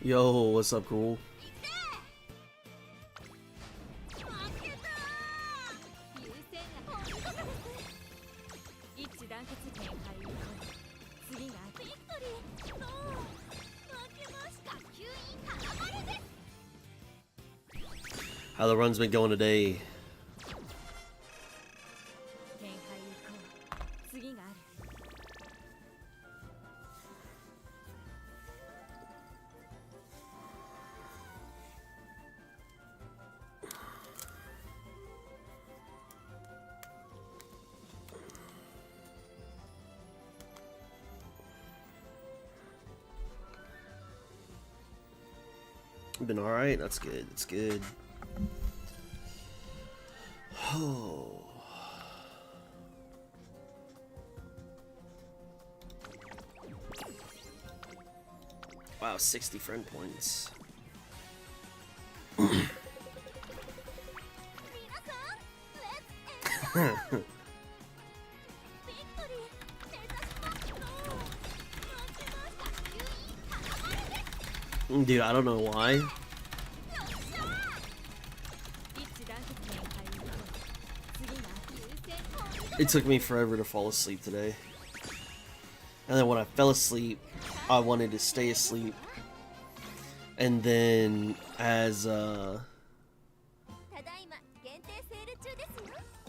Yo, what's up, cool? How the run's been going today? Been all right. That's good. That's good. Oh. Wow, 60 friend points. Dude, I don't know why. It took me forever to fall asleep today. And then when I fell asleep, I wanted to stay asleep. And then as I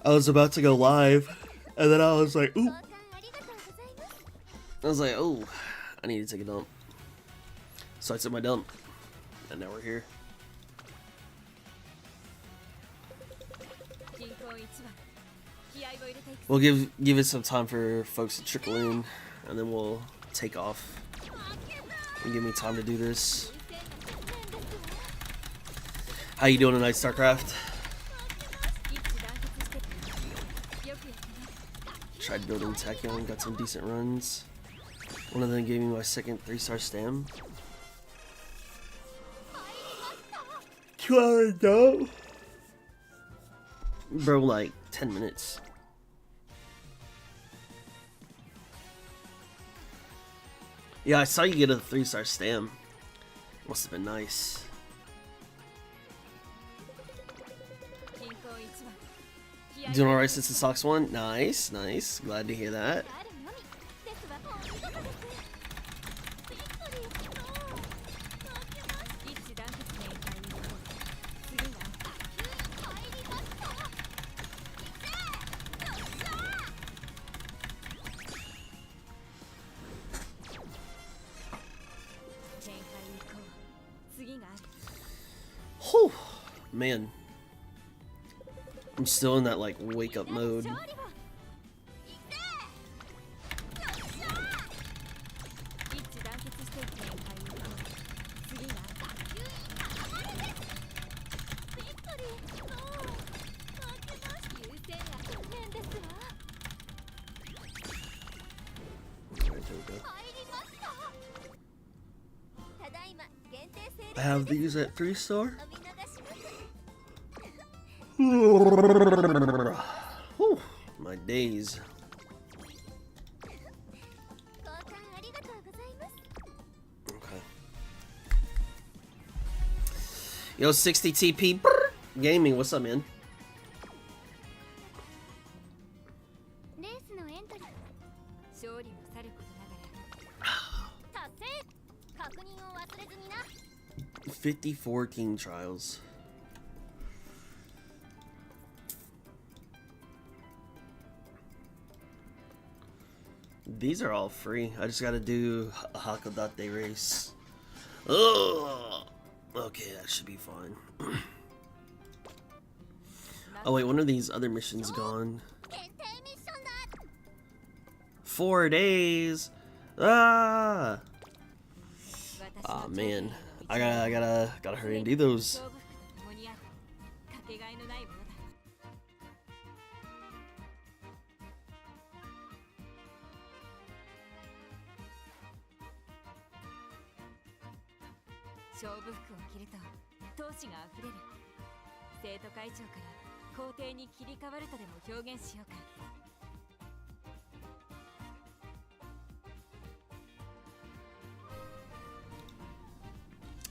was about to go live, and then I was like, ooh. I was like, oh, I need to take a dump. So I took my dump, and now we're here. We'll give it some time for folks to trickle in, and then we'll take off. And give me time to do this. How you doing tonight, StarCraft? Tried building Tachyon, got some decent runs. One of them gave me my second 3-star stam. 2 hours ago. Bro, like 10 minutes. Yeah, I saw you get a 3-star stam. Must have been nice. Doing alright since the Sox won? Nice, nice. Glad to hear that. Whew, man. I'm still in that like wake up mode. I have these at 3-star. Whew, my days. Okay. Yo, 60 TP Gaming, what's up, man? $54 team trials. These are all free. I just gotta do a Hakodate race. Oh, okay, that should be fine. Oh wait, one of these other missions gone. 4 days. Ah. Oh man, I gotta hurry and do those.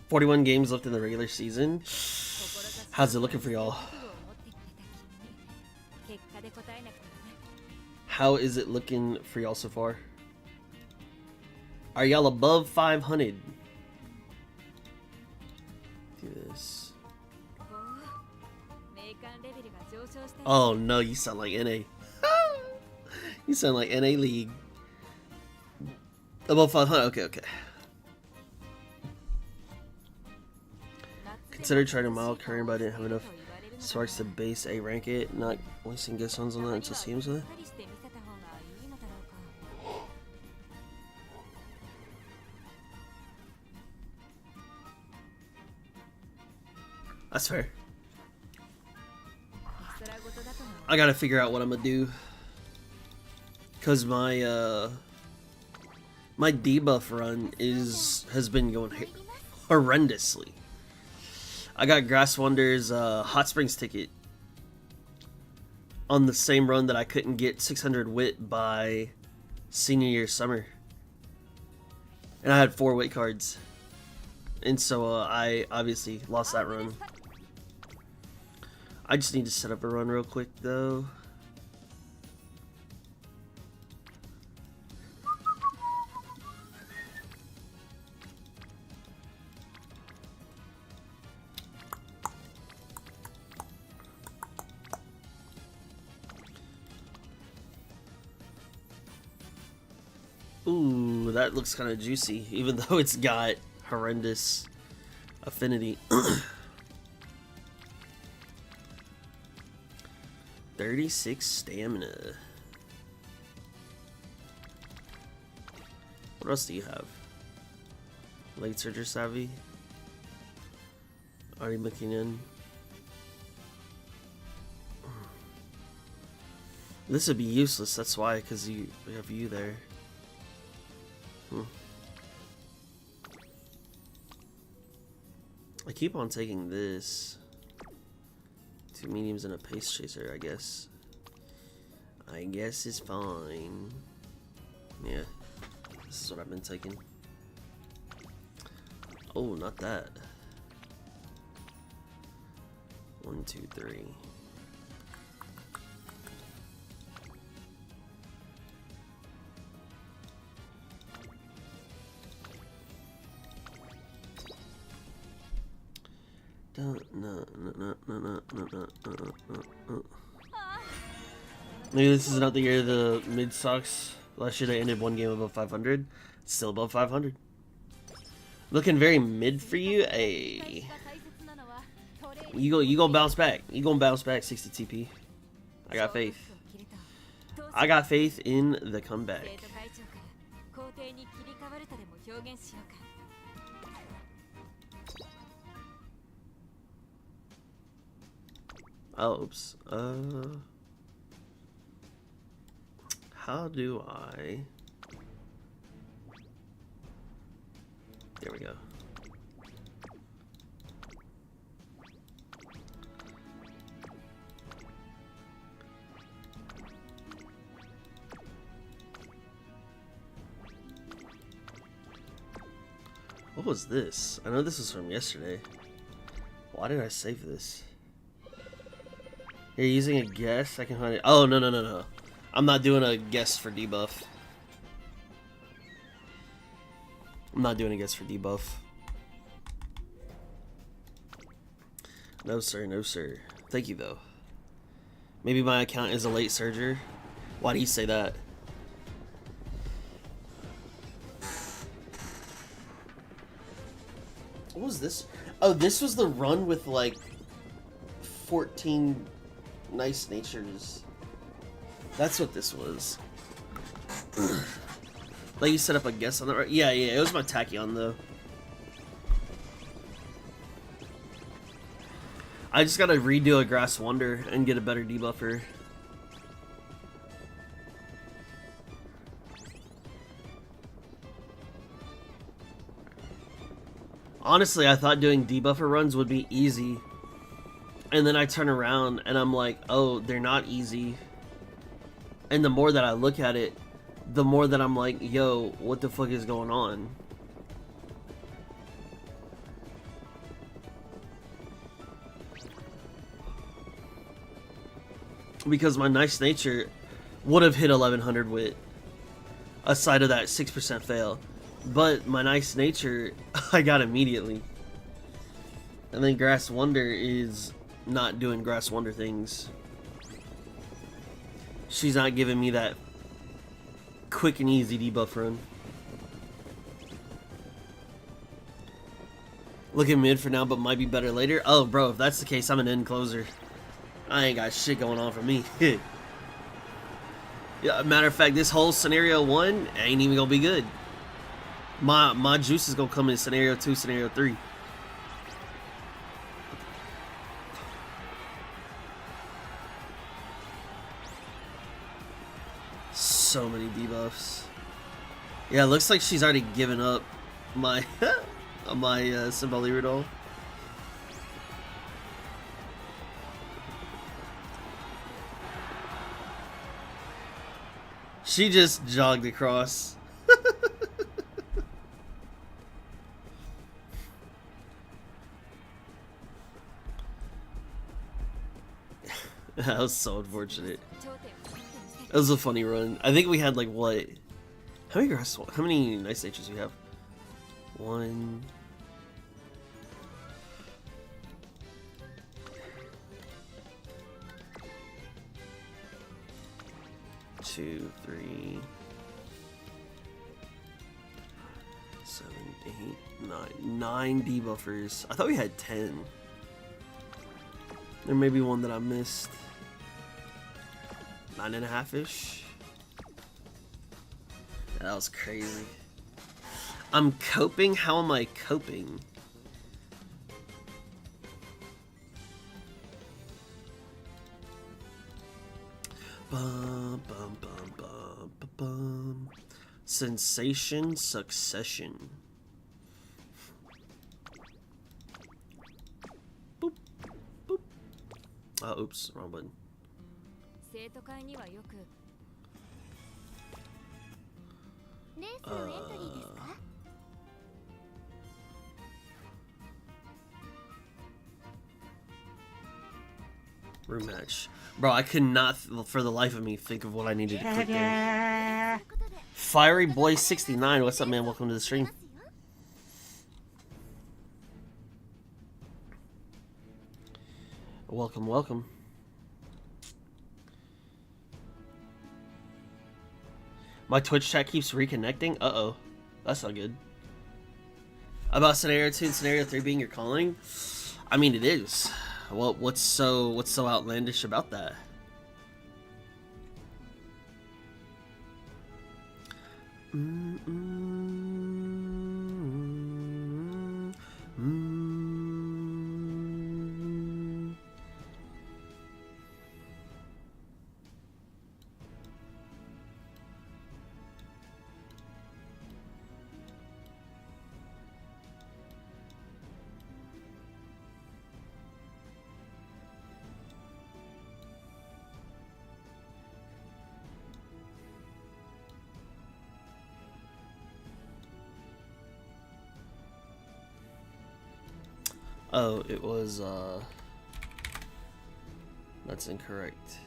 $41 games left in the regular season. How's it looking for y'all? How is it looking for y'all so far? Are y'all above 500? Do this. Oh no, you sound like NA. You sound like NA League. Above 500. Okay. Consider trying to mild current, but I didn't have enough sparks to base A rank it. Not wasting guest ones on that until seems with it. That's fair. I gotta figure out what I'm gonna do, cause my my debuff run has been going horrendously. I got Grass Wonder's Hot Springs ticket on the same run that I couldn't get 600 wit by senior year summer, and I had 4 wit cards, and so I obviously lost that run. I just need to set up a run real quick though. Ooh, that looks kind of juicy, even though it's got horrendous affinity. 36 stamina. What else do you have? Late Surger Savvy? Already looking in. This would be useless, that's why, because we have you there. I keep on taking this. 2 mediums and a pace chaser, I guess. I guess it's fine. Yeah, this is what I've been taking. Oh, not that. 1, 2, 3. Maybe this is not the year of the mid sucks. Last year they ended 1 game above 500. Still above 500. Looking very mid for you. Hey, you go bounce back. You gonna bounce back 60 TP. I got faith. I got faith in the comeback. Oh, oops. How do I... There we go. What was this? I know this was from yesterday. Why did I save this? You're using a guess? I can find it. Oh, no. I'm not doing a guess for debuff. I'm not doing a guess for debuff. No, sir. No, sir. Thank you, though. Maybe my account is a late surger. Why do you say that? What was this? Oh, this was the run with like 14 Nice Natures. That's what this was. Let you set up a guess on that, right? Yeah, it was my Tachyon though. I just gotta redo a Grass Wonder and get a better debuffer. Honestly, I thought doing debuffer runs would be easy. And then I turn around and I'm like, oh, they're not easy. And the more that I look at it, the more that I'm like, yo, what the fuck is going on? Because my Nice Nature would have hit 1100 wit, aside of that 6% fail. But my Nice Nature, I got immediately. And then Grass Wonder is not doing Grass Wonder things. She's not giving me that quick and easy debuff run. Looking mid for now, but might be better later. Oh, bro, if that's the case, I'm an end closer. I ain't got shit going on for me. Yeah, matter of fact, this whole scenario 1 ain't even gonna be good. My juice is gonna come in scenario 2, scenario 3. So many debuffs. Yeah, it looks like she's already given up my my Symbol doll. She just jogged across. That was so unfortunate. It was a funny run. I think we had like what? How many Nice Natures do we have? 1. 2, 3, 7, 8, 9. 9 debuffers. I thought we had 10. There may be one that I missed. 9.5-ish. That was crazy. I'm coping? How am I coping? Bum, bum, bum, bum, bum, bum. Sensation Succession. Boop, boop. Oh, oops, wrong button. Room match. Bro, I could not, for the life of me, think of what I needed to click there. Fiery Boy 69, what's up, man? Welcome to the stream. Welcome, welcome. My Twitch chat keeps reconnecting? Uh-oh. That's not good. About Scenario 2 and Scenario 3 being your calling? I mean, it is. Well, what's so outlandish about that? Oh, it was, that's incorrect.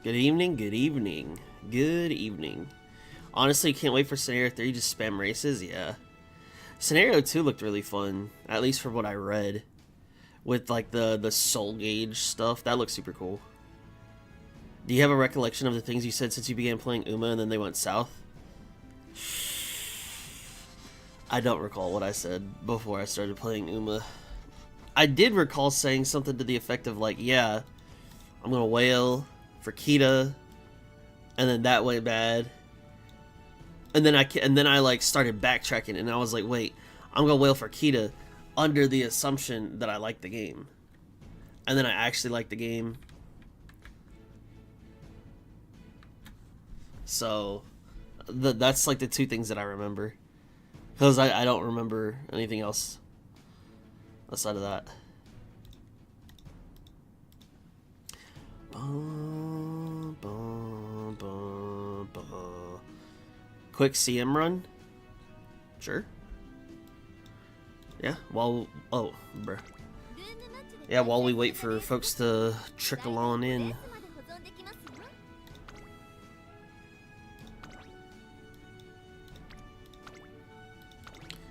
Good evening, good evening, good evening. Honestly, can't wait for Scenario 3, just spam races, yeah. Scenario 2 looked really fun, at least from what I read. With like the soul gauge stuff, that looks super cool. Do you have a recollection of the things you said since you began playing Uma and then they went south? I don't recall what I said before I started playing Uma. I did recall saying something to the effect of like, yeah, I'm gonna wail for Kita, and then that went bad. And then I like started backtracking, and I was like, wait, I'm gonna wail for Kita under the assumption that I like the game, and then I actually liked the game. So that's like the two things that I remember, because I don't remember anything else aside of that. Quick CM run? Sure. Yeah, while while we wait for folks to trickle on in.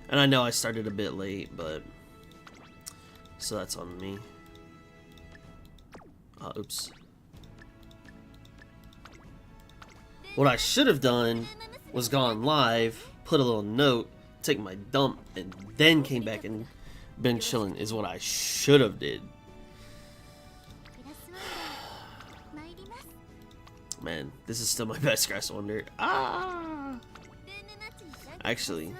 And I know I started a bit late, but so that's on me. Oops. What I should have done was gone live, put a little note, take my dump, and then came back and been chilling is what I should have did. Man, this is still my best Grass Wonder. Actually.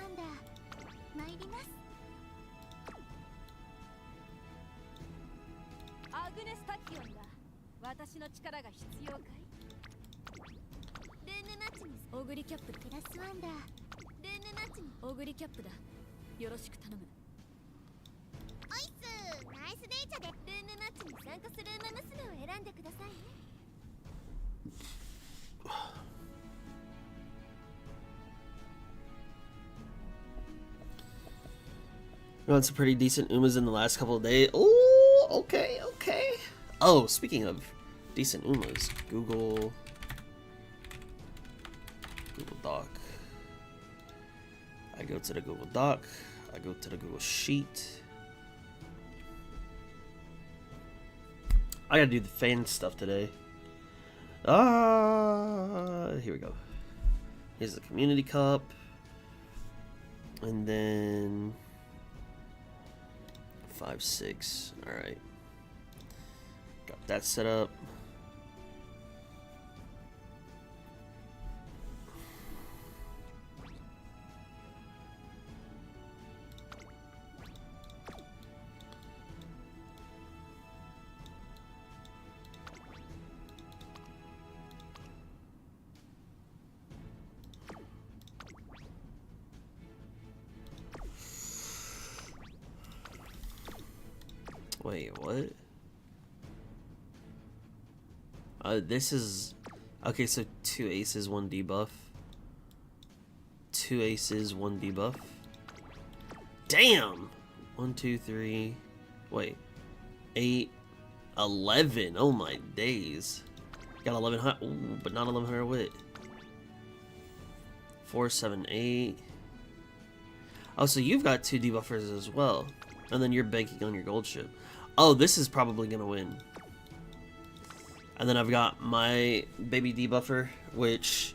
We got some pretty decent Umas in the last couple of days. Oh, okay, okay. Oh, speaking of decent Umas, Google Doc. I go to the Google Doc. I go to the Google Sheet. I gotta do the fan stuff today. Here we go. Here's the community cup. And then 5, 6. Alright. Got that set up. Wait, what? This is... Okay, so 2 aces, 1 debuff. 2 aces, 1 debuff. Damn! 1, 2, 3... Wait. 8... 11! Oh my days. Got 1100... Ooh, but not 1100 wit. 4, 7, 8... Oh, so you've got 2 debuffers as well. And then you're banking on your gold ship. Oh, this is probably gonna win. And then I've got my baby debuffer, which,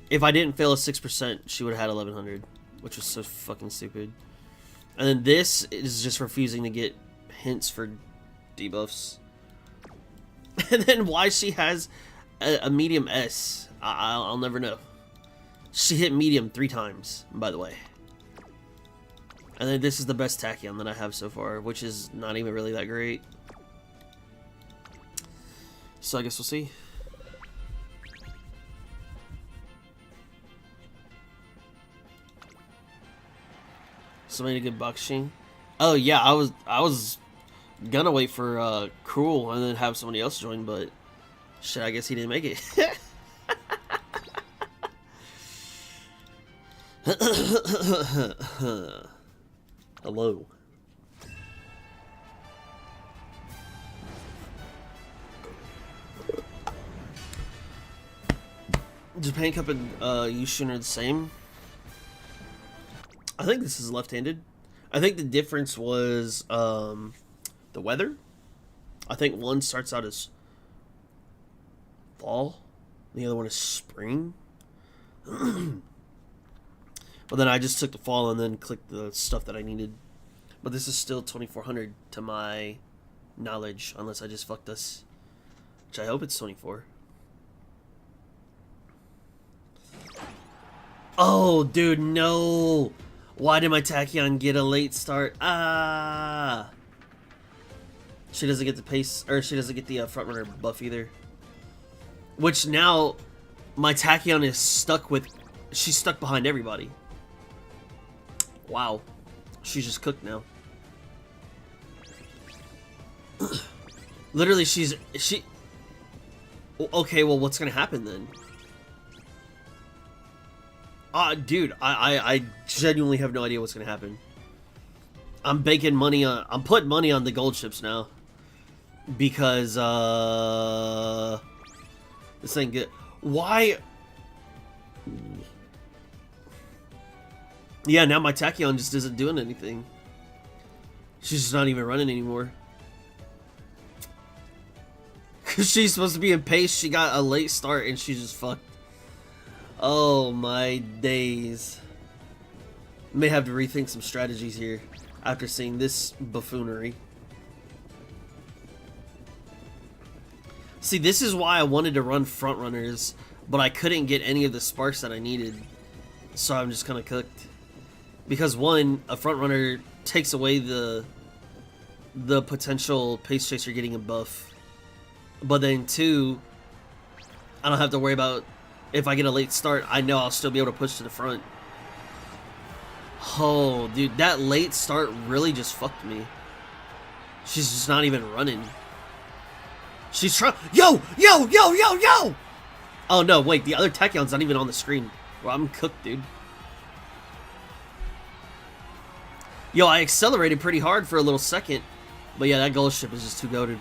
if I didn't fail a 6%, she would have had 1100, which was so fucking stupid. And then this is just refusing to get hints for debuffs. And then why she has a medium S, I'll never know. She hit medium 3 times, by the way. And then this is the best Tachyon that I have so far, which is not even really that great. So I guess we'll see. Somebody to get Bakshing. Oh yeah, I was gonna wait for Cruel and then have somebody else join, but shit, I guess he didn't make it. Hello. Japan Cup and Yushin are the same. I think this is left-handed. I think the difference was the weather. I think one starts out as fall, the other one is spring. Well, then I just took the fall and then clicked the stuff that I needed. But this is still 2400 to my knowledge, unless I just fucked us. Which I hope it's 24. Oh, dude, no! Why did my Tachyon get a late start? Ah! She doesn't get the pace, or she doesn't get the front runner buff either. Which now, my Tachyon is stuck with... She's stuck behind everybody. Wow. She's just cooked now. Literally, she... Okay, well, what's gonna happen then? Dude, I genuinely have no idea what's gonna happen. I'm banking money on... I'm putting money on the gold ships now. Because, this ain't good. Why... Yeah, now my Tachyon just isn't doing anything. She's just not even running anymore. Cause she's supposed to be in pace, she got a late start and she's just fucked. Oh my days. May have to rethink some strategies here after seeing this buffoonery. See, this is why I wanted to run front runners, but I couldn't get any of the sparks that I needed. So I'm just kind of cooked. Because one, a front runner takes away the potential pace chaser getting a buff. But then two, I don't have to worry about if I get a late start, I know I'll still be able to push to the front. Oh, dude, that late start really just fucked me. She's just not even running. She's trying. Yo! Yo! Yo! Yo! Yo! Oh no, wait, the other Tachyon's not even on the screen. Well, I'm cooked, dude. Yo, I accelerated pretty hard for a little second. But yeah, that gold ship is just too goated.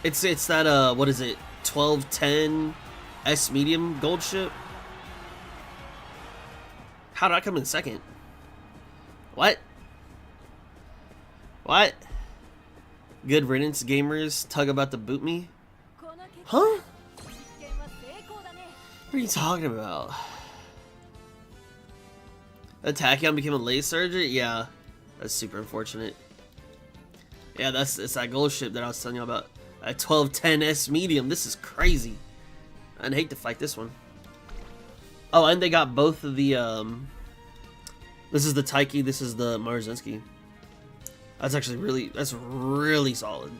It's that, what is it? 1210 S medium gold ship? How did I come in second? What? What? Good riddance, gamers. Tug about to boot me? Huh? What are you talking about? The Tachyon became a late surgery? Yeah. That's super unfortunate. Yeah, it's that gold ship that I was telling you about. A 1210S medium. This is crazy. I'd hate to fight this one. Oh, and they got both of the, this is the Taiki, this is the Marzinski. That's actually really solid.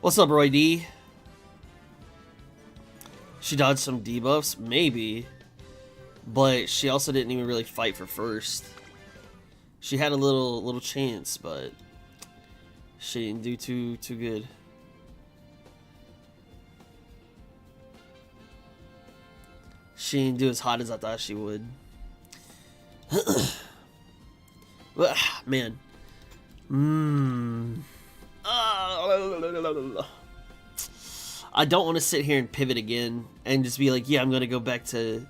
What's up, Roy D? She dodged some debuffs? Maybe. But she also didn't even really fight for first. She had a little chance, but she didn't do too good. She didn't do as hot as I thought she would. Man. I don't want to sit here and pivot again and just be like, yeah, I'm going to go back to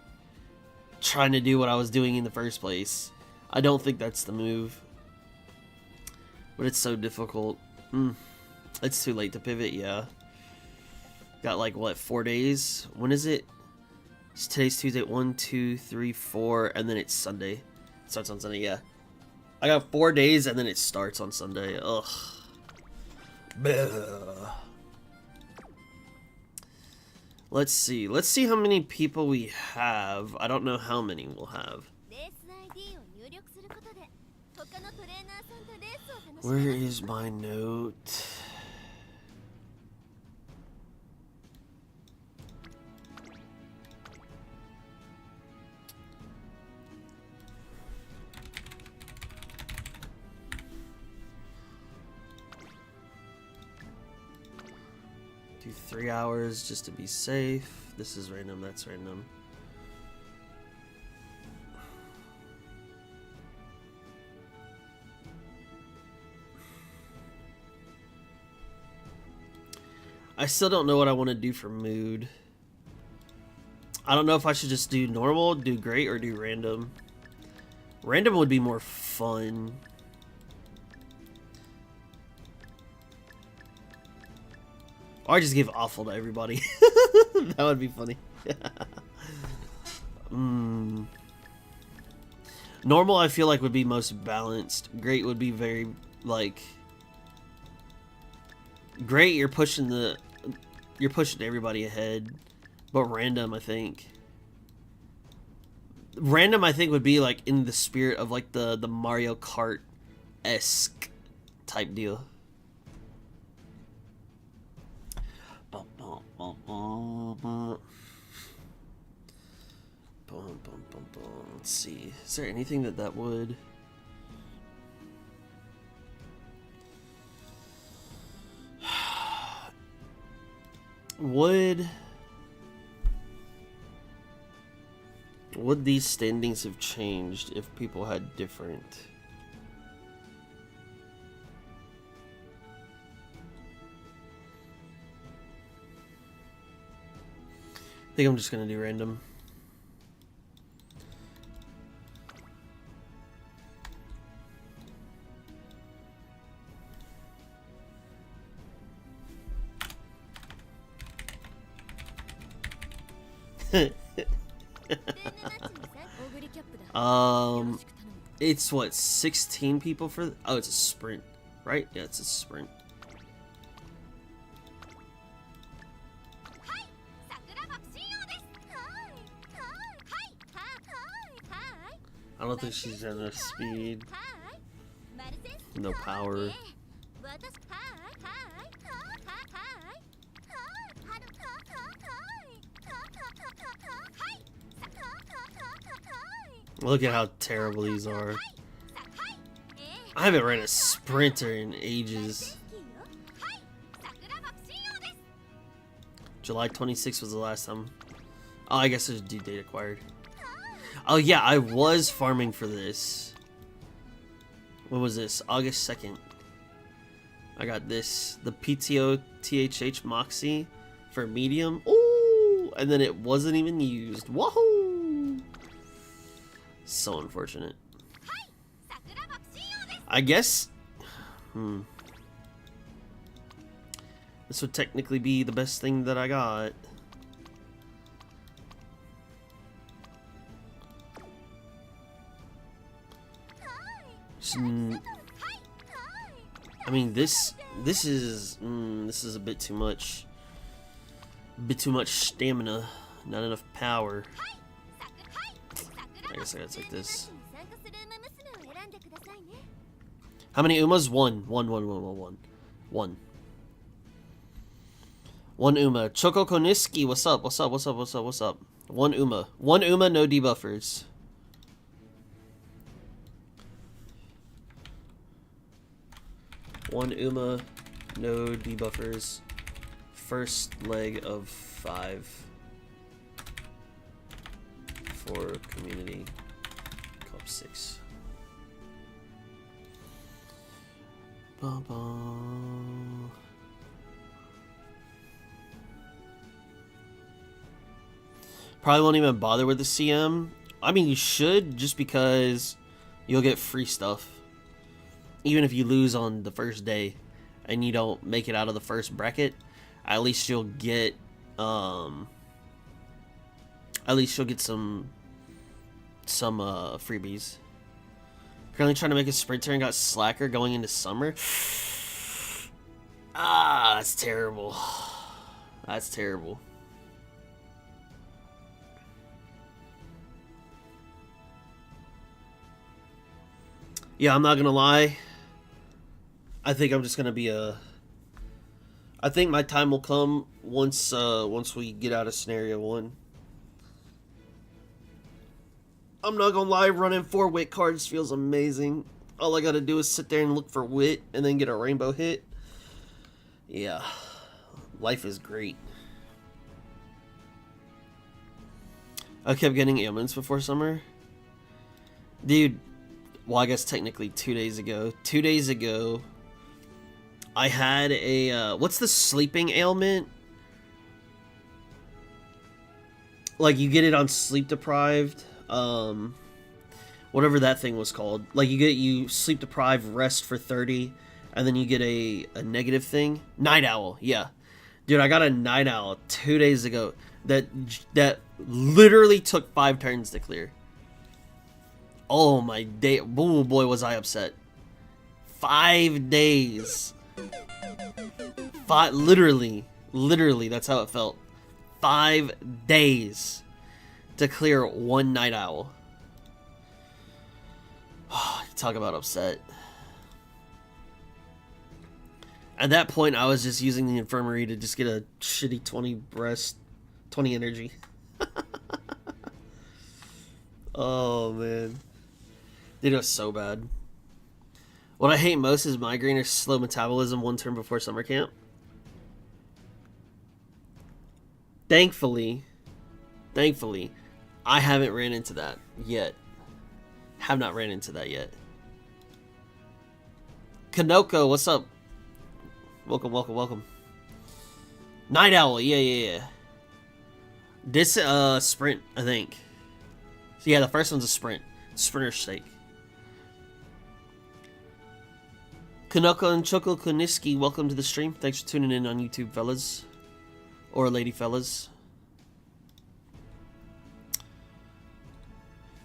trying to do what I was doing in the first place. I don't think that's the move. But it's so difficult. It's too late to pivot, yeah. Got like, what, 4 days? When is it? Today's Tuesday. 1, 2, 3, 4, and then it's Sunday. It starts on Sunday, yeah. I got 4 days and then it starts on Sunday. Ugh. Bleh. Let's see. Let's see how many people we have. I don't know how many we'll have. Where is my note? Do 3 hours just to be safe. This is random, that's random. I still don't know what I want to do for mood. I don't know if I should just do normal, do great, or do random. Random would be more fun. Or I just give awful to everybody. That would be funny. Normal, I feel like, would be most balanced. Great would be very, like... Great, you're pushing everybody ahead. But random, I think. Random, I think, would be, like, in the spirit of, like, the Mario Kart-esque type deal. Let's see. Is there anything that would... Would these standings have changed if people had different... I think I'm just gonna do random. It's what, 16 people for... Oh, it's a sprint, right? Yeah, it's a sprint. I don't think she's got enough speed. No power. Look at how terrible these are. I haven't ran a sprinter in ages. July 26th was the last time. Oh, I guess there's due date acquired. Oh yeah, I was farming for this. When was this? August 2nd. I got this. The PTO THH Moxie for medium. Ooh! And then it wasn't even used. Woohoo! So unfortunate. I guess... This would technically be the best thing that I got. I mean, this is a bit too much. A bit too much stamina, not enough power. I guess I gotta take this. How many Umas? One. One Uma. Choco Koniski, what's up? What's up? One Uma, no debuffers. One Uma, no debuffers. First leg of 5 for community. Cup 6. Probably won't even bother with the CM. I mean, you should, just because you'll get free stuff. Even if you lose on the first day and you don't make it out of the first bracket, at least you'll get some freebies. Currently trying to make a sprinter and got slacker going into summer. Ah, that's terrible. That's terrible. Yeah, I'm not gonna lie. I think I'm just gonna be I think my time will come once we get out of scenario 1. I'm not gonna lie, running 4 wit cards feels amazing. All I gotta do is sit there and look for wit and then get a rainbow hit. Yeah, Life is great. I kept getting ailments before summer. Dude, well, I guess technically 2 days ago. 2 days ago, I had a, what's the sleeping ailment? Like, you get it on sleep deprived, whatever that thing was called. Like, you sleep deprived, rest for 30, and then you get a negative thing. Night owl, yeah. Dude, I got a night owl 2 days ago that literally took 5 turns to clear. Oh my day, oh boy, was I upset. 5 days. Literally, that's how it felt. 5 days to clear one night owl. Talk about upset. At that point, I was just using the infirmary to just get a shitty 20 energy. Oh, man. Dude, it was so bad. What I hate most is migraine or slow metabolism 1 turn before summer camp. Thankfully, I haven't ran into that yet. Have not ran into that yet. Kanoko, what's up? Welcome. Night Owl, yeah. This, sprint, I think. So yeah, the first one's a sprint. Sprinter stake. Kanoko and Choco Koniski, welcome to the stream. Thanks for tuning in on YouTube, fellas. Or lady fellas.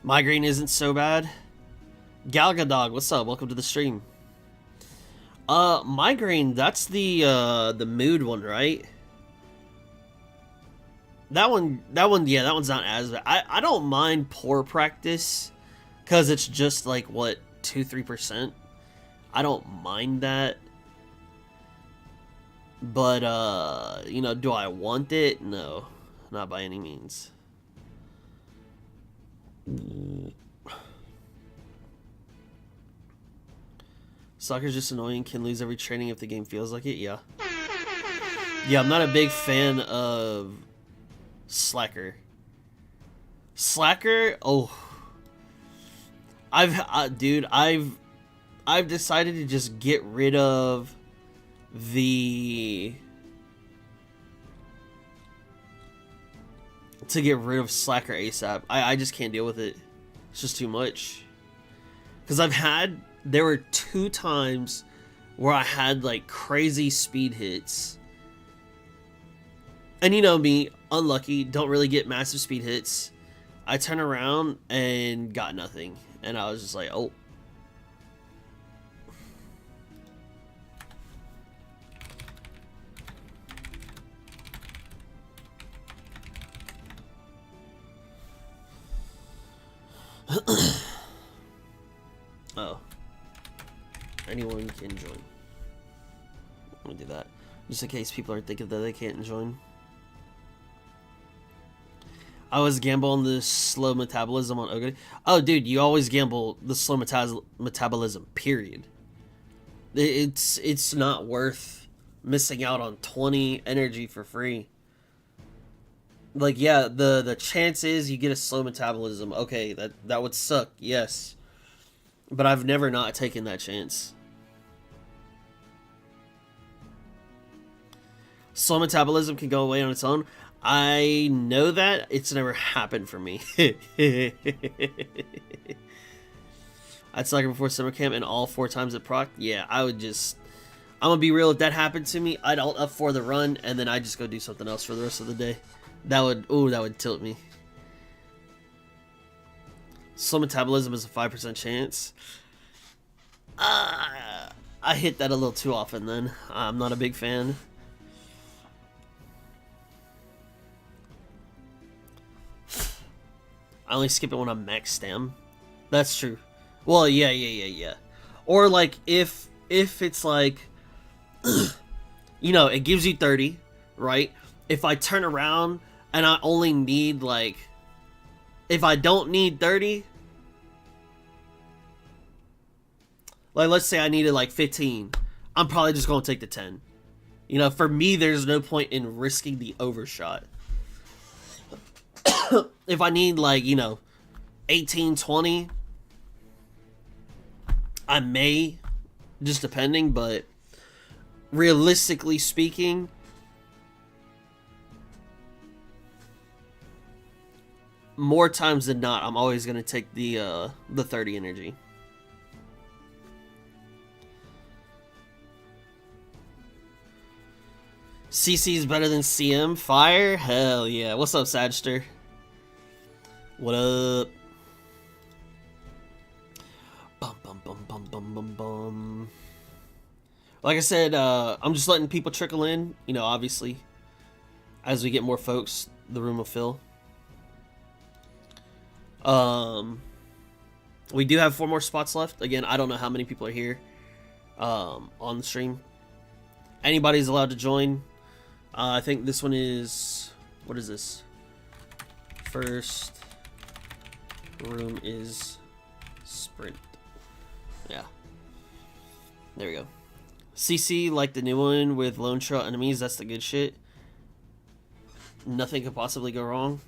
Migraine isn't so bad. Galgadog, what's up? Welcome to the stream. Migraine, that's the mood one, right? That one, yeah, that one's not as bad. I don't mind poor practice, because it's just like, what, 2-3%? I don't mind that. But, you know, do I want it? No, not by any means. Soccer's just annoying, can lose every training if the game feels like it, yeah. Yeah, I'm not a big fan of Slacker. Oh. Dude, I've decided to just get rid of Slacker ASAP. I just can't deal with it. It's just too much. Because there were 2 times where I had like crazy speed hits. And you know me, unlucky, don't really get massive speed hits. I turn around and got nothing. And I was just like, oh. Oh. Anyone can join. I'm gonna do that. Just in case people are thinking that they can't join. I always gamble on the slow metabolism on Ogre. Oh, dude, you always gamble the slow metabolism, period. It's not worth missing out on 20 energy for free. Like, yeah, the chance is you get a slow metabolism. Okay, that would suck, yes. But I've never not taken that chance. Slow metabolism can go away on its own. I know that. It's never happened for me. I'd suck before summer camp and all 4 times at proc. Yeah, I would just... I'm gonna be real, if that happened to me, I'd alt up for the run, and then I'd just go do something else for the rest of the day. That would tilt me. Slow metabolism is a 5% chance. I hit that a little too often then. I'm not a big fan. I only skip it when I'm max stam. That's true. Well, yeah. Or like if it's like, you know, it gives you 30, right? If I turn around and I only need like, if I don't need 30, like let's say I needed like 15, I'm probably just gonna take the 10. You know, for me, there's no point in risking the overshot. If I need, like, you know, 18, 20, I may, just depending, but realistically speaking, more times than not, I'm always going to take the 30 energy. CC is better than CM? Fire? Hell yeah. What's up, Sagster? What up? Bum, bum, bum, bum, bum, bum, bum. Like I said, I'm just letting people trickle in. You know, obviously, as we get more folks, the room will fill. We do have 4 more spots left. Again, I don't know how many people are here on the stream. Anybody's allowed to join. I think this one is... What is this? First room is sprint. Yeah. There we go. CC, like the new one with lone trail enemies. That's the good shit. Nothing could possibly go wrong.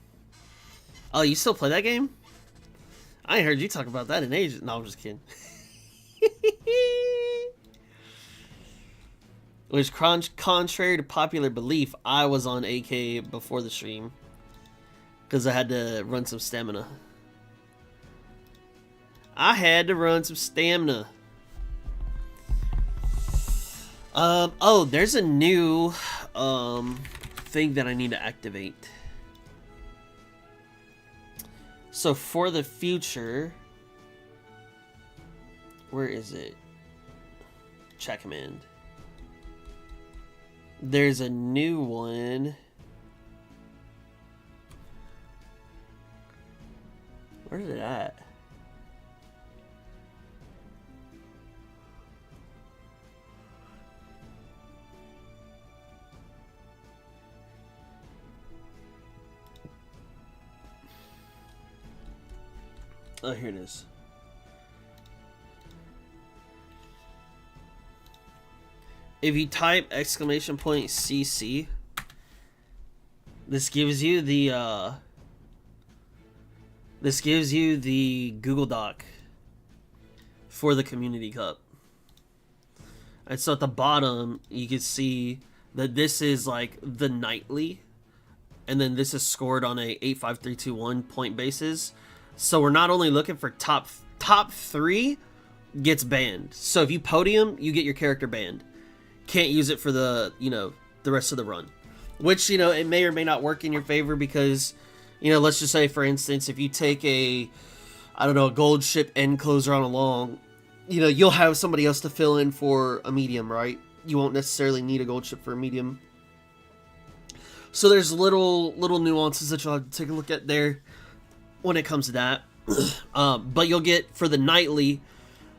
Oh, you still play that game? I ain't heard you talk about that in ages. No, I'm just kidding. Which, contrary to popular belief, I was on AK before the stream. Because I had to run some stamina. Oh, there's a new thing that I need to activate. So for the future, where is it? Chat command. There's a new one. Where's it at? Oh, here it is. If you type !CC, this gives you the Google Doc for the Community Cup. And so at the bottom, you can see that this is like the nightly, and then this is scored on a 85321 point basis. So we're not only looking for top 3 gets banned. So if you podium, you get your character banned. Can't use it for the, you know, the rest of the run. Which, you know, it may or may not work in your favor because, you know, let's just say, for instance, if you take a, I don't know, a gold ship end closer on a long, you know, you'll have somebody else to fill in for a medium, right? You won't necessarily need a gold ship for a medium. So there's little nuances that you'll have to take a look at there when it comes to that. But you'll get, for the nightly,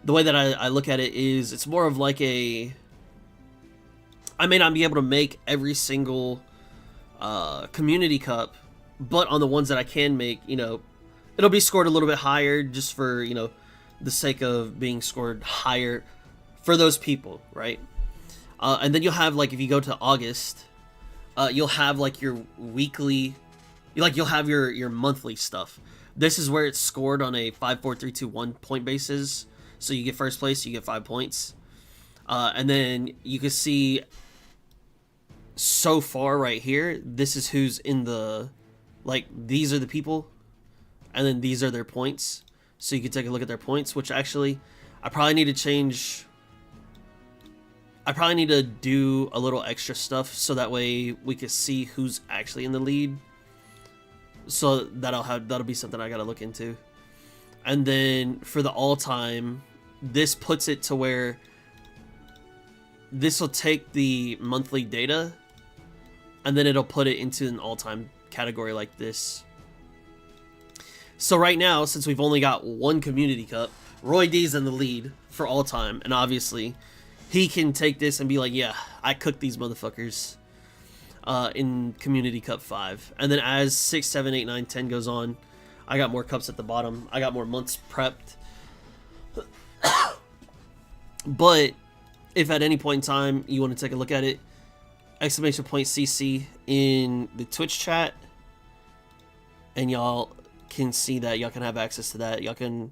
the way that I look at it is, it's more of like a... I may not be able to make every single Community Cup, but on the ones that I can make, you know, it'll be scored a little bit higher just for, you know, the sake of being scored higher for those people, right? And then you'll have, like, if you go to August, you'll have, like, your weekly, you'll have your monthly stuff. This is where it's scored on a 5, 4, 3, 2, 1 point basis. So you get first place, you get 5 points. And then you can see so far right here, this is who's in the, like, these are the people, and then these are their points. So you can take a look at their points, which actually, I probably need to change. I probably need to do a little extra stuff so that way we can see who's actually in the lead. So that'll be something I gotta look into. And then for the all-time, this puts it to where this will take the monthly data and then it'll put it into an all-time category like this. So right now, since we've only got one Community Cup, Roy D's in the lead for all-time, and obviously he can take this and be like, yeah, I cooked these motherfuckers in Community Cup 5. And then as 6, 7, 8, 9, 10 goes on, I got more cups at the bottom. I got more months prepped. But if at any point in time you want to take a look at it, exclamation point CC in the Twitch chat, and y'all can see that. Y'all can have access to that. Y'all can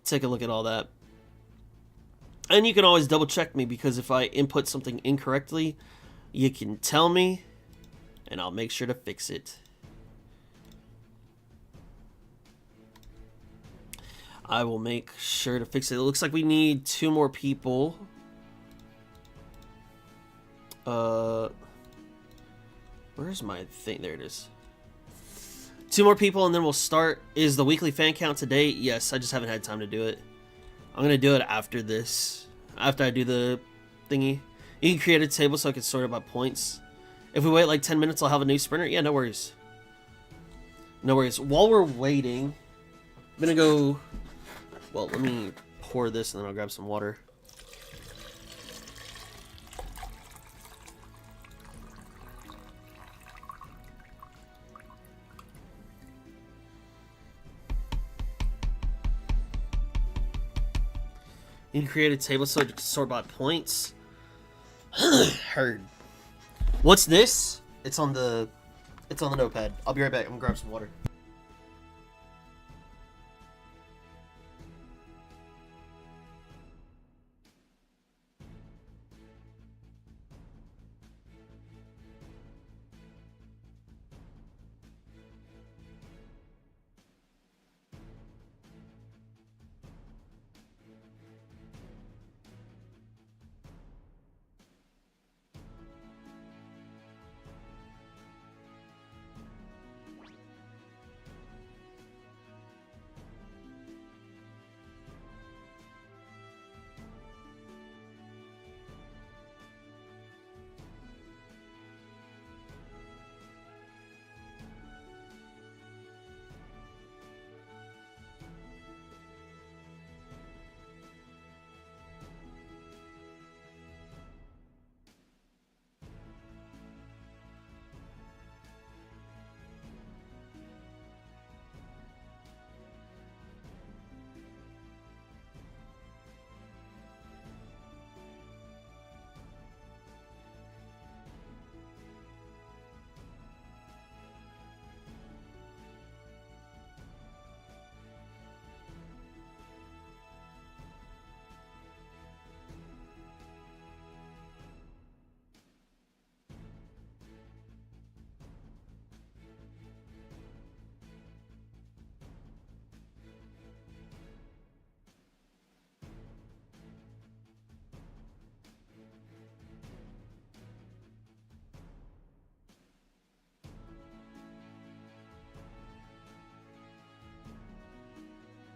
take a look at all that. And you can always double check me, because if I input something incorrectly, you can tell me, and I'll make sure to fix it. I will make sure to fix it. It looks like we need 2 more people. Where's my thing? There it is. 2 more people, and then we'll start. Is the weekly fan count today? Yes, I just haven't had time to do it. I'm gonna do it after this. After I do the thingy. You can create a table so I can sort it by points. If we wait like 10 minutes, I'll have a new sprinter. Yeah, no worries. No worries. While we're waiting, I'm gonna go... Well, let me pour this and then I'll grab some water. You can create a table so you can sort by points. Heard. What's this? It's on the notepad. I'll be right back. I'm gonna grab some water.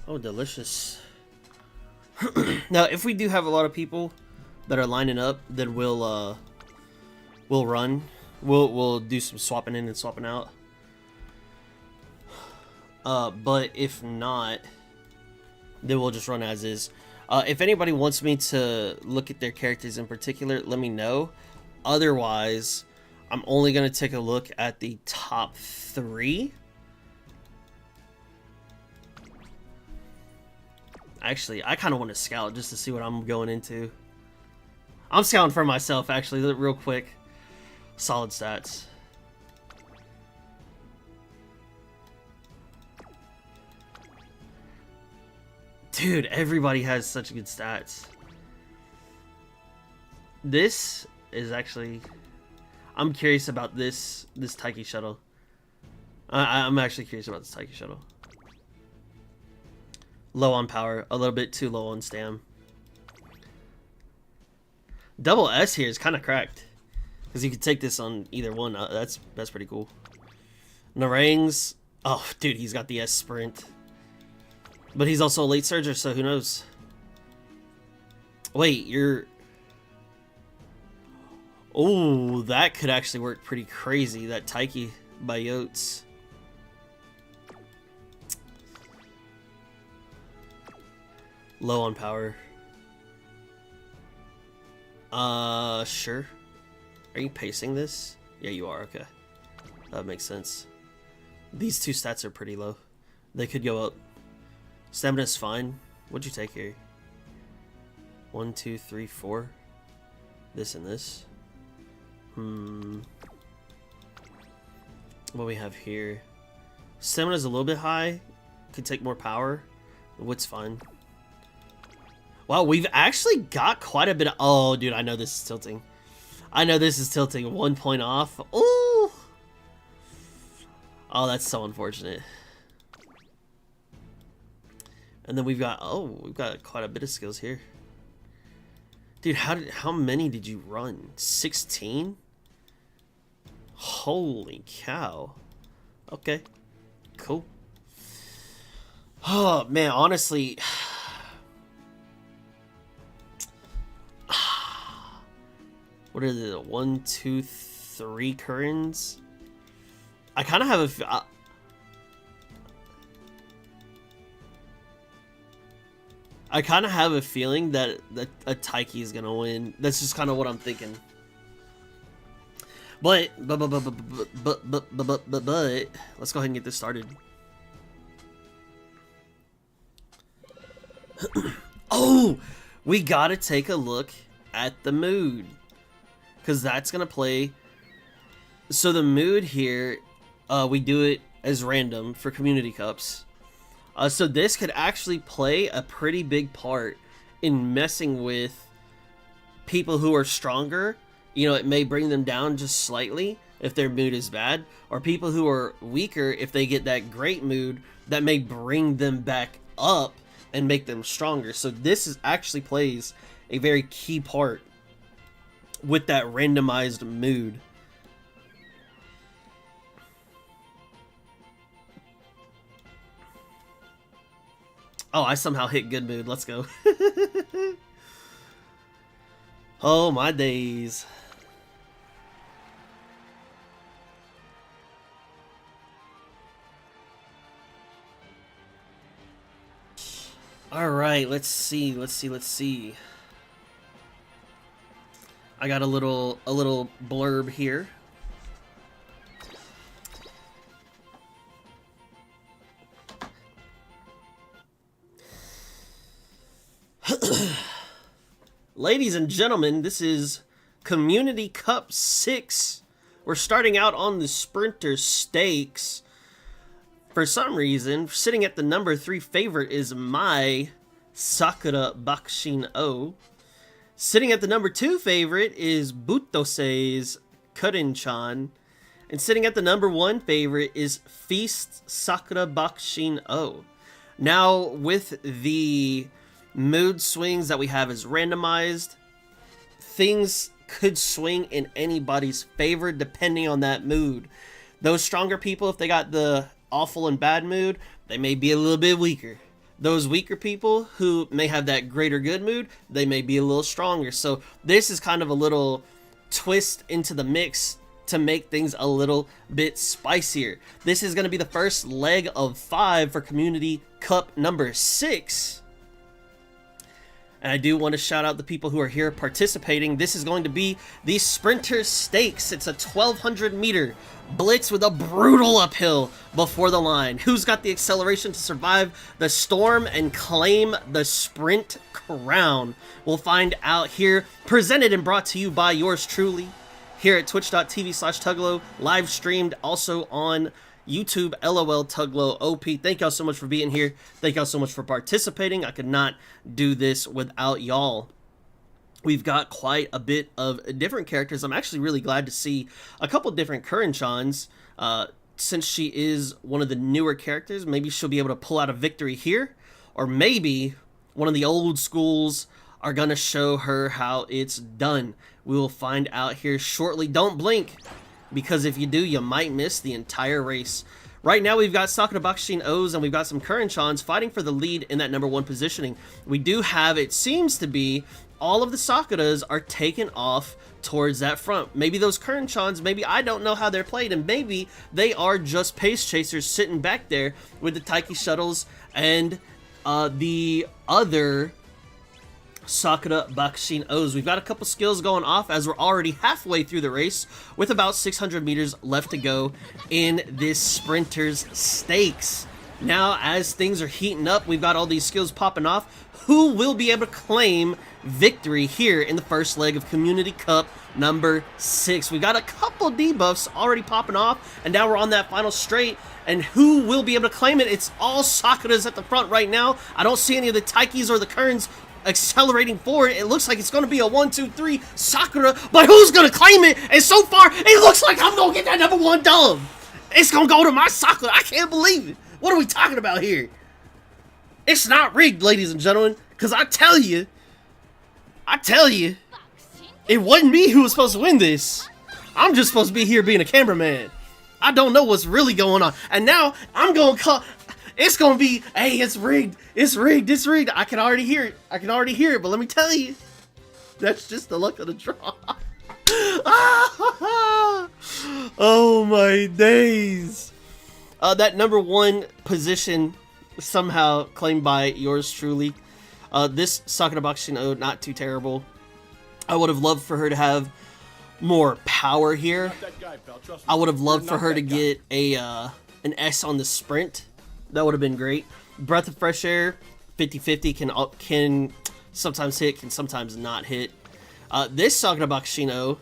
Oh, delicious. Now, if we do have a lot of people that are lining up, then we'll run. We'll do some swapping in and swapping out. But if not, then we'll just run as is. If anybody wants me to look at their characters in particular, let me know. Otherwise, I'm only gonna take a look at the top 3. Actually, I kind of want to scout just to see what I'm going into. I'm scouting for myself, actually, real quick. Solid stats. Dude, everybody has such good stats. This is actually... I'm curious about this Tachyon shuttle. I'm actually curious about this Tachyon shuttle. Low on power, a little bit too low on stam. Double S here is kind of cracked, because you could take this on either one. That's pretty cool. Narangs, oh dude, he's got the S sprint, but he's also a late surger, so who knows? Wait, you're... Oh, that could actually work pretty crazy. That Tachyon by Yotes. Low on power. Sure. Are you pacing this? Yeah, you are. Okay. That makes sense. These 2 stats are pretty low. They could go up. Stamina's fine. What'd you take here? 1, 2, 3, 4. This and this. What we have here? Stamina's a little bit high. Could take more power. What's fine. Wow, we've actually got quite a bit of... Oh, dude, I know this is tilting. I know this is tilting. 1 point off. Ooh! Oh, that's so unfortunate. And then we've got... Oh, we've got quite a bit of skills here. Dude, how many did you run? 16? Holy cow. Okay. Cool. Oh, man, honestly... What are the 1, 2, 3 currents? I kind of have a... I kind of have a feeling that a Taiki is gonna win. That's just kind of what I'm thinking. But let's go ahead and get this started. Oh, we gotta take a look at the mood, because that's gonna play. So the mood here, we do it as random for community cups. So this could actually play a pretty big part in messing with people who are stronger. You know, it may bring them down just slightly if their mood is bad, or people who are weaker, if they get that great mood, that may bring them back up and make them stronger. So this is actually plays a very key part with that randomized mood. Oh, I somehow hit good mood. Let's go. Oh, my days. All right, let's see. I got a little blurb here. Ladies and gentlemen, this is Community Cup 6. We're starting out on the Sprinter Stakes. For some reason, sitting at the number 3 favorite is my Sakura Bakushin O. Sitting at the number 2 favorite is Butosei's Kurin-chan. And sitting at the number 1 favorite is Feast Sakura Bakushin O. Now, with the mood swings that we have as randomized, things could swing in anybody's favor depending on that mood. Those stronger people, if they got the awful and bad mood, they may be a little bit weaker. Those weaker people who may have that greater good mood, they may be a little stronger. So this is kind of a little twist into the mix to make things a little bit spicier. This is going to be the first leg of 5 for Community Cup number 6. And I do want to shout out the people who are here participating. This is going to be the Sprinter Stakes. It's a 1,200 meter blitz with a brutal uphill before the line. Who's got the acceleration to survive the storm and claim the sprint crown? We'll find out here. Presented and brought to you by yours truly here at twitch.tv/Tuglow. Live streamed also on YouTube, LOL Tuglow OP. Thank y'all so much for being here. Thank y'all so much for participating. I could not do this without y'all. We've got quite a bit of different characters. I'm actually really glad to see a couple different Kurin-chans. Since she is one of the newer characters, maybe she'll be able to pull out a victory here. Or maybe one of the old schools are going to show her how it's done. We will find out here shortly. Don't blink, because if you do, you might miss the entire race. Right now, we've got Sakura Bakushin O's and we've got some Kurin-chans fighting for the lead in that number 1 positioning. We do have, it seems to be, all of the Sakuras are taken off towards that front. Maybe those Kurin-chans, maybe I don't know how they're played, and maybe they are just pace chasers sitting back there with the Taiki shuttles and the other Sakura Bakushin O's. We've got a couple skills going off as we're already halfway through the race with about 600 meters left to go in this Sprinter's Stakes. Now, as things are heating up, we've got all these skills popping off. Who will be able to claim victory here in the first leg of Community Cup number 6? We got a couple debuffs already popping off, and now we're on that final straight. And who will be able to claim it? It's all Sakuras at the front right now. I don't see any of the Taikis or the Kerns accelerating forward. It looks like it's going to be a 1-2-3 Sakura, but who's going to claim it? And so far, it looks like I'm going to get that number 1 dub. It's going to go to my Sakura. I can't believe it. What are we talking about here? It's not rigged, ladies and gentlemen, because I tell you, it wasn't me who was supposed to win this. I'm just supposed to be here being a cameraman. I don't know what's really going on. And now, I'm going to call... It's going to be, hey, it's rigged. It's rigged. It's rigged. I can already hear it. I can already hear it. But let me tell you, that's just the luck of the draw. Oh, my days. That number 1 position somehow claimed by yours truly. This Sakura Bakshino, not too terrible. I would have loved for her to have more power here. I would have loved for her to get a an S on the sprint. That would have been great. Breath of Fresh Air, 50-50, can sometimes hit, can sometimes not hit. This Sakura Bakshino,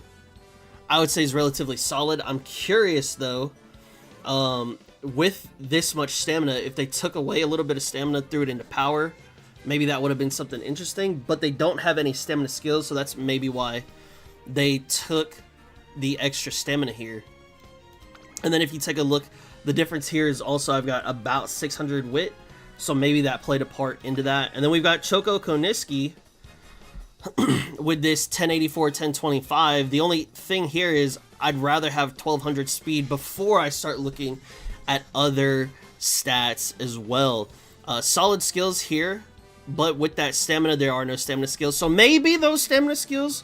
I would say, is relatively solid. I'm curious, though, with this much stamina, if they took away a little bit of stamina, threw it into power, maybe that would have been something interesting. But they don't have any stamina skills, so that's maybe why they took the extra stamina here. And then if you take a look, the difference here is also I've got about 600 wit, so maybe that played a part into that. And then we've got Choco Koniski with this 1084, 1025. The only thing here is I'd rather have 1200 speed before I start looking at other stats as well. Solid skills here, but with that stamina, there are no stamina skills. So maybe those stamina skills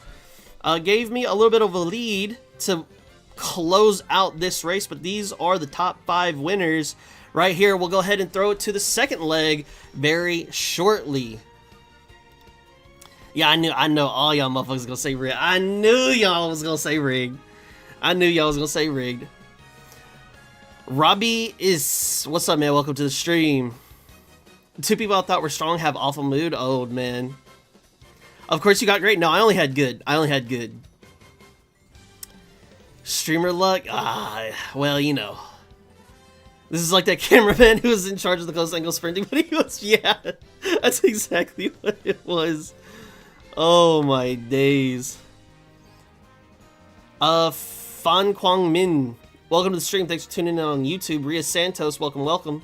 gave me a little bit of a lead to close out this race, but these are the top 5 winners right here. We'll go ahead and throw it to the second leg very shortly. Yeah, I know all y'all motherfuckers gonna say rigged. I knew y'all was gonna say rigged. I knew y'all was gonna say rigged. Robbie is... What's up, man? Welcome to the stream. 2 people I thought were strong have awful mood. Oh, man. Of course you got great. No, I only had good. I only had good. Streamer luck? Well, you know. This is like that cameraman who was in charge of the close angle sprinting, but he was... Yeah, that's exactly what it was. Oh, my days. Fan Kwang Min. Welcome to the stream. Thanks for tuning in on YouTube. Ria Santos, welcome, welcome.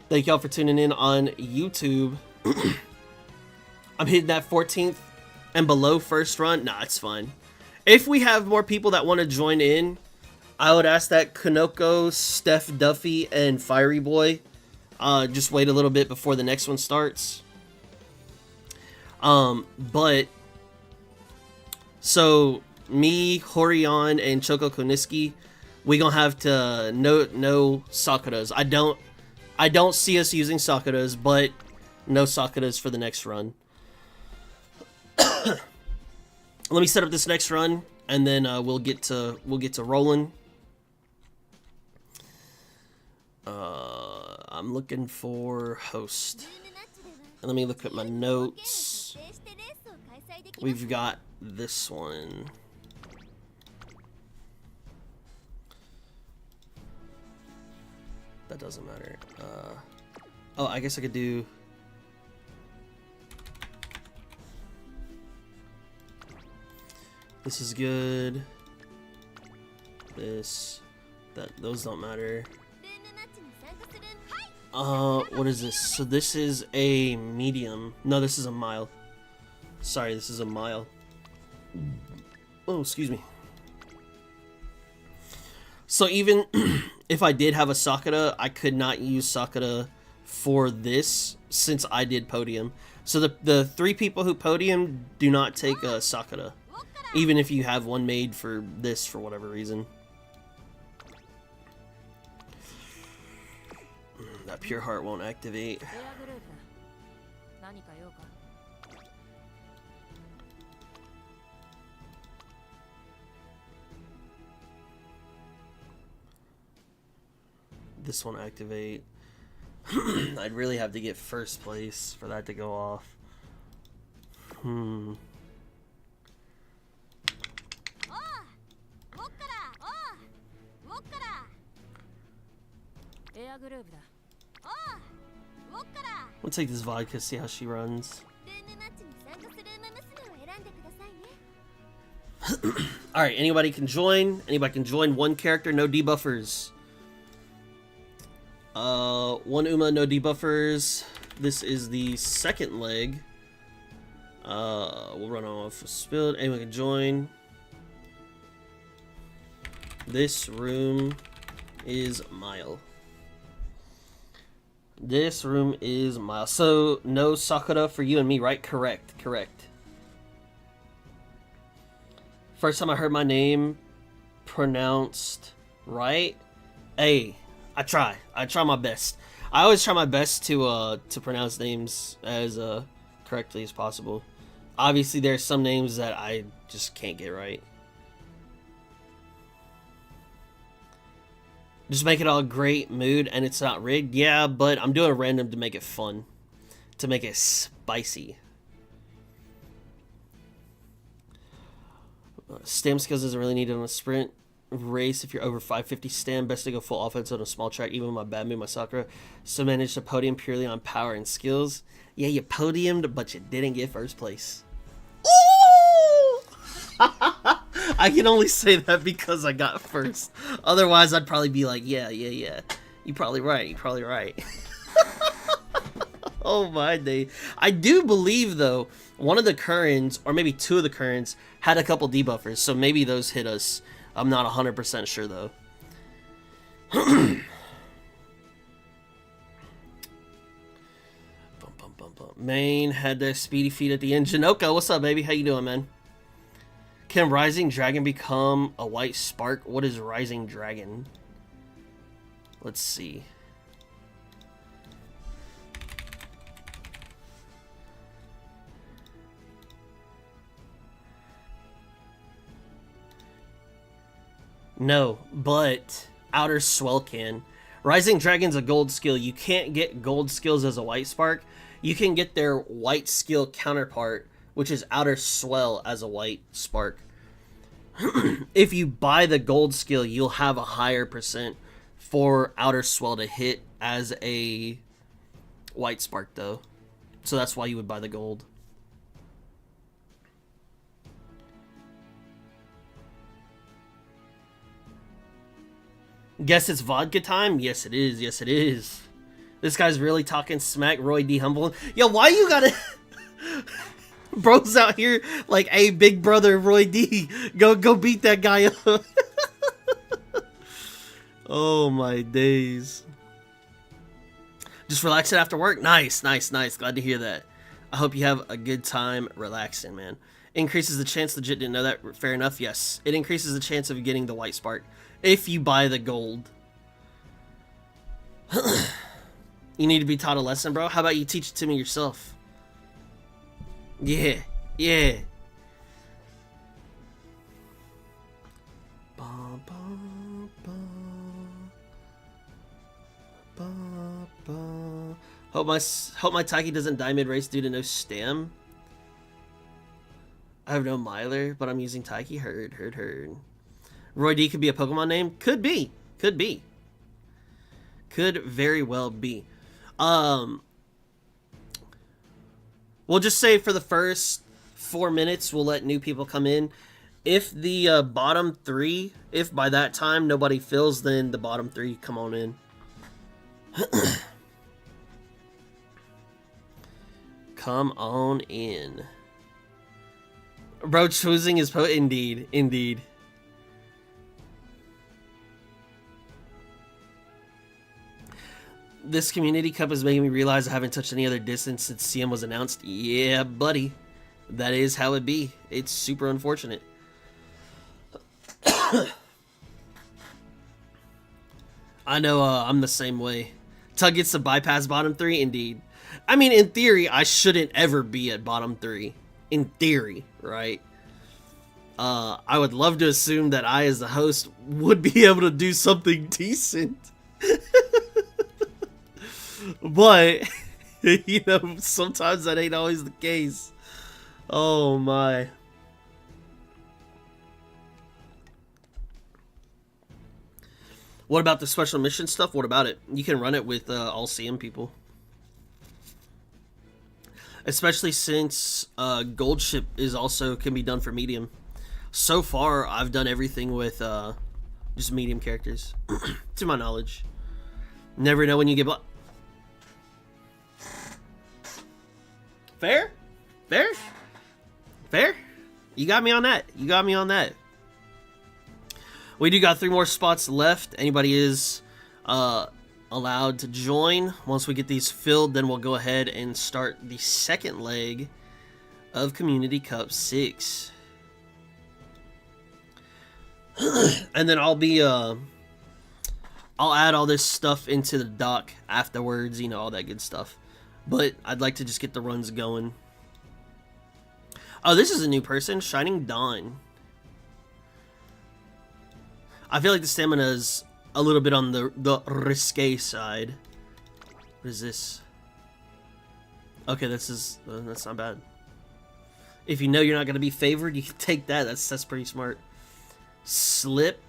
Thank y'all for tuning in on YouTube. I'm hitting that 14th and below first run. Nah, it's fine. If we have more people that want to join in, I would ask that Kanoko, Steph Duffy, and Fiery Boy just wait a little bit before the next one starts. But so me, Horion, and Choco Koniski, we gonna have to no Sakuras. I don't see us using Sakuras, but no Sakuras for the next run. Let me set up this next run, and then we'll get to rolling. I'm looking for host. And let me look at my notes. We've got this one. That doesn't matter. Oh, I guess I could do... This is good. This... Those don't matter. What is this? So this is a medium. No, this is a mile. Sorry, this is a mile. Oh, excuse me. So even if I did have a Sakura, I could not use Sakura for this since I did podium. So the 3 people who podium do not take a Sakura, even if you have one made for this for whatever reason. That pure heart won't activate. This won't activate. I'd really have to get first place for that to go off. We'll take this vodka, see how she runs. Alright, anybody can join. Anybody can join. One character, no debuffers. One Uma, no debuffers. This is the second leg. We'll run off with Spilled. Anyone can join. This room is Mile. This room is Mile. So, no Sakura for you and me, right? Correct, correct. First time I heard my name pronounced right. Hey, I try my best. I always try my best to pronounce names as correctly as possible. Obviously, there's some names that I just can't get right. Just make it all great mood and it's not rigged. Yeah, but I'm doing random to make it fun, to make it spicy. Stam skills isn't really needed on a sprint race. If you're over 550 stam, best to go full offense on a small track. Even with my bad move, my Sakura so managed to podium purely on power and skills. Yeah, you podiumed, but you didn't get first place. Ooh! I can only say that because I got first. Otherwise, I'd probably be like, yeah. You're probably right. Oh my day. I do believe, though, one of the currents, or maybe two of the currents, had a couple debuffers, so maybe those hit us. I'm not 100% sure, though. Main had their speedy feet at the end. Janoka, what's up, baby? How you doing, man? Can Rising Dragon become a white spark? What is Rising Dragon? Let's see. No, but Outer Swell can. Rising Dragon's a gold skill. You can't get gold skills as a white spark. You can get their white skill counterpart, which is Outer Swell, as a white spark. If you buy the gold skill, you'll have a higher percent for Outer Swell to hit as a white spark, though. So that's why you would buy the gold. Guess it's vodka time? Yes, it is. Yes, it is. This guy's really talking smack. Roy D. Humble. Yo, why you gotta... Bro's out here like, hey, big brother Roy D. Go beat that guy up. Oh, my days. Just relaxing after work? Nice. Glad to hear that. I hope you have a good time relaxing, man. Increases the chance. Legit didn't know that. Fair enough. Yes. It increases the chance of getting the white spark if you buy the gold. You need to be taught a lesson, bro. How about you teach it to me yourself? Yeah. Hope my Taiki doesn't die mid-race due to no stam. I have no miler, but I'm using Taiki. Heard. Roy D could be a Pokemon name? Could be. Could very well be. We'll just say for the first 4 minutes, we'll let new people come in. If the bottom three, if by that time nobody fills, then the bottom three come on in. Come on in. Bro, choosing his Indeed. This community cup is making me realize I haven't touched any other distance since CM was announced. Yeah, buddy. That is how it be. It's super unfortunate. I know, I'm the same way. Tug gets to bypass bottom three? Indeed. I mean, in theory, I shouldn't ever be at bottom three. In theory, right? I would love to assume that I, as the host, would be able to do something decent. But, you know, sometimes that ain't always the case. Oh my. What about the special mission stuff? What about it? You can run it with all CM people. Especially since Gold Ship is also can be done for medium. So far, I've done everything with just medium characters, to my knowledge. Never know when you get blocked. Fair? Fair? Fair? You got me on that. You got me on that. We do got 3 more spots left. Anybody is allowed to join. Once we get these filled, then we'll go ahead and start the second leg of Community Cup 6. And then I'll be I'll add all this stuff into the doc afterwards, you know, all that good stuff. But I'd like to just get the runs going. Oh, this is a new person, Shining Dawn. I feel like the stamina is a little bit on the risque side. What is this? Okay, that's not bad. If you know you're not gonna be favored, you can take that. That's pretty smart. Slip.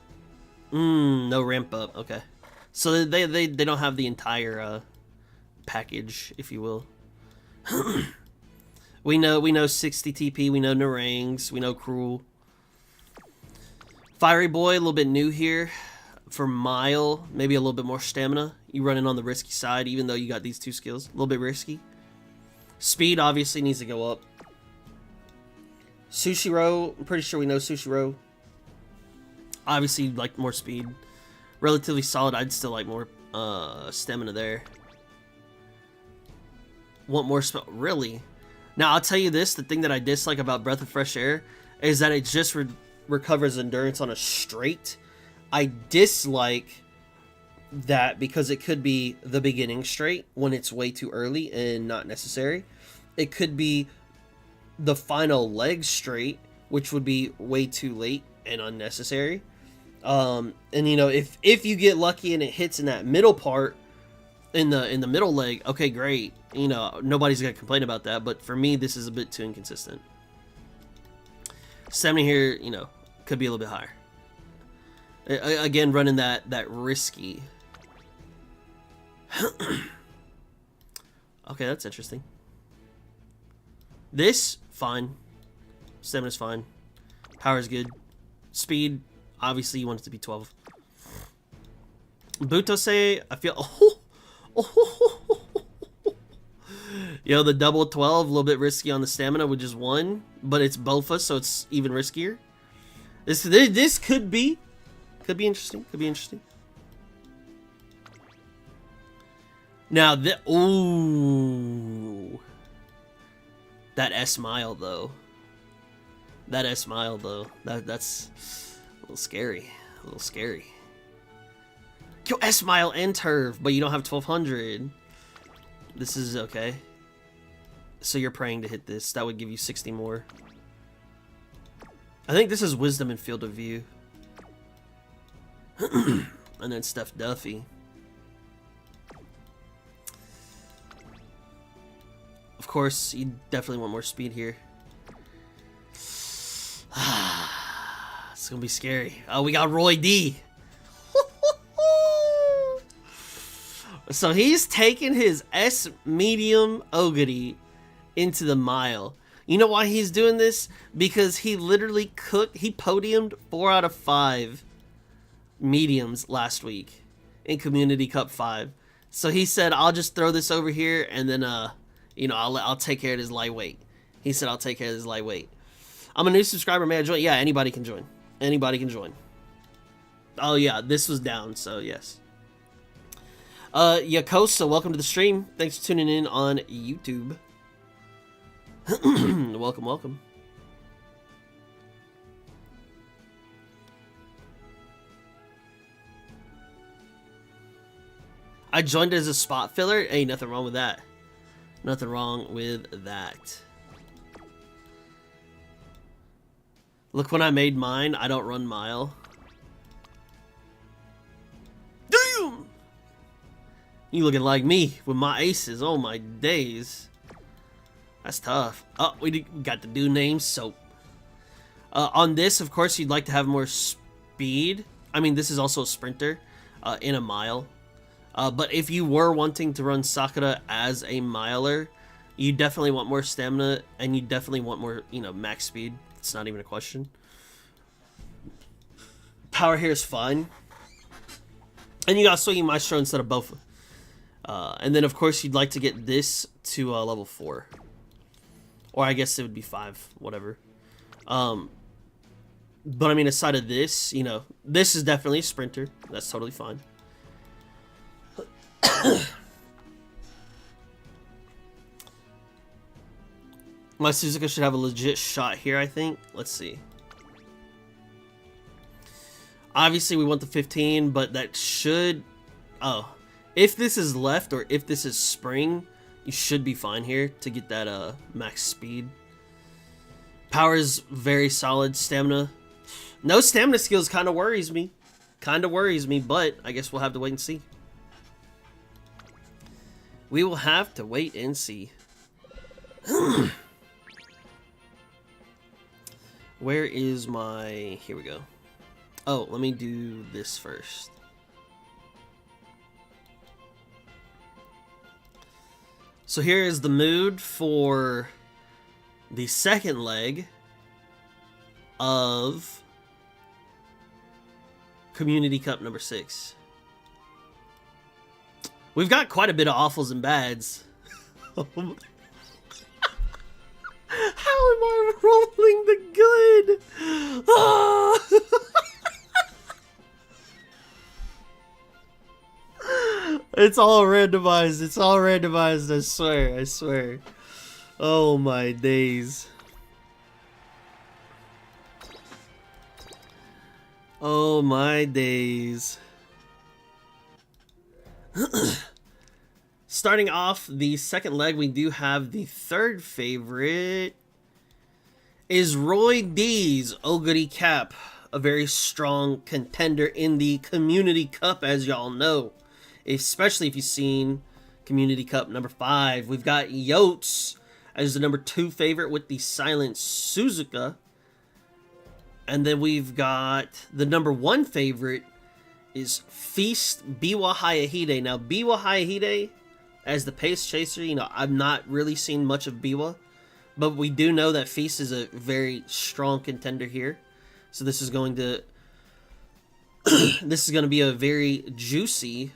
No ramp up. Okay, so they don't have the entire package, if you will. we know 60 TP. We know Narangs. We know Cruel. Fiery Boy, a little bit new here. For Mile, maybe a little bit more stamina. You running on the risky side, even though you got these 2 skills. A little bit risky. Speed obviously needs to go up. Sushiro, I'm pretty sure we know Sushiro. Obviously, you'd like more speed. Relatively solid, I'd still like more stamina there. Want more spell? Really? Now, I'll tell you this, the thing that I dislike about Breath of Fresh Air is that it just recovers endurance on a straight. I dislike that because it could be the beginning straight when it's way too early and not necessary. It could be the final leg straight, which would be way too late and unnecessary. And you know, if you get lucky and it hits in that middle part, in the middle leg, okay, great. You know, nobody's gonna complain about that. But for me, this is a bit too inconsistent. 70 here, you know, could be a little bit higher. Again, running that risky. Okay, that's interesting. This, fine. Stamina's fine. Power's good. Speed, obviously you want it to be 12. Butose, I feel... Yo, the double 12, a little bit risky on the stamina with just 1. But it's Bofa, so it's even riskier. This could be interesting. Could be interesting. Now, ooh, that S-Mile though. That's a little scary. A little scary. Yo, S-Mile and Turf, but you don't have 1200. This is okay. So you're praying to hit this. That would give you 60 more. I think this is Wisdom and Field of View. And then Steph Duffy. Of course, you definitely want more speed here. It's gonna be scary. Oh, we got Roy D. So he's taking his S medium Ogre into the mile. You know why he's doing this? Because he literally he podiumed 4 out of 5 mediums last week in Community Cup 5. So he said, I'll just throw this over here and then, you know, I'll take care of this lightweight. He said, I'll take care of this lightweight. I'm a new subscriber. May I join? Yeah, anybody can join. Anybody can join. Oh, yeah, this was down, so yes. Yakosa, welcome to the stream. Thanks for tuning in on YouTube. Welcome, welcome. I joined as a spot filler. Hey, nothing wrong with that. Nothing wrong with that. Look, when I made mine, I don't run mile. Damn! You looking like me with my aces. Oh my days. That's tough. Oh, we got the dude named Soap. On this, of course, you'd like to have more speed. I mean, this is also a sprinter in a mile. But if you were wanting to run Sakura as a miler, you definitely want more stamina, and you definitely want more, you know, max speed. It's not even a question. Power here is fine. And you got Swinging Maestro instead of both. And then, of course, you'd like to get this to level 4. Or I guess it would be 5, whatever. But I mean, aside of this, you know, this is definitely a sprinter. That's totally fine. My Suzuka should have a legit shot here, I think. Let's see. Obviously, we want the 15, but that should... Oh. If this is left, or if this is spring, you should be fine here to get that max speed. Power is very solid. Stamina. No stamina skills kind of worries me. But I guess we'll have to wait and see. We will have to wait and see. Where is my... Here we go. Oh, let me do this first. So here is the mood for the second leg of Community Cup number 6. We've got quite a bit of awfuls and bads. How am I rolling the good? Ah! It's all randomized. It's all randomized. I swear. I swear. Oh my days. Oh my days. Starting off the second leg, we do have the third favorite is Roy D's Oguri Cap, a very strong contender in the Community Cup, as y'all know, especially if you've seen Community Cup number 5. We've got Yotes as the number 2 favorite with the Silent Suzuka, and then we've got the number 1 favorite is Feast Biwa Hayahide. Now, Biwa Hayahide, as the pace chaser, you know, I've not really seen much of Biwa, but we do know that Feast is a very strong contender here. So this is going to this is going to be a very juicy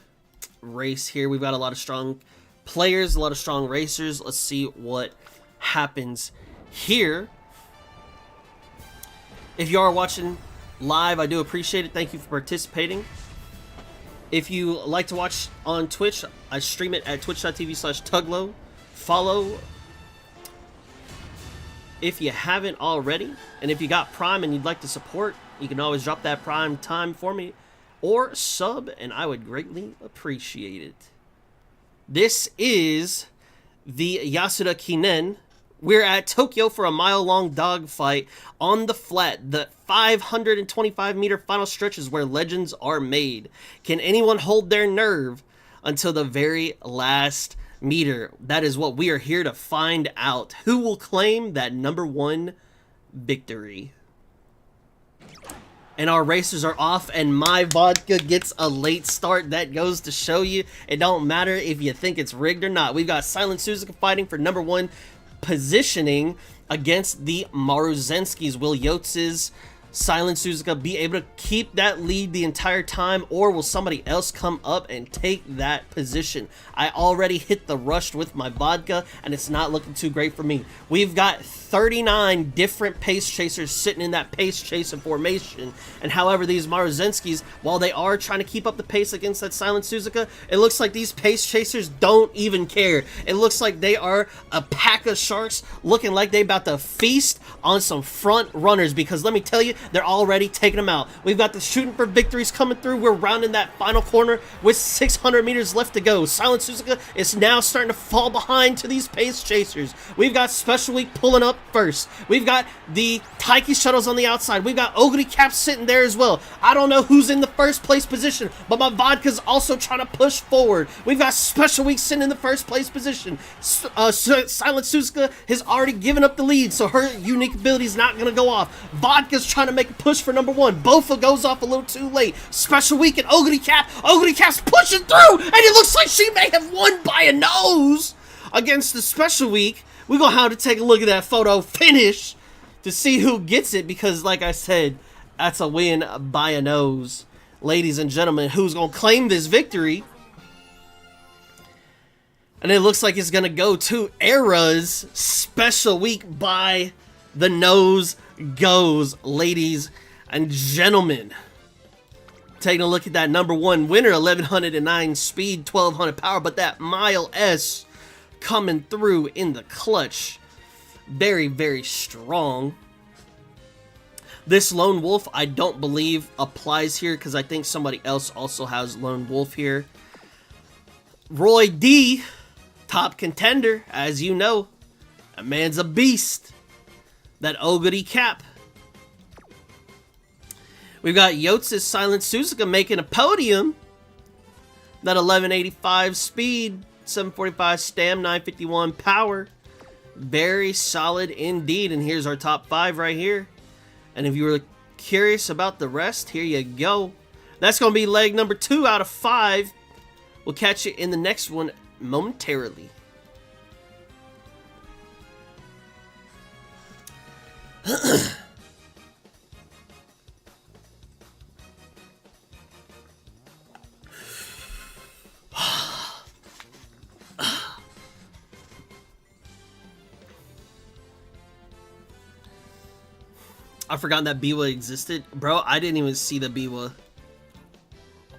race here. We've got a lot of strong players, a lot of strong racers. Let's see what happens here. If you are watching live, I do appreciate it. Thank you for participating. If you like to watch on Twitch, I stream it at twitch.tv/Tuglow. Follow if you haven't already. And if you got Prime and you'd like to support, you can always drop that Prime time for me or sub, and I would greatly appreciate it. This is the Yasuda Kinen. We're at Tokyo for a mile-long dogfight on the flat. The 525-meter final stretch is where legends are made. Can anyone hold their nerve until the very last meter? That is what we are here to find out. Who will claim that number 1 victory? And our racers are off, and my vodka gets a late start. That goes to show you it don't matter if you think it's rigged or not. We've got Silent Suzuka fighting for number 1 positioning against the Maruzenskis. Will Yotes' Silent Suzuka be able to keep that lead the entire time, or will somebody else come up and take that position? I already hit the rush with my vodka, and it's not looking too great for me. We've got 39 different pace chasers sitting in that pace chaser formation, and however, these Maruzenskis, while they are trying to keep up the pace against that Silent Suzuka, it looks like these pace chasers don't even care. It looks like they are a pack of sharks looking like they about to feast on some front runners, because let me tell you, They're already taking them out. We've got the shooting for victories coming through. We're rounding that final corner with 600 meters left to go. Silent Suzuka is now starting to fall behind to these pace chasers. We've got Special Week pulling up first. We've got the Taiki shuttles on the outside. We've got Ogre Cap sitting there as well. I don't know who's in the first place position, but my vodka's also trying to push forward. We've got Special Week sitting in the first place position. Silent Suzuka has already given up the lead, so her unique ability is not going to go off. Vodka's trying to make a push for number one. Bofa goes off a little too late. Special Week and Ogre Cap's pushing through, and it looks like she may have won by a nose against the Special Week. We're going to have to take a look at that photo finish to see who gets it, because like I said, that's a win by a nose. Ladies and gentlemen, who's going to claim this victory? And it looks like it's going to go to Era's Special Week by the nose goes, ladies and gentlemen. Taking a look at that number one winner, 1109 speed, 1200 power, but that Mile S coming through in the clutch. Very, very strong. This Lone Wolf, I don't believe applies here because I think somebody else also has Lone Wolf here. Roy D, top contender, as you know. That man's a beast. That Ogre Cap. We've got Yotz's Silent Suzuka making a podium. That 1185 speed, 745 stam, 951 power. Very solid indeed. And here's our top 5 right here. And if you were curious about the rest, here you go. That's going to be leg number 2 out of 5. We'll catch you in the next one momentarily. I forgot that Biwa existed. Bro, I didn't even see the Biwa.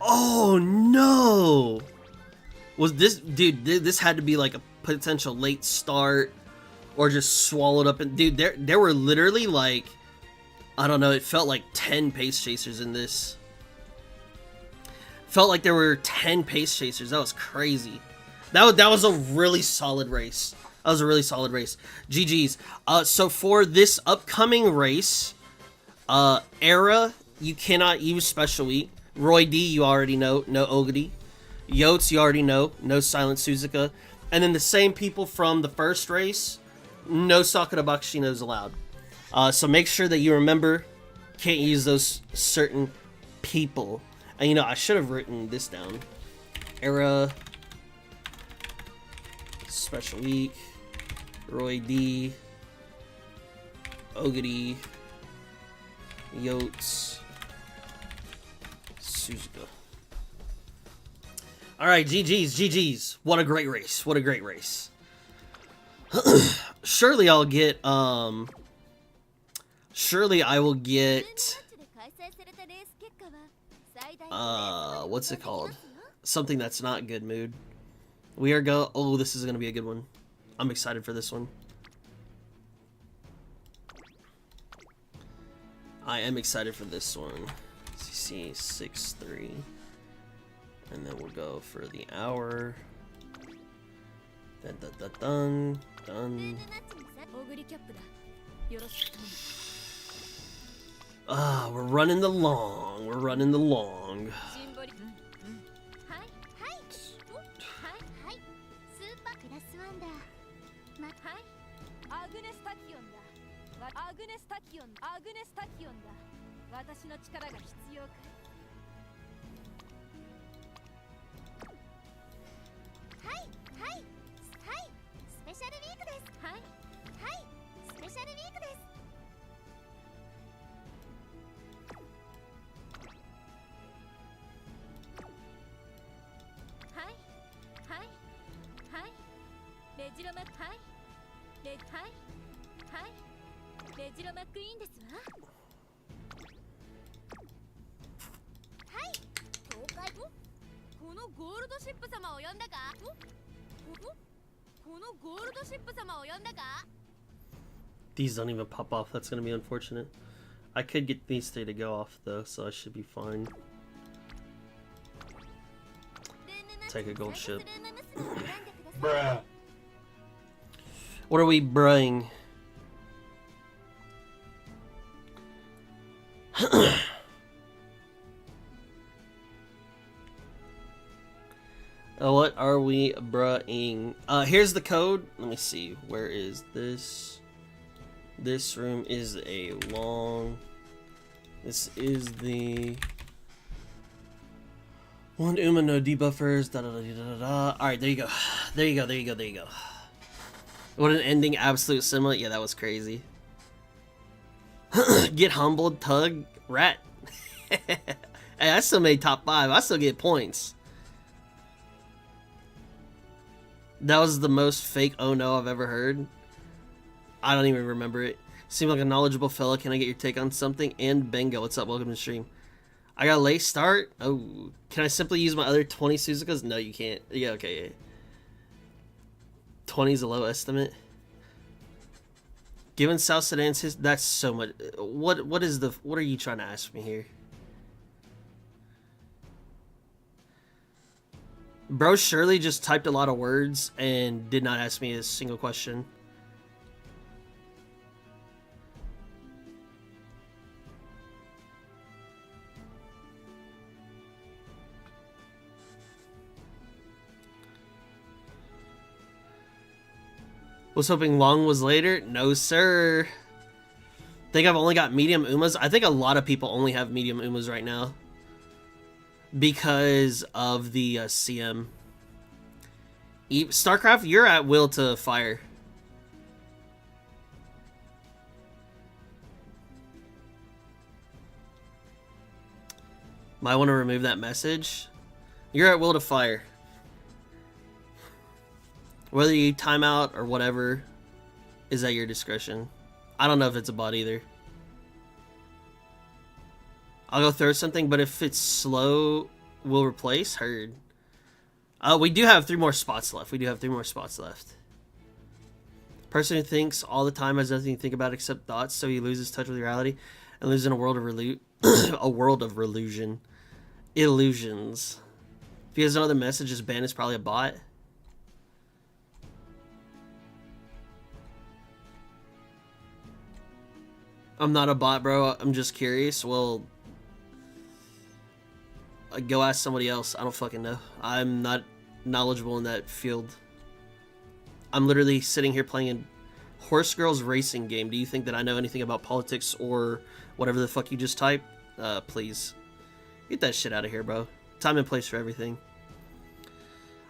Oh no! Was this, dude, this had to be like a potential late start or just swallowed up. And dude, there were literally like, I don't know, it felt like 10 pace chasers in this. Felt like there were 10 pace chasers. That was crazy. That was a really solid race. That was a really solid race. GG's. So for this upcoming race, Era, you cannot use Special Week. Roy D, you already know, no Ogre. Yotes, you already know, no Silent Suzuka. And then the same people from the first race, no Sakura Bakushinos allowed. So make sure that you remember, can't use those certain people. And you know, I should have written this down. Era, Special Week, Roy D, Ogre, Yotes, Suzuka. Alright, GG's. What a great race. What a great race. Surely I'll get, surely I will get, what's it called? Something that's not good mood. We are oh, this is gonna be a good one. I'm excited for this one. I am excited for this one. CC 6-3. And then we'll go for the hour. Dun. We're running the long. We're running the long. These don't even pop off. That's gonna be unfortunate. I could get these three to go off though, so I should be fine. Take a gold ship. Bruh. What are we bruhing? What are we bruhing? Here's the code. Let me see. Where is this? This room is a long... This is the... One Uma, no debuffers, da da da da da da. Alright, there you go. There you go, there you go, there you go. What an ending, absolute simile. Yeah, that was crazy. Get humbled, Tug, rat. Hey, I still made top 5. I still get points. That was the most fake oh no I've ever heard. I don't even remember it. Seemed like a knowledgeable fella. Can I get your take on something? And Bengo, what's up? Welcome to the stream. I got a late start. Oh, can I simply use my other 20 Suzukas? No, you can't. Yeah, okay. Yeah. 20 is a low estimate. Given South Sudan's that's so much. What are you trying to ask me here? Bro surely just typed a lot of words and did not ask me a single question. Was hoping long was later. No, sir. Think I've only got medium Umas. I think a lot of people only have medium Umas right now because of the CM. StarCraft, you're at will to fire. Might want to remove that message. You're at will to fire. Whether you time out or whatever is at your discretion. I don't know if it's a bot either. I'll go throw something, but if it's slow, we'll replace. Heard. We do have 3 more spots left. We do have 3 more spots left. Person who thinks all the time has nothing to think about except thoughts, so he loses touch with reality and lives in a world of a world of illusions. If he has another message, his ban is probably a bot. I'm not a bot, bro. I'm just curious. Well, go ask somebody else. I don't fucking know. I'm not knowledgeable in that field. I'm literally sitting here playing a Horse Girls racing game. Do you think that I know anything about politics or whatever the fuck you just typed? Please. Get that shit out of here, bro. Time and place for everything.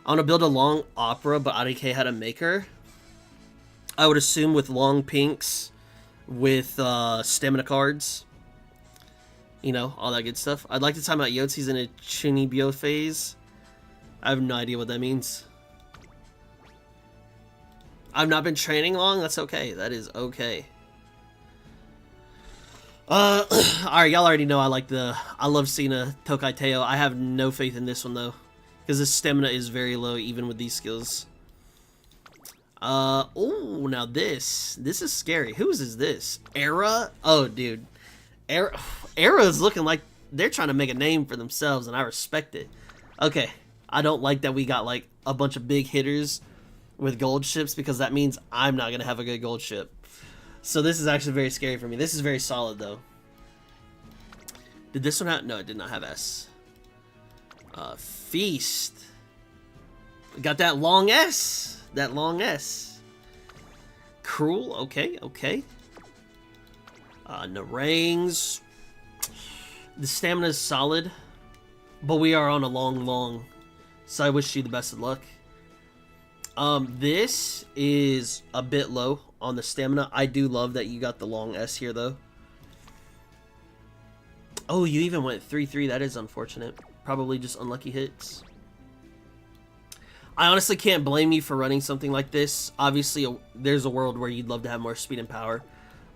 I want to build a long opera, but IDK had a maker. I would assume with long pinks, with stamina cards, you know, all that good stuff. I'd like to time out Yotzi's in a Chunibyo phase. I have no idea what that means. I've not been training long. That's okay. That is okay. Alright, y'all already know I love seeing a Tokai Teo. I have no faith in this one though, because the stamina is very low even with these skills. Oh, now this is scary. Whose is this? Era? Oh, dude. Era is looking like they're trying to make a name for themselves, and I respect it. Okay, I don't like that we got, like, a bunch of big hitters with gold ships, because that means I'm not going to have a good gold ship. So this is actually very scary for me. This is very solid, though. Did this one have... No, it did not have S. Feast. We got that long S. That long S. Cruel. Okay, okay. Narangs. The stamina is solid, but we are on a long, so I wish you the best of luck. This is a bit low on the stamina. I do love that you got the long S here, though. Oh, you even went 3-3. That is unfortunate. Probably just unlucky hits. I honestly can't blame you for running something like this. Obviously, there's a world where you'd love to have more speed and power,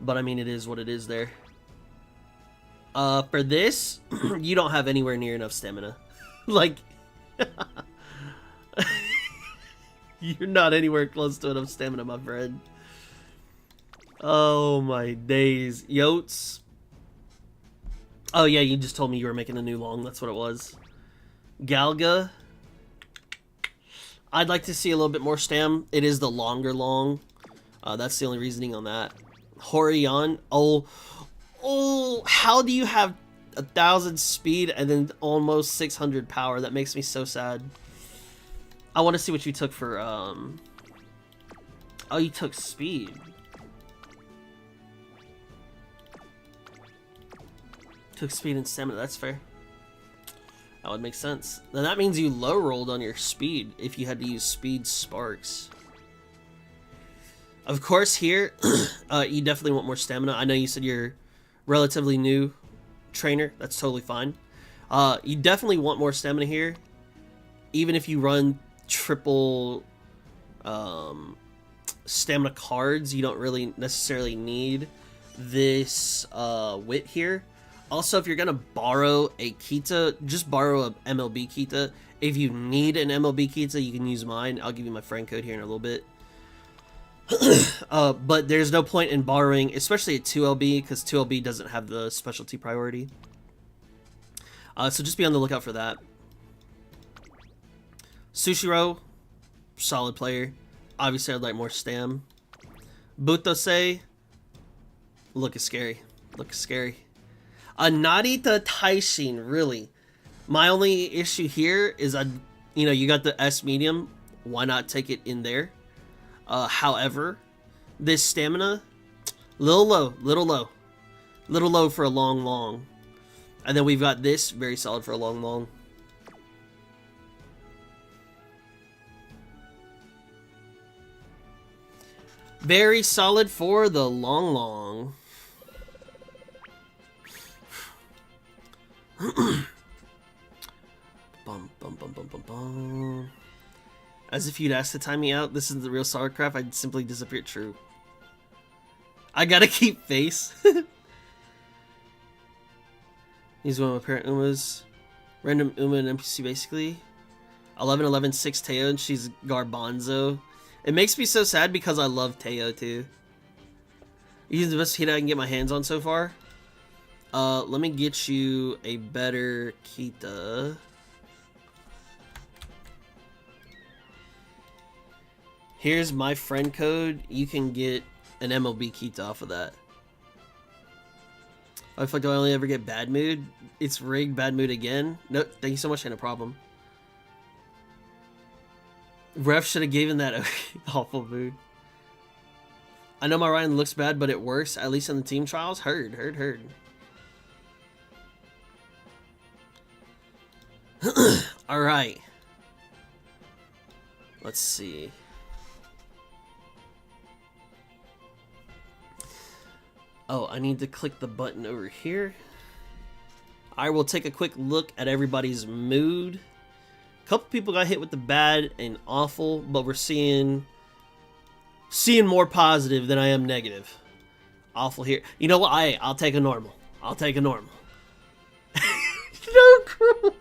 but I mean, it is what it is there. For this, you don't have anywhere near enough stamina. Like, you're not anywhere close to enough stamina, my friend. Oh my days. Yotes, Oh yeah, you just told me you were making a new long. That's what it was. Galga. I'd like to see a little bit more stam. It is the longer long. That's the only reasoning on that. Horion. Oh, how do you have 1,000 speed and then almost 600 power? That makes me so sad. I want to see what you took for, Oh, you took speed. Took speed and stamina, that's fair. That would make sense. Then that means you low rolled on your speed if you had to use speed sparks. Of course here, you definitely want more stamina. I know you said you're relatively new trainer. That's totally fine. You definitely want more stamina here. Even if you run triple stamina cards, you don't really necessarily need this wit here. Also, if you're gonna borrow a Kita, just borrow a MLB Kita. If you need an MLB Kita, you can use mine. I'll give you my friend code here in a little bit. But there's no point in borrowing, especially a 2LB, because 2LB doesn't have the specialty priority. So just be on the lookout for that. Sushiro, solid player. Obviously, I'd like more stam. Butose, look is scary. Look is scary. Narita Taishin, really. My only issue here is, you got the S medium. Why not take it in there? However, this stamina, little low for a long. And then we've got this, very solid for a long. Very solid for the long. Bum. As if you'd asked to time me out. This is the real StarCraft. I'd simply disappear. True. I gotta keep face. He's one of my parent Umas. Random Uma and NPC basically. 11-11 6 Teo and she's Garbanzo. It makes me so sad because I love Teo too. He's the best hit I can get my hands on so far. Let me get you a better Kita. Here's my friend code. You can get an MLB Kita off of that. Oh, fuck, do I only ever get bad mood? It's rigged bad mood again? No, thank you so much, ain't a problem. Ref should have given that awful mood. I know my Ryan looks bad, but it works, at least in the team trials. Heard. Alright. Let's see. Oh, I need to click the button over here. I will take a quick look at everybody's mood. A couple people got hit with the bad and awful, but we're seeing more positive than I am negative. Awful here. You know what? I'll take a normal. No, Cruel.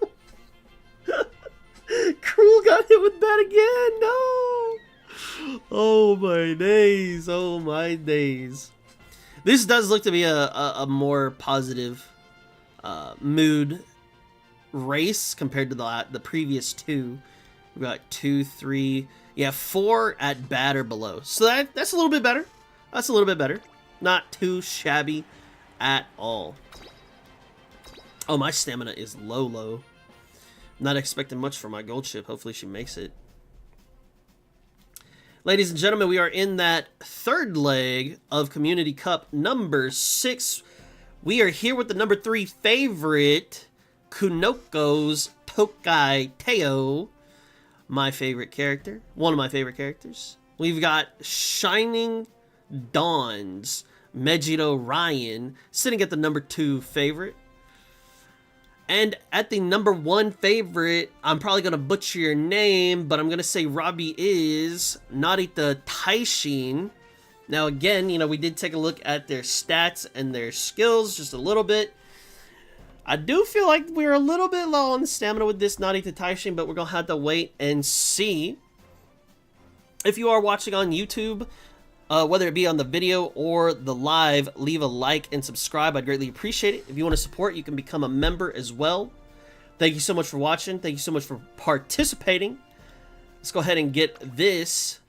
Cruel got hit with bad again. No. Oh my days. This does look to be a more positive mood race compared to the previous two. We've got 2, 3, 4 at bad or below. So that's a little bit better. Not too shabby at all. Oh, my stamina is low. Not expecting much from my gold ship. Hopefully she makes it. Ladies and gentlemen, we are in that third leg of Community Cup number 6. We are here with the number 3 favorite, Kunoko's Tokai Teo. My favorite character. One of my favorite characters. We've got Shining Dawn's Megito Ryan sitting at the number 2 favorite. And at the number 1 favorite, I'm probably going to butcher your name, but I'm going to say Robbie is Narita Taishin. Now again, we did take a look at their stats and their skills just a little bit. I do feel like we're a little bit low on the stamina with this Narita Taishin, but we're going to have to wait and see. If you are watching on YouTube, whether it be on the video or the live, leave a like and subscribe. I'd greatly appreciate it. If you want to support, you can become a member as well. Thank you so much for watching. Thank you so much for participating. Let's go ahead and get this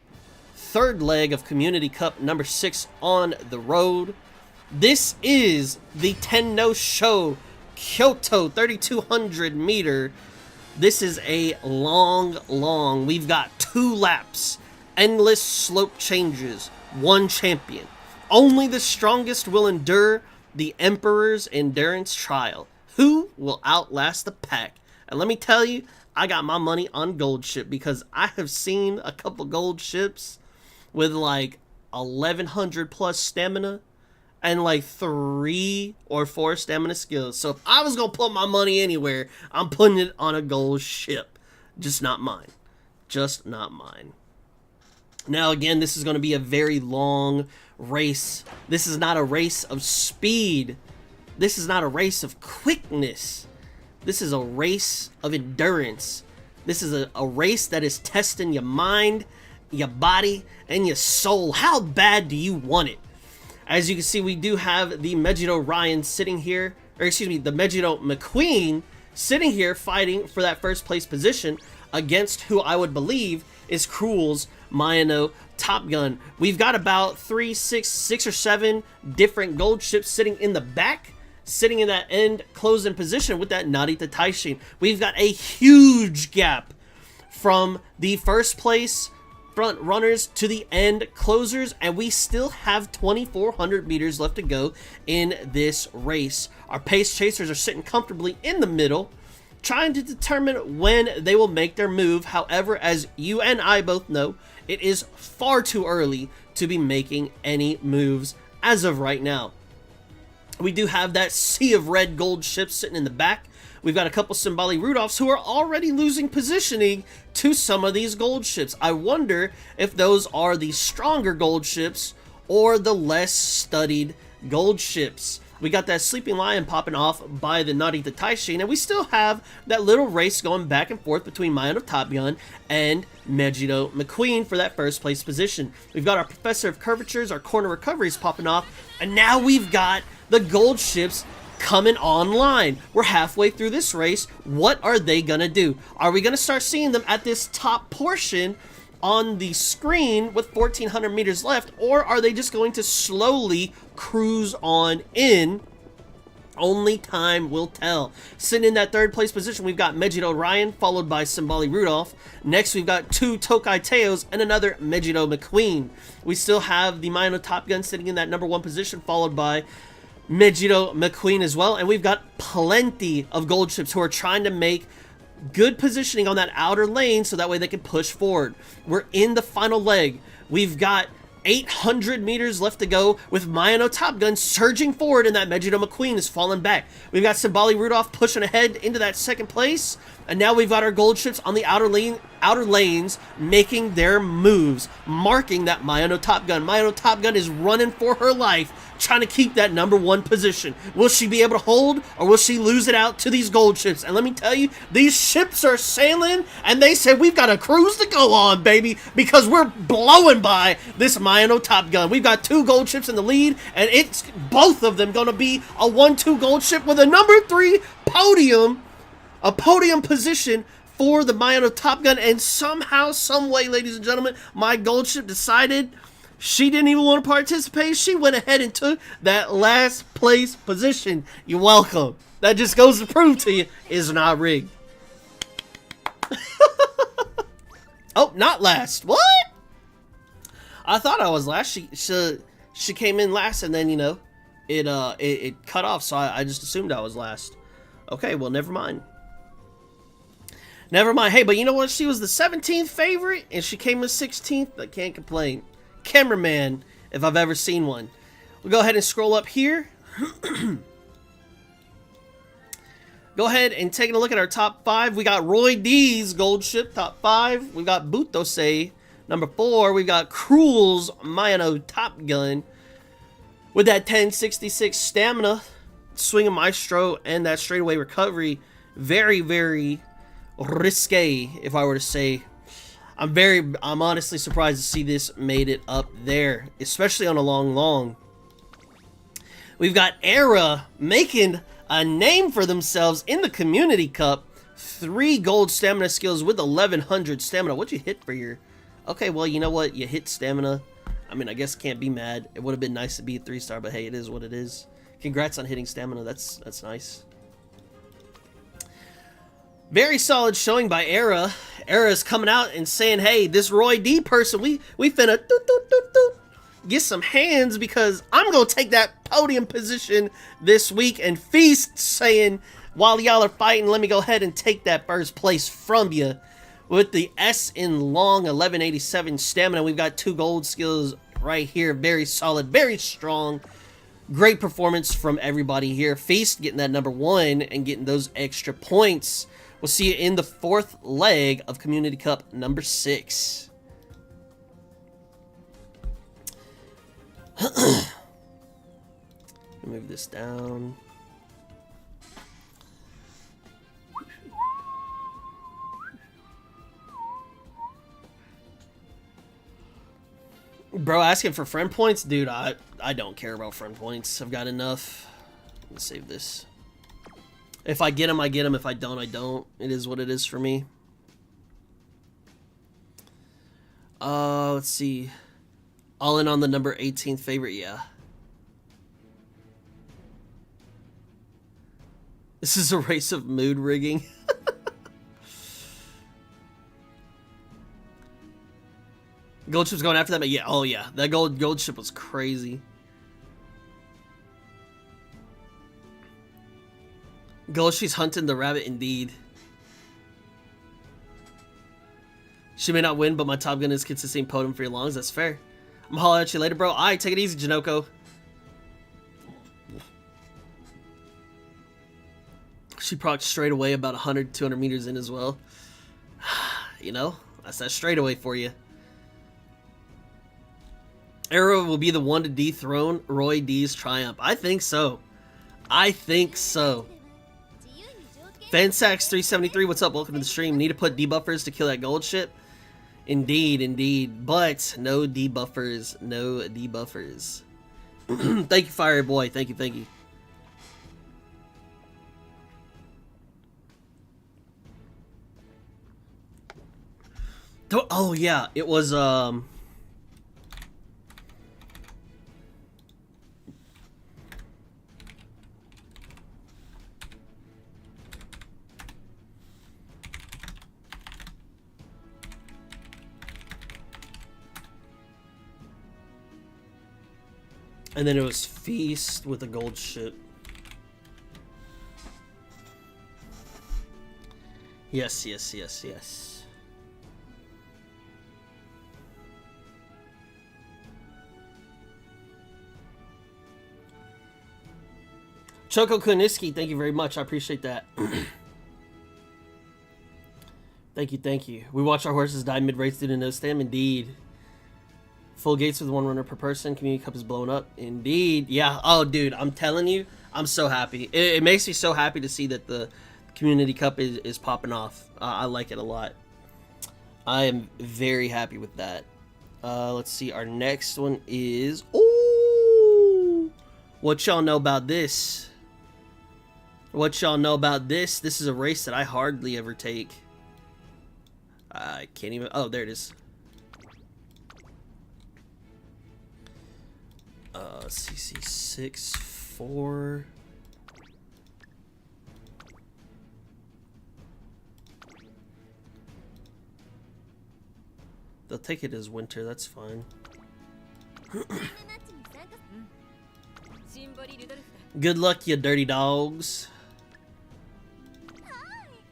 third leg of Community Cup number 6 on the road. This is the Tenno Sho Kyoto 3200 meter. This is a long, we've got 2 laps, endless slope changes, 1 champion. Only the strongest will endure the Emperor's endurance trial. Who will outlast the pack? And let me tell you, I got my money on Gold Ship, because I have seen a couple Gold Ships with like 1100 plus stamina and like 3 or 4 stamina skills. So if I was gonna put my money anywhere, I'm putting it on a Gold Ship. Just not mine. Just not mine. Now again, this is going to be a very long race. This is not a race of speed. This is not a race of quickness. This is a race of endurance. This is a race that is testing your mind, your body, and your soul. How bad do you want it? As you can see, we do have the Megiddo Ryan sitting here, or excuse me, the Megiddo McQueen sitting here fighting for that first place position against who I would believe is Cruel's Mayano Top Gun. We've got about 6 or 7 different Gold Ships sitting in the back, sitting in that end closing position with that Narita Taishin. We've got a huge gap from the first place front runners to the end closers, and we still have 2,400 meters left to go in this race. Our pace chasers are sitting comfortably in the middle, trying to determine when they will make their move. However, as you and I both know, it is far too early to be making any moves as of right now. We do have that sea of red Gold ships sitting in the back. We've got a couple Simbali Rudolphs who are already losing positioning to some of these Gold ships. I wonder if those are the stronger Gold ships or the less studied Gold ships. We got that Sleeping Lion popping off by the Narita Taishin, and we still have that little race going back and forth between Mayano Top Gun and Megiddo McQueen for that first place position. We've got our Professor of Curvatures, our Corner Recoveries popping off, and now we've got the Gold ships coming online. We're halfway through this race. What are they gonna do? Are we gonna start seeing them at this top portion on the screen with 1,400 meters left, or are they just going to slowly cruise on in? Only time will tell. Sitting in that third place position, we've got Megiddo Ryan, followed by Simbali Rudolph. Next, we've got 2 Tokai Teos and another Megiddo McQueen. We still have the Mayano Top Gun sitting in that number 1 position, followed by Megiddo McQueen as well. And we've got plenty of Gold ships who are trying to make good positioning on that outer lane so that way they can push forward. We're in the final leg. We've got 800 meters left to go with Mayano Top Gun surging forward, and that Megiddo McQueen is falling back. We've got Simbali Rudolph pushing ahead into that second place, and now we've got our Gold ships on the outer lanes making their moves, marking that Mayano Top Gun. Mayano Top Gun is running for her life, trying to keep that number 1 position. Will she be able to hold, or will she lose it out to these Gold ships? And let me tell you, these ships are sailing, and they said we've got a cruise to go on, baby, because we're blowing by this Mayano Top Gun. We've got 2 Gold ships in the lead, and it's both of them going to be a 1-2 Gold ship with a number 3 podium, a podium position for the Mayano Top Gun. And somehow, some way, ladies and gentlemen, my Gold ship decided she didn't even want to participate. She went ahead and took that last place position. You're welcome. That just goes to prove to you it's not rigged. Oh, not last. What? I thought I was last. She came in last, and then, you know, it cut off, so I just assumed I was last. Okay, well, never mind. Never mind. Hey, but you know what? She was the 17th favorite, and she came in 16th. I can't complain. Cameraman, if I've ever seen one. We'll go ahead and scroll up here. Go ahead and take a look at our top 5. We got Roy D's Gold ship, top 5. We've got Butose, number 4. We've got Cruel's Mayano Top Gun with that 1066 stamina, swinging Maestro, and that straightaway recovery. Very, very risque, if I were to say I'm honestly surprised to see this made it up there, especially on a long. We've got Era making a name for themselves in the Community Cup. 3 gold stamina skills with 1100 stamina. What'd you hit for your... Okay, well, you know what? You hit stamina. I mean, I guess can't be mad. It would have been nice to be a 3-star, but hey, it is what it is. Congrats on hitting stamina. That's nice. Very solid showing by Era. Era's coming out and saying, hey, this Roy D person, we finna get some hands because I'm gonna take that podium position this week. And Feast saying, while y'all are fighting, let me go ahead and take that first place from you. With the S in long, 1187 stamina. We've got 2 gold skills right here. Very solid, very strong. Great performance from everybody here. Feast getting that number 1 and getting those extra points. We'll see you in the 4th leg of Community Cup number 6. Move this down. Bro, asking for friend points? Dude, I don't care about friend points. I've got enough. Let's save this. If I get them, I get them. If I don't, I don't. It is what it is for me. Let's see. All in on the number 18 favorite, yeah. This is a race of mood rigging. Gold ship's going after that, but yeah, oh yeah, that gold ship was crazy. Gold, she's hunting the rabbit indeed. She may not win, but my Top Gun is consistent podium for your longs. That's fair. I'm gonna holler at you later, bro. Alright, take it easy, Janoko. She procced straight away about 100, 200 meters in as well. You know, that's that straightaway for you. Arrow will be the one to dethrone Roy D's triumph. I think so. I think so. Fansax373, what's up? Welcome to the stream. Need to put debuffers to kill that gold ship? Indeed, indeed. But no debuffers. No debuffers. Thank you, Fireboy. Thank you, thank you. Oh, yeah. It was, and then it was Feast with a gold ship. Yes, yes, yes, yes. Choco Kuniski, thank you very much. I appreciate that. Thank you, thank you. We watch our horses die mid-race due to no stam. Indeed. Full gates with 1 runner per person. Community Cup is blown up. Indeed. Yeah. Oh, dude, I'm telling you, I'm so happy. It makes me so happy to see that the Community Cup is popping off. I like it a lot. I am very happy with that. Let's see. Our next one is... Ooh! What y'all know about this? What y'all know about this? This is a race that I hardly ever take. I can't even... Oh, there it is. CC64. They'll take it as winter, that's fine. Good luck, you dirty dogs.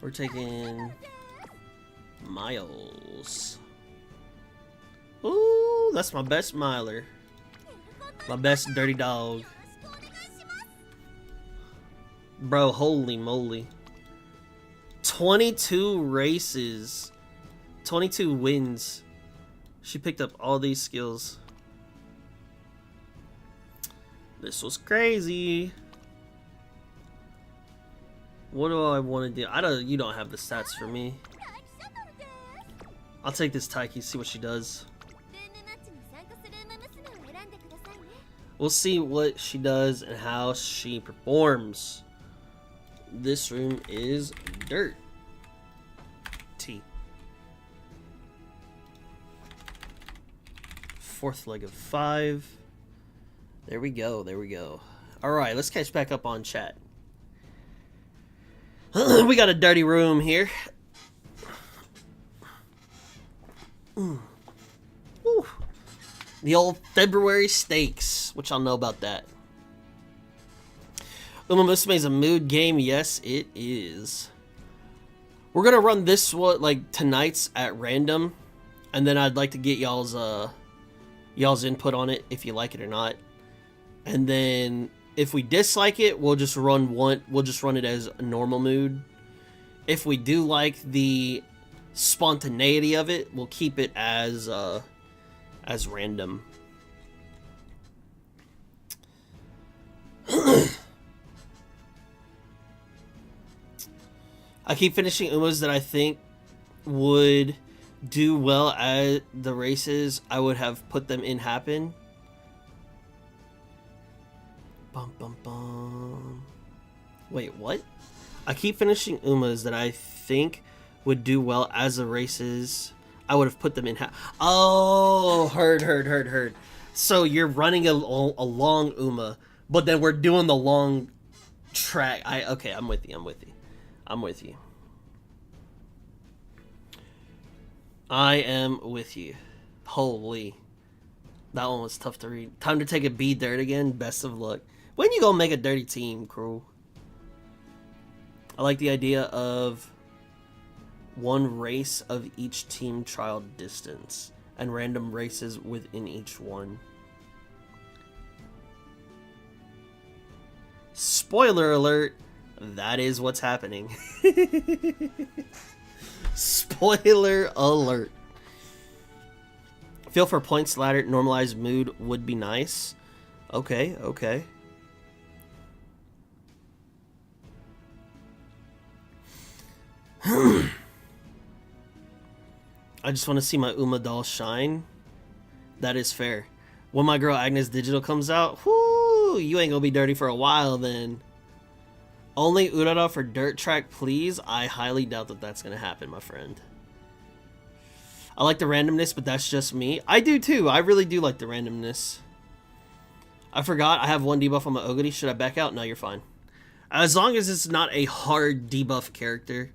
We're taking Miles. Ooh, that's my best miler. My best dirty dog. Bro, holy moly. 22 races. 22 wins. She picked up all these skills. This was crazy. What do I want to do? You don't have the stats for me. I'll take this Taiki, see what she does. We'll see what she does and how she performs. This room is dirt. T. Fourth leg of 5. There we go, there we go. Alright, let's catch back up on chat. We got a dirty room here. Ooh. The old February steaks, which I'll know about that. Uma Musume is a mood game. Yes, it is. We're gonna run this one like tonight's at random, and then I'd like to get y'all's input on it if you like it or not. And then if we dislike it, we'll just run one. We'll just run it as a normal mood. If we do like the spontaneity of it, we'll keep it as random. I keep finishing Umas that I think would do well at the races I would have put them in happen. Bum bum bum. Wait, what? I keep finishing Umas that I think would do well as the races I would have put them in Oh, heard. So you're running a long Uma, but then we're doing the long track. Okay, I'm with you. I am with you. Holy. That one was tough to read. Time to take a B dirt again. Best of luck. When you gonna make a dirty team, crew? I like the idea of one race of each team trial distance and random races within each one. Spoiler alert, that is what's happening. Spoiler alert. Feel for points ladder, normalized mood would be nice. Okay. I just want to see my Uma doll shine. That is fair. When my girl Agnes Digital comes out, whoo, you ain't gonna be dirty for a while then. Only Urara for dirt track, please. I highly doubt that that's gonna happen, my friend. I like the randomness, but that's just me. I do too. I really do like the randomness. I forgot I have one debuff on my Ogre. Should I back out? No, you're fine. As long as it's not a hard debuff character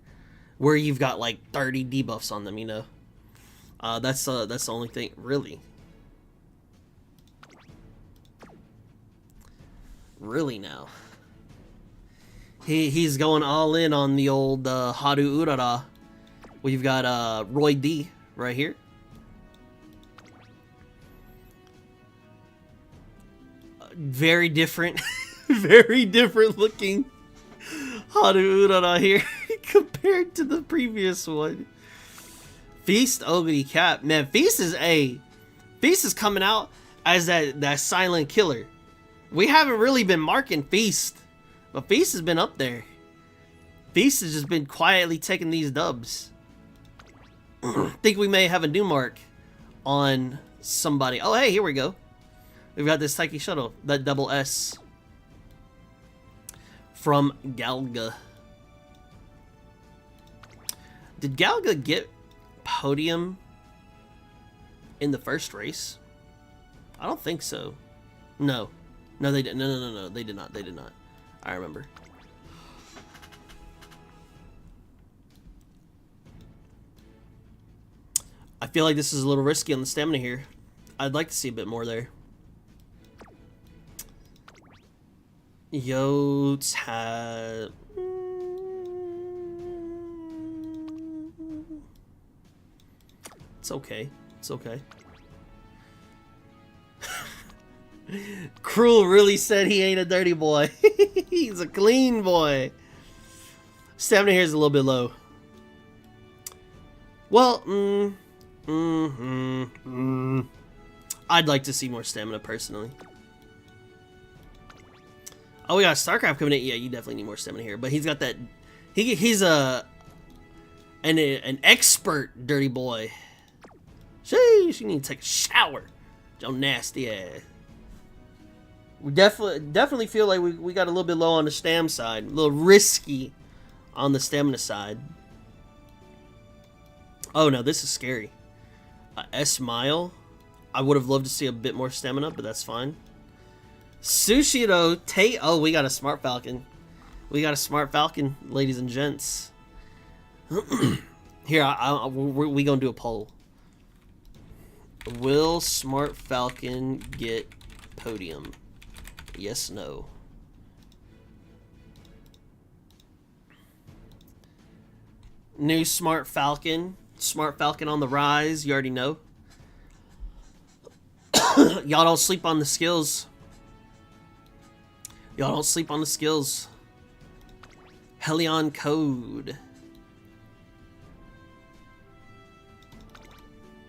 where you've got like 30 debuffs on them, you know. That's the only thing, really. Really now. He's going all in on the old Haru Urara. We've got Roy D right here. Very different, very different looking Haru Urara here compared to the previous one. Feast Ogre Cap. Man, Feast is coming out as that silent killer. We haven't really been marking Feast, but Feast has been up there. Feast has just been quietly taking these dubs. Think we may have a new mark on somebody. Oh, hey, here we go. We've got this Taiki Shuttle, that double S from Galga. Did Galga get podium in the first race? I don't think so. No, they didn't. No, they did not. I remember. I feel like this is a little risky on the stamina here. I'd like to see a bit more there. Yotes had... It's okay. It's okay. Cruel really said he ain't a dirty boy. He's a clean boy. Stamina here is a little bit low. Well, I'd like to see more stamina personally. Oh, we got StarCraft coming in. Yeah, you definitely need more stamina here. But he's got that. He's an expert dirty boy. Sheesh, you need to take a shower. Joe nasty ass. We definitely feel like we got a little bit low on the stam side. A little risky on the stamina side. Oh no, this is scary. S-Mile. I would have loved to see a bit more stamina, but that's fine. Sushiro Tate. Oh, we got a Smart Falcon. We got a Smart Falcon, ladies and gents. Here, we gonna do a poll. Will Smart Falcon get podium? Yes, no. New Smart Falcon. Smart Falcon on the rise. You already know. Y'all don't sleep on the skills. Y'all don't sleep on the skills. Helion Code.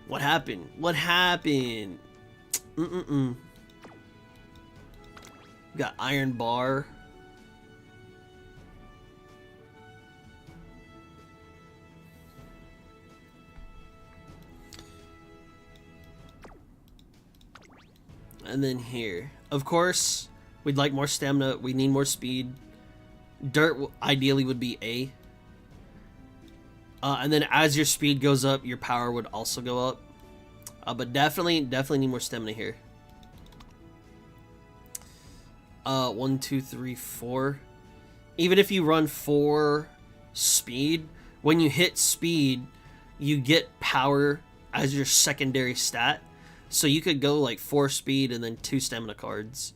What happened? What happened? We got Iron Bar. And then here. Of course, we'd like more stamina. We need more speed. Dirt ideally would be A. And then as your speed goes up, your power would also go up. But definitely need more stamina here. 1, 2, 3, 4. Even if you run 4 speed, when you hit speed, you get power as your secondary stat. So you could go like 4 speed and then 2 stamina cards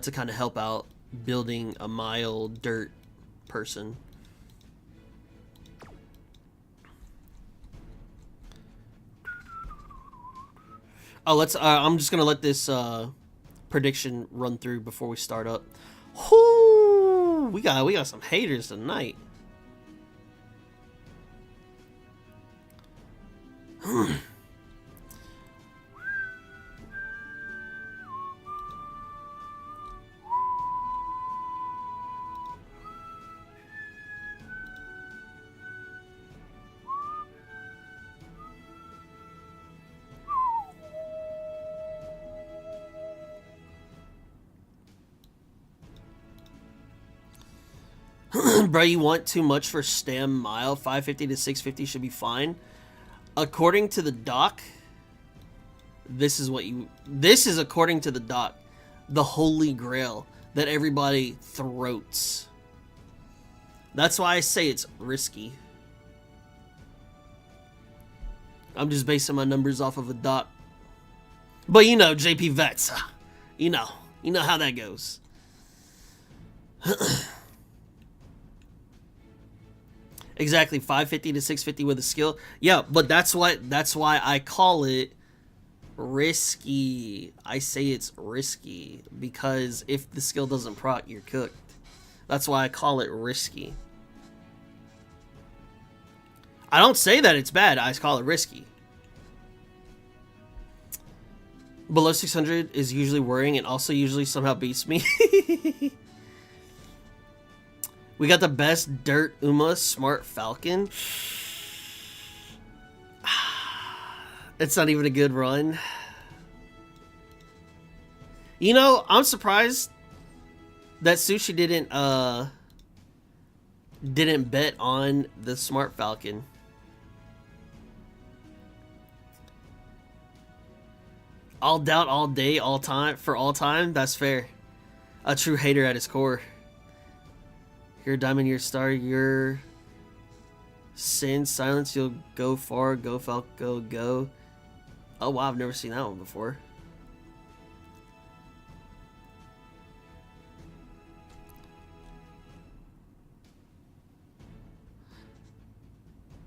to kind of help out building a mile dirt person. Oh, let's. I'm just gonna let this prediction run through before we start up. Whoo! We got some haters tonight. Bro, you want too much for Stam Mile? 550 to 650 should be fine. According to the doc, this is according to the doc, the holy grail that everybody throats. That's why I say it's risky. I'm just basing my numbers off of a doc. But you know, JP Vets, you know how that goes. Exactly, 550 to 650 with a skill. Yeah, but that's why I call it risky. I say it's risky because if the skill doesn't proc, you're cooked. That's why I call it risky. I don't say that it's bad, I call it risky. Below 600 is usually worrying and also usually somehow beats me. We got the best Dirt Uma Smart Falcon. It's not even a good run. You know, I'm surprised that Sushi didn't bet on the Smart Falcon. All doubt all day, all time, for all time. That's fair. A true hater at his core. You're Diamond, your star, your sin, silence, you'll go far, go Falco, go. Oh wow, I've never seen that one before.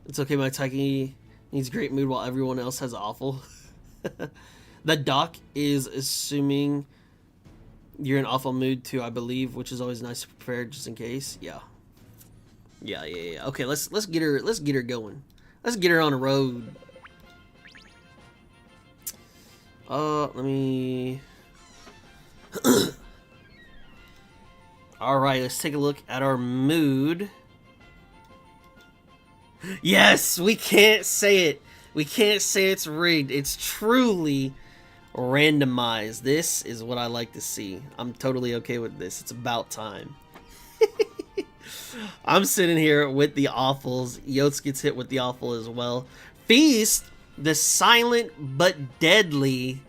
It's okay, my Taiki needs great mood while everyone else has awful. The doc is assuming you're in awful mood too, I believe, which is always nice to prepare just in case. Yeah. Okay, let's get her going. Let's get her on the road. Let me Alright, let's take a look at our mood. Yes, we can't say it. We can't say it's rigged. It's truly randomized. This is what I like to see. I'm totally okay with this. It's about time. I'm sitting here with the awfuls. Yotes gets hit with the awful as well. Feast, the silent but deadly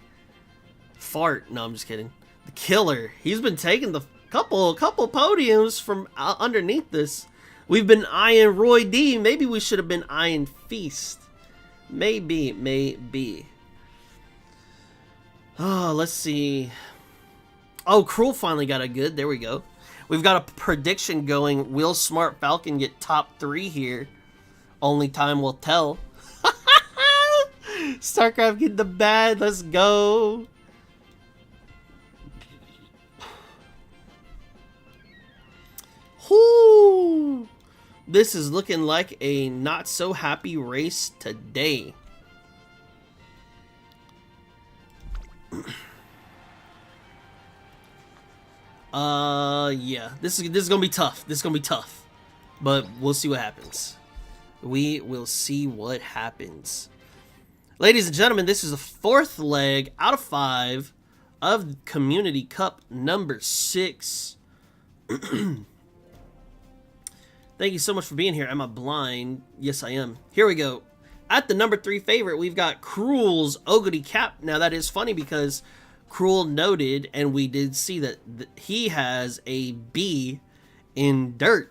fart. No, I'm just kidding. The killer. He's been taking the couple podiums from underneath this. We've been eyeing Roy D. Maybe we should have been eyeing Feast. Maybe. Oh, let's see. Oh, Cruel finally got a good. There we go. We've got a prediction going. Will Smart Falcon get top 3 here? Only time will tell. StarCraft getting the bad. Let's go. Whoo! This is looking like a not so happy race today. Yeah, this is gonna be tough. This is gonna be tough, but we'll see what happens. We will see what happens. Ladies and gentlemen, this is the 4th leg out of 5 of Community Cup number 6. Thank you so much for being here. Am I blind? Yes, I am. Here we go. At the number 3 favorite, we've got Cruel's Ogre Cap. Now, that is funny because Cruel noted, and we did see that he has a B in Dirt.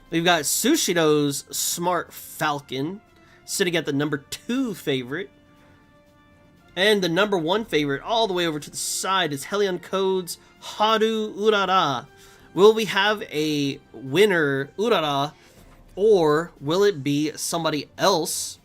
We've got Sushido's Smart Falcon sitting at the number 2 favorite. And the number 1 favorite all the way over to the side is Helion Code's Haru Urara. Will we have a winner, Urara, or will it be somebody else?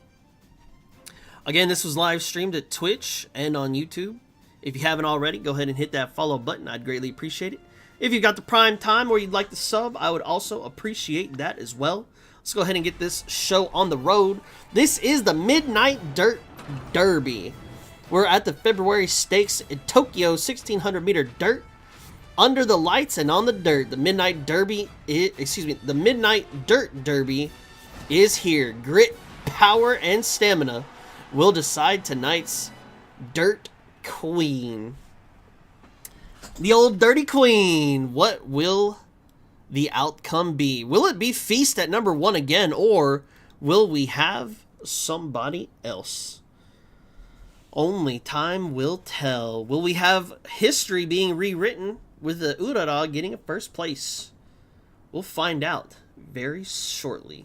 Again, this was live streamed at Twitch and on YouTube. If you haven't already, go ahead and hit that follow button. I'd greatly appreciate it. If you've got the prime time or you'd like to sub, I would also appreciate that as well. Let's go ahead and get this show on the road. This is the Midnight Dirt Derby. We're at the February Stakes in Tokyo, 1600 meter dirt. Under the lights and on the dirt, the Midnight Derby the Midnight Dirt Derby is here. Grit, power, and stamina will decide tonight's Dirt Queen. The old Dirty Queen. What will the outcome be? Will it be Feast at number 1 again, or will we have somebody else? Only time will tell. Will we have history being rewritten with the Urara getting a first place? We'll find out very shortly.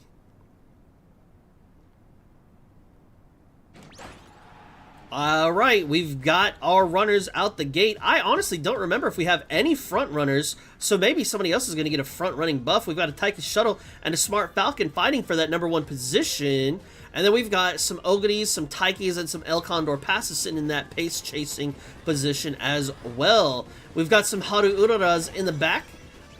Alright, we've got our runners out the gate. I honestly don't remember if we have any front runners, so maybe somebody else is going to get a front running buff. We've got a Tachyon Shuttle and a Smart Falcon fighting for that number 1 position. And then we've got some Ogres, some Taikis, and some El Condor Passes sitting in that pace chasing position as well. We've got some Haru Uraras in the back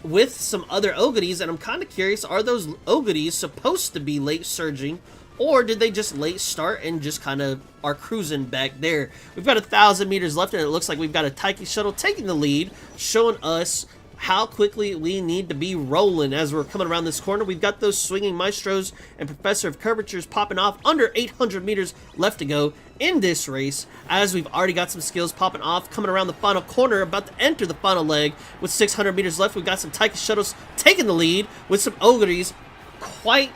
with some other Ogres, and I'm kind of curious, are those Ogres supposed to be late surging, or did they just late start and just kind of are cruising back there? We've got 1,000 meters left, and it looks like we've got a Tachyon Shuttle taking the lead, showing us how quickly we need to be rolling as we're coming around this corner. We've got those Swinging Maestros and Professor of Curvatures popping off. Under 800 meters left to go in this race, as we've already got some skills popping off, coming around the final corner, about to enter the final leg with 600 meters left. We've got some Tachyon Shuttles taking the lead with some Ogres quite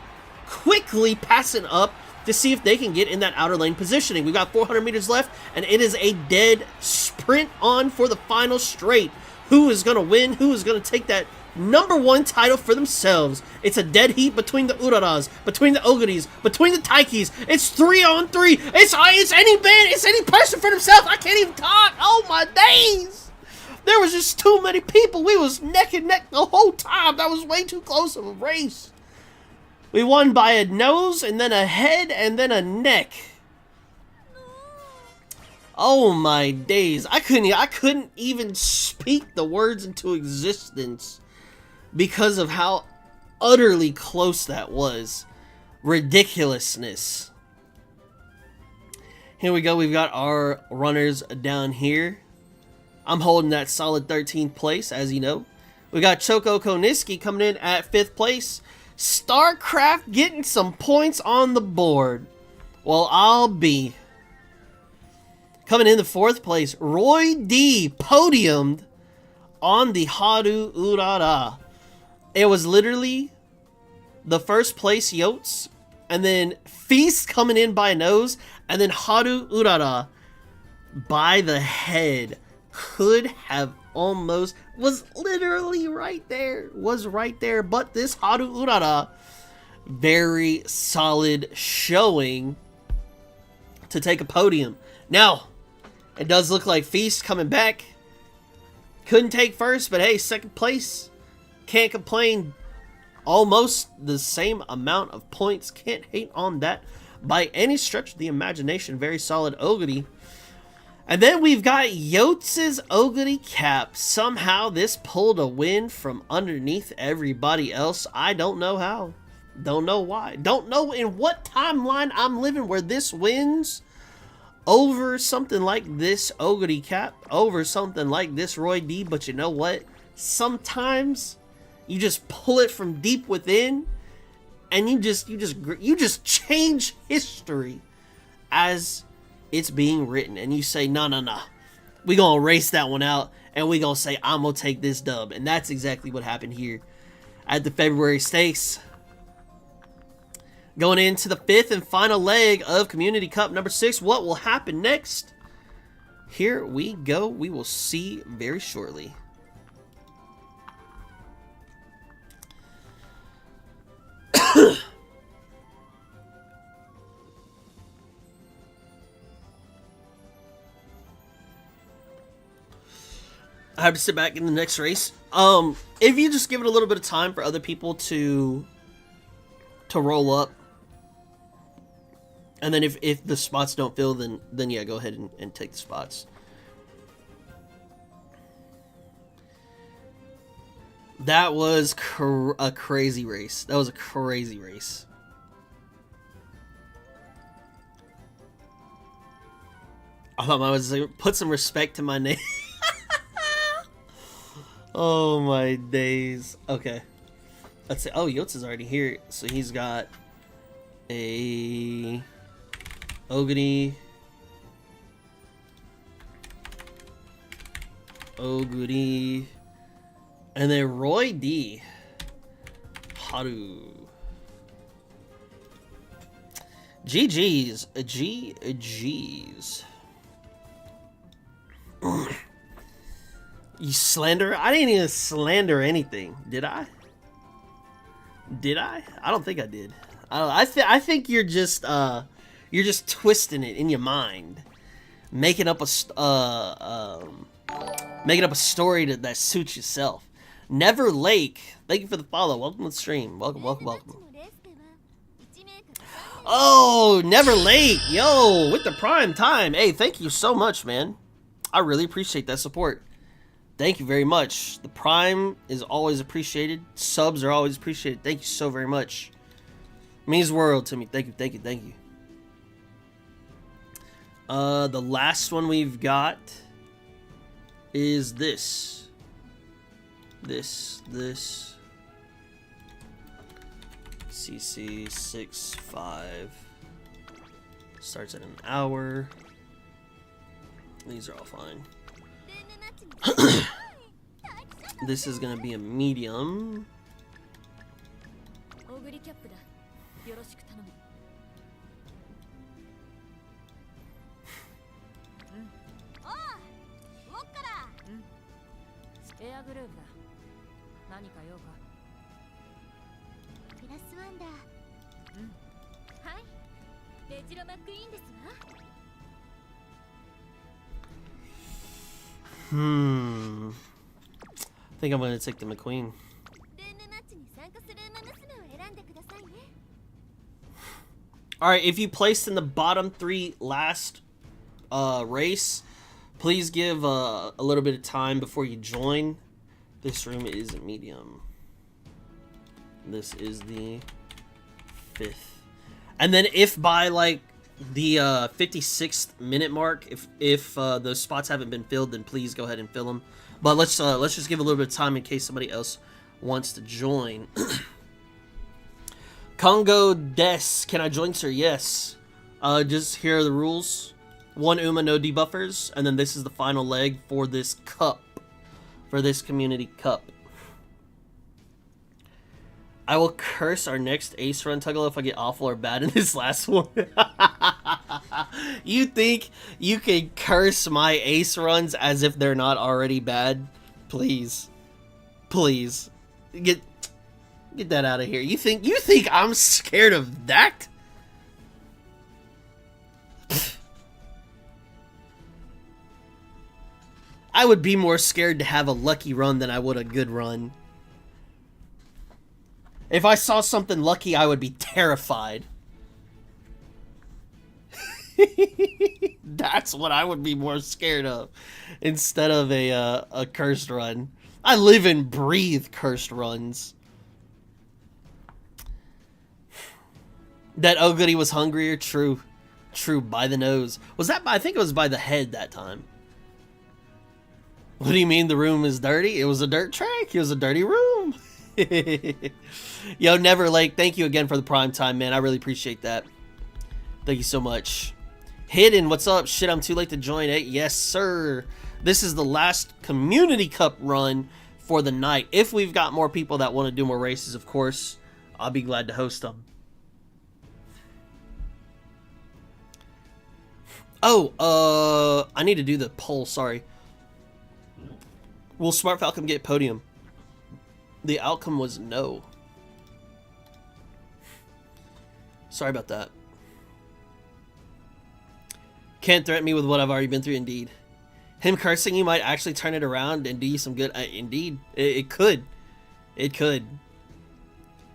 quickly passing up to see if they can get in that outer lane positioning. We've got 400 meters left, and it is a dead sprint on for the final straight. Who is going to win? Who is going to take that number 1 title for themselves? It's a dead heat between the Uraras, between the Ogres, between the Taikis. It's 3-on-3. It's any person for themselves. I can't even talk. Oh my days! There was just too many people. We was neck and neck the whole time. That was way too close of a race. We won by a nose, and then a head, and then a neck. Oh my days. I couldn't even speak the words into existence because of how utterly close that was. Ridiculousness. Here we go. We've got our runners down here. I'm holding that solid 13th place, as you know. We got Choco Koniski coming in at 5th place. StarCraft getting some points on the board. Well, I'll be coming in the 4th place. Roy D podiumed on the Haru Urara. It was literally the 1st place Yotes, and then Feast coming in by a nose, and then Haru Urara by the head. Could have almost, was literally right there, but this Haru Urara, very solid showing to take a podium. Now, it does look like Feast coming back. Couldn't take 1st, but hey, 2nd place. Can't complain. Almost the same amount of points. Can't hate on that by any stretch of the imagination. Very solid Oguri. And then we've got Yotes' Oguri cap. Somehow this pulled a win from underneath everybody else. I don't know how. Don't know why. Don't know in what timeline I'm living where this wins over something like this Oguri cap, over something like this Roy D. But you know what? Sometimes you just pull it from deep within, and you just change history as it's being written, and you say, no, we gonna erase that one out, and we gonna say, I'm gonna take this dub. And that's exactly what happened here at the February stakes. Going into the 5th and final leg of Community Cup number 6. What will happen next? Here we go. We will see very shortly. I have to sit back in the next race. If you just give it a little bit of time for other people to roll up, and then if the spots don't fill, then yeah, go ahead and take the spots. That was a crazy race. That was a crazy race. I thought I was like, put some respect to my name. Oh my days. Okay. Let's see. Oh, Yotes is already here. So he's got a Oguri. And then Roy D. Haru. GG's. GG's. You slander? I didn't even slander anything. Did I? I don't think I did. I think you're just twisting it in your mind, making up a story that suits yourself. Never Lake, thank you for the follow. Welcome to the stream. Welcome. Oh, Never Lake, yo, with the prime time. Hey, thank you so much, man. I really appreciate that support. Thank you very much. The prime is always appreciated. Subs are always appreciated. Thank you so very much. It means the world to me. Thank you. The last one we've got is this. CC 65 starts at an hour. These are all fine. This is gonna be a medium. I think I'm gonna take the McQueen. Alright, if you placed in the bottom 3 last race, please give a little bit of time before you join. This room is a medium. This is the 5th. And then if by like the 56th minute mark, if those spots haven't been filled, then please go ahead and fill them. But let's just give a little bit of time in case somebody else wants to join. Congo Des, can I join, sir? Yes. Just here are the rules. 1 Uma, no debuffers, and then this is the final leg for this cup. For this community cup. I will curse our next ace run, Tuglow, if I get awful or bad in this last one. You think you can curse my ace runs as if they're not already bad? Please. Please. Get that out of here. You think I'm scared of that? I would be more scared to have a lucky run than I would a good run. If I saw something lucky, I would be terrified. That's what I would be more scared of, instead of a cursed run. I live and breathe cursed runs. That oh goody was hungrier. True, by the nose. Was that? I think it was by the head that time. What do you mean the room is dirty? It was a dirt track. It was a dirty room. Yo, Never Lake, thank you again for the prime time, man. I really appreciate that. Thank you so much. Hidden, what's up? Shit, I'm too late to join it. Yes, sir. This is the last Community Cup run for the night. If we've got more people that want to do more races, of course, I'll be glad to host them. Oh, I need to do the poll, sorry. Will Smart Falcon get podium? The outcome was no. Sorry about that. Can't threaten me with what I've already been through, indeed. Him cursing you might actually turn it around and do you some good. Indeed. It could. It could.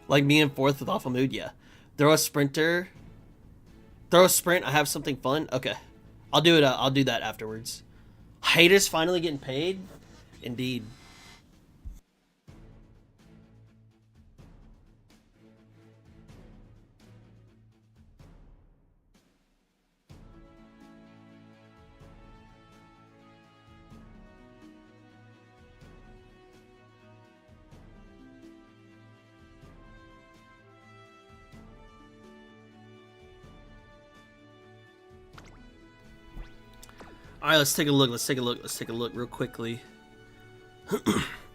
Like me in fourth with awful mood, yeah. Throw a sprinter. Throw a sprint, I have something fun. Okay. I'll do it. I'll do that afterwards. Haters finally getting paid? Indeed. Alright, let's take a look. Let's take a look real quickly.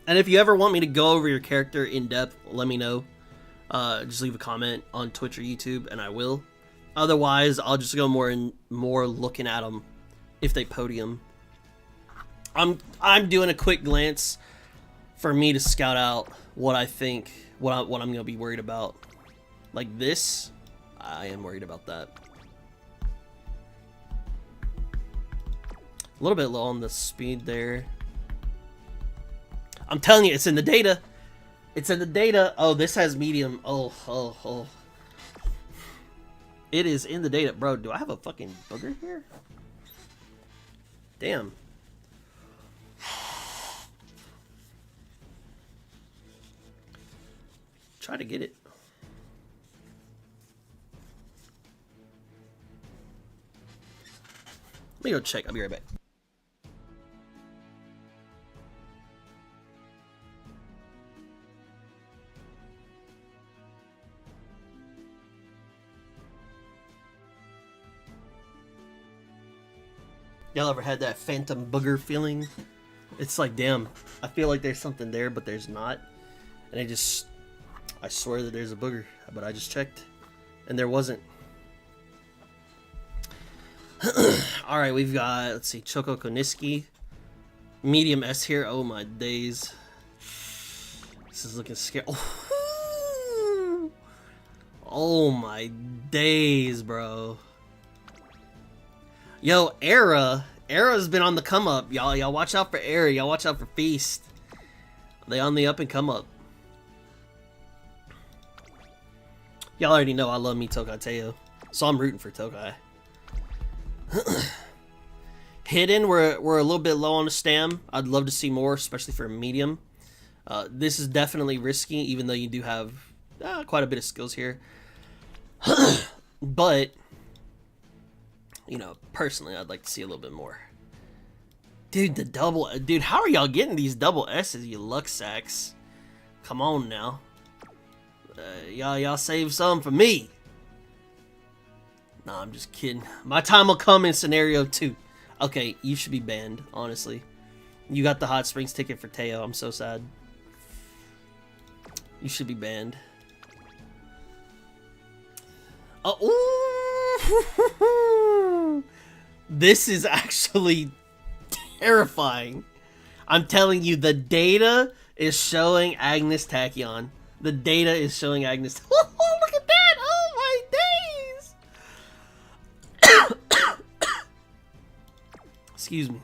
And if you ever want me to go over your character in depth, let me know. Just leave a comment on Twitch or YouTube, and I will. Otherwise, I'll just go more looking at them if they podium. I'm doing a quick glance for me to scout out what I think, what I'm gonna be worried about. Like this, I am worried about that. A little bit low on the speed there. I'm telling you, it's in the data. It's in the data. Oh, this has medium. Oh. It is in the data. Bro, do I have a fucking booger here? Damn. Try to get it. Let me go check. I'll be right back. Y'all ever had that phantom booger feeling? It's like, damn, I feel like there's something there, but there's not. And I swear that there's a booger, but I just checked, and there wasn't. Alright, we've got, let's see, Choco Koniski. Medium S here. Oh my days. This is looking scary. Oh my days, bro. Yo, Era's been on the come up. Y'all watch out for Era. Y'all watch out for Feast. They on the up and come up. Y'all already know I love me Tokai Teo, so I'm rooting for Tokai. Hidden, we're a little bit low on the stam. I'd love to see more, especially for a medium. This is definitely risky, even though you do have quite a bit of skills here. But, you know, personally, I'd like to see a little bit more. Dude, dude, how are y'all getting these double S's, you luck sacks? Come on now. Y'all save some for me. Nah, I'm just kidding. My time will come in scenario 2. Okay, you should be banned, honestly. You got the Hot Springs ticket for Teo. I'm so sad. You should be banned. Oh, ooh. This is actually terrifying. I'm telling you, the data is showing Agnes Tachyon. The data is showing Agnes. Oh, look at that! Oh my days! Excuse me.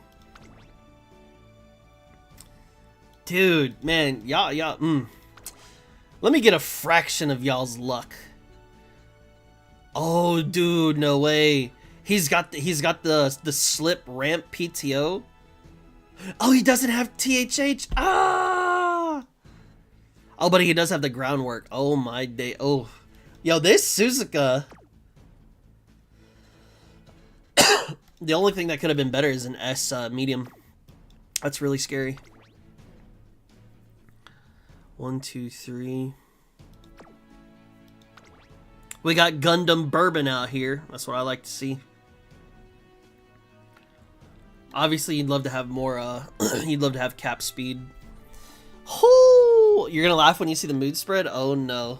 Dude, man, y'all, Let me get a fraction of y'all's luck. Oh, dude, no way. He's got the slip ramp PTO. Oh, he doesn't have THH. Ah! Oh, but he does have the groundwork. Oh my day. Oh, yo, this Suzuka. The only thing that could have been better is an S medium. That's really scary. 1, 2, 3. We got Gundam Bourbon out here. That's what I like to see. Obviously, you'd love to have more, you'd love to have cap speed. Oh, you're gonna laugh when you see the mood spread? Oh no.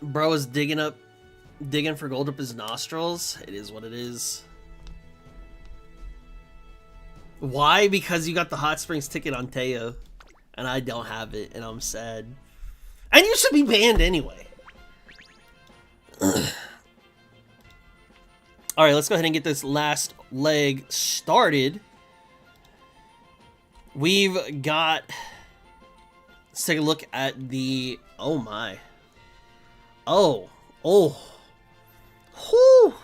Bro is digging for gold up his nostrils. It is what it is. Why? Because you got the Hot Springs ticket on Teo, and I don't have it, and I'm sad. And you should be banned anyway. Alright, let's go ahead and get this last leg started. We've got... Let's take a look at the... Oh my. Oh. Oh. Whew.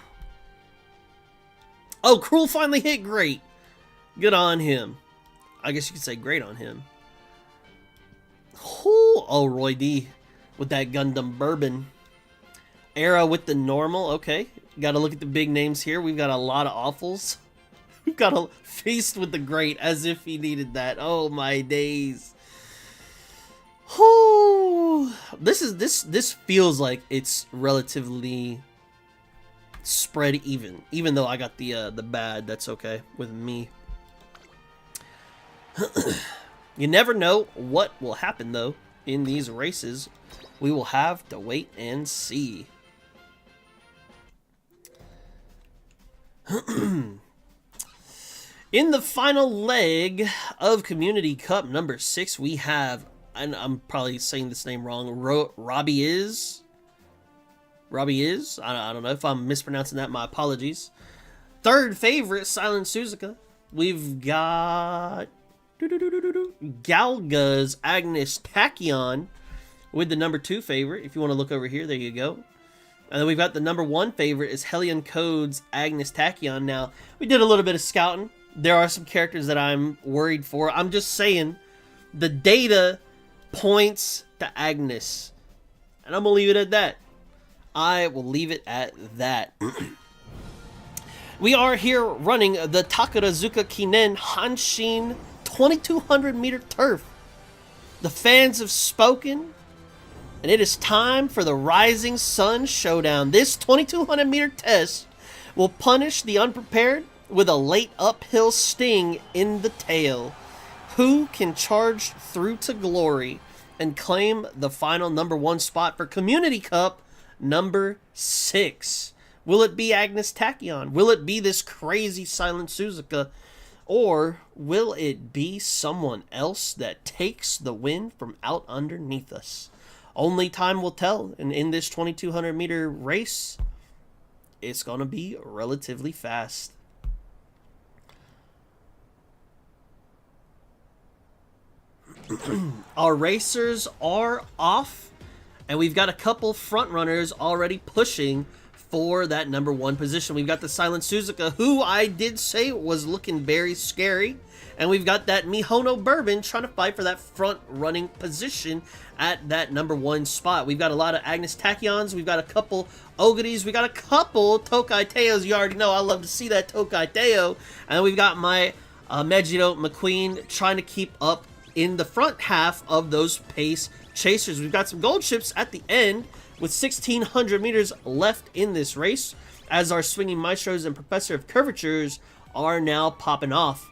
Oh, Cruel finally hit great. Good on him. I guess you could say great on him. Oh, Roy D with that Gundam Bourbon. Era with the normal. Okay. Got to look at the big names here. We've got a lot of awfuls. We've got a Feast with the Great as if he needed that. Oh my days. Oh, this feels like it's relatively spread even though I got the bad. That's okay with me. You never know what will happen, though, in these races. We will have to wait and see. In the final leg of Community Cup number 6, we have, and I'm probably saying this name wrong, Robbie is? I don't know if I'm mispronouncing that, my apologies. Third favorite, Silent Suzuka. We've got... Galga's Agnes Tachyon with the number 2 favorite. If you want to look over here, there you go. And then we've got the number 1 favorite is Hellion Code's Agnes Tachyon. Now, we did a little bit of scouting. There are some characters that I'm worried for. I'm just saying, the data points to Agnes. And I'm going to leave it at that. I will leave it at that. We are here running the Takarazuka Kinen Hanshin 2200 meter turf. The fans have spoken, and it is time for the Rising Sun Showdown. This 2200 meter test will punish the unprepared with a late uphill sting in the tail. Who can charge through to glory and claim the final number 1 spot for Community Cup number 6? Will it be Agnes Tachyon? Will it be this crazy Silent Suzuka? Or will it be someone else that takes the win from out underneath us? Only time will tell. And in this 2200 meter race, it's going to be relatively fast. Our racers are off. And we've got a couple front runners already pushing for that number 1 position. We've got the Silent Suzuka, who I did say was looking very scary. And we've got that Mihono Bourbon trying to fight for that front running position at that number 1 spot. We've got a lot of Agnes Tachyons. We've got a couple Ogities. We got a couple Tokai Teos. You already know I love to see that Tokai Teo. And we've got my Megiddo McQueen trying to keep up in the front half of those pace chasers. We've got some gold ships at the end with 1,600 meters left in this race, as our swinging maestros and professor of curvatures are now popping off.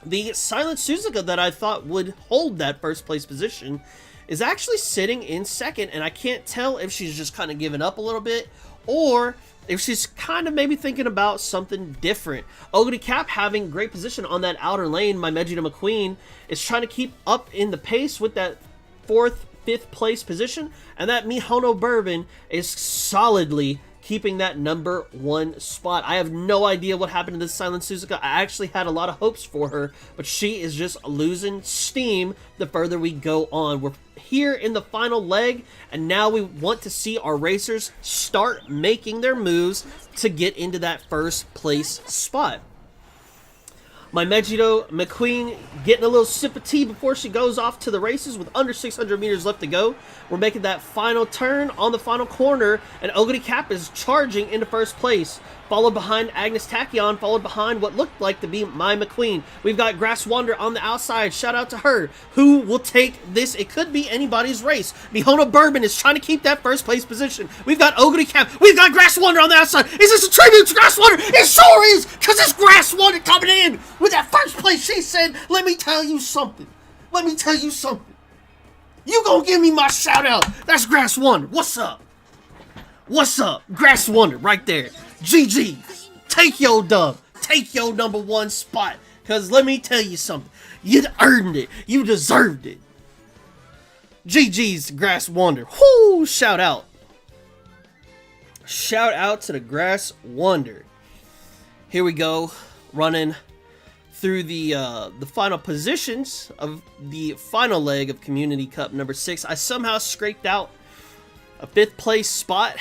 The silent Suzuka that I thought would hold that first place position is actually sitting in second, and I can't tell if she's just kind of giving up a little bit or if she's kind of maybe thinking about something different. Ogre Cap having great position on that outer lane. My Vegeta McQueen is trying to keep up in the pace with that 4th, 5th place position, and that Mihono Bourbon is solidly keeping that number 1 spot. I have no idea what happened to this Silent Suzuka. I actually had a lot of hopes for her, but she is just losing steam the further we go on. We're here in the final leg, and now we want to see our racers start making their moves to get into that first place spot. My Vegeta McQueen getting a little sip of tea before she goes off to the races with under 600 meters left to go. We're making that final turn on the final corner, and Ogre Cap is charging into first place, followed behind Agnes Tachyon, followed behind what looked like to be my McQueen. We've got Grass Wander on the outside. Shout out to her, who will take this. It could be anybody's race. Mihono Bourbon is trying to keep that first place position. We've got Ogre Cap. We've got Grass Wander on the outside. Is this a tribute to Grass Wander? It sure is, because it's Grass Wander coming in with that first place. She said, let me tell you something. Let me tell you something. You gonna give me my shout out. That's Grass Wander. What's up? What's up? Grass Wander right there. GG. Take your dub. Take your number 1 spot. Because let me tell you something. You earned it. You deserved it. GG's Grass Wander. Whoo! Shout out. Shout out to the Grass Wander. Here we go. Running through the final positions of the final leg of Community Cup number 6. I somehow scraped out a 5th place spot.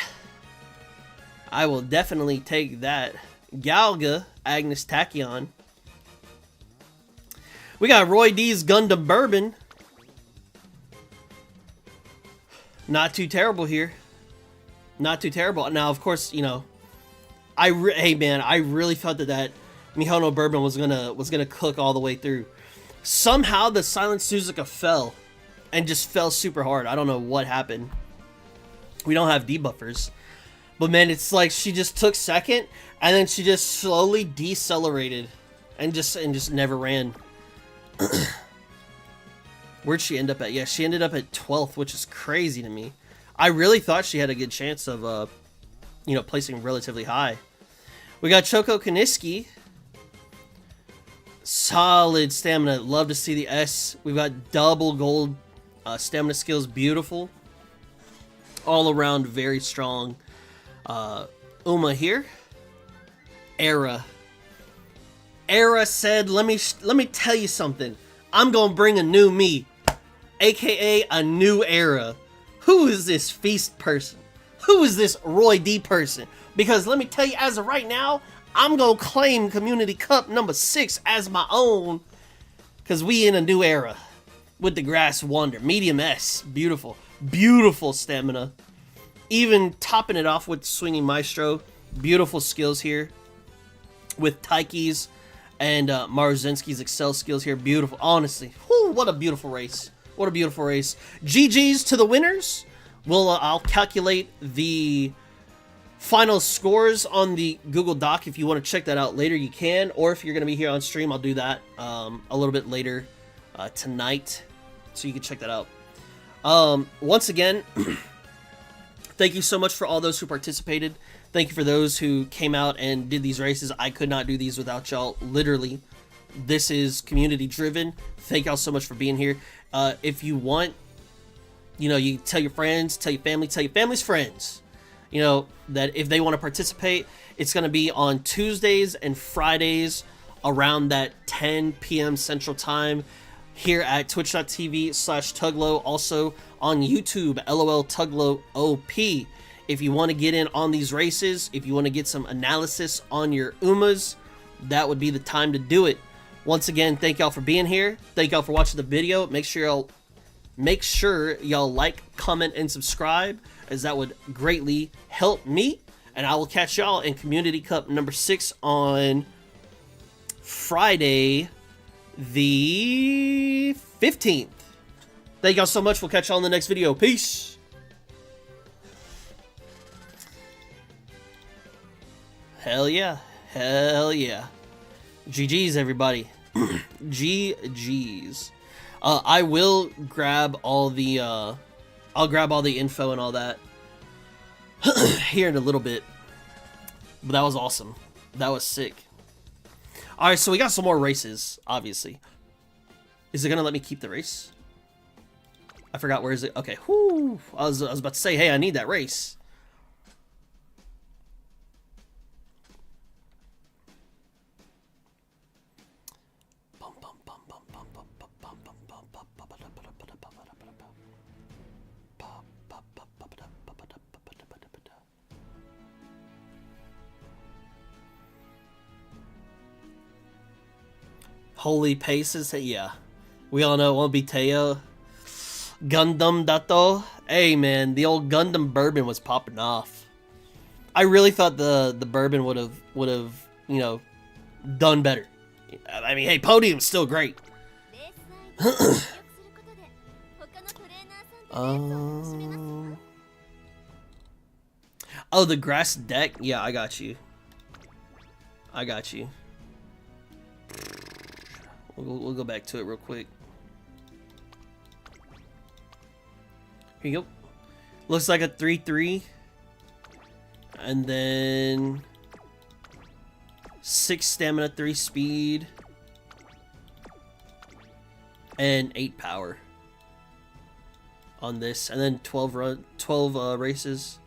I will definitely take that. Galga, Agnes Tachyon. We got Roy D's Gundam Bourbon. Not too terrible here. Not too terrible. Now, of course, you know, hey man, I really felt that Mihono Bourbon was gonna cook all the way through. Somehow the Silent Suzuka fell, and just fell super hard. I don't know what happened. We don't have debuffers, but man, it's like she just took second, and then she just slowly decelerated, and just never ran. Where'd she end up at? Yeah, she ended up at 12th, which is crazy to me. I really thought she had a good chance of, you know, placing relatively high. We got Choco Kaniski. Solid stamina. Love to see the S. We've got double gold stamina skills. Beautiful. All around very strong. Uma here. Era. Era said, let me tell you something. I'm gonna bring a new me, aka a new era. Who is this Feast person? Who is this Roy D person? Because let me tell you, as of right now, I'm gonna claim Community Cup number 6 as my own, because we in a new era with the Grass Wander. Medium S. Beautiful. Beautiful stamina. Even topping it off with Swinging Maestro. Beautiful skills here with Taiki's and Maruzinski's Excel skills here. Beautiful. Honestly. Whew, what a beautiful race. What a beautiful race. GG's to the winners. I'll calculate the final scores on the Google Doc. If you want to check that out later, you can. Or if you're going to be here on stream, I'll do that a little bit later tonight. So you can check that out. Once again, thank you so much for all those who participated. Thank you for those who came out and did these races. I could not do these without y'all. Literally, this is community driven. Thank y'all so much for being here. If you want, you know, you tell your friends, tell your family, tell your family's friends, you know, that if they want to participate, it's going to be on Tuesdays and Fridays around that 10 p.m. Central Time here at twitch.tv/Tuglow. Also on YouTube, LOL Tuglow OP. If you want to get in on these races, if you want to get some analysis on your Umas, that would be the time to do it. Once again, thank y'all for being here. Thank y'all for watching the video. Make sure y'all like, comment, and subscribe, as that would greatly help me. And I will catch y'all in Community Cup number 6 on Friday the 15th. Thank y'all so much. We'll catch y'all in the next video. Peace. Hell yeah. Hell yeah. GG's, everybody. GG's. I will grab all the, I'll grab all the info and all that here in a little bit. But that was awesome. That was sick. Alright, so we got some more races, obviously. Is it gonna let me keep the race? I forgot, where is it? Okay, whoo! I was about to say, hey, I need that race. Holy paces, yeah. We all know it won't be Teo. Gundam Dato. Hey man, the old Gundam bourbon was popping off. I really thought the bourbon would have you know, done better. I mean, hey, Podium's still great. Oh, the grass deck? Yeah, I got you. I got you. We'll go back to it real quick. Here you go. Looks like a 3-3. And then 6 stamina, 3 speed. And 8 power. On this. And then 12 races.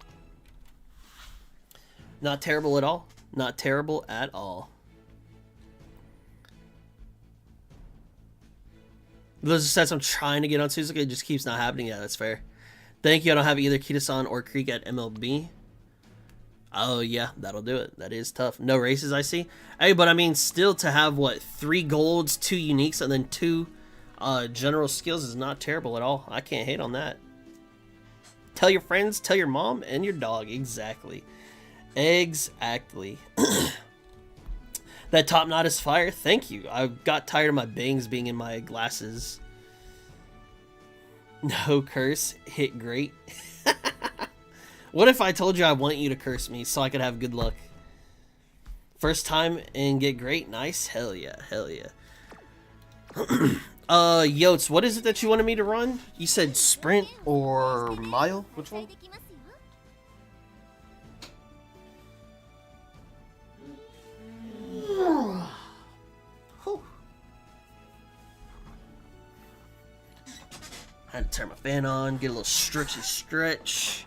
Not terrible at all. Not terrible at all. Those are sets I'm trying to get on Suzuki. It just keeps not happening. Yeah, that's fair. Thank you. I don't have either Kita-san or Creek at MLB. Oh, yeah. That'll do it. That is tough. No races, I see. Hey, but I mean, still to have, what, 3 golds, 2 uniques, and then 2 general skills is not terrible at all. I can't hate on that. Tell your friends, tell your mom, and your dog. Exactly. Exactly. That top knot is fire. Thank you. I got tired of my bangs being in my glasses. No curse. Hit great. What if I told you I want you to curse me so I could have good luck? First time and get great? Nice. Hell yeah. Hell yeah. Yotes, what is it that you wanted me to run? You said sprint or mile? Which one? I had to turn my fan on, get a little stretch.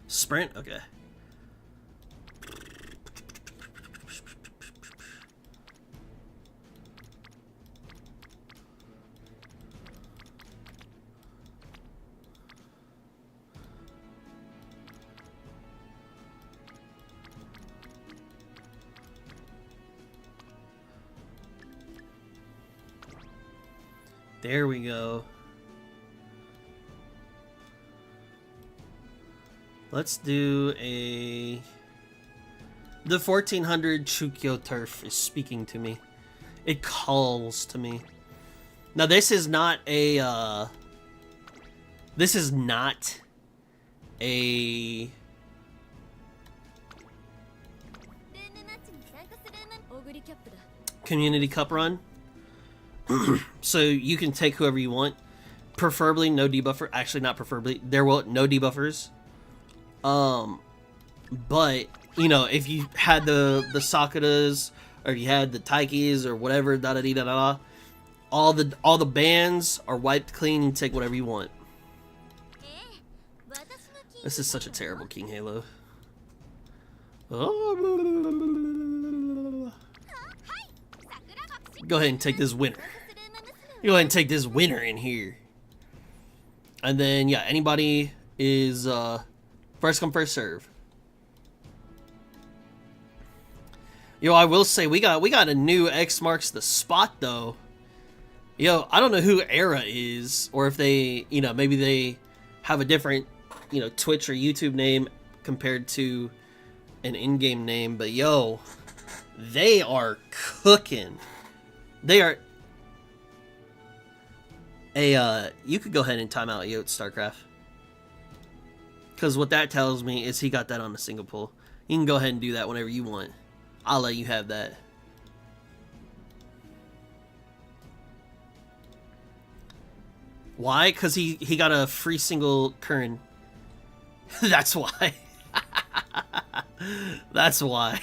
Sprint? Okay. There we go. Let's do a... The 1400 Chukyo turf is speaking to me. It calls to me. Now this is not a... This is not a... Community Cup run. So you can take whoever you want. Preferably no debuffer. Actually, not preferably. There will no debuffers. But you know, if you had the Sakuras or you had the Taikis or whatever, da da da da da, all the bans are wiped clean. You take whatever you want. This is such a terrible King Halo. Oh. Go ahead and take this winner. Go ahead and take this winner in here. And then yeah, anybody is first come first serve. Yo, I will say we got a new X marks the spot though. Yo, I don't know who Era is, or if they, you know, maybe they have a different, you know, Twitch or YouTube name compared to an in-game name, but yo, they are cooking. They are... Hey, you could go ahead and time out Yote StarCraft. Because what that tells me is he got that on a single pull. You can go ahead and do that whenever you want. I'll let you have that. Why? Because he got a free single current. That's why. That's why.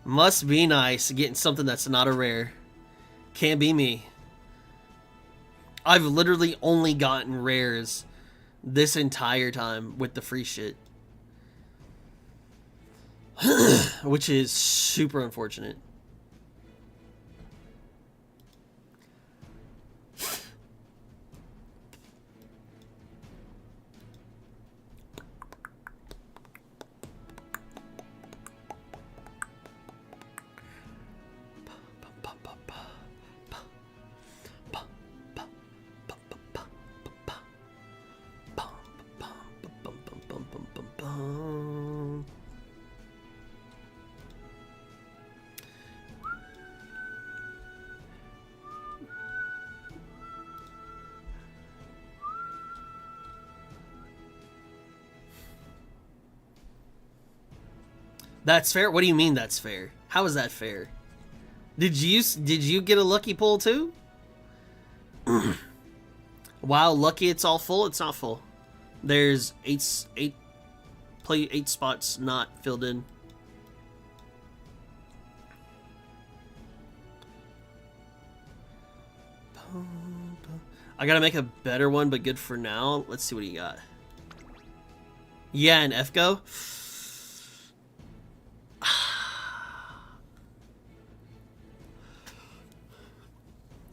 Must be nice getting something that's not a rare. Can't be me. I've literally only gotten rares this entire time with the free shit. Which is super unfortunate. That's fair? What do you mean that's fair? How is that fair? Did you get a lucky pull too? Wow, lucky it's all full? It's not full. There's eight spots not filled in. I gotta make a better one, but good for now. Let's see what you got. Yeah, and FGO.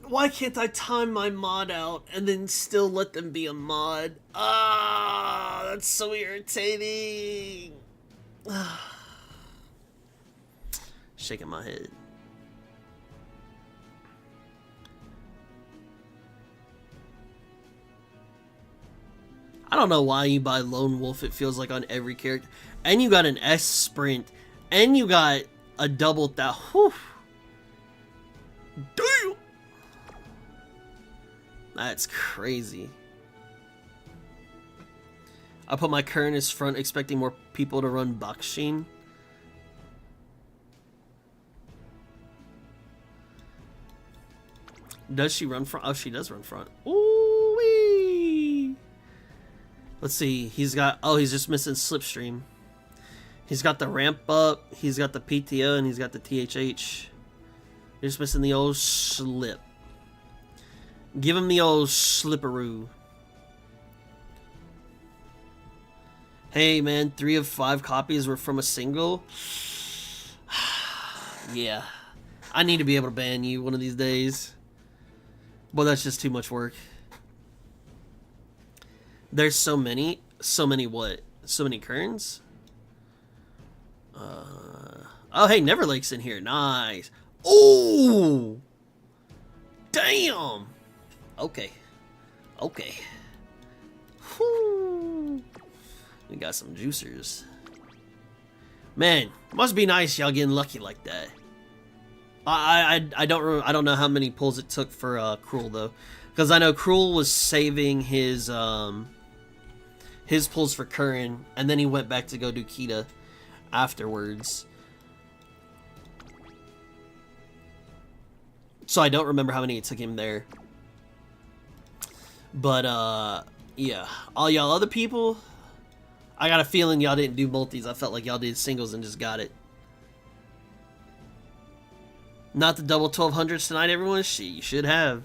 Why can't I time my mod out and then still let them be a mod? Ah, that's so irritating. Shaking my head. I don't know why you buy Lone Wolf, it feels like on every character. And you got an S sprint. And you got a double that. Whew. Damn! That's crazy. I put my current as front, expecting more people to run Bakshin. Does she run front? Oh, she does run front. Ooh-wee! Let's see. He's got... Oh, he's just missing Slipstream. He's got the ramp up. He's got the PTO, and he's got the THH. You're just missing the old slip. Give him the old slipperoo. Hey man, 3 of 5 copies were from a single. Yeah. I need to be able to ban you one of these days. But that's just too much work. There's so many. So many what? So many Kerns? Oh hey, Neverlake's in here. Nice. Ooh! Damn! Okay. Okay. Whew. We got some juicers. Man, must be nice y'all getting lucky like that. I don't know how many pulls it took for Cruel though, because I know Cruel was saving his pulls for Curran, and then he went back to go do Kita afterwards. So I don't remember how many it took him there. But, yeah. All y'all other people, I got a feeling y'all didn't do multis. I felt like y'all did singles and just got it. Not the double 1200s tonight, everyone? Shit, you should have.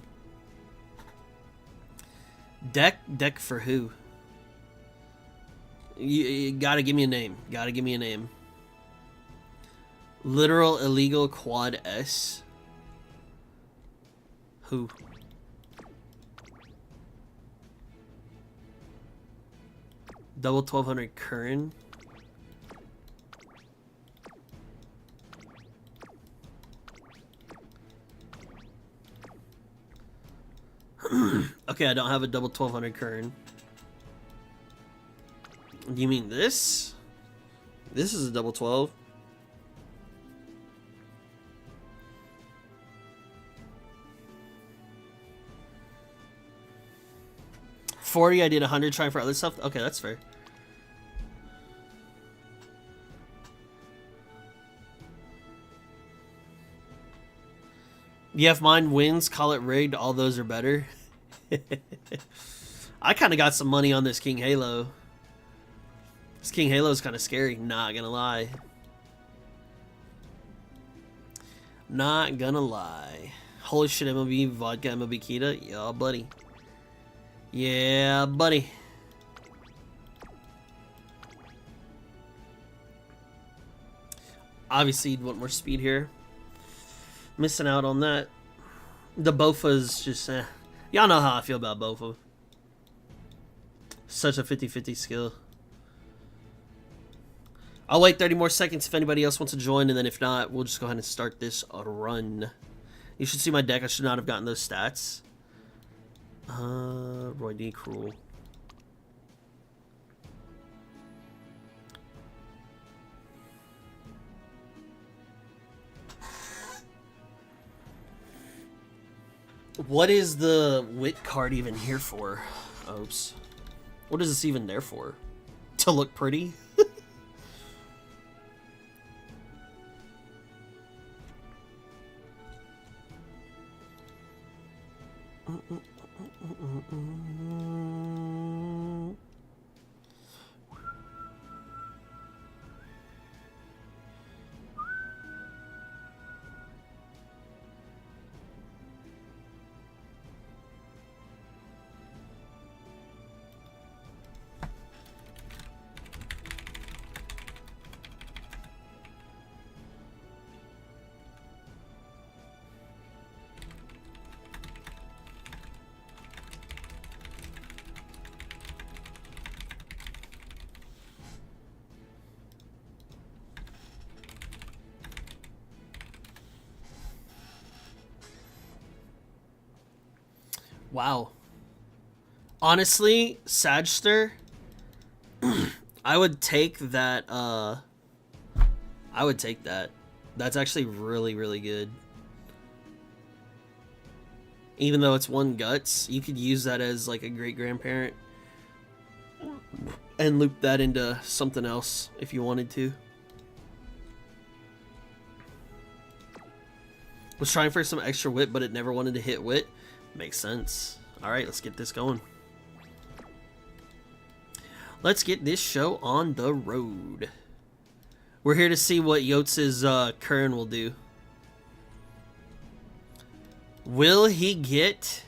Deck for who? You gotta give me a name. Gotta give me a name. Literal illegal quad S. Who? Double 1200 Curran. Okay, I don't have a double 1200 Curran. Do you mean this? This is a double 12. 40, I did 100 trying for other stuff. Okay, that's fair. Yeah, if mine wins, call it rigged. All those are better. I kind of got some money on this King Halo. This King Halo is kind of scary. Not gonna lie. Not gonna lie. Holy shit, MLB, vodka, MLB Kita. Yeah, buddy. Yeah, buddy. Obviously, you'd want more speed here. Missing out on that. The Bofa's just, y'all know how I feel about Bofa. Such a 50-50 skill. I'll wait 30 more seconds if anybody else wants to join, and then if not, we'll just go ahead and start this run. You should see my deck. I should not have gotten those stats. Roy D. Cruel. What is the wit card even here for? Oops. What is this even there for? To look pretty? Wow. Honestly, Sagster, I would take that, I would take that. That's actually really, really good. Even though it's one guts, you could use that as like a great-grandparent and loop that into something else if you wanted to. Was trying for some extra wit, but it never wanted to hit wit. Makes sense. Alright, let's get this going. Let's get this show on the road. We're here to see what Yotz's Curran will do. Will he get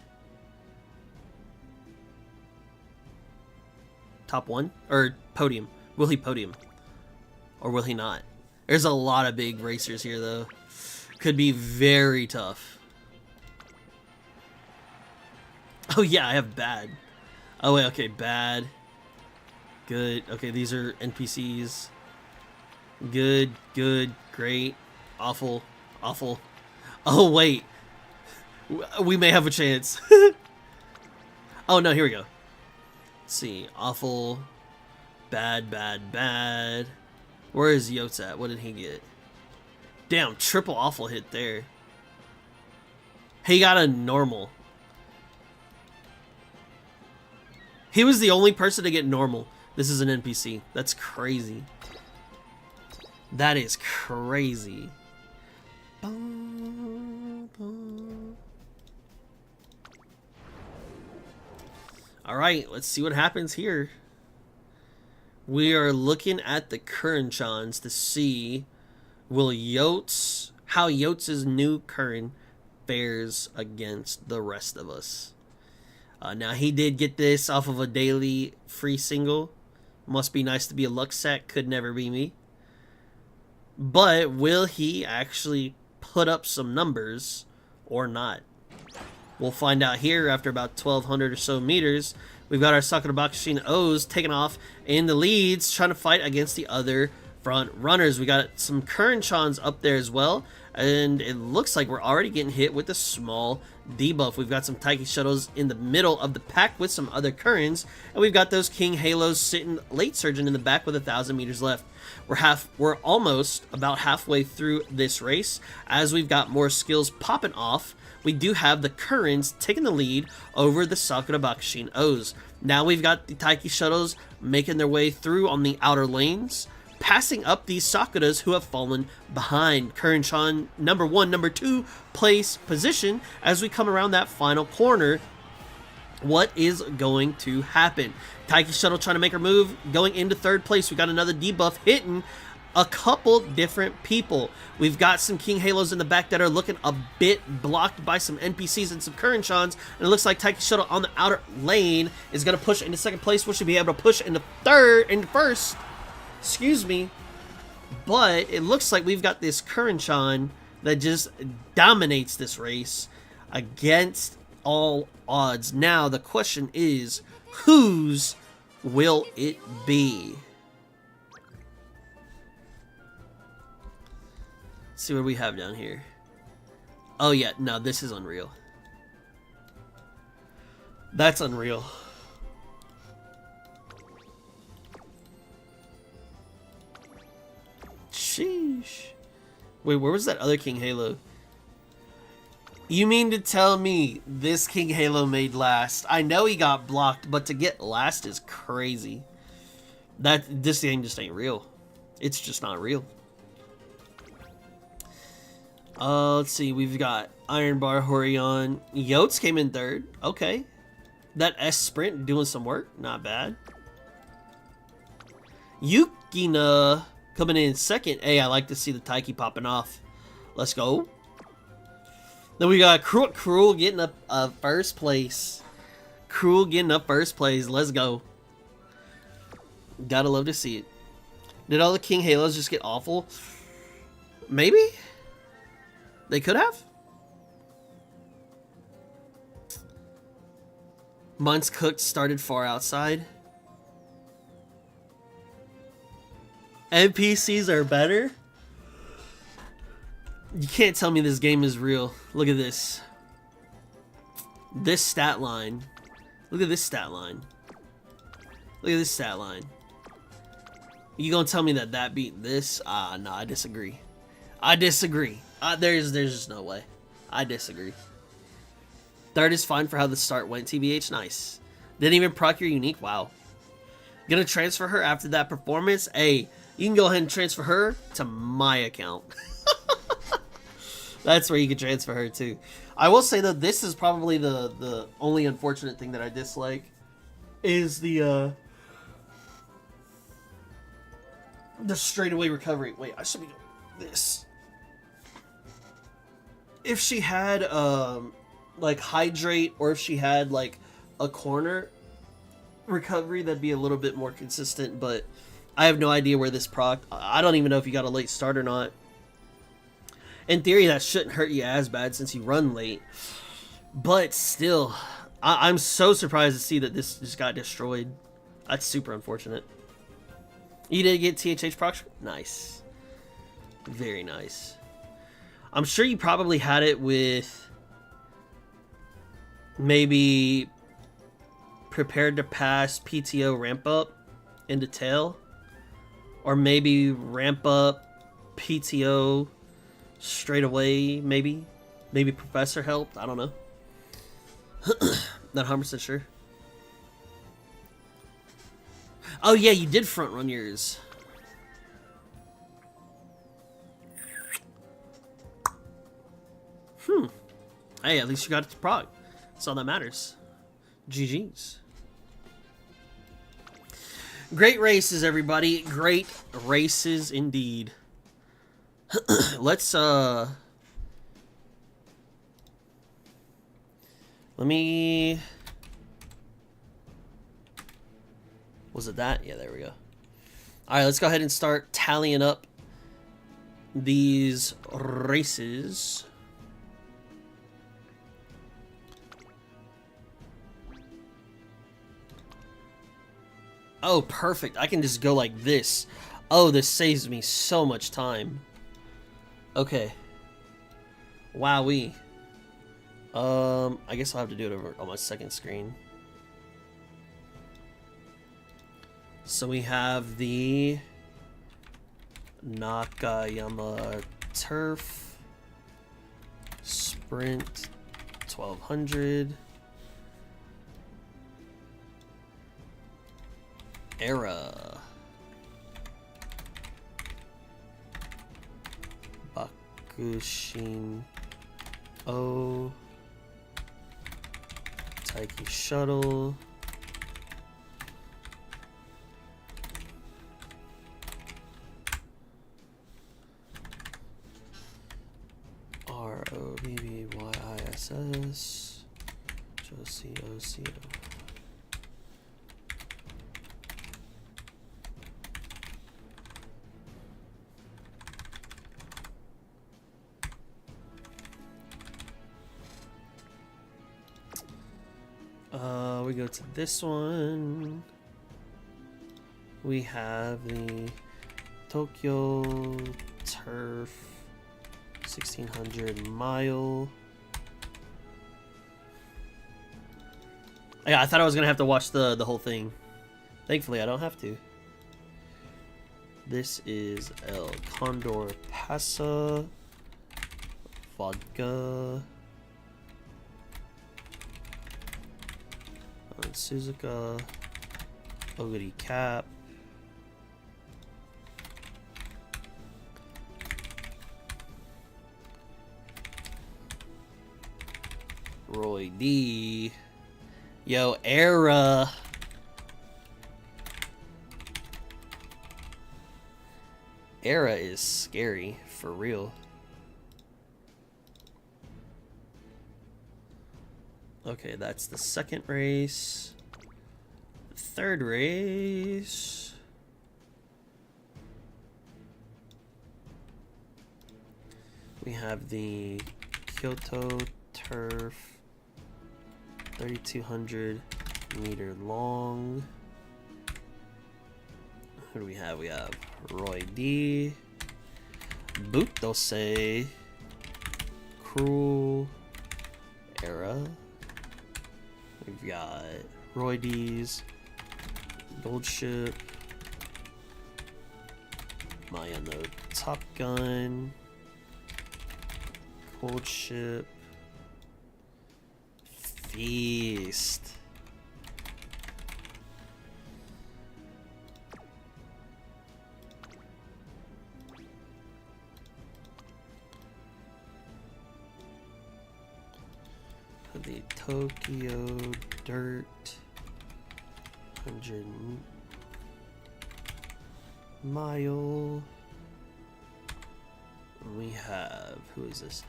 top one? Or podium? Will he podium? Or will he not? There's a lot of big racers here, though. Could be very tough. Oh yeah, I have bad. Oh wait, okay, bad. Good. Okay, these are NPCs. Good, good, great, awful, awful. Oh wait. We may have a chance. Oh no, here we go. Let's see. Awful, bad, bad, bad. Where is Yotes at? What did he get? Damn, triple awful hit there. He got a normal. He was the only person to get normal. This is an NPC. That's crazy. That is crazy. Alright, let's see what happens here. We are looking at the Curran-chans to see how Yotes' new Curran fares against the rest of us. Now, he did get this off of a daily free single. Must be nice to be a luck sack. Could never be me. But will he actually put up some numbers or not? We'll find out here after about 1,200 or so meters. We've got our Sakura Bakushin O's taking off in the leads, trying to fight against the other front runners. We got some Curran-chans up there as well. And it looks like we're already getting hit with a small debuff. We've got some Taiki Shuttles in the middle of the pack with some other Currans, and we've got those King Halos sitting late surging in the back with 1,000 meters left. We're almost about halfway through this race. As we've got more skills popping off, we do have the Currans taking the lead over the Sakura Bakushin O's. Now we've got the Taiki shuttles making their way through on the outer lanes, passing up these Sakuras who have fallen behind. Current number 1, number 2 place position as we come around that final corner. What is going to happen? Taiki shuttle trying to make her move, going into 3rd place. We got another debuff hitting a couple different people. We've got some King Halos in the back that are looking a bit blocked by some NPCs and some current Shans, and it looks like Taiki shuttle on the outer lane is going to push into 2nd place, which should be able to push into 1st, excuse me. But it looks like we've got this current Shan that just dominates this race against all odds. Now the question is, whose will it be? Let's see what we have down here. Oh yeah, no, this is unreal. That's unreal. Sheesh. Wait, where was that other King Halo? You mean to tell me this King Halo made last? I know he got blocked, but to get last is crazy. This game just ain't real. It's just not real. Let's see. We've got Iron Bar, Horion. Yotes came in 3rd. Okay. That S Sprint doing some work. Not bad. Yukina coming in 2nd. Hey, I like to see the Taiki popping off. Let's go. Then we got Cruel getting up 1st place. Cruel getting up 1st place. Let's go. Gotta love to see it. Did all the King Halos just get awful? Maybe? They could have? Months Cooked started far outside. NPCs are better? You can't tell me this game is real. Look at this. This stat line. Look at this stat line. Look at this stat line. You gonna tell me that beat this? No, I disagree. I disagree. There's just no way. I disagree. 3rd is fine for how the start went. TBH, nice. Didn't even proc your unique. Wow. Gonna transfer her after that performance. Hey, you can go ahead and transfer her to my account. That's where you can transfer her to. I will say though, this is probably the only unfortunate thing that I dislike is the straightaway recovery. Wait, I should be doing this. If she had like hydrate, or if she had like a corner recovery, that'd be a little bit more consistent. But I have no idea where this proc. I don't even know if you got a late start or not. In theory, that shouldn't hurt you as bad since you run late. But still, I'm so surprised to see that this just got destroyed. That's super unfortunate. You did get THH proc? Nice. Very nice. I'm sure you probably had it with maybe Prepared to Pass PTO ramp up into tail, or maybe ramp up PTO straight away. Maybe Professor helped. I don't know. Not 100% sure. Oh yeah, you did front run yours. Hey, at least you got it to prog. That's all that matters. GG's. Great races, everybody. Great races indeed. Let's let me. Was it that? Yeah, there we go. All right, let's go ahead and start tallying up these races. Oh, perfect. I can just go like this. Oh, this saves me so much time. Okay. Wowee. I guess I'll have to do it over on my second screen. So we have the Nakayama Turf Sprint 1200. Era. Bakushin. O. Taiki Shuttle. ROBBYISS. JOCOCO. We go to this one. We have the Tokyo Turf 1600 mile. Yeah, I thought I was gonna have to watch the whole thing. Thankfully, I don't have to. This is El Condor Pasa Vodka. Suzuka, Oguri Cap, Roy D. Yo, Era. Era is scary, for real. Okay, that's the second race. The third race. We have the Kyoto Turf 3,200 meter long. Who do we have? We have Roy D. Butose. Cruel. Era. We've got Roy D's, Gold Ship, Mayano Top Gun, Gold Ship, Feast. The Tokyo Dirt 100 mile. We have, who is this?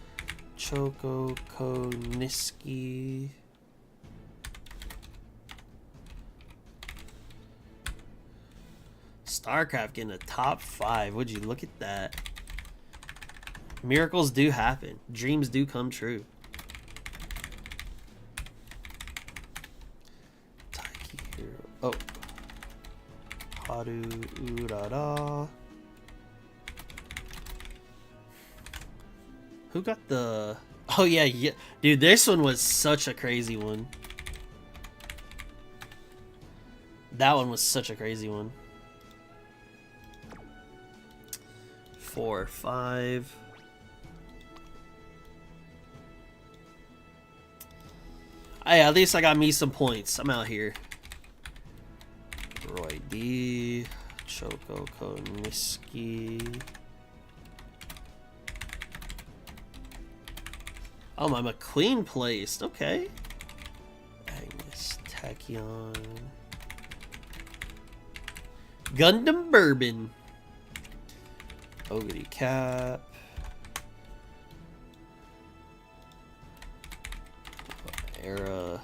Choco Koniski. StarCraft getting a top 5. Would you look at that? Miracles do happen. Dreams do come true. Oh. Haru Urara. Who got the... Oh, yeah, yeah. Dude, this one was such a crazy one. That one was such a crazy one. 4, 5. Hey, at least I got me some points. I'm out here. Roy D, Choco Koniski. Oh, my McQueen placed. Okay. Agnes Tachyon. Gundam Bourbon. Oguri Cap. Era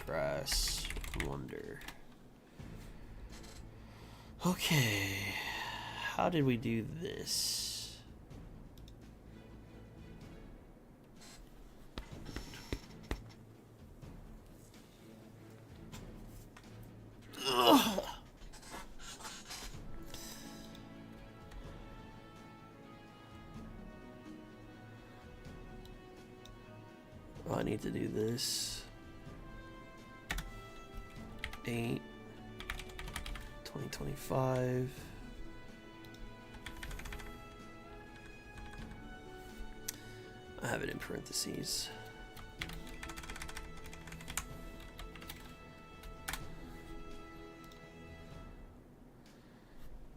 Grass Wonder. Okay, how did we do this? Ugh. Oh, I need to do this. 8. 2025. I have it in parentheses.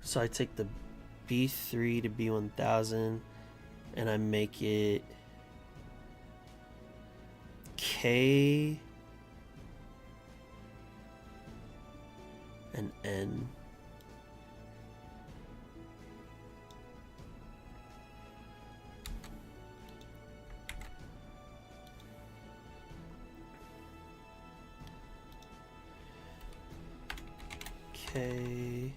So I take the B3 to B1000 and I make it K and N. K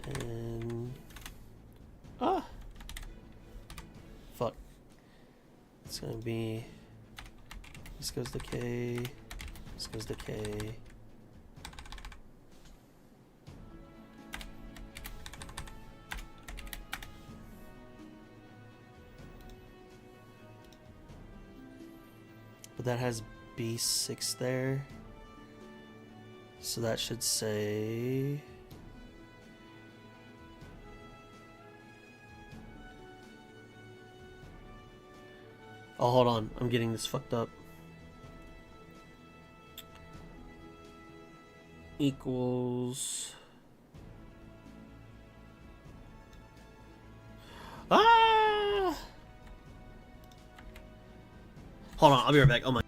and fuck. It's gonna be, this goes to K, this goes to K. But that has B6 there. So that should say oh, hold on. I'm getting this fucked up. Equals ah! Hold on, I'll be right back. Oh my.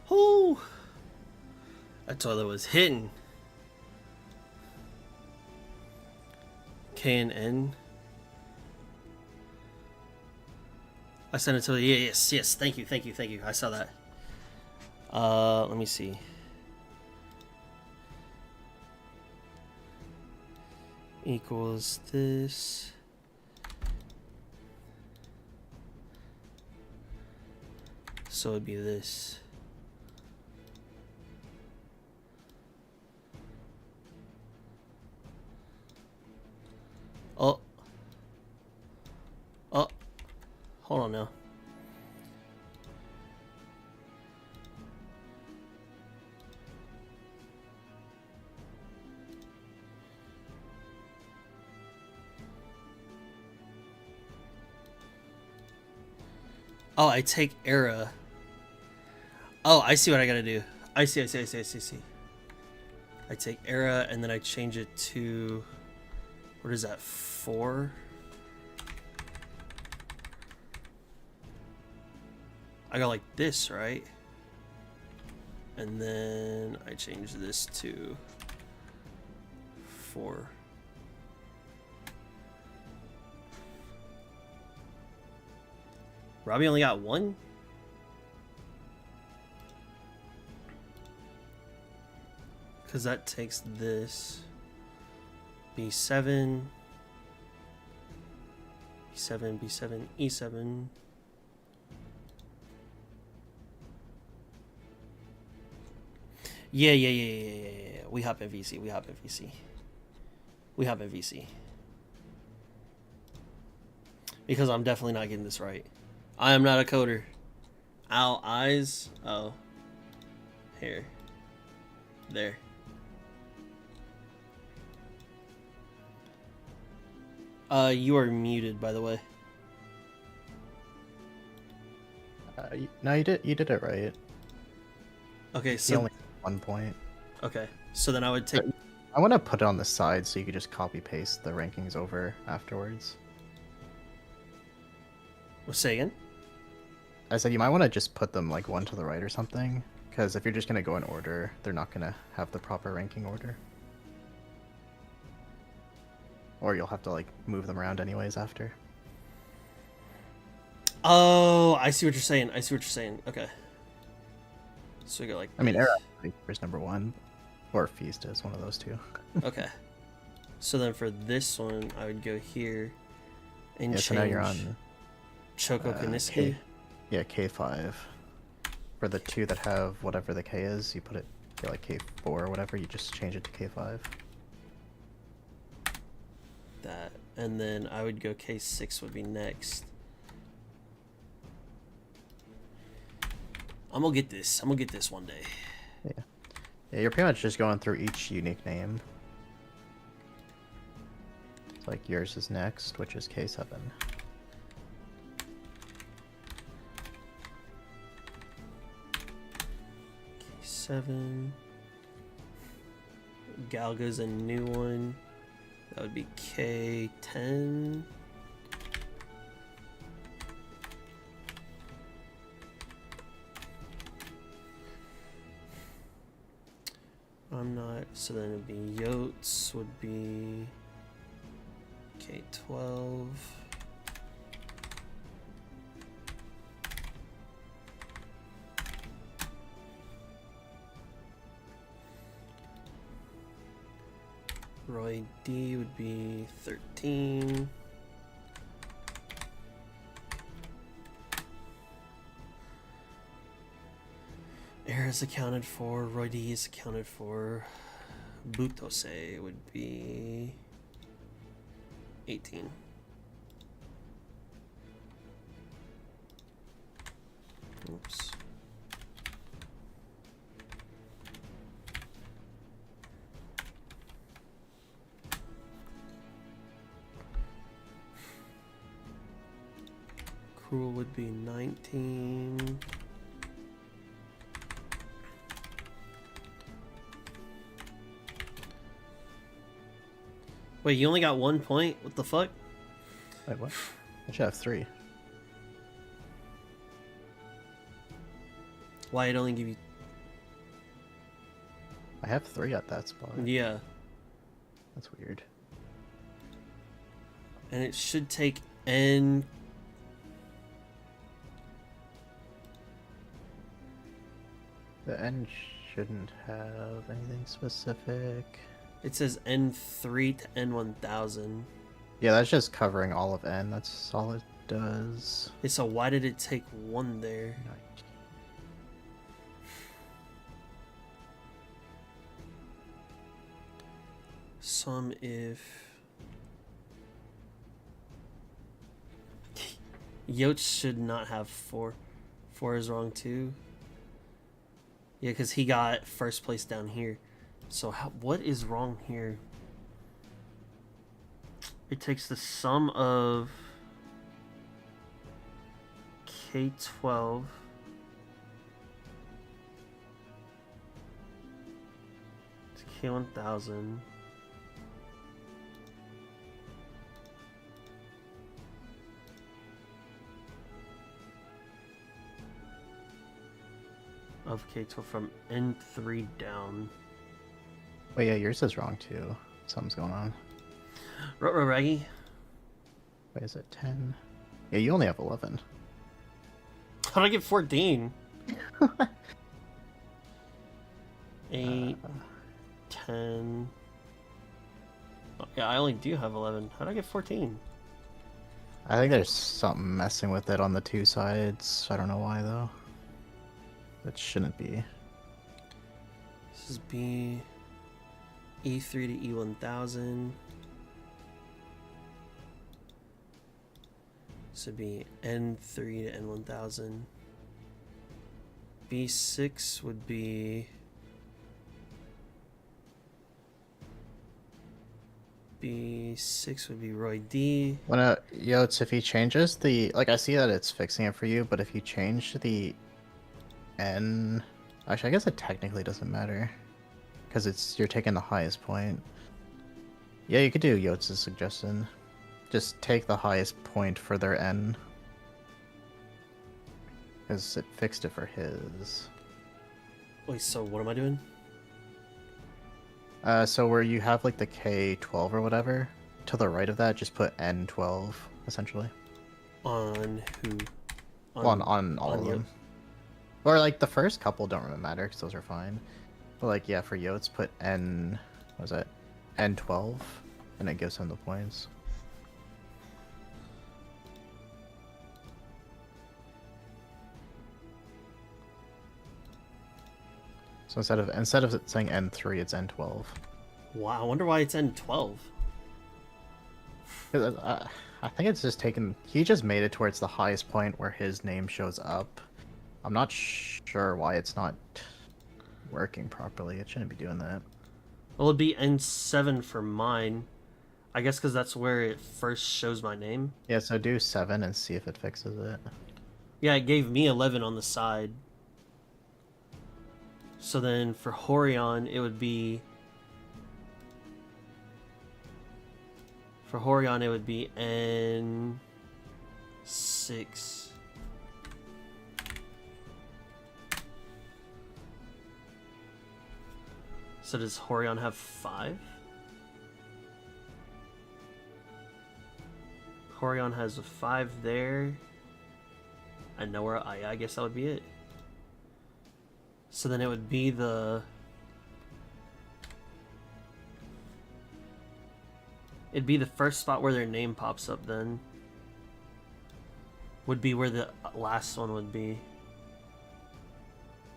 Oh, that toilet was hitting. K and N. I sent it to you. Yes, yes. Thank you, thank you, thank you. I saw that. Let me see. Equals this. So it'd be this. Oh. Oh. Hold on now. Oh, I take era. Oh, I see what I gotta do. I see. I take era and then I change it to, what is that, 4? I got like this, right? And then I change this to 4. Robbie only got 1? Because that takes this B7, B7, B7, E7. Yeah. We hop in VC. Because I'm definitely not getting this right. I am not a coder. Ow, eyes. Oh. Here. There. You are muted, by the way. No, you did it right. Okay, It's so only 1 point. okay, so then I would take. I want to put it on the side so you could just copy paste the rankings over afterwards. Say again. I said you might want to just put them like one to the right or something, because if you're just gonna go in order, they're not gonna have the proper ranking order. Or you'll have to like move them around anyways after. Oh, I see what you're saying. Okay. So we go like. I mean, this. Era is number 1, or Feast is one of those two. Okay. So then for this one, I would go here and Yeah, change so now you're on Choco Kaniski. Yeah, K5. For the 2 that have whatever the K is, you put it like K4 or whatever, you just change it to K5. That, and then I would go K6 would be next. I'm gonna get this one day. Yeah, you're pretty much just going through each unique name. It's like yours is next, which is K7. K7. Galga's a new one. That would be K10. I'm not, so then it'd be Yotes would be K12. Roy D would be 13. Air is accounted for. Roy D is accounted for. Butose would be 18. Oops. Cruel would be 19. Wait, you only got 1 point? What the fuck? Wait, what? I should have 3. Why it only give you... I have 3 at that spot. Yeah. That's weird. And it should take N... The N shouldn't have anything specific. It says N3 to N1000. Yeah, that's just covering all of N. That's all it does. Yeah, so why did it take 1 there? Sum if... Yotes should not have 4. 4 is wrong too. Yeah, because he got first place down here. So what is wrong here? It takes the sum of K12 to K1000 of K12 from N3 down. Wait, yeah, yours is wrong too. Something's going on. Raggy. Wait, is it 10? Yeah, you only have 11. How'd I get 14? 8, 10. Oh, yeah, I only do have 11. How'd I get 14? I think there's something messing with it on the 2 sides. I don't know why though. That shouldn't be. This is B. E3 to E1000. This would be N3 to N1000. B6 would be... B6 would be Roy D. Yotes, if he changes the... Like, I see that it's fixing it for you, but if you change the N... Actually, I guess it technically doesn't matter. Because you're taking the highest point. Yeah, you could do Yotes' suggestion. Just take the highest point for their N. Because it fixed it for his. Wait, so what am I doing? So where you have like the K12 or whatever, to the right of that, just put N12, essentially. On who? On all of them. Or like the first couple don't really matter because those are fine. But like, yeah, for Yotes, put N... What was that? N12, and it gives him the points. So instead of it saying N3, it's N12. Wow, I wonder why it's N12. I think it's just taken... He just made it towards the highest point where his name shows up. I'm not sure why it's not working properly. It shouldn't be doing that. Well, it'd be N7 for mine. I guess because that's where it first shows my name. Yeah, so do 7 and see if it fixes it. Yeah, it gave me 11 on the side. So then for Horion, it would be... For Horion, it would be N6. So does Horion have 5? Horion has a 5 there. And nowhere. I guess that would be it. So then it would be the... It'd be the first spot where their name pops up then. Would be where the last one would be.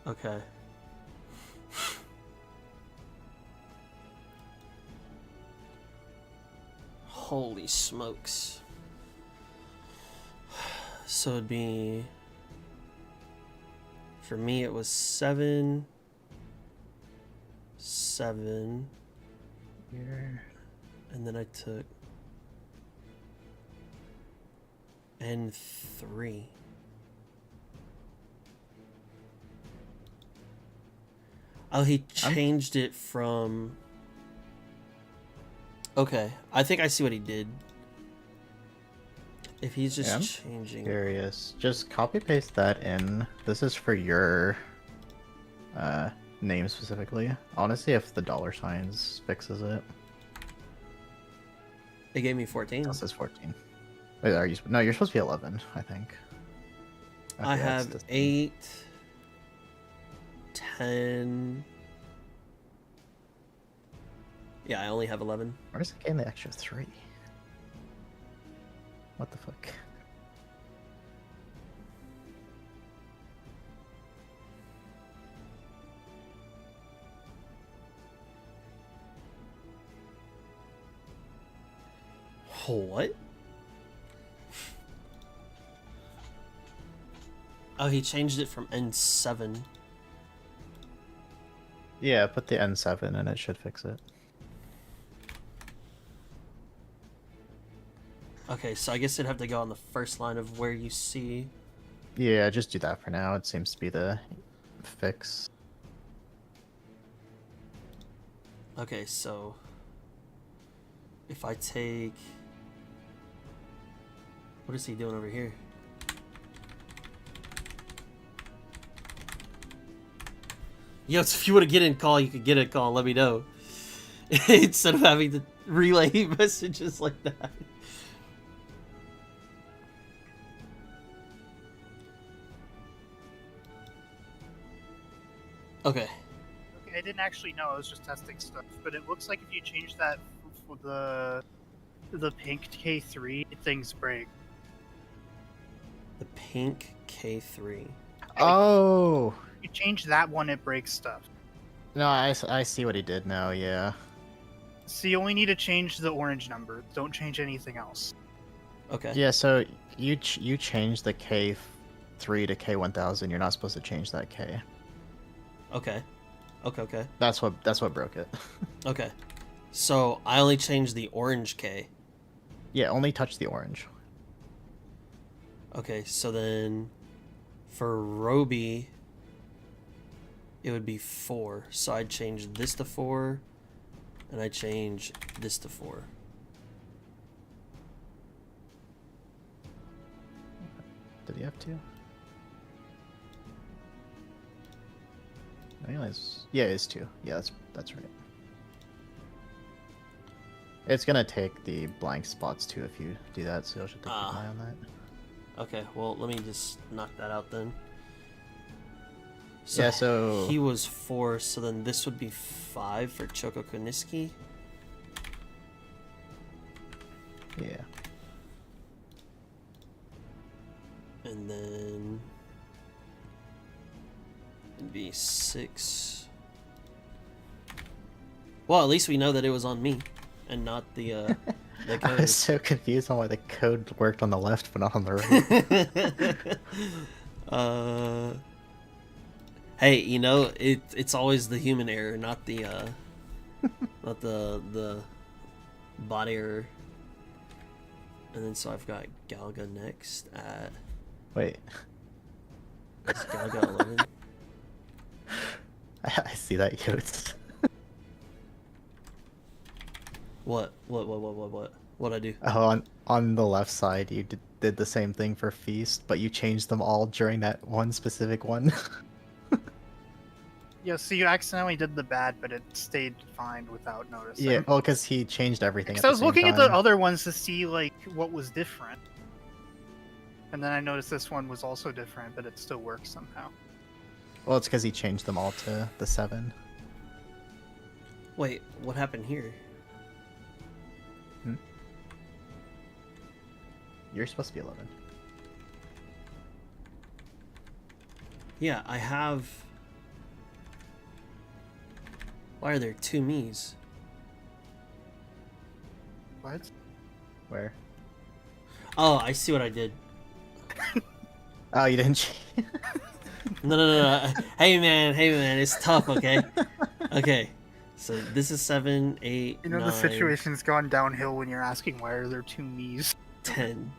Okay. Holy smokes. So it'd be... For me, it was 7, 7, Here. and then I took N3. Oh, he changed it from... Okay, I think I see what he did. If he's just changing... Curious. Just copy paste that in. This is for your name specifically. Honestly, if the dollar signs fixes it. It gave me 14. This is 14. Wait, are you? No, you're supposed to be 11, I think. I Okay, that's have the- 8, 10. Yeah, I only have 11. Where's it getting the extra 3? What the fuck? What? Oh, he changed it from N7. Yeah, put the N7 and it should fix it. Okay, so I guess it'd have to go on the first line of where you see. Yeah, just do that for now. It seems to be the fix. Okay, so if I take, what is he doing over here? Yo, if you want to get in call, you could get in call. Let me know. Instead of having to relay messages like that. Okay. I didn't actually know. I was just testing stuff, but it looks like if you change that for the pink K3, things break. The pink K3. Oh! You change that one, it breaks stuff. No, I see what he did now, yeah. So you only need to change the orange number. Don't change anything else. Okay. Yeah, so you change the K3 to K1000. You're not supposed to change that K. Okay. Okay. That's what broke it. Okay. So I only changed the orange K. Yeah, only touch the orange. Okay, so then for Roby, it would be 4. So I'd change this to 4, and I'd change this to 4. Did he have to? I realize, yeah, it's 2. Yeah, that's right. It's gonna take the blank spots too if you do that, so you should keep an eye on that. Okay, well, let me just knock that out then. So Yeah, so he was 4, so then this would be 5 for Choco Koniski. yeah. And then it'd be 6. Well, at least we know that it was on me and not the the I code. was so confused on why the code worked on the left but not on the right. Hey, you know, it's always the human error, not the not the bot error. And then so I've got Galga next at Wait. is Galga 11. I see that, Yotes. What? What'd I do? Oh, on the left side, you did the same thing for Feast, but you changed them all during that one specific one. Yeah, so you accidentally did the bad, but it stayed fine without noticing. Yeah, well, because he changed everything. Because At I the was same looking at the time. other ones to see like what was different, and then I noticed this one was also different, but it still works somehow. Well, it's because he changed them all to the 7. Wait, what happened here? You're supposed to be 11. Yeah, I have. Why are there 2 me's? What? Where? Oh, I see what I did. Oh, you didn't. No. Hey man, it's tough, okay? Okay. So this is 7, 8, You know 9, the situation's gone downhill when you're asking why are there 2 me's. 10.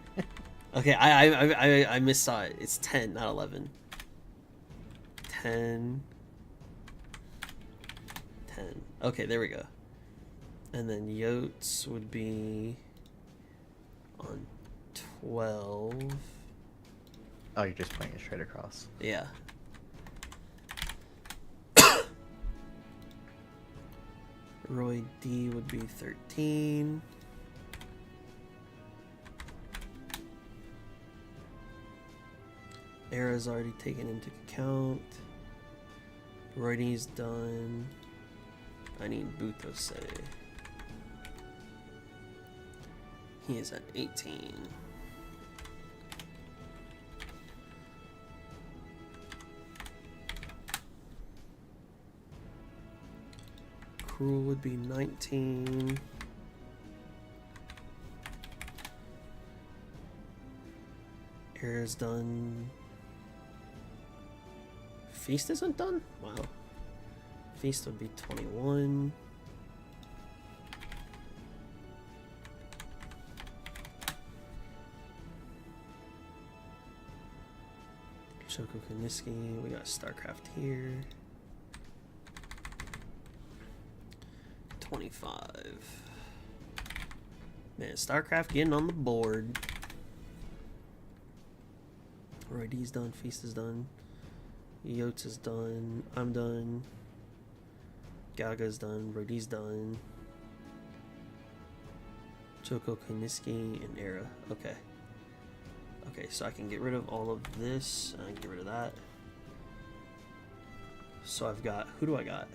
Okay, I missaw it. It's 10, not 11. 10. Okay, there we go. And then Yotes would be on 12. Oh, you're just playing it straight across. Yeah. Roy D would be 13. Era's already taken into account. Roy D's done. I need Butose. He is at 18. Cruel would be 19. Era's done. Feast isn't done? Wow. Feast would be 21. Shoko Kaniski, we got StarCraft here. 25. Man, StarCraft getting on the board. Roy D's done, Feast is done. Yotes is done, I'm done. Gaga's done, Roy D's done. Choco Kaniski and Era. Okay. Okay, so I can get rid of all of this, and I can get rid of that. So I've got, who do I got?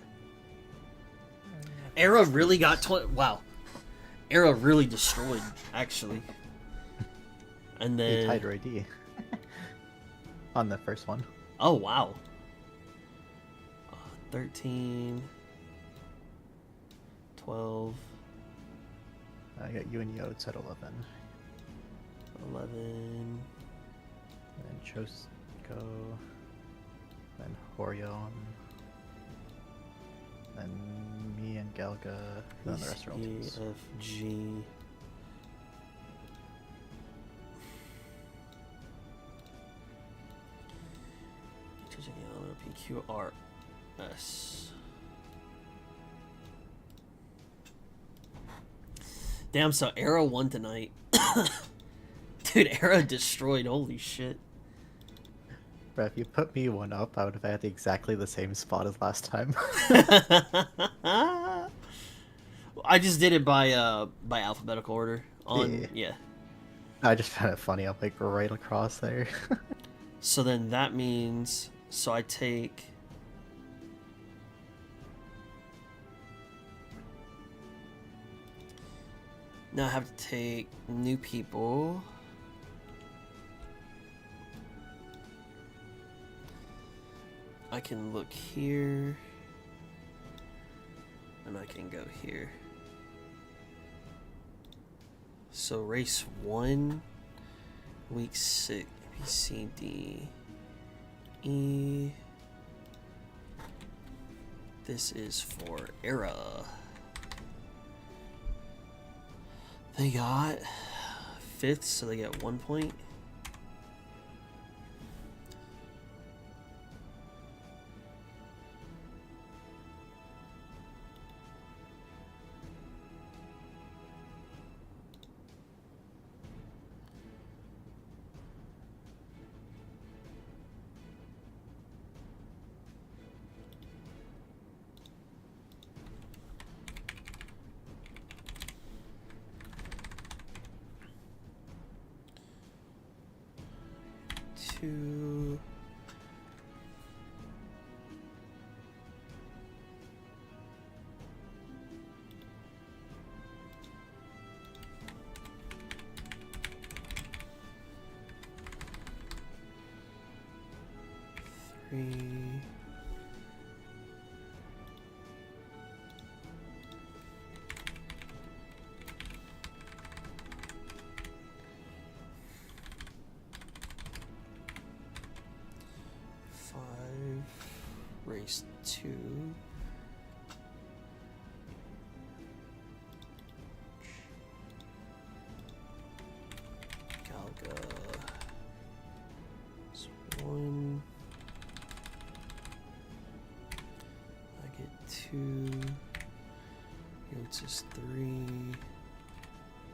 Era really got 20, wow. Era really destroyed, actually. And then... He tied Roy D. On the first one. Oh, wow. 13... 12... I got you and Yotes at 11. 11... And then Chosko. Then Horion. Then me and Galga. And then the rest are all twos. F, G... P, Q, R, S. Damn, so Arrow won tonight. Dude, Arrow destroyed, holy shit. Bro, if you put me one up, I would have had exactly the same spot as last time. I just did it by alphabetical order. Yeah. I just found it funny, I'm like right across there. So then that means... So I take... Now I have to take new people. I can look here. And I can go here. So race 1, week 6, B, C, D, E. This is for Era. They got 5th, so they get 1 point. Two. Three. 5. Race 2. Galga. It's 1. I get 2. Yotes is 3.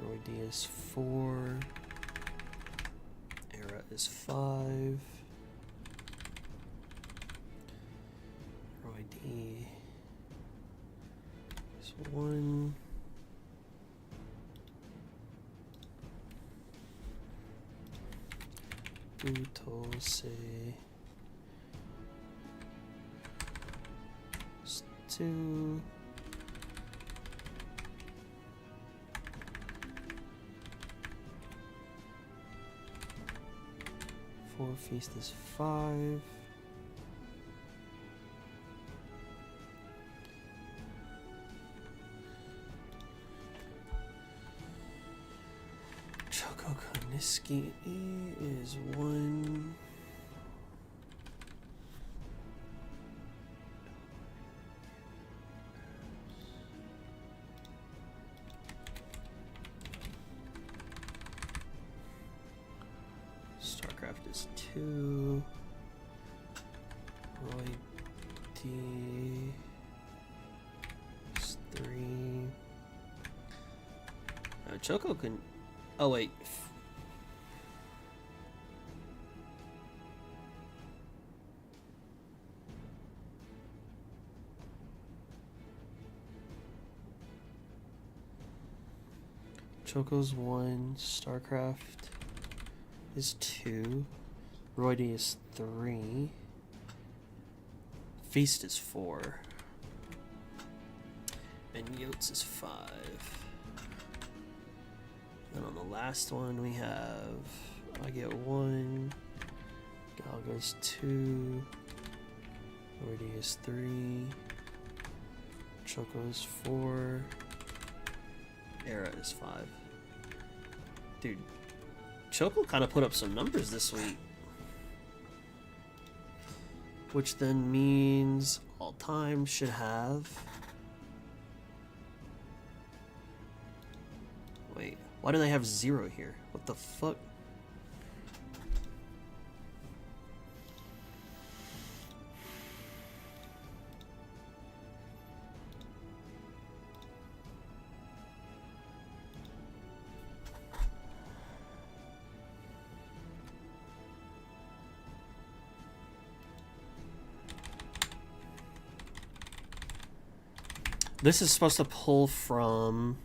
Roy D is 4. Era is 5. Roy D So 1. Utose. 2. Four feast is 5. Choco Koniski is 1. StarCraft is 2. Roy D is 3. Choco can. Oh, wait. Choco's 1. StarCraft is 2. Roydy is 3. Feast is 4. And Yotes is 5. And on the last one we have, I get 1. Gal goes 2. Roydy is 3. Choco is 4. Era is 5. Dude, Choco kind of put up some numbers this week. Which then means all time should have... Wait, why do they have 0 here? What the fuck? This is supposed to pull from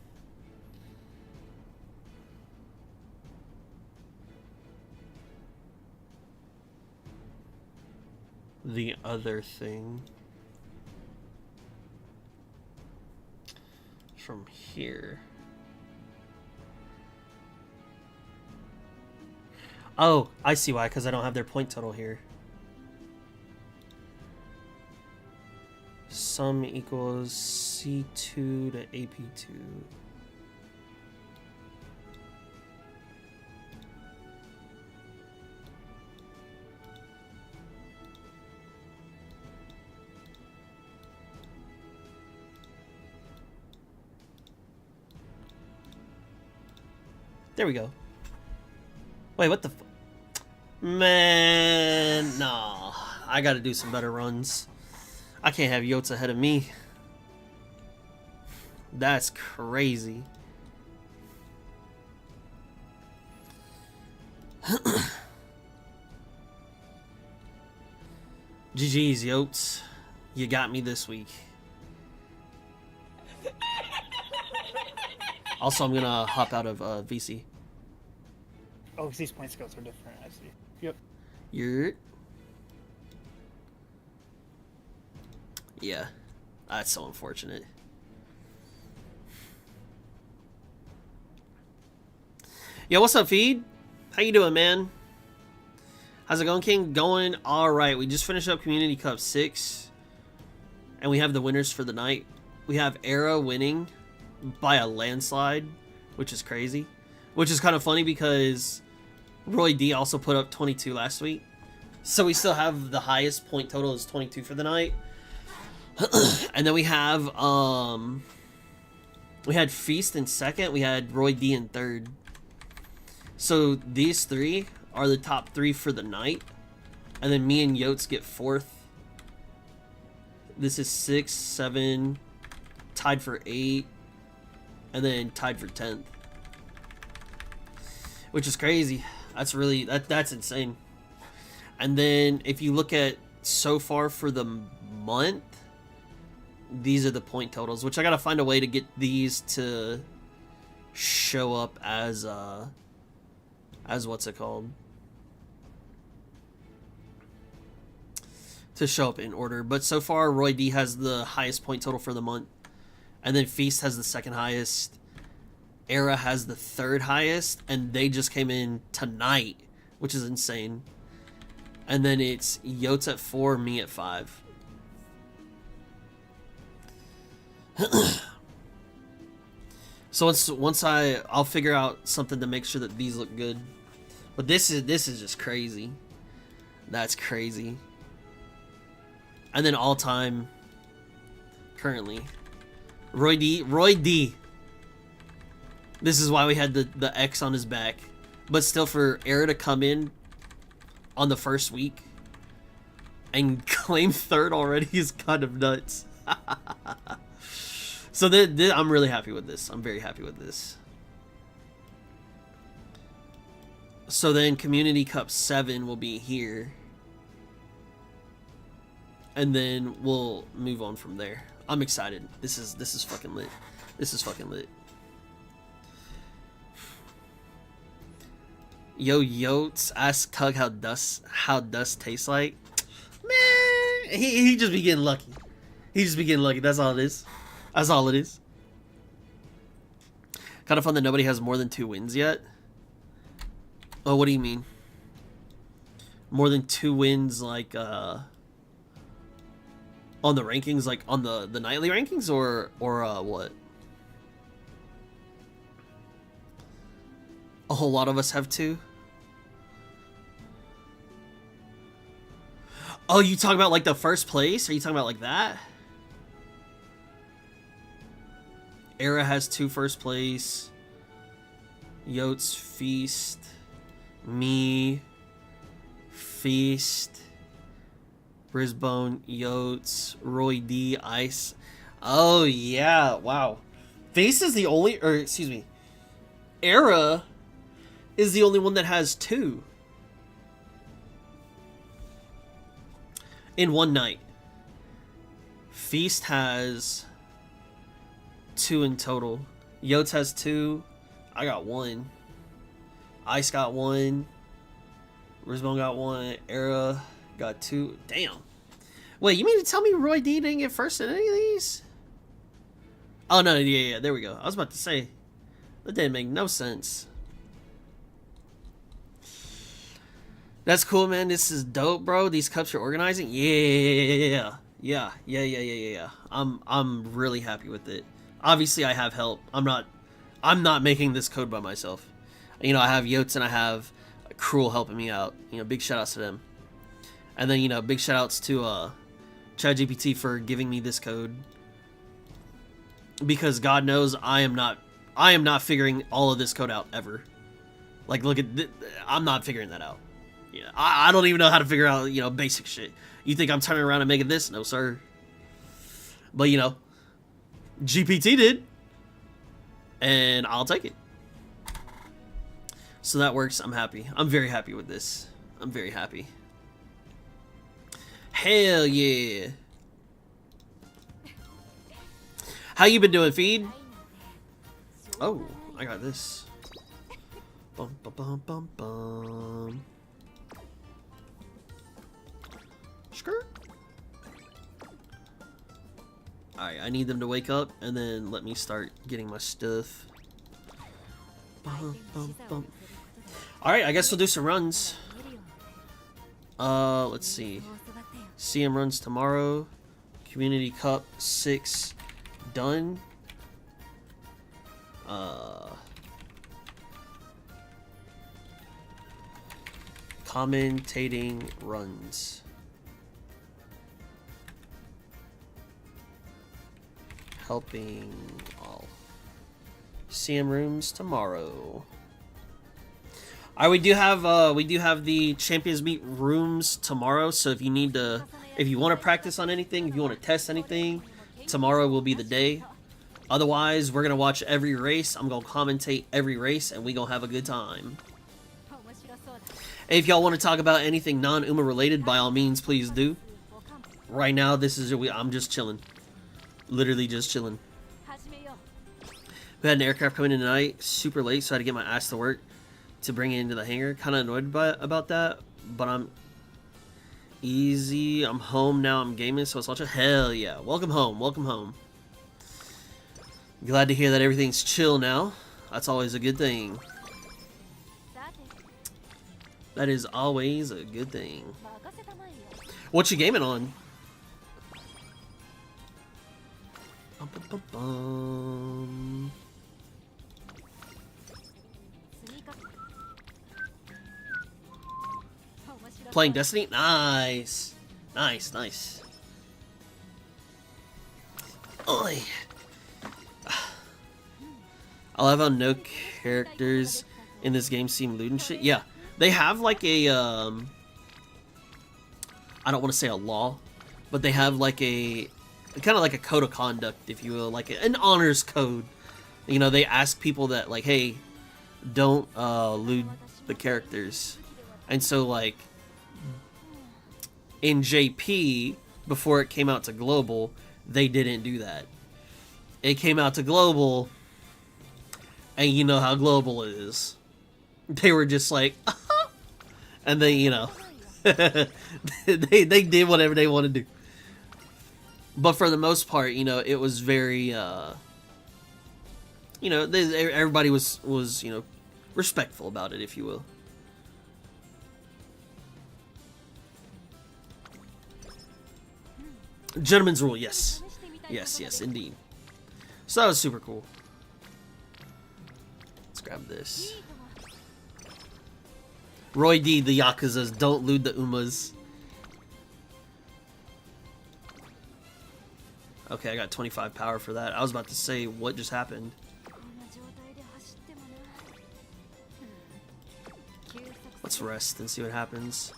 the other thing from here. Oh, I see why, because I don't have their point total here. Sum equals C2 to AP2. There we go. Wait, what the f- Man, nah. I gotta do some better runs. I can't have Yotes ahead of me. That's crazy. GG's, Yotes. You got me this week. Also, I'm gonna hop out of VC. Oh, because these point scales are different, I see. Yep. You're... Yeah, that's so unfortunate. Yo, what's up, Feed? How you doing, man? How's it going, King? Going all right. We just finished up Community Cup 6, and we have the winners for the night. We have Era winning by a landslide, which is crazy. Which is kind of funny because Roy D also put up 22 last week. So we still have the highest point total is 22 for the night. And then we have we had Feast in second, we had Roy D in third. So these three are the top 3 for the night. And then me and Yotes get 4th. This is 6, 7, tied for 8, and then tied for 10th. Which is crazy. That's really that's insane. And then if you look at so far for the month, these are the point totals, which I gotta find a way to get these to show up as what's it called? To show up in order. But so far, Roy D has the highest point total for the month. And then Feast has the second highest. Era has the third highest. And they just came in tonight, which is insane. And then it's Yotes at 4, me at 5. So once I'll figure out something to make sure that these look good. But this is just crazy. That's crazy. And then all time currently Roy D. This is why we had the X on his back. But still, for Era to come in on the first week and claim third already is kind of nuts. So I'm really happy with this. I'm very happy with this. So then Community Cup 7 will be here. And then we'll move on from there. I'm excited. This is fucking lit. This is fucking lit. Yo Yotes, ask Tug how dust tastes like. Man, he just be getting lucky. He just be getting lucky. That's all it is. That's all it is. Kind of fun that nobody has more than 2 wins yet. Oh, what do you mean? More than 2 wins, like on the rankings, like on the nightly rankings, or what? A whole lot of us have 2. Oh, you talking about like the first place? Are you talking about like that? Era has 2 first place. Yotes, Feast, me, Feast, Brisbane, Yotes, Roy D, Ice. Oh yeah, wow. Feast is the only, or excuse me, Era is the only one that has 2 in one night. Feast has 2 in total. Yotes has 2. I got 1. Ice got 1. Brisbane got 1. Era got 2. Damn. Wait, you mean to tell me Roy D didn't get first in any of these? Oh no, yeah, there we go. I was about to say that didn't make no sense. That's cool, man. This is dope, bro. These cups you're organizing, yeah. I'm really happy with it. Obviously, I have help. I'm not making this code by myself. You know, I have Yotes and I have Cruel helping me out. You know, big shout outs to them. And then, you know, big shout outs to ChatGPT for giving me this code. Because God knows I am not figuring all of this code out ever. Like, look at I'm not figuring that out. Yeah, I don't even know how to figure out, you know, basic shit. You think I'm turning around and making this? No, sir. But, you know, GPT did. And I'll take it. So that works. I'm happy. I'm very happy with this. I'm very happy. Hell yeah. How you been doing, Feed? Oh, I got this. Bum, bum, bum, bum, bum. Skirt. Alright, I need them to wake up and then let me start getting my stuff. Bum, bum, bum. Alright, I guess we'll do some runs. Let's see. CM runs tomorrow. Community Cup 6 done. Commentating runs. Helping all. CM rooms tomorrow. Alright, we do have the Champions Meet rooms tomorrow, so if you want to practice on anything, if you want to test anything, tomorrow will be the day. Otherwise, we're gonna watch every race. I'm gonna commentate every race, and we gonna have a good time. If y'all want to talk about anything non-UMA related, by all means, please do. Right now, I'm just chilling. Literally just chilling. We had an aircraft coming in tonight, super late, so I had to get my ass to work to bring it into the hangar. Kind of annoyed about that, but I'm easy. I'm home now. I'm gaming, so it's all chill. Hell yeah! Welcome home. Welcome home. Glad to hear that everything's chill now. That's always a good thing. That is always a good thing. What you gaming on? Playing Destiny? Nice. Nice, nice. Oi. I love how no characters in this game seem lewd and shit. Yeah. They have like a, I don't want to say a law, but they have like a, kind of like a code of conduct, if you will, like an honors code. You know, they ask people that, like, hey, don't lewd the characters. And so, like, in JP, before it came out to Global, they didn't do that. It came out to Global, and you know how Global is. They were just like, and they, you know, they did whatever they wanted to do. But for the most part, you know, it was very, you know, everybody was, you know, respectful about it, if you will. Gentleman's rule, yes. Yes, yes, indeed. So that was super cool. Let's grab this. Roy D, the Yakuzas, don't lewd the Umas. Okay, I got 25 power for that. I was about to say, what just happened? Let's rest and see what happens.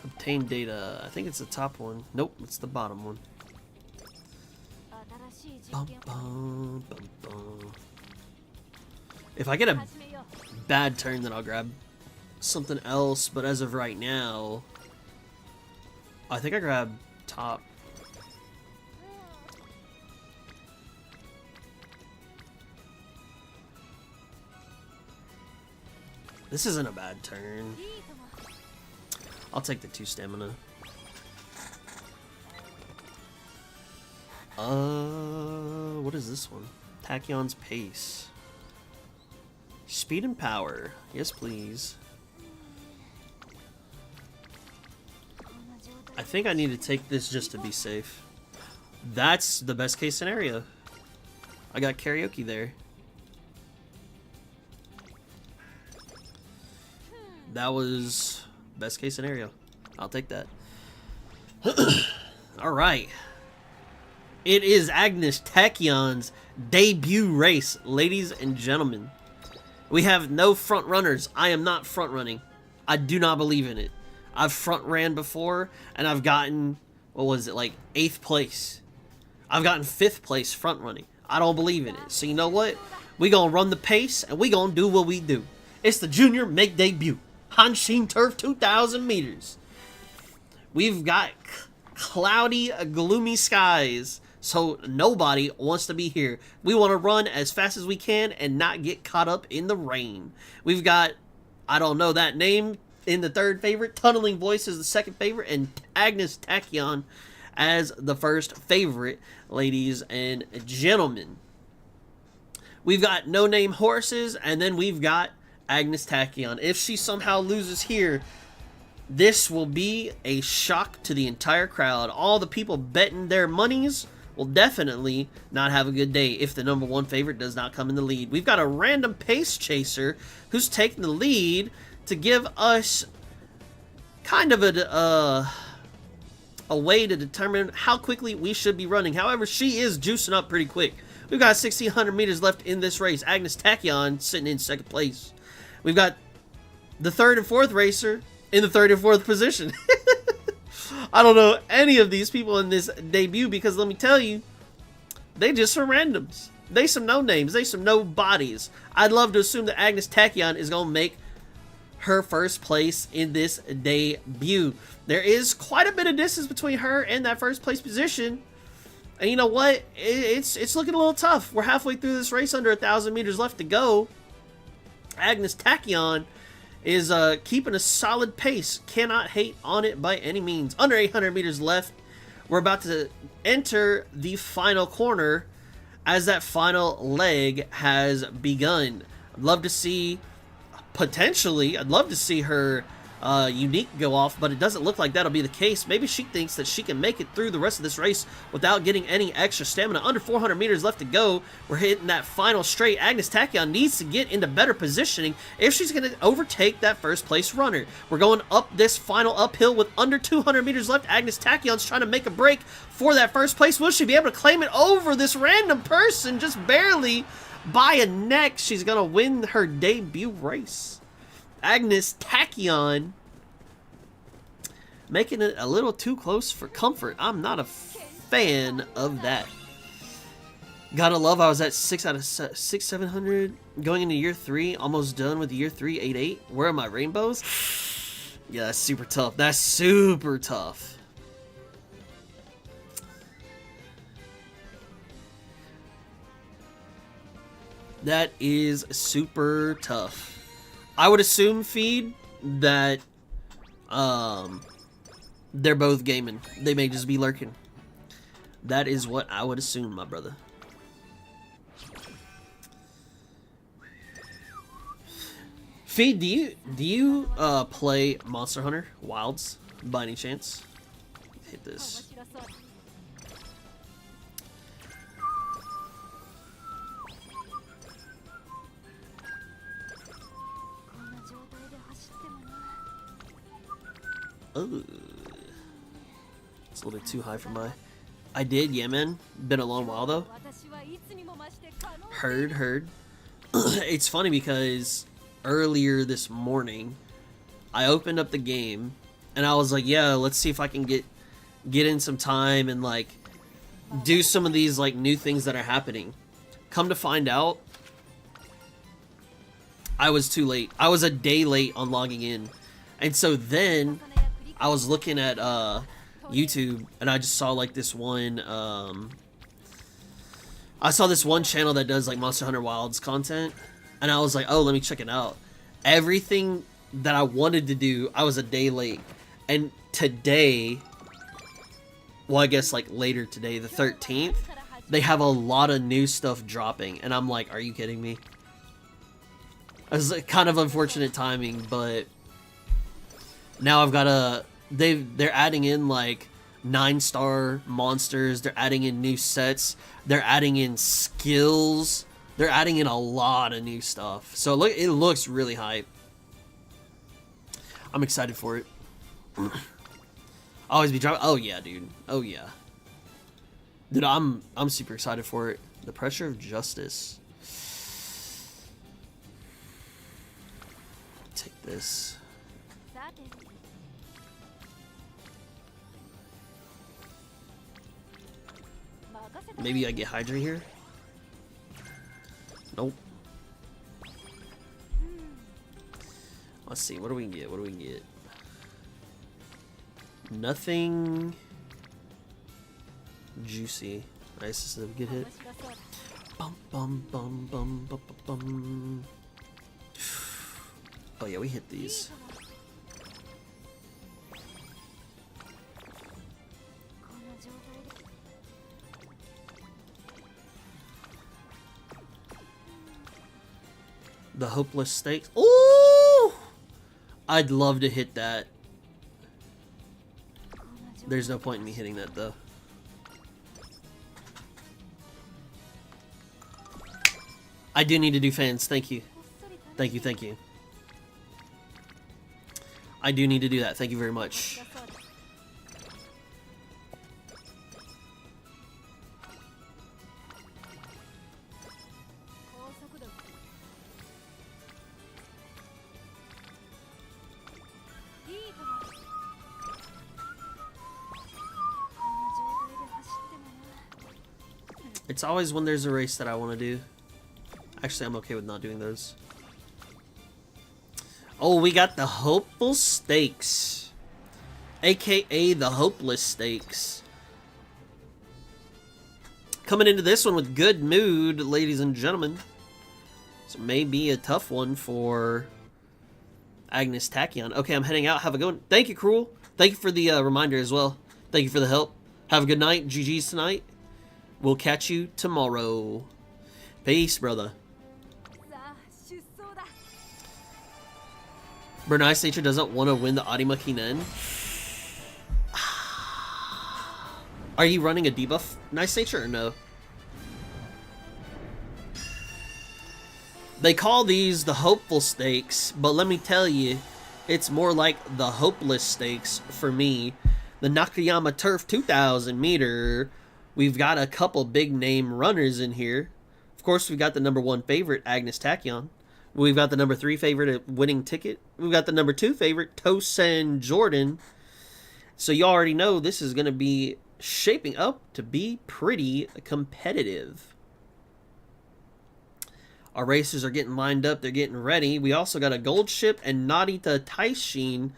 Obtain data. I think it's the top one. Nope, it's the bottom one. Bum, bum, bum, bum. If I get a bad turn, then I'll grab something else. But as of right now, I think I grab top. This isn't a bad turn. I'll take the 2 stamina. What is this one? Tachyon's pace. Speed and power. Yes, please. I think I need to take this just to be safe. That's the best case scenario. I got karaoke there. That was best case scenario. I'll take that. Alright. It is Agnes Tachyon's debut race, ladies and gentlemen. We have no front runners. I am not front running. I do not believe in it. I've front ran before, and I've gotten, what was it, like 8th place. I've gotten 5th place front running. I don't believe in it. So you know what? We gonna run the pace, and we gonna do what we do. It's the junior make debut. Hanshin Turf 2,000 meters. We've got cloudy, gloomy skies, so nobody wants to be here. We want to run as fast as we can and not get caught up in the rain. We've got, I don't know that name, in the 3rd favorite. Tunneling Voice is the 2nd favorite, and Agnes Tachyon as the 1st favorite, ladies and gentlemen. We've got No Name Horses, and then we've got Agnes Tachyon. If she somehow loses here, this will be a shock to the entire crowd. All the people betting their monies will definitely not have a good day if the #1 favorite does not come in the lead. We've got a random pace chaser who's taking the lead to give us kind of a way to determine how quickly we should be running. However, she is juicing up pretty quick. We've got 1,600 meters left in this race. Agnes Tachyon sitting in 2nd place. We've got the 3rd and 4th racer in the 3rd and 4th position. I don't know any of these people in this debut because let me tell you, they just some randoms. They some no names. They some no bodies. I'd love to assume that Agnes Tachyon is going to make her first place in this debut. There is quite a bit of distance between her and that first place position. And you know what? It's looking a little tough. We're halfway through this race, under 1,000 meters left to go. Agnes Tachyon is keeping a solid pace. Cannot hate on it by any means. Under 800 meters left. We're about to enter the final corner as that final leg has begun. I'd love to see, potentially, I'd love to see her unique go off, but it doesn't look like that'll be the case. Maybe she thinks that she can make it through the rest of this race without getting any extra stamina. Under 400 meters left to go. We're hitting that final straight. Agnes Tachyon needs to get into better positioning if she's going to overtake that first place runner. We're going up this final uphill with under 200 meters left. Agnes Tachyon's trying to make a break for that first place. Will she be able to claim it over this random person just barely by a neck? She's going to win her debut race. Agnes Tachyon making it a little too close for comfort. I'm not a fan of that. Gotta love, I was at 6 out of 700 going into year 3, almost done with year 3, 8-8. Where are my rainbows? Yeah, that's super tough. That's super tough. That is super tough. I would assume, Feed, that they're both gaming. They may just be lurking. That is what I would assume, my brother. Feed, do you play Monster Hunter Wilds by any chance? Hit this. Oh, it's a little bit too high for my... I did, yeah, man. Been a long while, though. Heard. It's funny because earlier this morning, I opened up the game, and I was like, yeah, let's see if I can get in some time and, like, do some of these, like, new things that are happening. Come to find out, I was too late. I was a day late on logging in. And so then I was looking at YouTube, and I just saw like this one I saw this one channel that does like Monster Hunter Wilds content, and I was like, oh, let me check it out. Everything that I wanted to do, I was a day late. And today, well, I guess like later today, the 13th, they have a lot of new stuff dropping, and I'm like, are you kidding me? It was kind of unfortunate timing, but now I've got a... They're adding in, like, 9-star monsters. They're adding in new sets. They're adding in skills. They're adding in a lot of new stuff. So, look, it looks really hype. I'm excited for it. Always be driving... Oh, yeah, dude. Oh, yeah. Dude, I'm super excited for it. The Pressure of Justice. Take this. Maybe I get Hydra here? Nope. Let's see, what do we get? What do we get? Nothing juicy. Nice, this is a good hit. Bum bum bum bum bum bum bum. Oh yeah, we hit these. The Hopeless Stakes. Ooh! I'd love to hit that. There's no point in me hitting that, though. I do need to do fans. Thank you. Thank you, thank you. I do need to do that. Thank you very much. It's always when there's a race that I want to do. Actually, I'm okay with not doing those. Oh, we got the Hopeful Stakes, aka the Hopeless Stakes. Coming into this one with good mood, ladies and gentlemen. So maybe a tough one for Agnes Tachyon. Okay, I'm heading out. Have a good one. Thank you, Cruel. Thank you for the reminder as well. Thank you for the help. Have a good night. GG's tonight. We'll catch you tomorrow. Peace, brother. Bernice Nature doesn't want to win the Arima Kinen. Are you running a debuff, Nice Nature, or no? They call these the Hopeful Stakes, but let me tell you, it's more like the Hopeless Stakes for me. The Nakayama Turf 2000 meter, we've got a couple big name runners in here. Of course, we've got the #1 favorite, Agnes Tachyon. We've got the #3 favorite at Winning Ticket. We've got the #2 favorite, Tosen Jordan. So you already know this is going to be shaping up to be pretty competitive. Our racers are getting lined up. They're getting ready. We also got a Gold Ship and Narita Taishin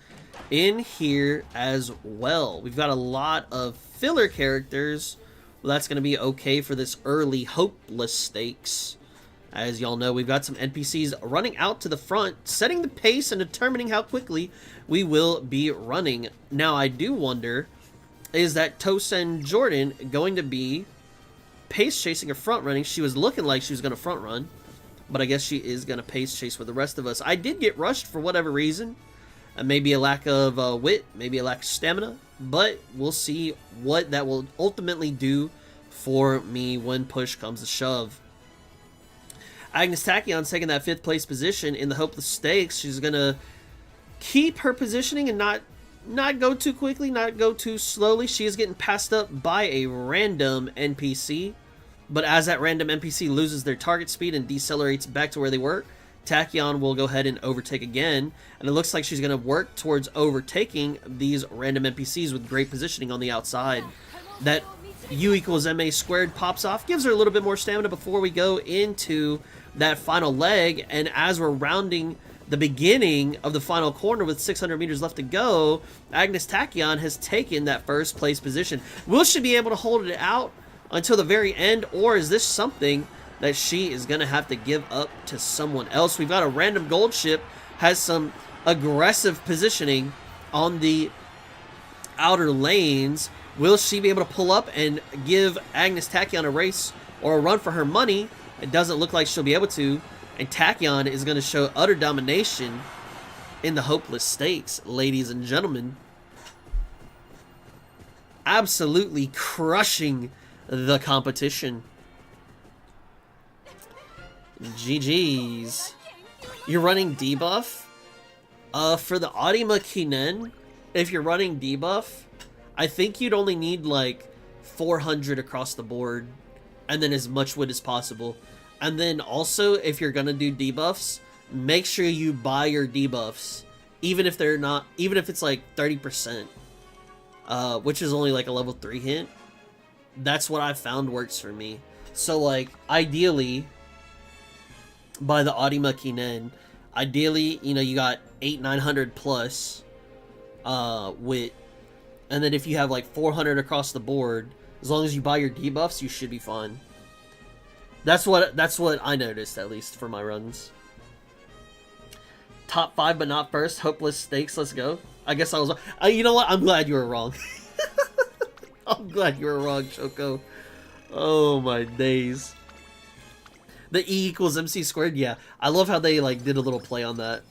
in here as well. We've got a lot of filler characters. Well, that's going to be okay for this early Hopeless Stakes. As y'all know, we've got some NPCs running out to the front, setting the pace and determining how quickly we will be running. Now, I do wonder, is that Tosen Jordan going to be pace chasing or front running? She was looking like she was going to front run, but I guess she is going to pace chase with the rest of us. I did get rushed for whatever reason. Maybe a lack of wit, maybe a lack of stamina, but we'll see what that will ultimately do for me when push comes to shove. Agnes Tachyon's taking that 5th place position in the Hopeless Stakes. She's going to keep her positioning and not go too quickly, not go too slowly. She is getting passed up by a random NPC, but as that random NPC loses their target speed and decelerates back to where they were, Tachyon will go ahead and overtake again, and it looks like she's going to work towards overtaking these random NPCs with great positioning on the outside. That U equals MA squared pops off, gives her a little bit more stamina before we go into that final leg, and as we're rounding the beginning of the final corner with 600 meters left to go, Agnes Tachyon has taken that 1st place position. Will she be able to hold it out until the very end, or is this something that she is going to have to give up to someone else? We've got a random Gold Ship, has some aggressive positioning on the outer lanes. Will she be able to pull up and give Agnes Tachyon a race or a run for her money? It doesn't look like she'll be able to. And Tachyon is going to show utter domination in the Hopeless Stakes, ladies and gentlemen. Absolutely crushing the competition. GG's. You're running debuff? For the Arima Kinen, if you're running debuff, I think you'd only need like 400 across the board, and then as much wood as possible. And then also, if you're gonna do debuffs, make sure you buy your debuffs, even if they're not, even if it's like 30%, which is only like a level 3 hint. That's what I found works for me. So like, ideally, by the Arima Kinen, ideally, you know, you got 800-900 plus wit, and then if you have like 400 across the board, as long as you buy your debuffs, you should be fine. That's what I noticed, at least for my runs. Top 5 but not first. Hopeless Stakes. Let's go. I guess I was. You know what? I'm glad you were wrong. I'm glad you were wrong, Choco. Oh my days. The E equals MC squared. Yeah, I love how they like did a little play on that.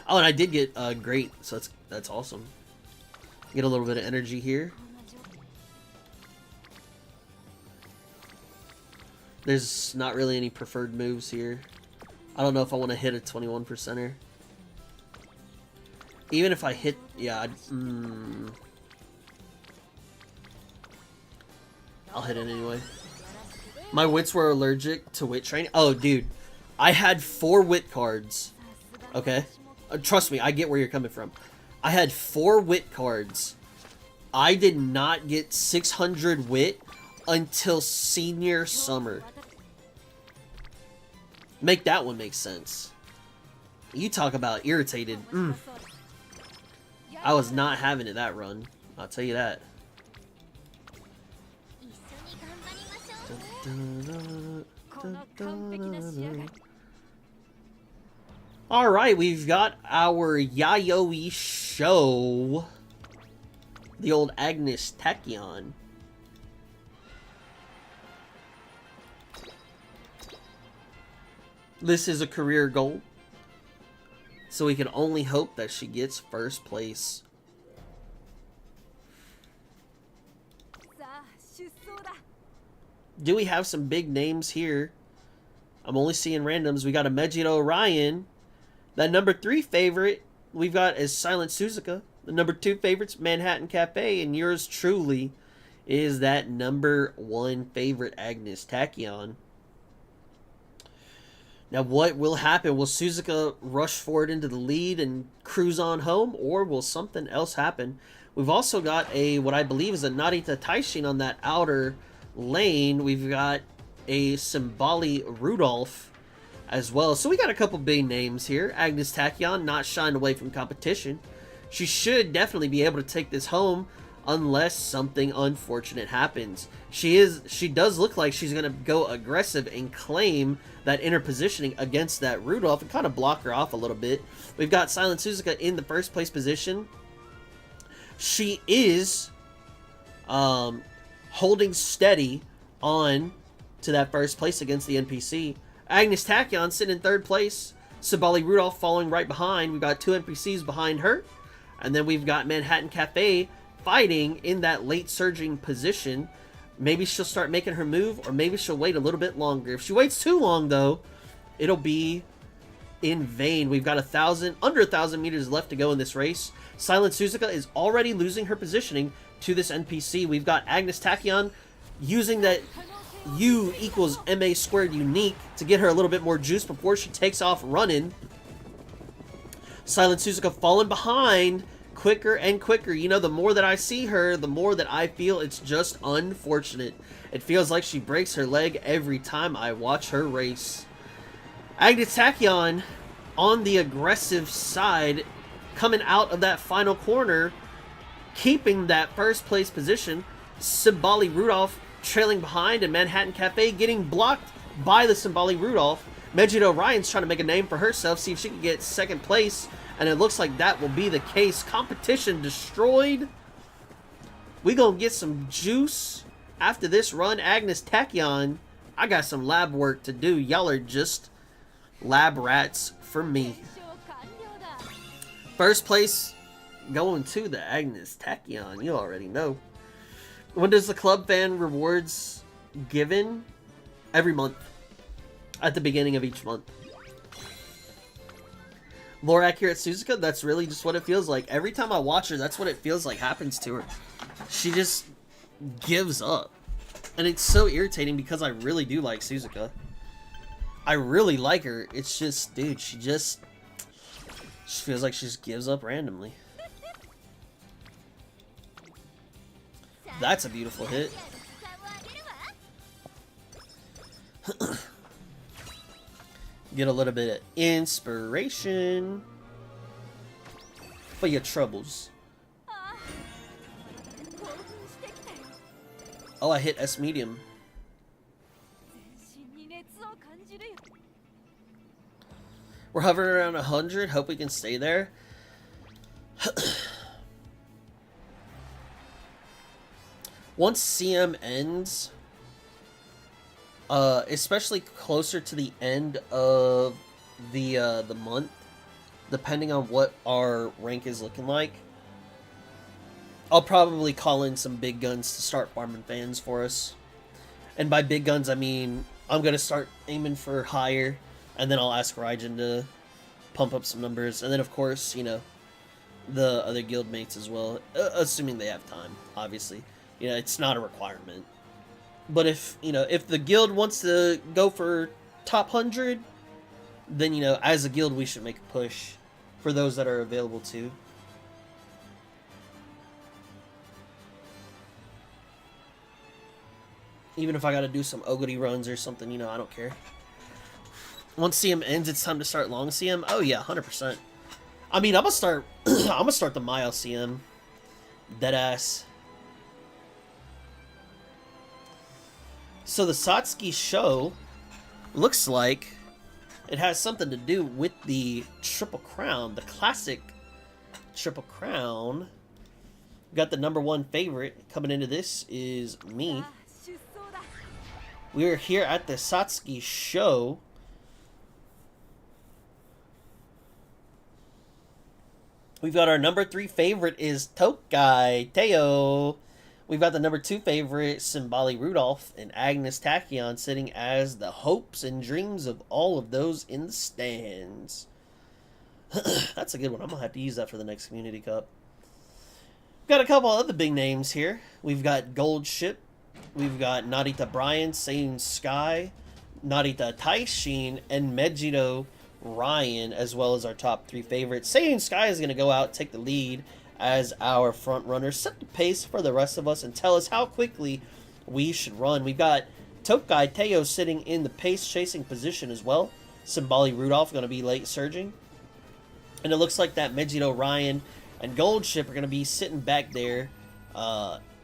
Oh, and I did get great. So that's awesome. Get a little bit of energy here. There's not really any preferred moves here. I don't know if I want to hit a 21%er. Even if I hit, yeah, I'll hit it anyway. My wits were allergic to wit training. Oh, dude, I had 4 wit cards. Okay, trust me, I get where you're coming from. I had 4 wit cards. I did not get 600 wit until senior summer. Make that one make sense. You talk about irritated. I was not having it that run. I'll tell you that. Alright, we've got our Yayoi show. The old Agnes Tachyon. This is a career goal. So we can only hope that she gets first place. Do we have some big names here? I'm only seeing randoms. We got a Megid Orion. That number 3 favorite we've got is Silent Suzuka. The number 2 favorite's Manhattan Cafe. And yours truly is that number 1 favorite, Agnes Tachyon. Now, what will happen? Will Suzuka rush forward into the lead and cruise on home? Or will something else happen? We've also got a, what I believe is a Narita Taishin on that outer lane. We've got a Symboli Rudolph as well. So we got a couple big names here. Agnes Tachyon not shying away from competition. She should definitely be able to take this home unless something unfortunate happens. She does look like she's going to go aggressive and claim that inner positioning against that Rudolph and kind of block her off a little bit. We've got Silent Suzuka in the first place position. She is holding steady on to that first place against the NPC. Agnes Tachyon sitting in third place. Symboli Rudolph following right behind. We've got 2 NPCs behind her. And then we've got Manhattan Cafe fighting in that late surging position. Maybe she'll start making her move, or maybe she'll wait a little bit longer. If she waits too long, though, it'll be in vain. We've got under 1,000 meters left to go in this race. Silent Suzuka is already losing her positioning to this NPC. We've got Agnes Tachyon using that U equals MA squared unique to get her a little bit more juice before she takes off running. Silent Suzuka falling behind quicker and quicker. You know, the more that I see her, the more that I feel it's just unfortunate. It feels like she breaks her leg every time I watch her race. Agnes Tachyon on the aggressive side, coming out of that final corner, keeping that first place position. Symboli Rudolph trailing behind, and Manhattan Cafe getting blocked by the Symboli Rudolph. Megid Orion's trying to make a name for herself, see if she can get second place, and it looks like that will be the case. Competition destroyed. We gonna get some juice after this run. Agnes Tachyon, I got some lab work to do. Y'all are just lab rats for me. First place going to the Agnes Tachyon. You already know. When does the club fan rewards given? Every month. At the beginning of each month. Lore accurate Suzuka, that's really just what it feels like. Every time I watch her, that's what it feels like happens to her. She just gives up. And it's so irritating because I really do like Suzuka. I really like her. It's just, dude, she feels like she just gives up randomly. That's a beautiful hit. Get a little bit of inspiration for your troubles. Oh, I hit S medium. We're hovering around 100. Hope we can stay there. Once CM ends, especially closer to the end of the month, depending on what our rank is looking like, I'll probably call in some big guns to start farming fans for us. And by big guns, I mean I'm gonna start aiming for higher, and then I'll ask Raijin to pump up some numbers, and then of course, you know, the other guild mates as well, assuming they have time, obviously. You know, it's not a requirement. But if, you know, if the guild wants to go for top 100, then, you know, as a guild, we should make a push for those that are available too. Even if I gotta do some Oguri runs or something, you know, I don't care. Once CM ends, it's time to start long CM. Oh yeah, 100%. I mean, I'm gonna start. I'm gonna start the Mile CM. Deadass. So the Satsuki show looks like it has something to do with the Triple Crown, the classic Triple Crown. We got the #1 favorite coming into this is me. We are here at the Satsuki show. We've got our #3 favorite is Tokai Teo. We've got the #2 favorite, Symboli Rudolph, and Agnes Tachyon sitting as the hopes and dreams of all of those in the stands. That's a good one. I'm going to have to use that for the next Community Cup. We've got a couple other big names here. We've got Gold Ship. We've got Narita Bryan, Seiyun Sky, Narita Taishin, and Mejiro Ryan, as well as our top 3 favorites. Seiyun Sky is going to go out, take the lead as our front runner, set the pace for the rest of us, and tell us how quickly we should run. We've got Tokai Teo sitting in the pace chasing position as well. Symboli Rudolph going to be late surging. And it looks like that Mejiro Ryan and Gold Ship are going to be sitting back there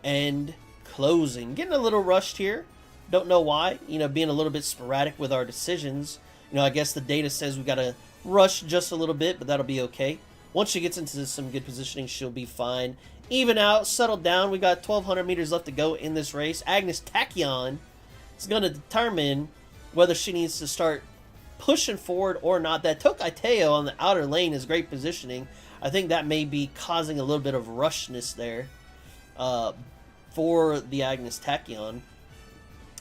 and closing. Getting a little rushed here. Don't know why. You know, being a little bit sporadic with our decisions. You know, I guess the data says we got to rush just a little bit, but that'll be okay. Once she gets into some good positioning, she'll be fine. Even out, settle down. We got 1,200 meters left to go in this race. Agnes Tachyon is going to determine whether she needs to start pushing forward or not. That Tokai Teo on the outer lane is great positioning. I think that may be causing a little bit of rushness there for the Agnes Tachyon.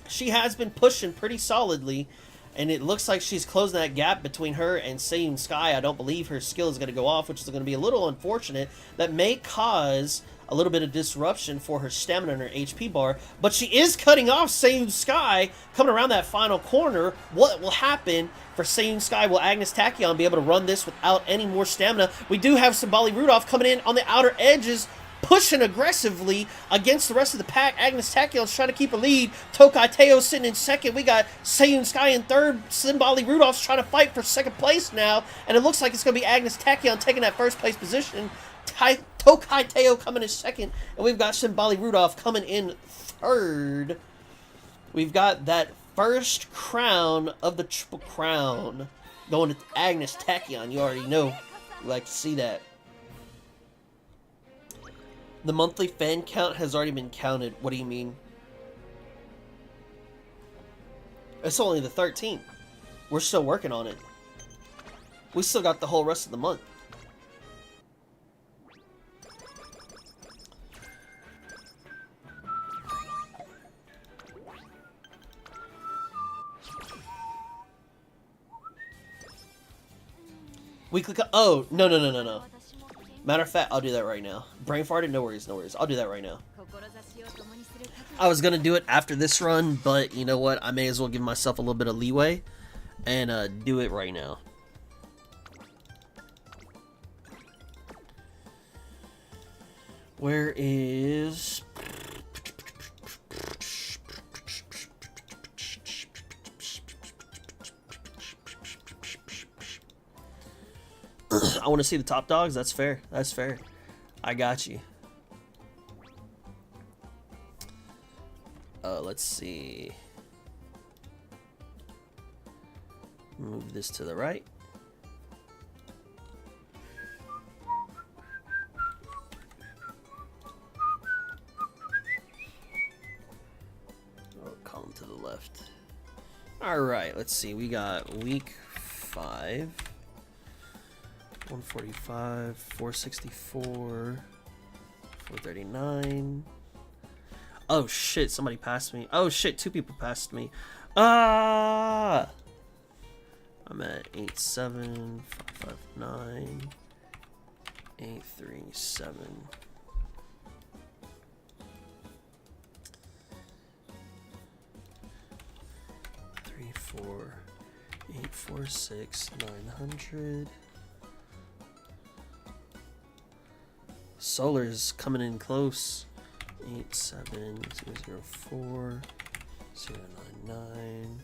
She has been pushing pretty solidly, and it looks like she's closing that gap between her and Seiyun Sky. I don't believe her skill is going to go off, which is going to be a little unfortunate. That may cause a little bit of disruption for her stamina and her HP bar, but she is cutting off Seiyun Sky coming around that final corner. What will happen for Seiyun Sky? Will Agnes Tachyon be able to run this without any more stamina? We do have Symboli Rudolph coming in on the outer edges, pushing aggressively against the rest of the pack. Agnes Tachyon's trying to keep a lead. Tokai Teo sitting in second. We got Seiyun Sky in third. Symboli Rudolph's trying to fight for second place now. And it looks like it's going to be Agnes Tachyon taking that first place position. Tokai Teo coming in second. And we've got Symboli Rudolph coming in third. We've got that first crown of the Triple Crown going to Agnes Tachyon. You already know. We like to see that. The monthly fan count has already been counted. What do you mean? It's only the 13th. We're still working on it. We still got the whole rest of the month. Weekly oh, no. Matter of fact, I'll do that right now. Brain farted? No worries, no worries. I'll do that right now. I was gonna do it after this run, but you know what? I may as well give myself a little bit of leeway and do it right now. Where is... I want to see the top dogs. That's fair. That's fair. I got you. Let's see. Move this to the right. Oh, column to the left. All right. Let's see. We got week 5. 145, 464, 439. Oh shit, somebody passed me. Oh shit, 2 people passed me. Ah! I'm at 87, 559, 837. Three, 4, 846, 900. Solar's coming in close. 87004 099.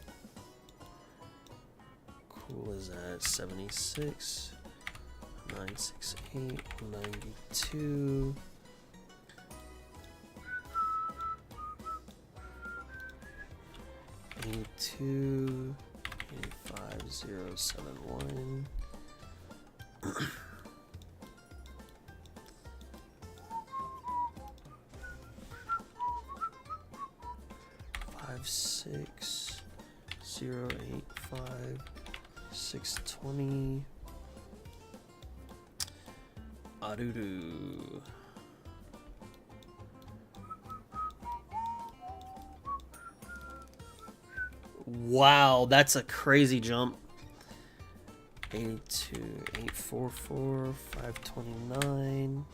What is that? 76, 968, 92. 82, 85071. 56085 620. Arudu. Wow, that's a crazy jump. 82, 844, 529.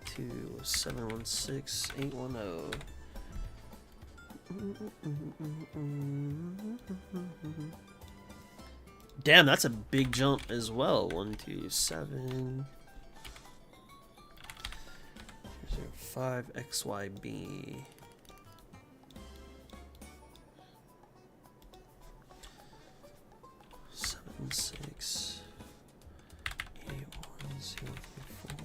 52, 716, 810. Damn, that's a big jump as well. 127. 5 XYB. 76 81034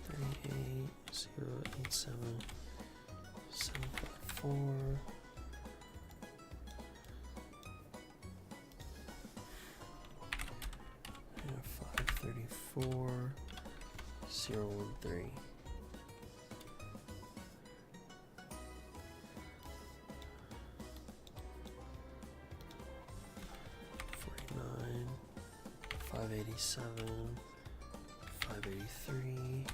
38087 754 534 013. 49 587 583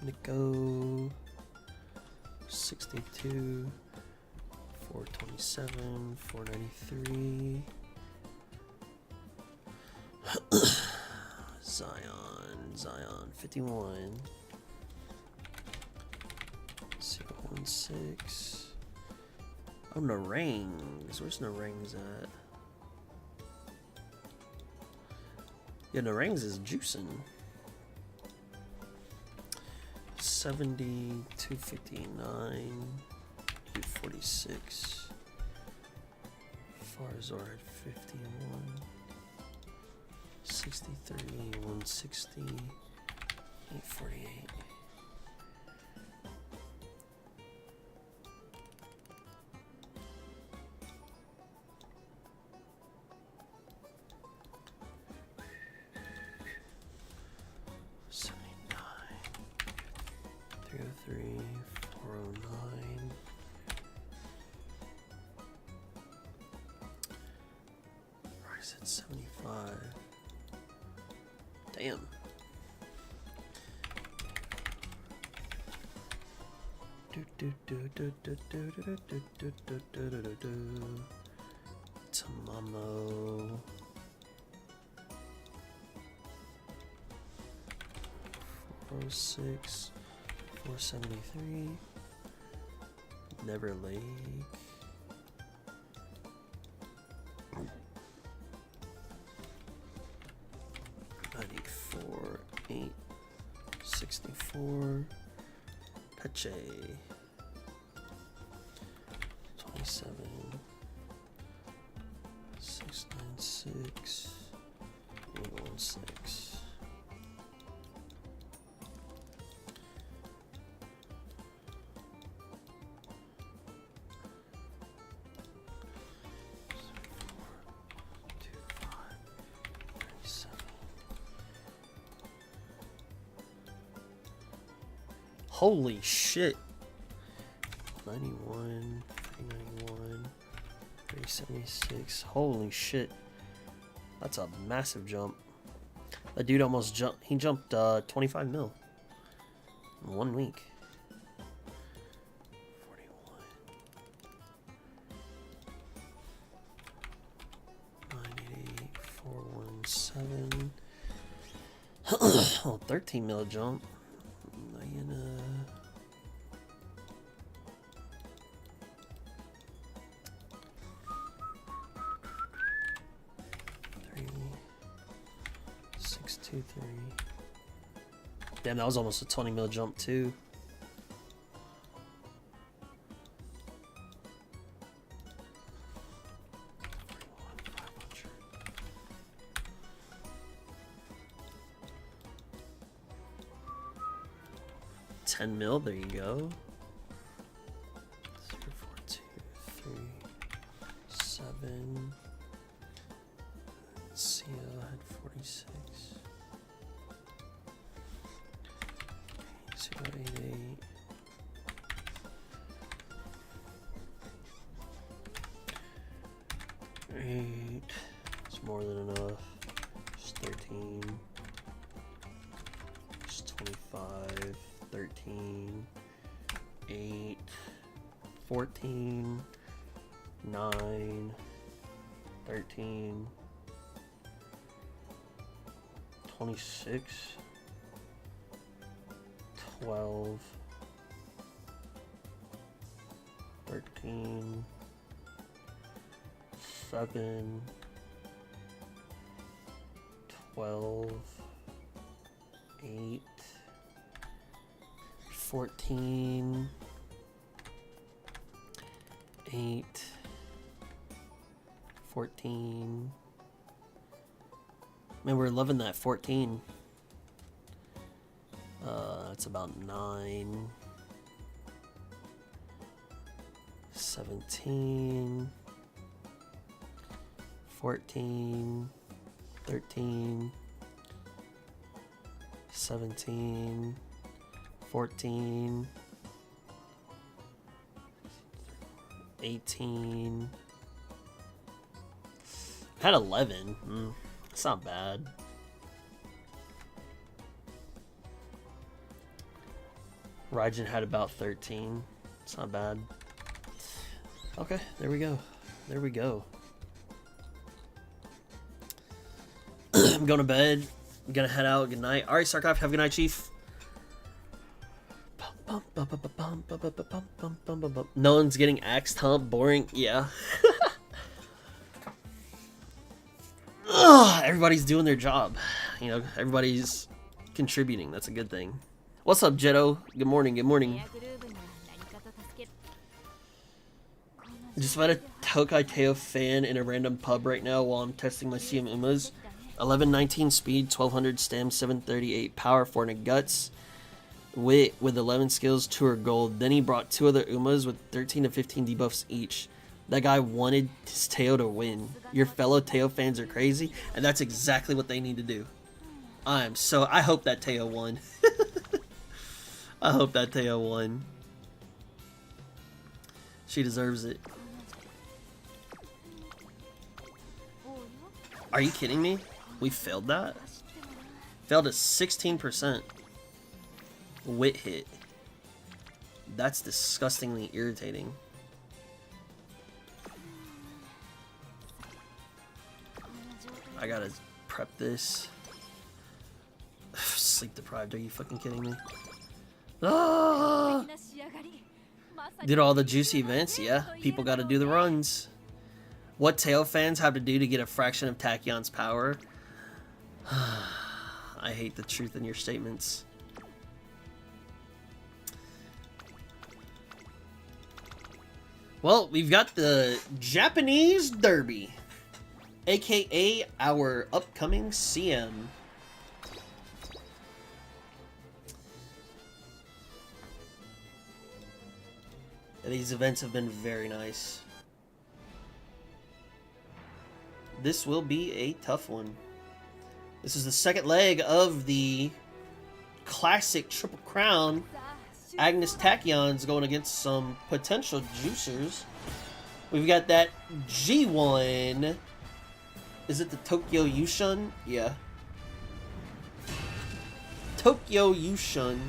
Nico 62 427 493 Zion 51 016. Oh, Narangs. Where's Narangs at? Yeah, Narangs is juicing. 70 259 846. Farzard 51 63 160 848. Rise at 75. Damn. Tamamo. 406 473. Never Lake. 94 864. Peche. 27 696 816. 37. Holy shit. 91, 391, 376. Holy shit. That's a massive jump. That dude almost jumped. He jumped 25 mil in 1 week. 41. 988, 417. Oh, 13 mil jump. 2, 3. Damn, that was almost a 20 mil jump too. $10 million, there you go. 3, 4, 2, 3, 7. CO had 46. 088. It's more than enough. Just 13. Just 25. 13. 8. 14. 9. 13. 26. 12. 13. 7. 12. 8. 14. 8. 14. Man, we're loving that 14. That's about 9. 17. 14. 13. 17. 14. 18. Had 11. It's not bad. Raijin had about 13. It's not bad. Okay, there we go. There we go. I'm going to bed. I'm gonna head out. Good night. Alright, Sarkov, have a good night, Chief. No one's getting axed, huh? Boring. Yeah. Everybody's doing their job. You know, everybody's contributing. That's a good thing. What's up, Jetto? Good morning, good morning. Just met a Tokai Teo fan in a random pub right now while I'm testing my CM Umas. 1119 speed, 1200 stam, 738 power, 400 guts. Wit with 11 skills, 2 are gold. Then he brought 2 other Umas with 13 to 15 debuffs each. That guy wanted his Teo to win. Your fellow Teo fans are crazy, and that's exactly what they need to do. I hope that Teo won. I hope that Teo won. She deserves it. Are you kidding me? We failed that? Failed at 16%. Wit hit. That's disgustingly irritating. I gotta prep this. Sleep deprived, are you fucking kidding me? Ah! Did all the juicy events? Yeah, people gotta do the runs. What Teo fans have to do to get a fraction of Tachyon's power? I hate the truth in your statements. Well, we've got the Japanese Derby, aka our upcoming CM. These events have been very nice. This will be a tough one. This is the second leg of the classic Triple Crown. Agnes Tachyon's going against some potential juicers. We've got that G1. Is it the Tokyo Yushun? Yeah. Tokyo Yushun.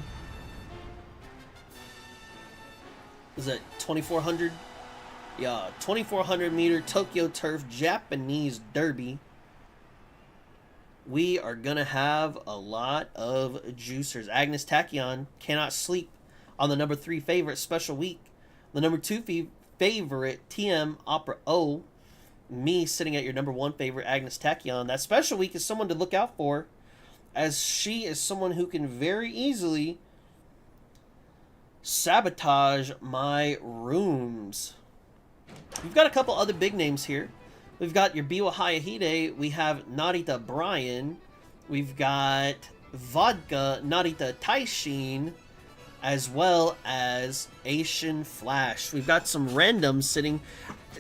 Is that 2400? Yeah, 2400 meter Tokyo Turf Japanese Derby. We are going to have a lot of juicers. Agnes Tachyon cannot sleep on the number 3 favorite Special Week. The number 2 favorite TM Opera O. Me sitting at your number 1 favorite Agnes Tachyon. That Special Week is someone to look out for. as she is someone who can very easily sabotage my rooms. We've got a couple other big names here. We've got your Biwa Hayahide. We have Narita Bryan. We've got Vodka Narita Taishin, as well as Asian Flash. We've got some randoms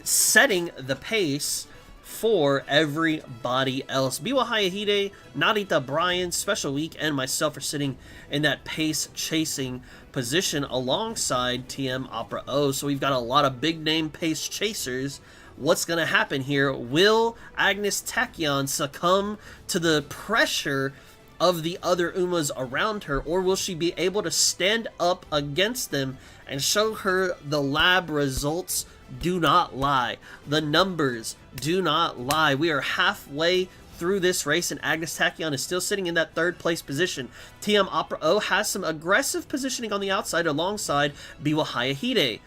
setting the pace for everybody else. Biwa Hayahide, Narita Bryan, Special Week, and myself are sitting in that pace-chasing position alongside TM Opera O. So we've got a lot of big-name pace chasers. What's going to happen here? Will Agnes Tachyon succumb to the pressure of the other Umas around her, or will she be able to stand up against them and show her the lab results do not lie? The numbers do not lie. We are halfway through this race, and Agnes Tachyon is still sitting in that third place position. TM Opera O has some aggressive positioning on the outside alongside Biwa Hayahide.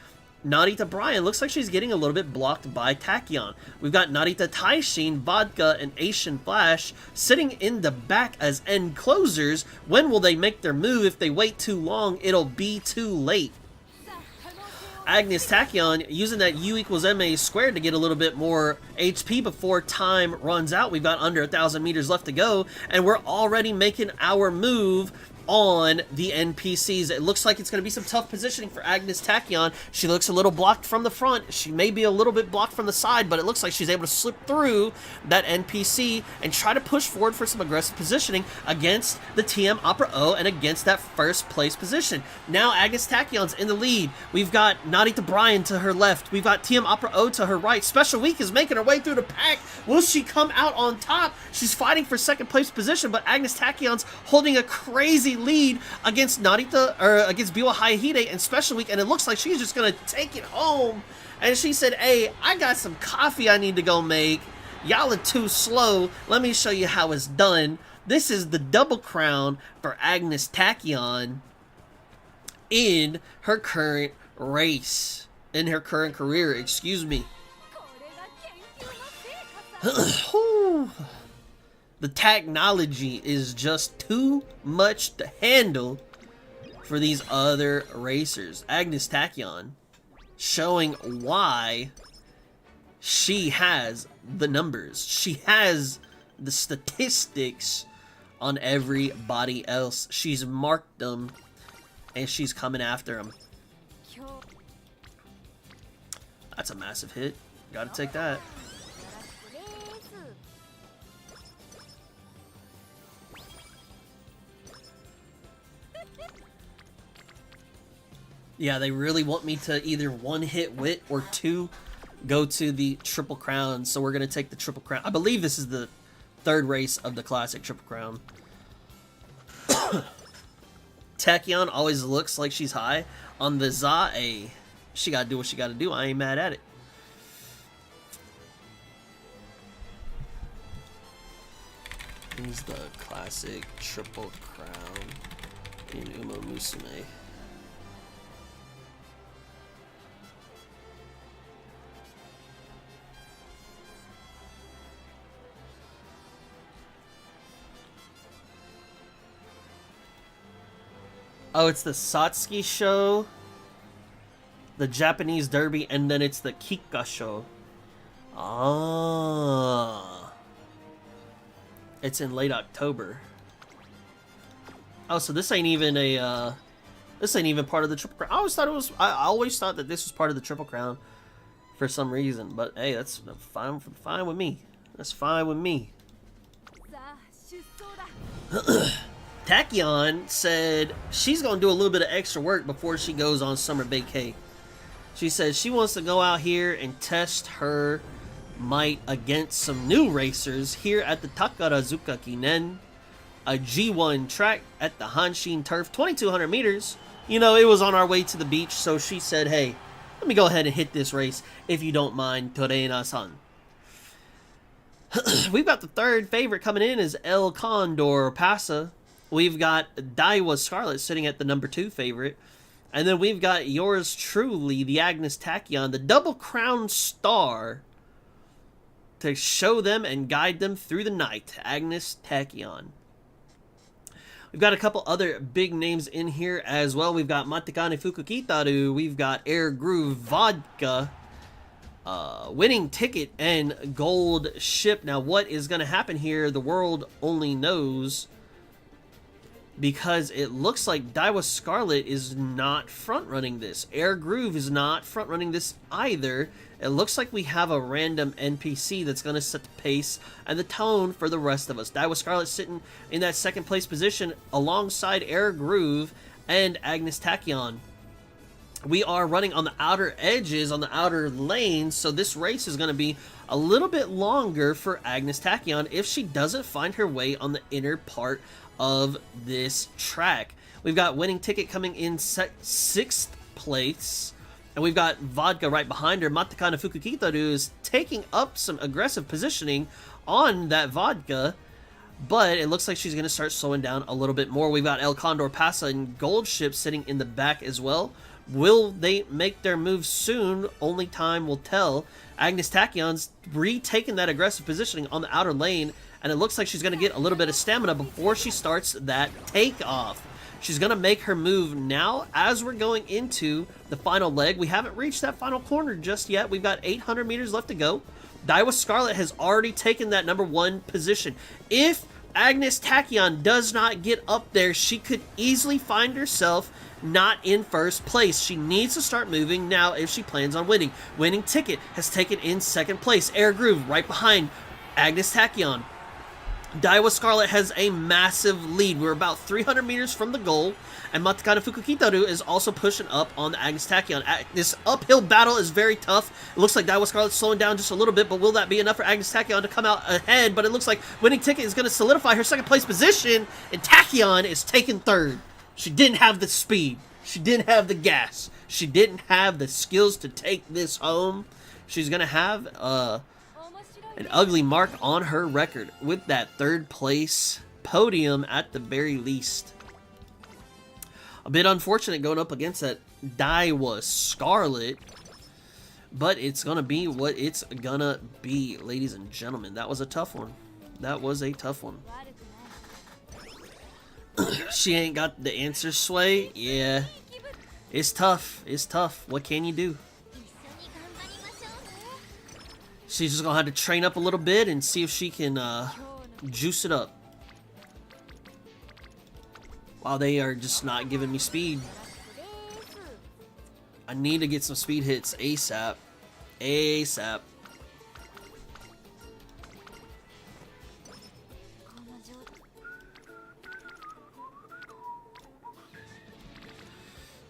Narita Bryan looks like she's getting a little bit blocked by Tachyon. We've got Narita Taishin, Vodka, and Asian Flash sitting in the back as end closers. When will they make their move? If they wait too long, it'll be too late. Agnes Tachyon using that U equals MA squared to get a little bit more HP before time runs out. We've got under 1,000 meters left to go, and we're already making our move on the NPCs. It looks like it's going to be some tough positioning for Agnes Tachyon. She looks a little blocked from the front. She may be a little bit blocked from the side, but it looks like she's able to slip through that NPC and try to push forward for some aggressive positioning against the TM Opera O and against that first place position. Now Agnes Tachyon's in the lead. We've got Narita Bryan to her left. We've got TM Opera O to her right. Special Week is making her way through the pack. Will she come out on top? She's fighting for second place position, but Agnes Tachyon's holding a crazy lead against against Biwa Hayahide and Special Week, and it looks like she's just gonna take it home. And she said, "Hey, I got some coffee I need to go make. Y'all are too slow. Let me show you how it's done." This is the double crown for Agnes Tachyon in her current race, in her current career, excuse me. The technology is just too much to handle for these other racers. Agnes Tachyon showing why she has the numbers. She has the statistics on everybody else. She's marked them, and she's coming after them. That's a massive hit. Gotta take that. Yeah, they really want me to either one hit wit or two go to the Triple Crown, so we're going to take the Triple Crown. I believe this is the third race of the Classic Triple Crown. Tachyon always looks like she's high. On the Za, she got to do what she got to do. I ain't mad at it. Here's the Classic Triple Crown in Uma Musume. Oh, it's the Satsuki show, the Japanese Derby, and then it's the Kikka show. Ah. It's in late October. Oh, so this ain't even part of the Triple Crown. I always thought that this was part of the Triple Crown for some reason, but hey, that's fine with me. That's fine with me. Tachyon said she's going to do a little bit of extra work before she goes on summer vacay. She said she wants to go out here and test her might against some new racers here at the Takarazuka Kinen, a G1 track at the Hanshin Turf, 2,200 meters. You know, it was on our way to the beach, so she said, hey, let me go ahead and hit this race if you don't mind, Torena-san. We've got the third favorite coming in is El Condor Pasa. We've got Daiwa Scarlet sitting at the number 2 favorite. And then we've got yours truly, the Agnes Tachyon, the Double Crown Star, to show them and guide them through the night. Agnes Tachyon. We've got a couple other big names in here as well. We've got Matikane Fukukitaru, we've got Air Groove Vodka, Winning Ticket, and Gold Ship. Now, what is going to happen here, the world only knows, because it looks like Daiwa Scarlet is not front-running this. Air Groove is not front-running this either. It looks like we have a random NPC that's going to set the pace and the tone for the rest of us. Daiwa Scarlet sitting in that second place position alongside Air Groove and Agnes Tachyon. We are running on the outer edges, on the outer lanes, so this race is going to be a little bit longer for Agnes Tachyon if she doesn't find her way on the inner part of this track. We've got Winning Ticket coming in 6th place, and we've got Vodka right behind her. Matakana Fukukitaru is taking up some aggressive positioning on that Vodka, but it looks like she's going to start slowing down a little bit more. We've got El Condor Pasa and Gold Ship sitting in the back as well. Will they make their move soon? Only time will tell. Agnes Tachyon's retaken that aggressive positioning on the outer lane, and it looks like she's going to get a little bit of stamina before she starts that takeoff. She's going to make her move now as we're going into the final leg. We haven't reached that final corner just yet. We've got 800 meters left to go. Daiwa Scarlet has already taken that number 1 position. If Agnes Tachyon does not get up there, she could easily find herself not in first place. She needs to start moving now if she plans on winning. Winning Ticket has taken in 2nd place. Air Groove right behind Agnes Tachyon. Daiwa Scarlet has a massive lead. We're about 300 meters from the goal, and Matakana Fukukitaru is also pushing up on the Agnes Tachyon. This uphill battle is very tough. It looks like Daiwa Scarlet's slowing down just a little bit, but will that be enough for Agnes Tachyon to come out ahead? But it looks like Winning Ticket is going to solidify her 2nd place position, and Tachyon is taking 3rd. She didn't have the speed. She didn't have the gas. She didn't have the skills to take this home. She's going to have an ugly mark on her record with that 3rd place podium at the very least. A bit unfortunate going up against that Daiwa Scarlet, but it's gonna be what it's gonna be, ladies and gentlemen. That was a tough one. That was a tough one. She ain't got the answer, Sway. Yeah, it's tough. It's tough. What can you do? She's just gonna have to train up a little bit and see if she can juice it up. Wow, they are just not giving me speed. I need to get some speed hits ASAP. ASAP.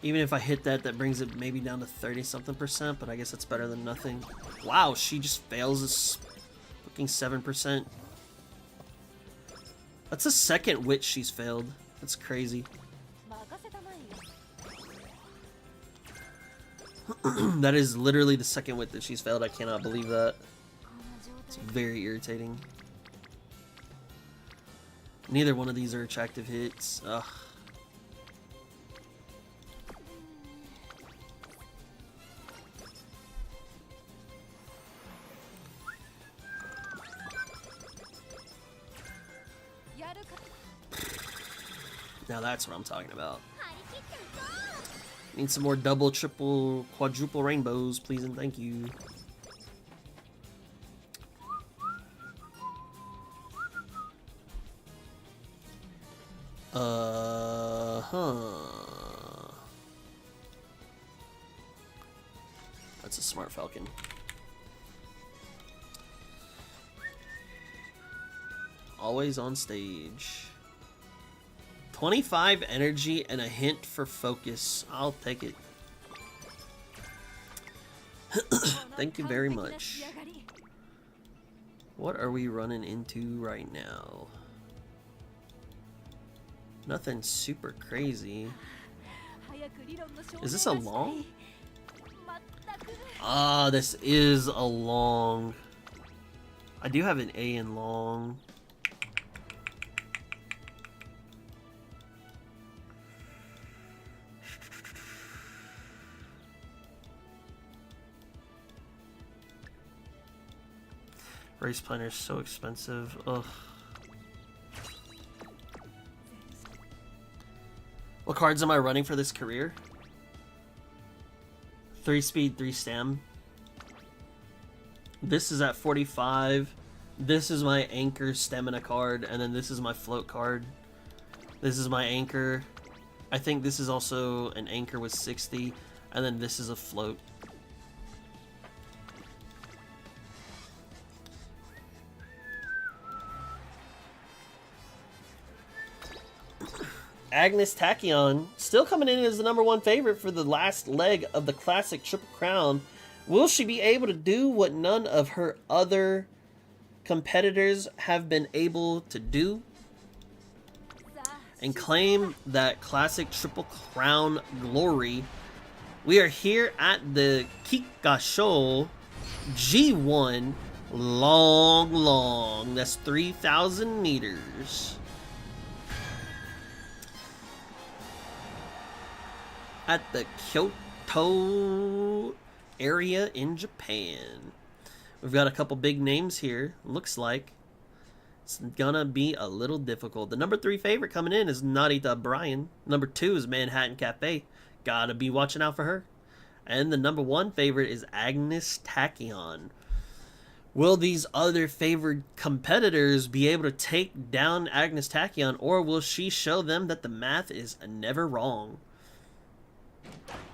Even if I hit that, that brings it maybe down to 30-something%, but I guess that's better than nothing. Wow, she just fails this fucking 7%. That's the 2nd wit she's failed. That's crazy. That is literally the 2nd wit that she's failed. I cannot believe that. It's very irritating. Neither one of these are attractive hits. Ugh. Now that's what I'm talking about. Need some more double, triple, quadruple rainbows, please and thank you. That's a smart falcon. Always on stage. 25 energy and a hint for focus. I'll take it. Thank you very much. What are we running into right now? Nothing super crazy. Is this a long? Ah, this is a long. I do have an A in long. Race planner is so expensive. Ugh. What cards am I running for this career? 3 speed, 3 stam. This is at 45. This is my anchor stamina card, and then this is my float card. This is my anchor. I think this is also an anchor with 60, and then this is a float. Agnes Tachyon, still coming in as the #1 favorite for the last leg of the classic Triple Crown. Will she be able to do what none of her other competitors have been able to do? And claim that classic Triple Crown glory. We are here at the Kikasho G1 long. That's 3,000 meters. At the Kyoto area in Japan. We've got a couple big names here. Looks like it's gonna be a little difficult. The #3 favorite coming in is Narita Bryan. #2 is Manhattan Cafe. Gotta be watching out for her. And the #1 favorite is Agnes Tachyon. Will these other favored competitors be able to take down Agnes Tachyon, or will she show them that the math is never wrong?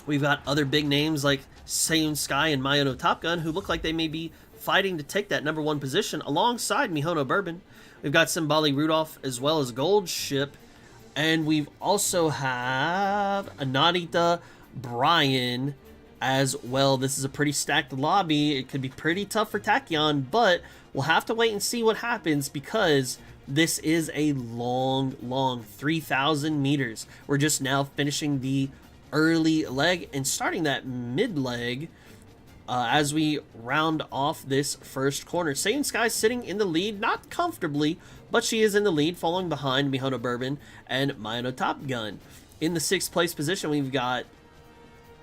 We've got other big names like Seiyun Sky and Mayono Top Gun who look like they may be fighting to take that #1 position alongside Mihono Bourbon. We've got Simbali Rudolph as well as Gold Ship. And we've also have Narita Bryan as well. This is a pretty stacked lobby. It could be pretty tough for Tachyon, but we'll have to wait and see what happens because this is a long 3,000 meters. We're just now finishing the early leg and starting that mid leg as we round off this first corner. Seiyun Sky sitting in the lead, not comfortably, but she is in the lead, following behind Mihono Bourbon and Mayono Top Gun. In the 6th place position, we've got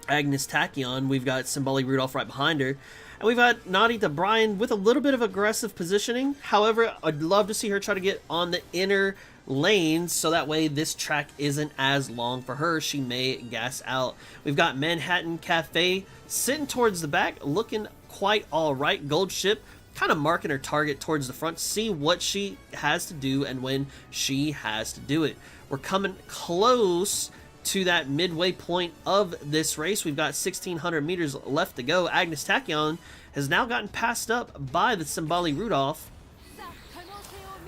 Agnes Tachyon, we've got Simbali Rudolph right behind her, and we've got Narita Bryan with a little bit of aggressive positioning. However, I'd love to see her try to get on the inner lanes so that way this track isn't as long for her. She may gas out. We've got Manhattan Cafe sitting towards the back, looking quite all right. Gold Ship kind of marking her target towards the front, see what she has to do and when she has to do it. We're coming close to that midway point of this race. We've got 1,600 meters left to go. Agnes Tachyon has now gotten passed up by the Simbali Rudolph.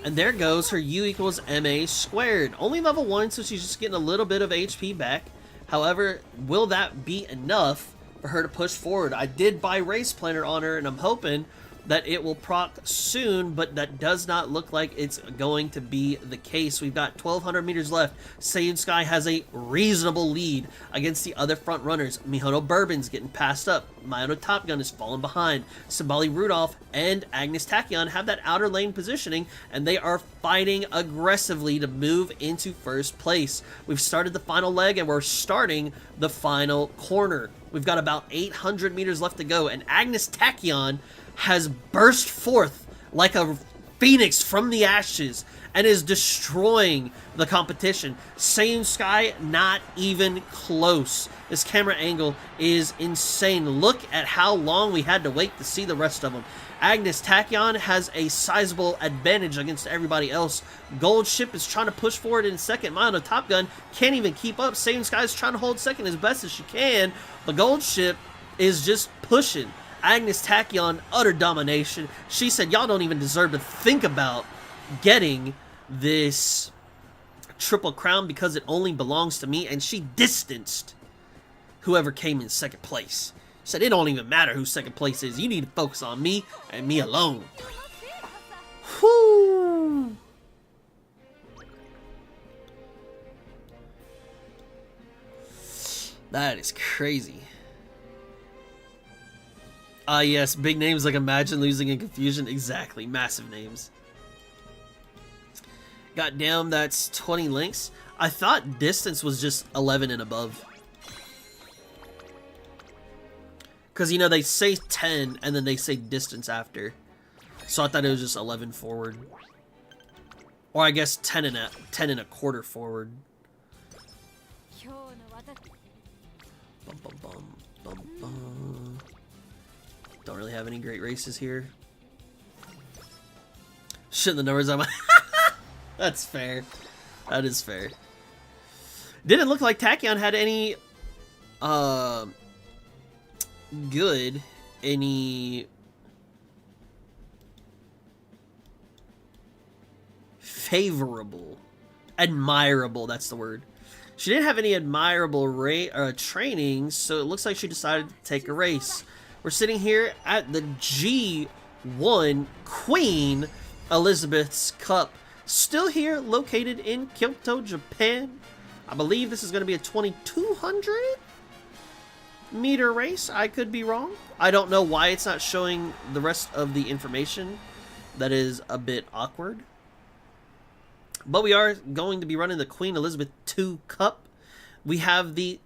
And there goes her U equals MA squared. Only level 1, so she's just getting a little bit of HP back. However, will that be enough for her to push forward? I did buy Race Planner on her, and I'm hoping that it will proc soon, but that does not look like it's going to be the case. We've got 1,200 meters left. Seiyun Sky has a reasonable lead against the other front runners. Mihono Bourbon's getting passed up. Mayono Top Gun is falling behind. Simbali Rudolph and Agnes Tachyon have that outer lane positioning, and they are fighting aggressively to move into first place. We've started the final leg, and we're starting the final corner. We've got about 800 meters left to go, and Agnes Tachyon has burst forth like a phoenix from the ashes and is destroying the competition. Seiyun Sky, not even close. This camera angle is insane. Look at how long we had to wait to see the rest of them. Agnes Tachyon has a sizable advantage against everybody else. Gold Ship is trying to push forward in second. Mayono Top Gun can't even keep up. Seiyun Sky is trying to hold second as best as she can, but Gold Ship is just pushing. Agnes Tachyon, utter domination. She said, y'all don't even deserve to think about getting this Triple Crown because it only belongs to me, and she distanced whoever came in second place. Said, it don't even matter who second place is. You need to focus on me and me alone. Whoo! That is crazy. Yes, big names like Imagine Losing in Confusion. Exactly, massive names. Goddamn, that's 20 links. I thought distance was just 11 and above. Because, you know, they say 10 and then they say distance after. So I thought it was just 11 forward. Or I guess 10 and a quarter forward. Bum, bum, bum, bum, bum. Don't really have any great races here. Shit, the numbers on my... That's fair. That is fair. Didn't look like Tachyon had any... any favorable, admirable, that's the word. She didn't have any admirable training, so it looks like she decided to take a race. We're sitting here at the G1 Queen Elizabeth's Cup, still here, located in Kyoto, Japan. I believe this is going to be a 2200 meter race. I could be wrong. I don't know why it's not showing the rest of the information. That is a bit awkward. But we are going to be running the Queen Elizabeth II Cup. We have the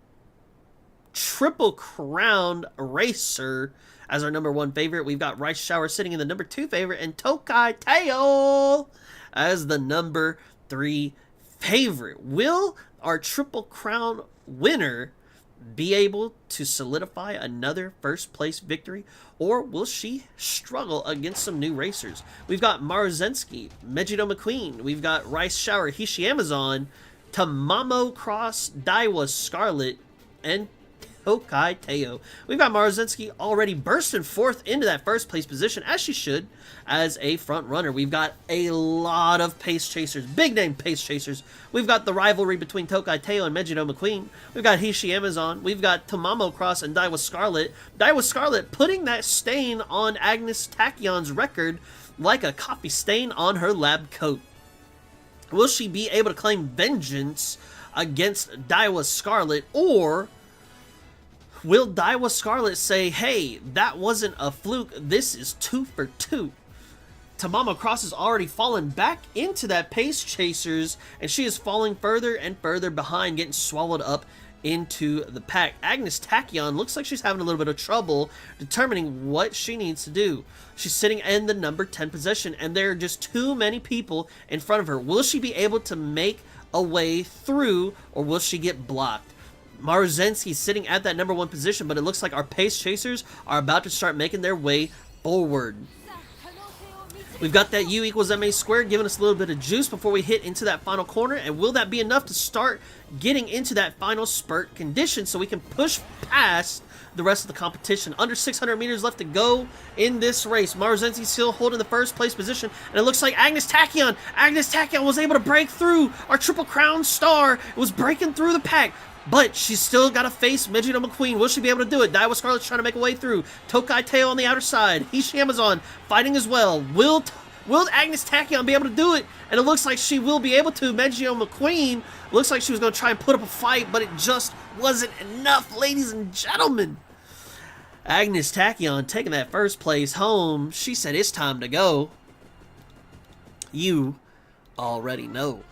Triple Crown Racer as our #1 favorite. We've got Rice Shower sitting in the #2 favorite, and Tokai Teo as the #3 favorite. Will our Triple Crown winner be able to solidify another first place victory, or will she struggle against some new racers? We've got Maruzensky, Megiddo McQueen, we've got Rice Shower, Hishi Amazon, Tamamo Cross, Daiwa Scarlet, and Tokai Teo. We've got Maruzensky already bursting forth into that first place position, as she should, as a front runner. We've got a lot of pace chasers, big name pace chasers. We've got the rivalry between Tokai Teo and Megiddo McQueen. We've got Hishi Amazon. We've got Tamamo Cross and Daiwa Scarlet. Daiwa Scarlet putting that stain on Agnes Tachyon's record like a coffee stain on her lab coat. Will she be able to claim vengeance against Daiwa Scarlet, or will Daiwa Scarlet say, hey, that wasn't a fluke, this is 2 for 2? Tamamo Cross has already fallen back into that pace chasers, and she is falling further and further behind, getting swallowed up into the pack. Agnes Tachyon looks like she's having a little bit of trouble determining what she needs to do. She's sitting in the #10 position, and there are just too many people in front of her. Will she be able to make a way through, or will she get blocked? Maruzensky's sitting at that #1 position, but it looks like our pace chasers are about to start making their way forward. We've got that U equals MA squared giving us a little bit of juice before we hit into that final corner, and will that be enough to start getting into that final spurt condition so we can push past the rest of the competition? Under 600 meters left to go in this race. Maruzensky still holding the first place position, and it looks like Agnes Tachyon was able to break through. Our Triple Crown star was breaking through the pack, but she's still got to face Megiddo McQueen. Will she be able to do it? Daiwa Scarlet's trying to make a way through. Tokai Teo on the outer side. Hishi Amazon fighting as well. Will Agnes Tachyon be able to do it? And it looks like she will be able to. Megiddo McQueen looks like she was going to try and put up a fight, but it just wasn't enough, ladies and gentlemen. Agnes Tachyon taking that first place home. She said it's time to go. You already know.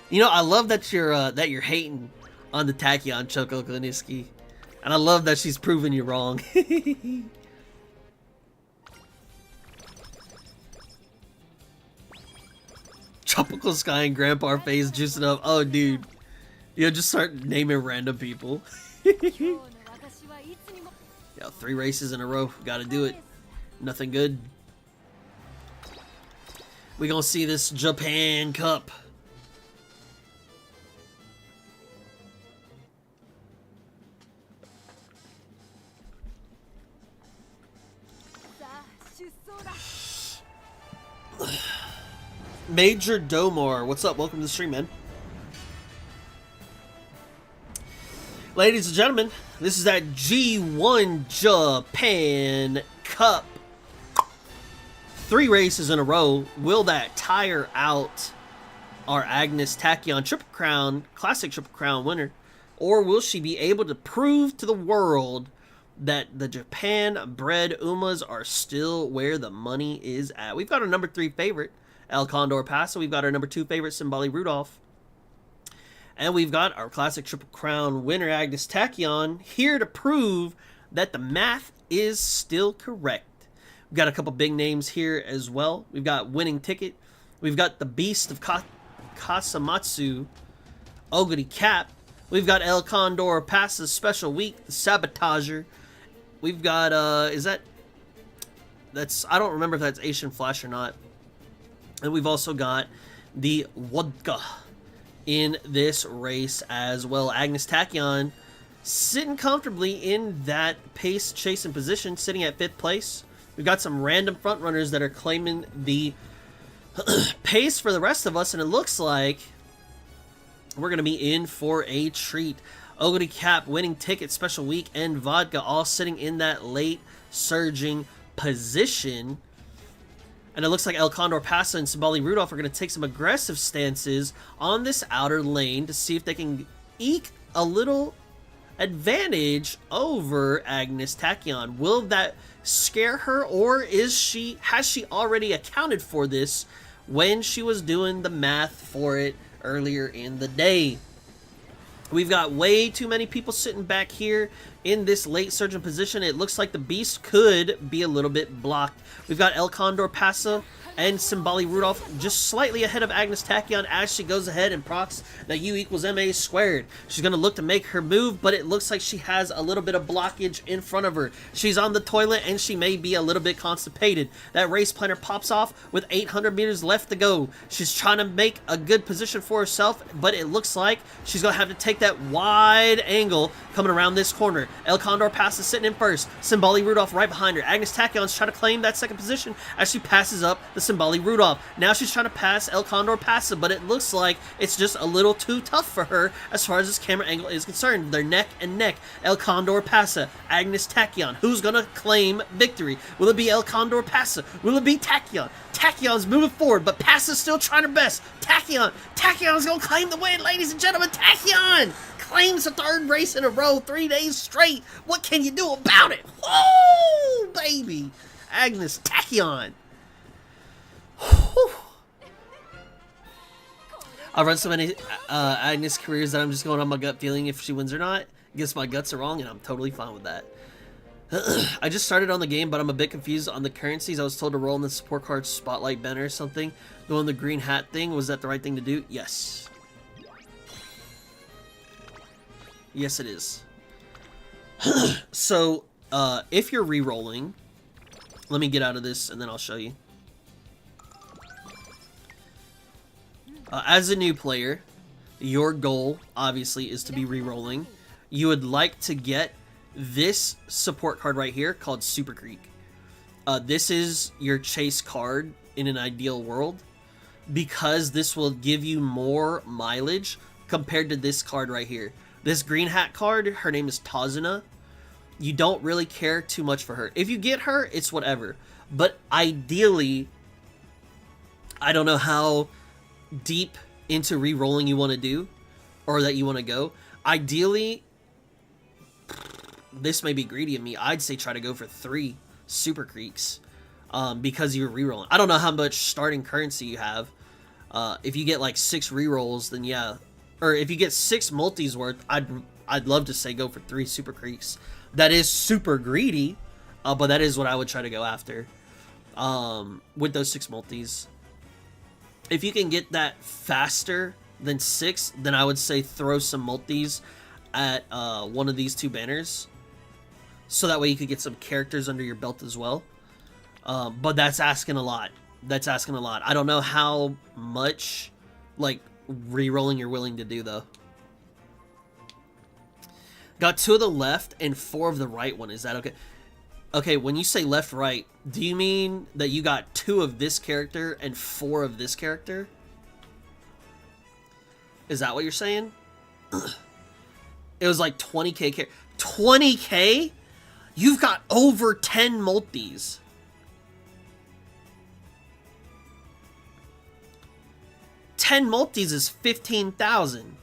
You know, I love that you're hating on the Tachyon, Choco Kliniski, and I love that she's proven you wrong. Tropical Sky and Grandpa Face juicing up. Oh, dude, you know, just start naming random people. Yo, 3 races in a row, gotta do it. Nothing good. We gonna see this Japan Cup. Major Domar, what's up? Welcome to the stream, man. Ladies and gentlemen, this is that G1 Japan Cup. 3 races in a row. Will that tire out our Agnes Tachyon Triple Crown, Classic Triple Crown winner? Or will she be able to prove to the world that the Japan-bred Umas are still where the money is at? We've got our #3 favorite, El Condor Paso. We've got our #2 favorite, Simbali Rudolph. And we've got our Classic Triple Crown winner, Agnes Tachyon, here to prove that the math is still correct. We've got a couple big names here as well. We've got Winning Ticket. We've got the Beast of Kasamatsu Ogity Cap. We've got El Condor Passa's Special Week, the Sabotager. We've got, that's, I don't remember if that's Asian Flash or not. And we've also got the Wodka in this race as well. Agnes Tachyon sitting comfortably in that pace chasing position, sitting at 5th place. We've got some random front runners that are claiming the pace for the rest of us, and it looks like we're going to be in for a treat. Ogity Cap, Winning Ticket, Special Week, and Vodka all sitting in that late surging position. And it looks like El Condor Pasa and Simbali Rudolph are going to take some aggressive stances on this outer lane to see if they can eke a little advantage over Agnes Tachyon. Will that scare her, or has she already accounted for this when she was doing the math for it earlier in the day? We've got way too many people sitting back here in this late surging position. It looks like the beast could be a little bit blocked. We've got El Condor Pasa and Simbali Rudolph just slightly ahead of Agnes Tachyon as she goes ahead and procs that U equals MA squared. She's going to look to make her move, but it looks like she has a little bit of blockage in front of her. She's on the toilet and she may be a little bit constipated. That race planner pops off with 800 meters left to go. She's trying to make a good position for herself, but it looks like she's going to have to take that wide angle coming around this corner. El Condor passes sitting in first. Simbali Rudolph right behind her. Agnes Tachyon's trying to claim that second position as she passes up the Simbali Rudolph. Now she's trying to pass El Condor Pasa, but it looks like it's just a little too tough for her as far as this camera angle is concerned. They're neck and neck. El Condor Pasa, Agnes Tachyon. Who's going to claim victory? Will it be El Condor Pasa? Will it be Tachyon? Tachyon's moving forward, but Pasa's still trying her best. Tachyon's going to claim the win, ladies and gentlemen. Tachyon claims the 3rd race in a row, 3 days straight. What can you do about it? Whoa, baby. Agnes Tachyon. I've run so many Agnes careers that I'm just going on my gut feeling if she wins or not. Guess my guts are wrong, and I'm totally fine with that. I just started on the game, but I'm a bit confused on the currencies. I was told to roll in the support card spotlight banner or something. The one, the green hat thing, was that the right thing to do? Yes. Yes, it is. So, if you're re-rolling, let me get out of this and then I'll show you. As a new player, your goal, obviously, is to be re-rolling. You would like to get this support card right here called Super Creek. This is your chase card in an ideal world because this will give you more mileage compared to this card right here. This green hat card, her name is Tazuna. You don't really care too much for her. If you get her, it's whatever. But ideally, I don't know how deep into re-rolling you want to do or that you want to go. Ideally, this may be greedy of me. I'd say try to go for 3 Super Creeks because you're re-rolling. I don't know how much starting currency you have. If you get like 6 re-rolls, then yeah. Or if you get 6 multis worth, I'd love to say go for 3 Super Creeks. That is super greedy, but that is what I would try to go after with those 6 multis. If you can get that faster than 6, then I would say throw some multis at one of these 2 banners. So that way you could get some characters under your belt as well. But that's asking a lot. That's asking a lot. I don't know how much, like, re-rolling you're willing to do, though. Got 2 of the left and 4 of the right one. Is that okay? Okay, when you say left-right, do you mean that you got 2 of this character and 4 of this character? Is that what you're saying? It was like 20k. 20k? You've got over 10 multis. $10 multis is 15,000.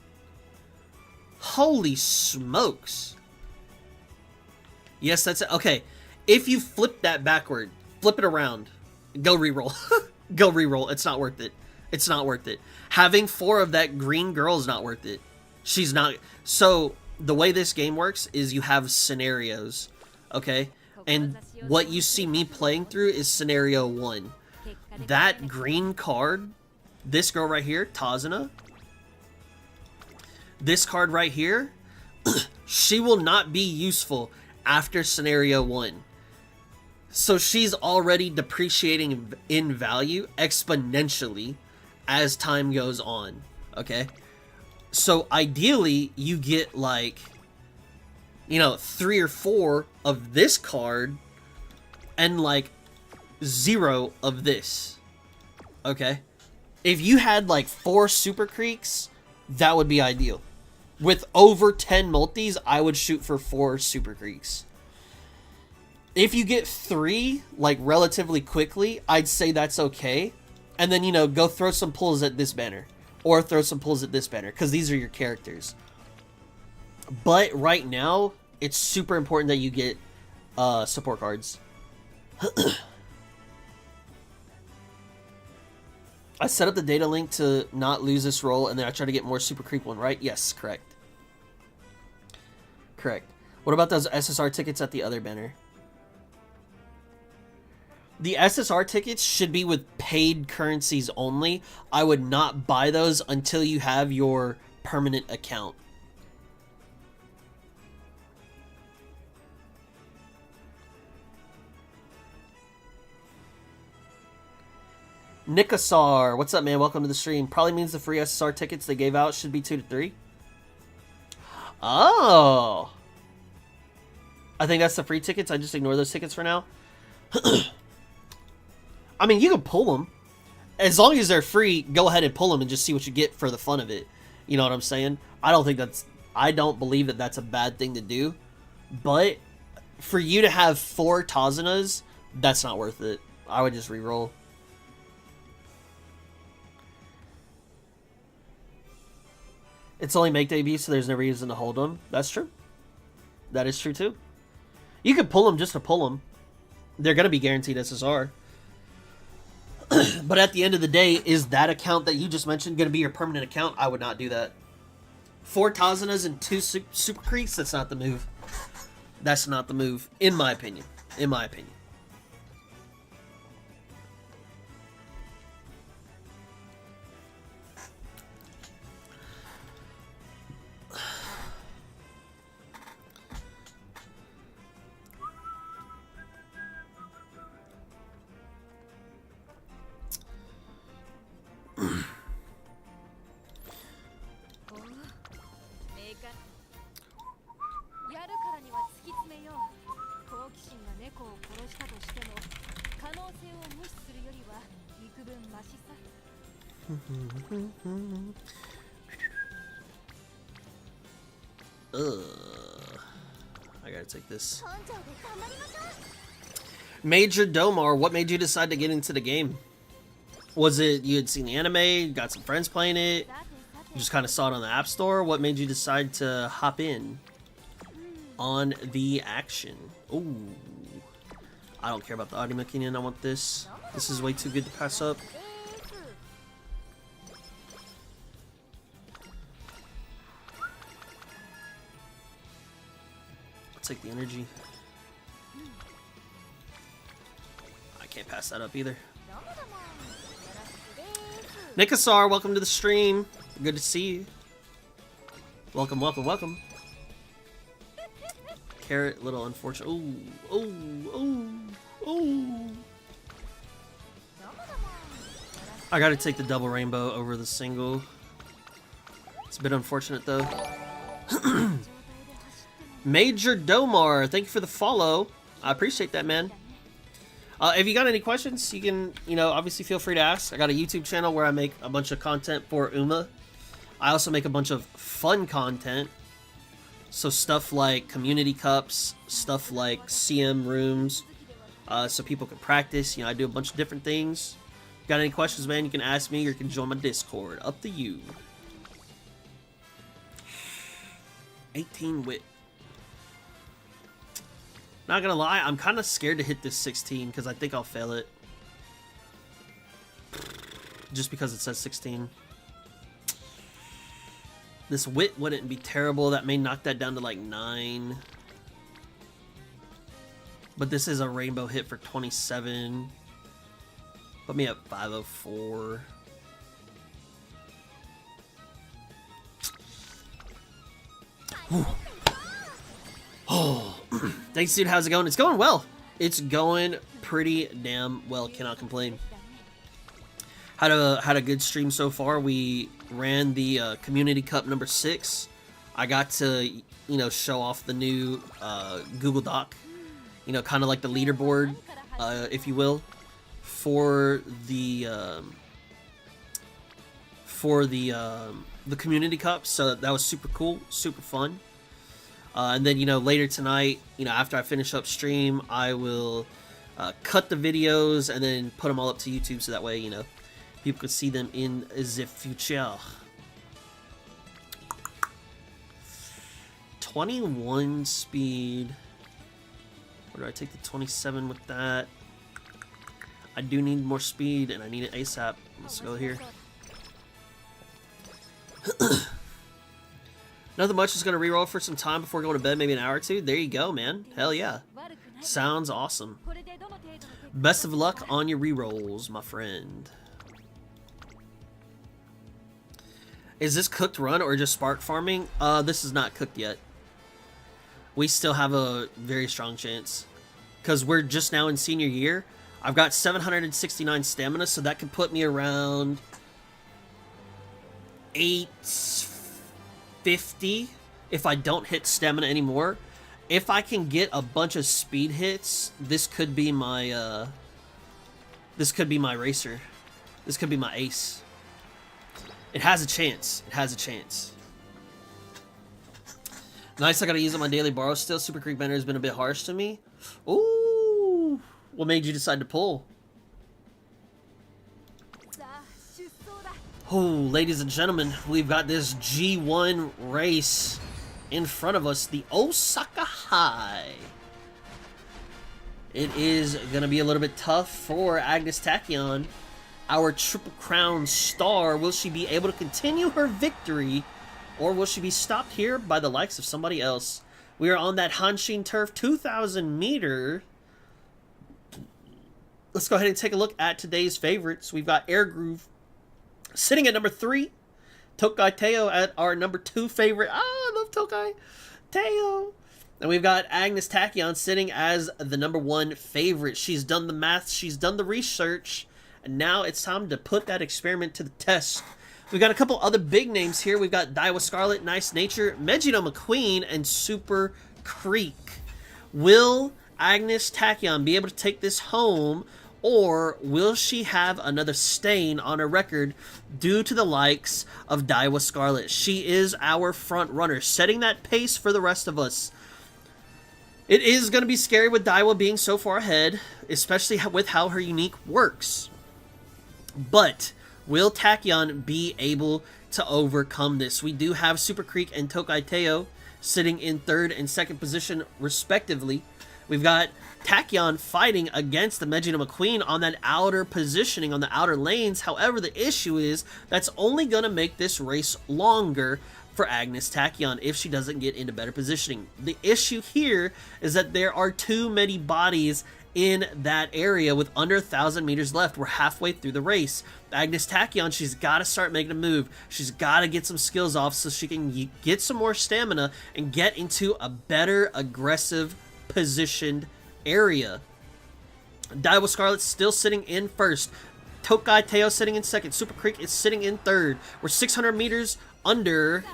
Holy smokes. Yes, that's it. Okay, if you flip that backward, flip it around, go reroll. Go reroll. It's not worth it. It's not worth it. Having 4 of that green girl is not worth it. She's not. So the way this game works is you have scenarios, okay? And what you see me playing through is scenario 1. That green card, this girl right here, Tazuna, this card right here, she will not be useful after scenario 1. So she's already depreciating in value exponentially as time goes on, okay? So ideally, you get like, you know, 3 or 4 of this card and like 0 of this, okay? If you had like 4 Super Creeks, that would be ideal. With over 10 multis, I would shoot for 4 Super Creeks. If you get 3, like, relatively quickly, I'd say that's okay. And then, you know, go throw some pulls at this banner. Or throw some pulls at this banner, because these are your characters. But right now, it's super important that you get support cards. I set up the data link to not lose this roll, and then I try to get more Super Creep one, right? Yes, correct. Correct. What about those SSR tickets at the other banner? The SSR tickets should be with paid currencies only. I would not buy those until you have your permanent account. Nikasar, what's up, man? Welcome to the stream. Probably means the free SSR tickets they gave out should be 2 to 3. Oh. I think that's the free tickets. I just ignore those tickets for now. I mean, you can pull them. As long as they're free, go ahead and pull them and just see what you get for the fun of it. You know what I'm saying? I don't believe that that's a bad thing to do. But for you to have 4 Tazanas, that's not worth it. I would just re-roll. It's only make debut, so there's no reason to hold them. That's true. That is true, too. You could pull them just to pull them. They're going to be guaranteed SSR. But at the end of the day, is that account that you just mentioned going to be your permanent account? I would not do that. 4 Tazanas and 2 Super Creeks, that's not the move. That's not the move, in my opinion. In my opinion. I gotta take this. Major Domar, what made you decide to get into the game? Was it you had seen the anime, got some friends playing it, you just kind of saw it on the App Store? What made you decide to hop in on the action? Ooh. I don't care about the audio mechanic, I want this. This is way too good to pass up. I'll take the energy. I can't pass that up either. Nikasar, welcome to the stream. Good to see you. Welcome, welcome, welcome. Carrot, little unfortunate. Ooh, ooh, ooh, ooh. I gotta take the double rainbow over the single. It's a bit unfortunate though. Major Domar, thank you for the follow. I appreciate that, man. If you got any questions, you can, obviously feel free to ask. I got a YouTube channel where I make a bunch of content for Uma. I also make a bunch of fun content. So stuff like community cups, stuff like CM rooms, so people can practice. I do a bunch of different things. Got any questions, man, you can ask me or you can join my Discord. Up to you. 18 wit. Not gonna lie, I'm kind of scared to hit this 16 because I think I'll fail it. Just because it says 16. This wit wouldn't be terrible. That may knock that down to like 9. But this is a rainbow hit for 27. Put me at 504. Oh, thanks, dude. How's it going? It's going well. It's going pretty damn well. Cannot complain. Had a good stream so far. We ran the Community Cup number 6. I got to, show off the new Google Doc, kind of like the leaderboard, if you will, for the Community Cup. So that was super cool, super fun. And then, later tonight, after I finish up stream, I will cut the videos and then put them all up to YouTube so that way, people can see them in the future. 21 speed. Or do I take the 27 with that? I do need more speed and I need it ASAP. Let's go here. Nothing much, just gonna reroll for some time before going to bed, maybe an hour or two. There you go, man. Hell yeah. Sounds awesome. Best of luck on your rerolls, my friend. Is this cooked run or just spark farming? This is not cooked yet. We still have a very strong chance. Because we're just now in senior year. I've got 769 stamina, so that could put me around 850 if I don't hit stamina anymore. If I can get a bunch of speed hits, this could be my racer. This could be my ace. It has a chance. It has a chance. Nice, I gotta use up my daily borrow still. Super Creek Banner has been a bit harsh to me. Ooh. What made you decide to pull? Oh, ladies and gentlemen, we've got this G1 race in front of us. The Osaka High. It is gonna be a little bit tough for Agnes Tachyon. Our Triple Crown star, will she be able to continue her victory, or will she be stopped here by the likes of somebody else? We are on that Hanshin turf, 2,000 meter. Let's go ahead and take a look at today's favorites. We've got Air Groove sitting at number 3. Tokai Teo at our number 2 favorite. I love Tokai Teo. And we've got Agnes Tachyon sitting as the number 1 favorite. She's done the math, she's done the research. And now it's time to put that experiment to the test. We've got a couple other big names here. We've got Daiwa Scarlet, Nice Nature, Megino McQueen, and Super Creek. Will Agnes Tachyon be able to take this home, or will she have another stain on her record due to the likes of Daiwa Scarlet? She is our front runner, setting that pace for the rest of us. It is going to be scary with Daiwa being so far ahead, especially with how her unique works. But will Tachyon be able to overcome this? We do have Super Creek and Tokai Teo sitting in 3rd and 2nd position respectively. We've got Tachyon fighting against the Megino McQueen on that outer positioning, on the outer lanes. However, the issue is that's only going to make this race longer for Agnes Tachyon if she doesn't get into better positioning. The issue here is that there are too many bodies in that area with under 1,000 meters left. We're halfway through the race. Agnes Tachyon, she's got to start making a move. She's got to get some skills off so she can get some more stamina and get into a better aggressive positioned area. Daiwa Scarlet's still sitting in 1st. Tokai Teo sitting in 2nd. Super Creek is sitting in 3rd. We're 600 meters under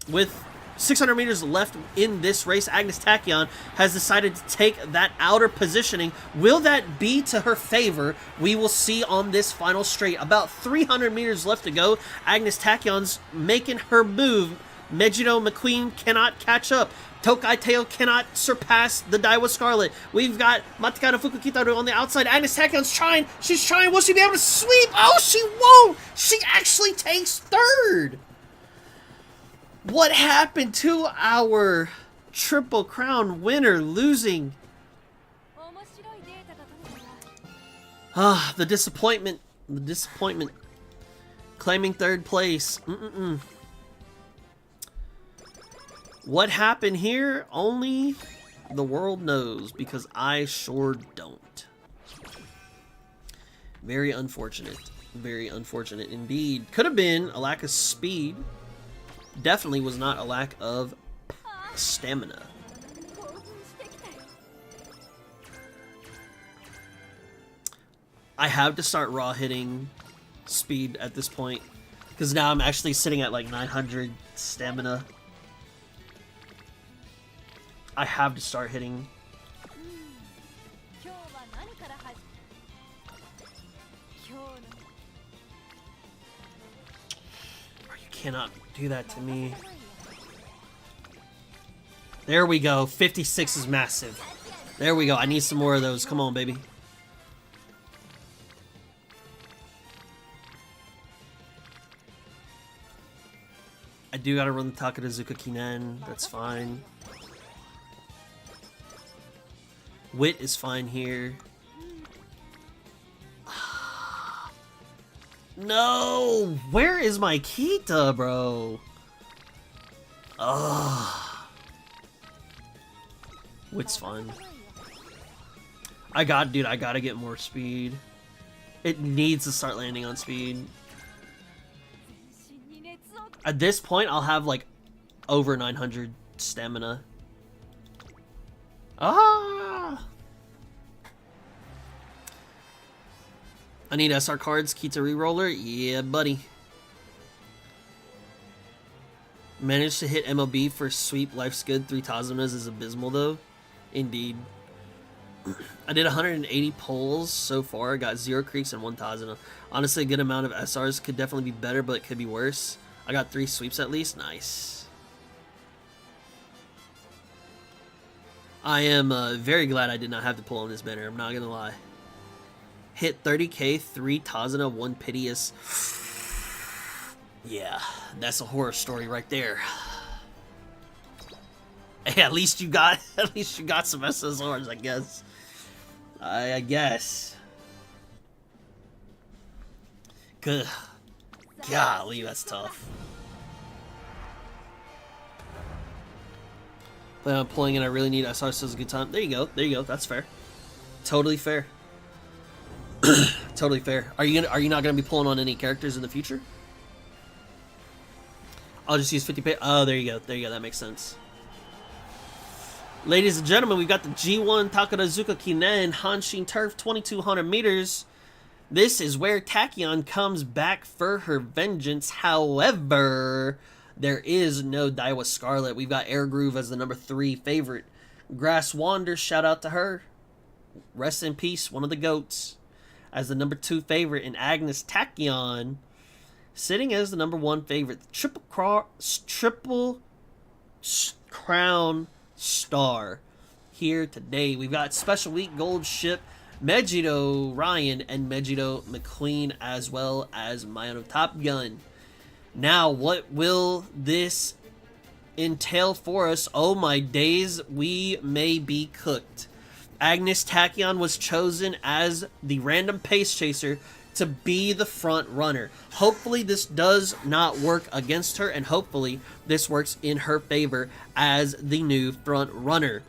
with 600 meters left in this race. Agnes Tachyon has decided to take that outer positioning. Will that be to her favor? We will see on this final straight. About 300 meters left to go. Agnes Tachyon's making her move. Megino McQueen cannot catch up. Tokai Teo cannot surpass the Daiwa Scarlet. We've got Matakata Fukukitaru on the outside. Agnes Tachyon's trying. She's trying. Will she be able to sweep? Oh, she won't. She actually takes 3rd. What happened to our Triple Crown winner losing? Ah, the disappointment. The disappointment. Claiming 3rd place. What happened here? Only the world knows, because I sure don't. Very unfortunate. Very unfortunate indeed. Could have been a lack of speed. definitely was not a lack of stamina. I have to start raw hitting speed at this point, because now I'm actually sitting at like 900 stamina. I have to start hitting. You cannot do that to me. There we go. 56 is massive. There we go. I need some more of those. Come on, baby. I do gotta run the Takarazuka Kinen. That's fine. Wit is fine here. No! Where is my Kita, bro? Ugh. Wit's fine. Dude, I gotta get more speed. It needs to start landing on speed. At this point, I'll have like over 900 stamina. Ah! I need SR cards, Kita Reroller. Yeah, buddy. Managed to hit MLB for sweep. Life's good. 3 Tazunas is abysmal, though. Indeed. I did 180 pulls so far. Got 0 creeks and 1 Tazuna. Honestly, a good amount of SRs. Could definitely be better, but it could be worse. I got 3 sweeps at least. Nice. I am very glad I did not have to pull on this banner. I'm not gonna lie. Hit 30k, 3 Tazuna, 1 Piteous. Yeah, that's a horror story right there. Hey, at least you got some SSRs, I guess. I guess. Good. Golly, that's tough. Plan on pulling in. I really need SR, so it's a good time. There you go. There you go. That's fair. Totally fair. Totally fair. Are you not gonna be pulling on any characters in the future? I'll just use 50 pay. Oh, there you go. There you go. That makes sense. Ladies and gentlemen, we've got the G1 Takarazuka Kinen Hanshin Turf 2200 meters. This is where Tachyon comes back for her vengeance. However, there is no Daiwa Scarlet. We've got Air Groove as the number 3 favorite. Grass Wander, shout out to her. Rest in peace, one of the GOATs. As the number 2 favorite. And Agnes Tachyon sitting as the number 1 favorite. Triple Crown Star here today. We've got Special Week Gold Ship Megiddo Ryan and Megiddo McQueen, as well as Mayano Top Gun. Now, what will this entail for us? Oh my days, we may be cooked. Agnes Tachyon was chosen as the random pace chaser to be the front runner. Hopefully this does not work against her, and hopefully this works in her favor as the new front runner.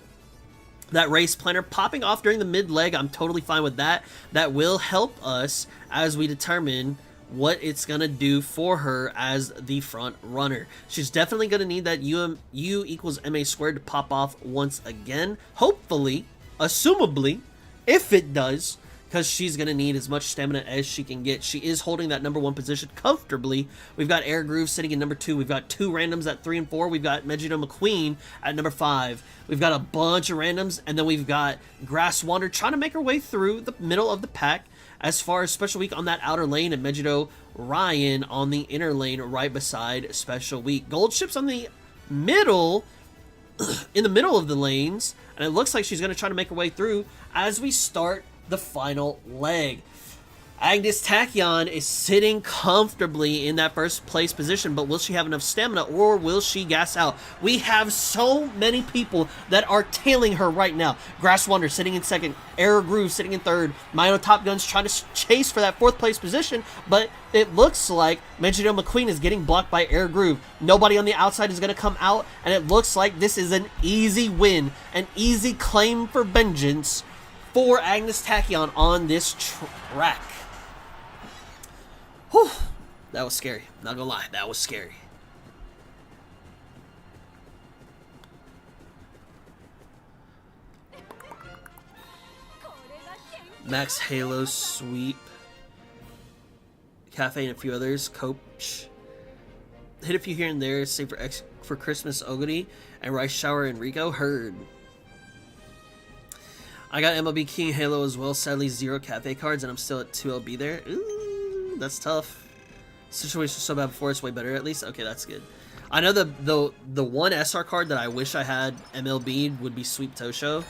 That race planner popping off during the mid leg, I'm totally fine with that. That will help us as we determine what it's gonna do for her as the front runner. She's definitely gonna need that U equals MA squared to pop off once again. Hopefully, assumably, if it does, because she's going to need as much stamina as she can get. She is holding that number 1 position comfortably. We've got Air Groove sitting in number 2. We've got 2 randoms at 3 and 4. We've got Megiddo McQueen at number 5. We've got a bunch of randoms, and then we've got Grass Wander trying to make her way through the middle of the pack as far as Special Week on that outer lane, and Megiddo Ryan on the inner lane right beside Special Week. Gold Ship's on the middle, in the middle of the lanes, and it looks like she's going to try to make her way through as we start the final leg. Agnes Tachyon is sitting comfortably in that first place position, but will she have enough stamina, or will she gas out? We have so many people that are tailing her right now. Grass Wander sitting in second, Air Groove sitting in third, Mayano Top Gun's trying to chase for that 4th place position, but it looks like Megiddo McQueen is getting blocked by Air Groove. Nobody on the outside is going to come out, and it looks like this is an easy win, an easy claim for vengeance for Agnes Tachyon on this track. Whew, that was scary. Not gonna lie, that was scary. Max Halo Sweep. Cafe and a few others. Coach. Hit a few here and there. Save for Christmas Ogony and Rice Shower Enrico. Heard. I got MLB King Halo as well. Sadly, 0 cafe cards, and I'm still at 2 LB there. Ooh, that's tough. Situation was so bad before, it's way better at least. Okay, that's good. I know the one SR card that I wish I had MLB would be Sweep Tosho.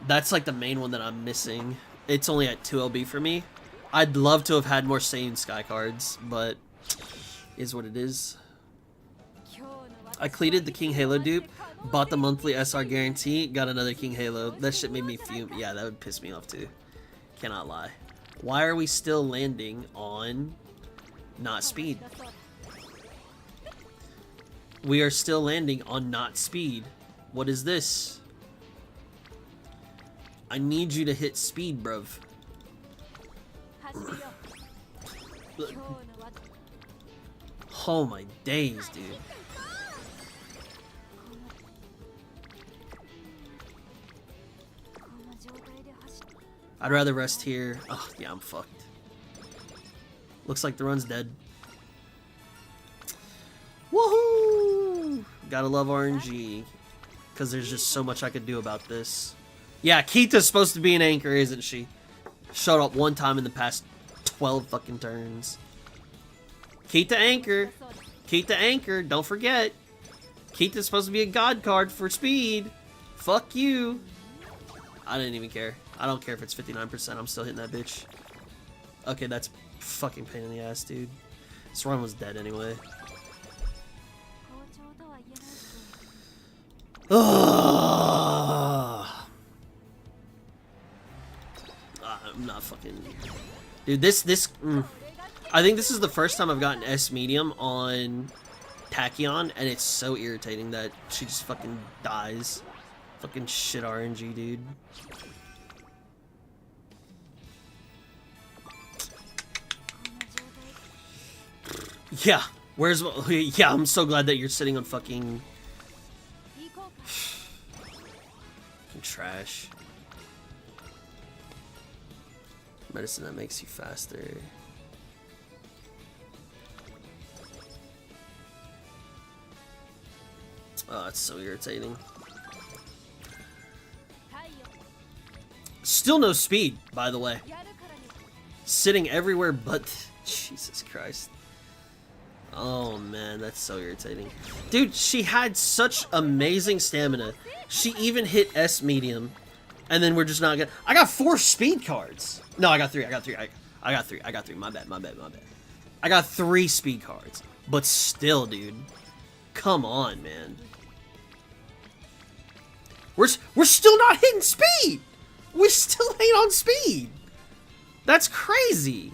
That's like the main one that I'm missing. It's only at 2 LB for me. I'd love to have had more Saiyan Sky cards, but is what it is. I cleated the King Halo dupe. Bought the monthly SR guarantee, got another King Halo. That shit made me fume. Yeah, that would piss me off too. Cannot lie. Why are we still landing on not speed? We are still landing on not speed. What is this? I need you to hit speed, bruv. Oh my days, dude. I'd rather rest here. Oh, yeah, I'm fucked. Looks like the run's dead. Woohoo! Gotta love RNG. Because there's just so much I could do about this. Yeah, Kita's supposed to be an anchor, isn't she? Showed up one time in the past 12 fucking turns. Kita anchor. Kita anchor, don't forget. Kita's supposed to be a god card for speed. Fuck you. I didn't even care. I don't care if it's 59%, I'm still hitting that bitch. Okay, that's fucking pain in the ass, dude. This run was dead anyway. I'm not fucking... Dude, I think this is the first time I've gotten S medium on Tachyon, and it's so irritating that she just fucking dies. Fucking shit RNG, dude. Yeah, yeah, I'm so glad that you're sitting on fucking trash. Medicine that makes you faster. Oh, it's so irritating. Still no speed, by the way. Sitting everywhere but... Jesus Christ. Oh man, that's so irritating. Dude, she had such amazing stamina. She even hit S medium. And then we're just not gonna... I got 4 speed cards. No, I got 3. I got 3. I got 3. I got 3. My bad. I got 3 speed cards. But still, dude. Come on, man. We're still not hitting speed. We still ain't on speed. That's crazy.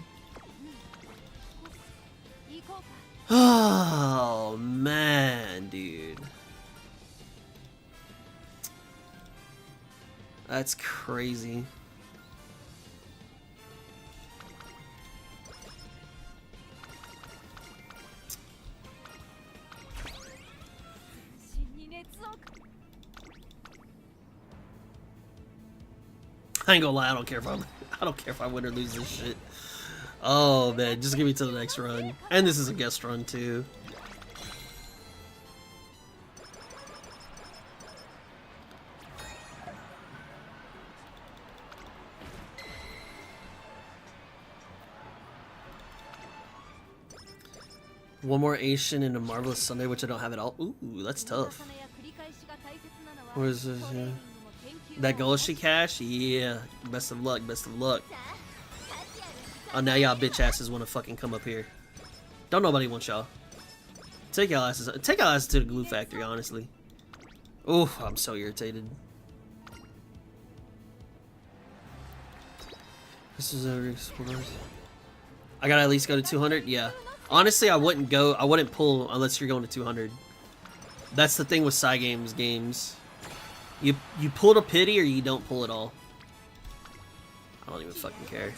Oh, man, dude. That's crazy. I ain't gonna lie, I don't care if I win or lose this shit. Oh man, just give me to the next run. And this is a guest run too. One more Asian and a Marvelous Sunday, which I don't have at all. Ooh, that's tough. What is this? Yeah. That Goloshi cash? Yeah. Best of luck, best of luck. Oh, now y'all bitch asses want to fucking come up here. Don't nobody want y'all. Take y'all asses to the glue factory, honestly. Oh, I'm so irritated. This is a... I gotta at least go to 200? Yeah. Honestly, I wouldn't pull unless you're going to 200. That's the thing with Cygames games. You pull a pity or you don't pull at all. I don't even fucking care.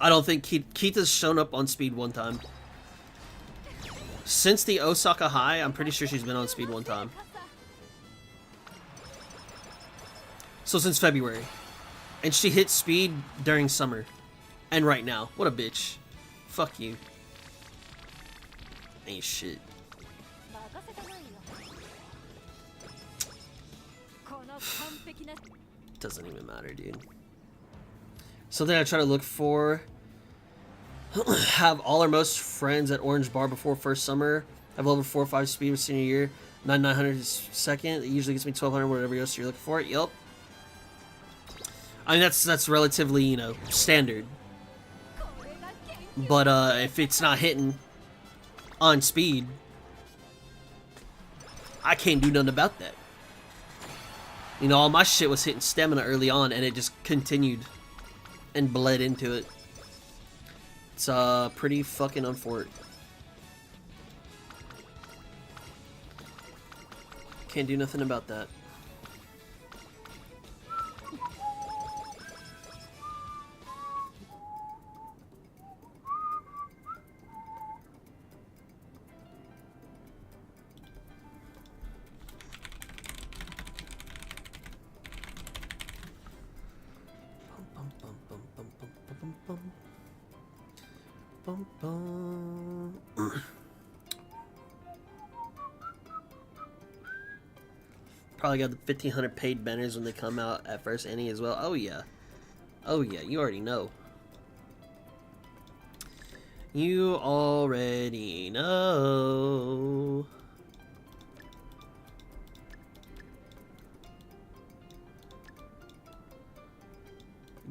I don't think Keita's shown up on speed one time. Since the Osaka High, I'm pretty sure she's been on speed one time. So since February. And she hit speed during summer. And right now. What a bitch. Fuck you. Ain't shit. Doesn't even matter, dude. Something I try to look for. Have all or most friends at Orange Bar before first summer. Have level 4 or 5 speed with senior year. 900 second. It usually gets me 1200, whatever else you're looking for. Yup. I mean, that's relatively, you know, standard. But if it's not hitting on speed, I can't do nothing about that. You know, all my shit was hitting stamina early on, and it just continued and bled into it. It's pretty fucking unfortunate. Can't do nothing about that. Probably got the 1500 paid banners when they come out at first any as well. Oh yeah. Oh yeah, you already know. You already know.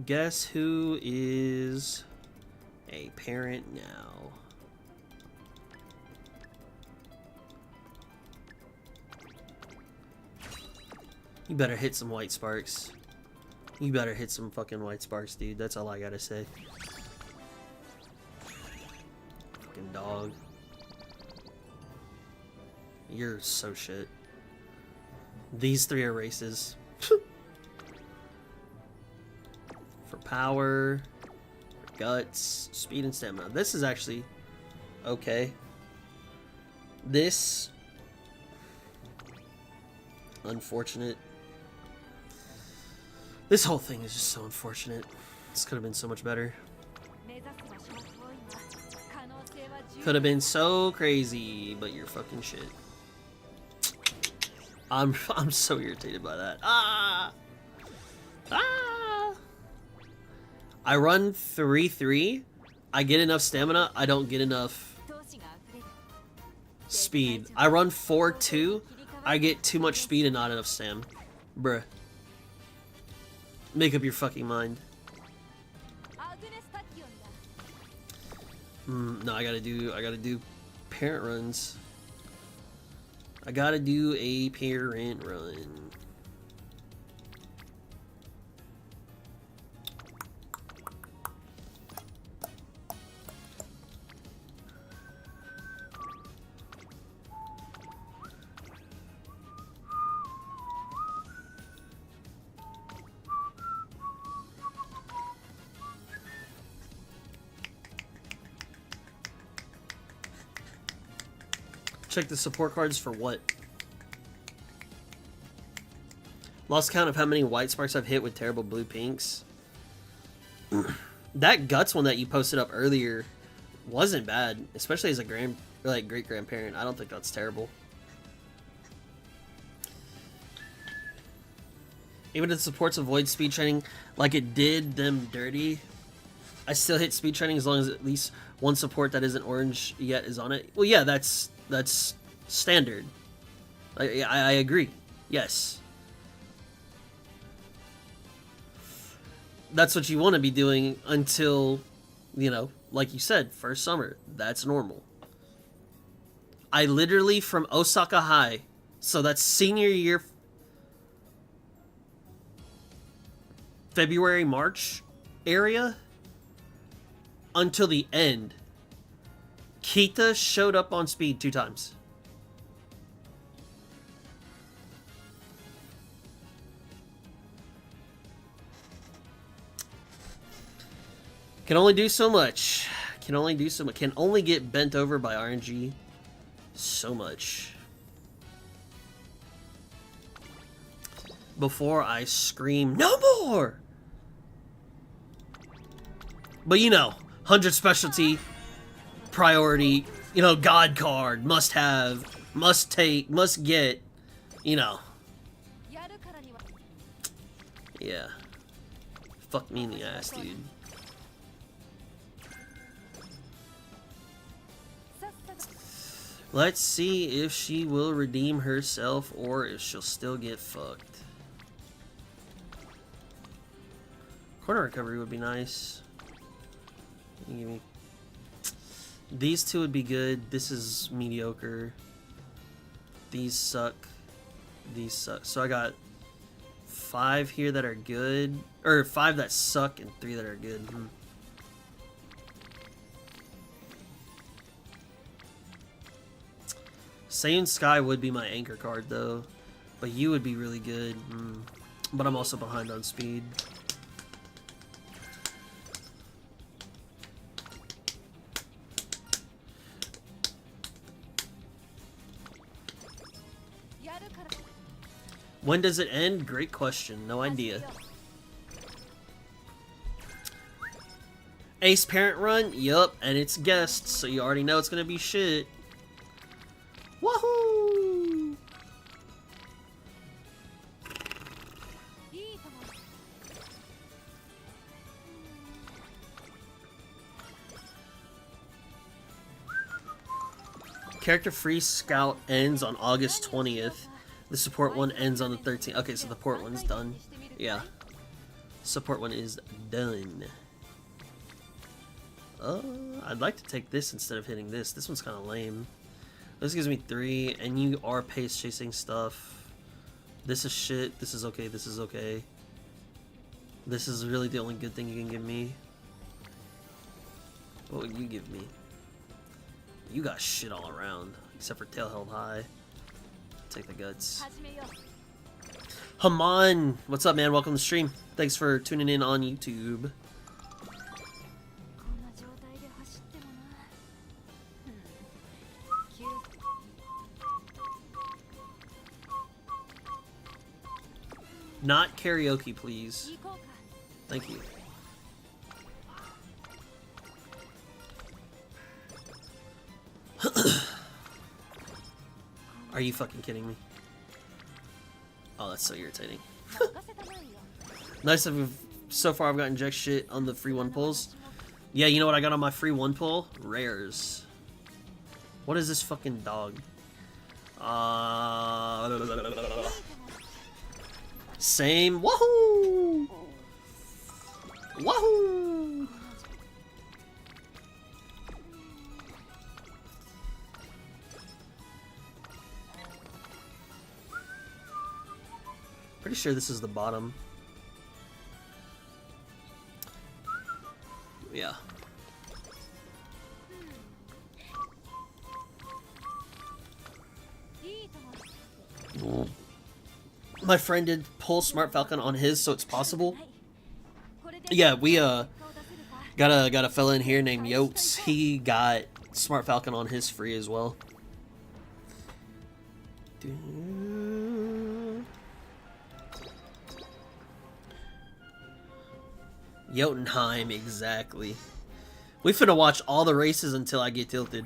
Guess who is a parent now? You better hit some white sparks. You better hit some fucking white sparks, dude. That's all I gotta say. Fucking dog. You're so shit. These three are races. For power, for guts, speed, and stamina. This is actually okay. This... unfortunate. This whole thing is just so unfortunate. This could have been so much better. Could have been so crazy, but you're fucking shit. I'm so irritated by that. Ah! Ah! I run 3-3. I get enough stamina. I don't get enough speed. I run 4-2. I get too much speed and not enough stam. Bruh. Make up your fucking mind. No, I gotta do parent runs. I gotta do a parent run. Check the support cards for what? Lost count of how many white sparks I've hit with terrible blue pinks. That guts one that you posted up earlier wasn't bad, especially as a great grandparent. I don't think that's terrible. Even if it supports avoid speed training like it did them dirty, I still hit speed training as long as at least one support that isn't orange yet is on it. Well, yeah, that's standard. I agree. Yes. That's what you want to be doing until, you know, like you said, first summer. That's normal. I literally, from Osaka High, so that's senior year, February, March area, until the end, Kita showed up on speed 2 times. Can only do so much. Can only do so much. Can only get bent over by RNG so much. Before I scream, no more! But you know, 100 specialty, priority, you know, God card, must have, must take, must get, you know. Yeah. Fuck me in the ass, dude. Let's see if she will redeem herself or if she'll still get fucked. Corner recovery would be nice. Give me... These two would be good. This is mediocre. These suck. These suck. So I got 5 here that are good. Or 5 that suck and 3 that are good. Saiyan Sky would be my anchor card though. But you would be really good. But I'm also behind on speed. When does it end? Great question. No idea. Ace Parent Run? Yup, and it's guests, so you already know it's gonna be shit. Woohoo! Character Free Scout ends on August 20th. The support one ends on the 13th. Okay, so the port one's done. Yeah. Support one is done. I'd like to take this instead of hitting this. This one's kind of lame. This gives me 3, and you are pace chasing stuff. This is shit. This is okay. This is okay. This is really the only good thing you can give me. What would you give me? You got shit all around, except for tail held high. Take the guts. Haman! What's up, man? Welcome to the stream. Thanks for tuning in on YouTube. Not karaoke, please. Thank you. Are you fucking kidding me? Oh, that's so irritating. Nice that so far I've gotten jack shit on the free 1 pulls. Yeah, you know what I got on my free 1 pull? Rares. What is this fucking dog? Same. Wahoo! Wahoo! Pretty sure this is the bottom. Yeah. My friend did pull Smart Falcon on his, so it's possible. Yeah, we got a fella in here named Yotes. He got Smart Falcon on his free as well. Jotunheim, exactly. We finna watch all the races until I get tilted.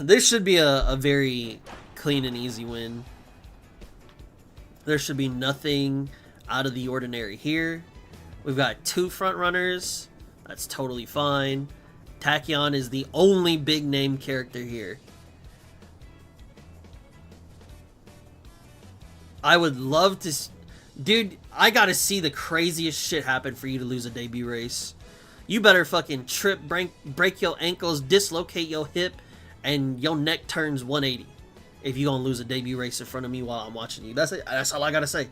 This should be a very clean and easy win. There should be nothing out of the ordinary here. We've got 2 front runners. That's totally fine. Tachyon is the only big name character here. I would love to... Dude, I gotta see the craziest shit happen for you to lose a debut race. You better fucking trip, break your ankles, dislocate your hip, and your neck turns 180 if you gonna lose a debut race in front of me while I'm watching you. That's it. That's all I gotta say.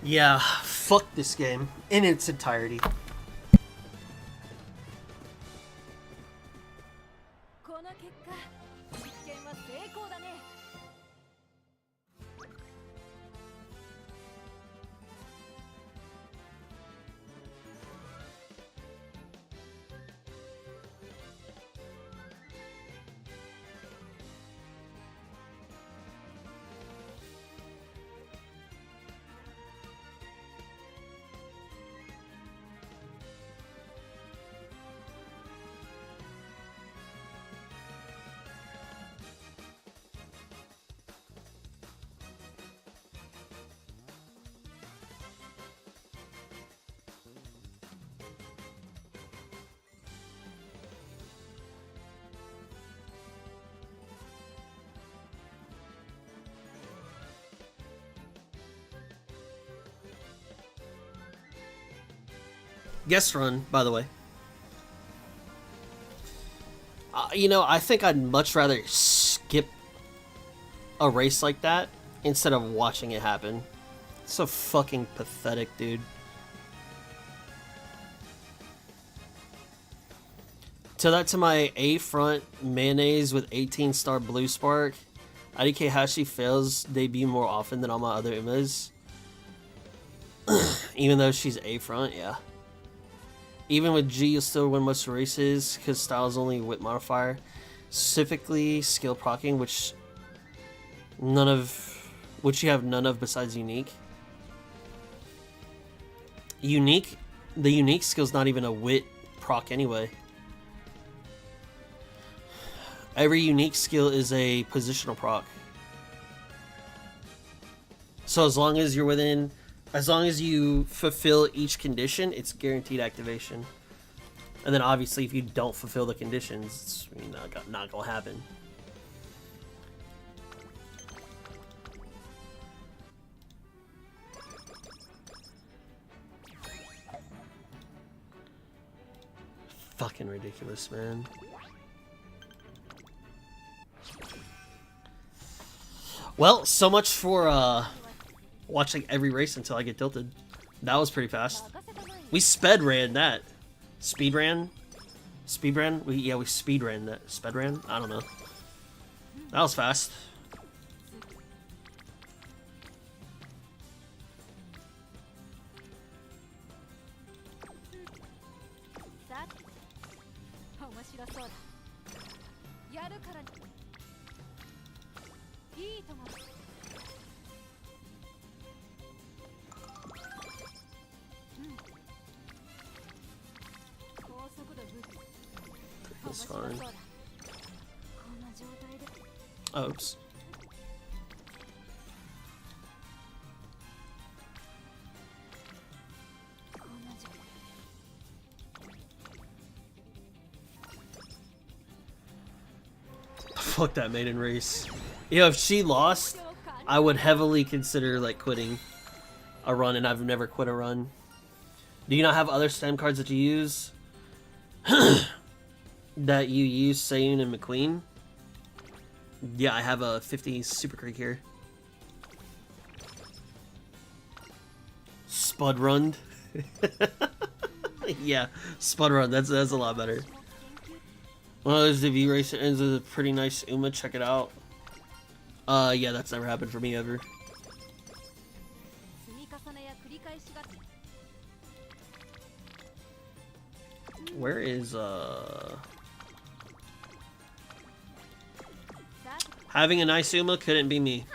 Yeah, fuck this game in its entirety. この結果、実験は成功だね。Guest run, by the way. You know, I think I'd much rather skip a race like that instead of watching it happen. It's so fucking pathetic, dude. Tell that to my A front mayonnaise with 18-star blue spark. IDK Hashi fails debut more often than all my other Umas. Even though she's A front, yeah. Even with G, you'll still win most races because style's only whip modifier. Specifically, skill proccing, which you have none of besides unique. The unique skill's not even a wit proc anyway. Every unique skill is a positional proc. So as long as you fulfill each condition, it's guaranteed activation. And then obviously if you don't fulfill the conditions, it's not gonna happen. Fucking ridiculous, man. Well, so much for watching every race until I get tilted. That was pretty fast. We sped ran that. Speed ran? Speed ran? We speed ran that. Sped ran? I don't know. That was fast. That's fine. Oops. Fuck that maiden race. You know, if she lost, I would heavily consider like quitting a run, and I've never quit a run. Do you not have other stem cards that you use? That you use Sayun and McQueen? Yeah, I have a 50 Super Creek here. Spud Run. Yeah, Spud Run. That's a lot better. One of those debut race ends with a pretty nice Uma. Check it out. Yeah, that's never happened for me ever. Where is having a nice Uma couldn't be me.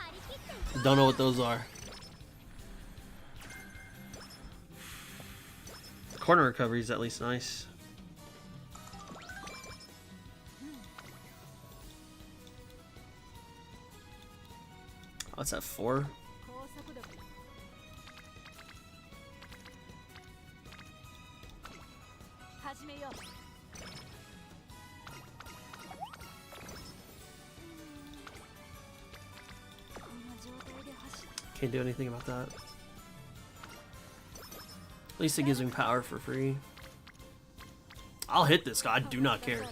Don't know what those are. Corner recovery is at least nice. Oh, it's at 4. Can't do anything about that. At least it gives me power for free. I'll hit this guy. I do not care.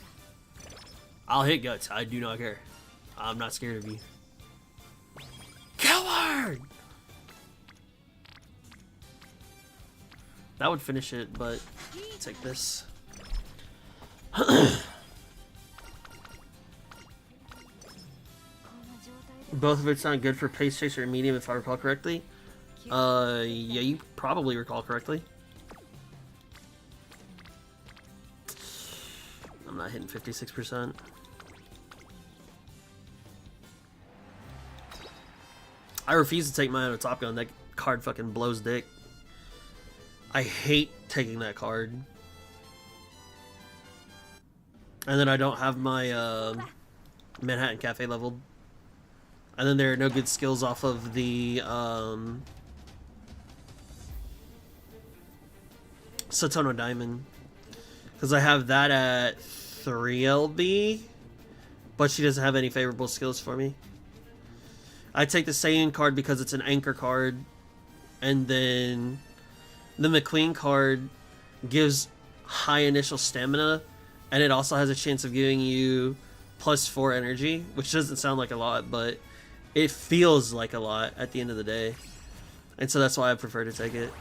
I'll hit guts. I do not care. I'm not scared of you. Coward! That would finish it, but take this. Both of it's not good for Pace Chaser and Medium, if I recall correctly. Yeah, you probably recall correctly. I'm not hitting 56%. I refuse to take mine out of Top Gun. That card fucking blows dick. I hate taking that card. And then I don't have my Manhattan Cafe leveled. And then there are no good skills off of the Satono Diamond. Because I have that at 3 LB, but she doesn't have any favorable skills for me. I take the Saiyan card because it's an anchor card, and then the McQueen card gives high initial stamina, and it also has a chance of giving you +4 energy, which doesn't sound like a lot, but it feels like a lot at the end of the day. And so that's why I prefer to take it.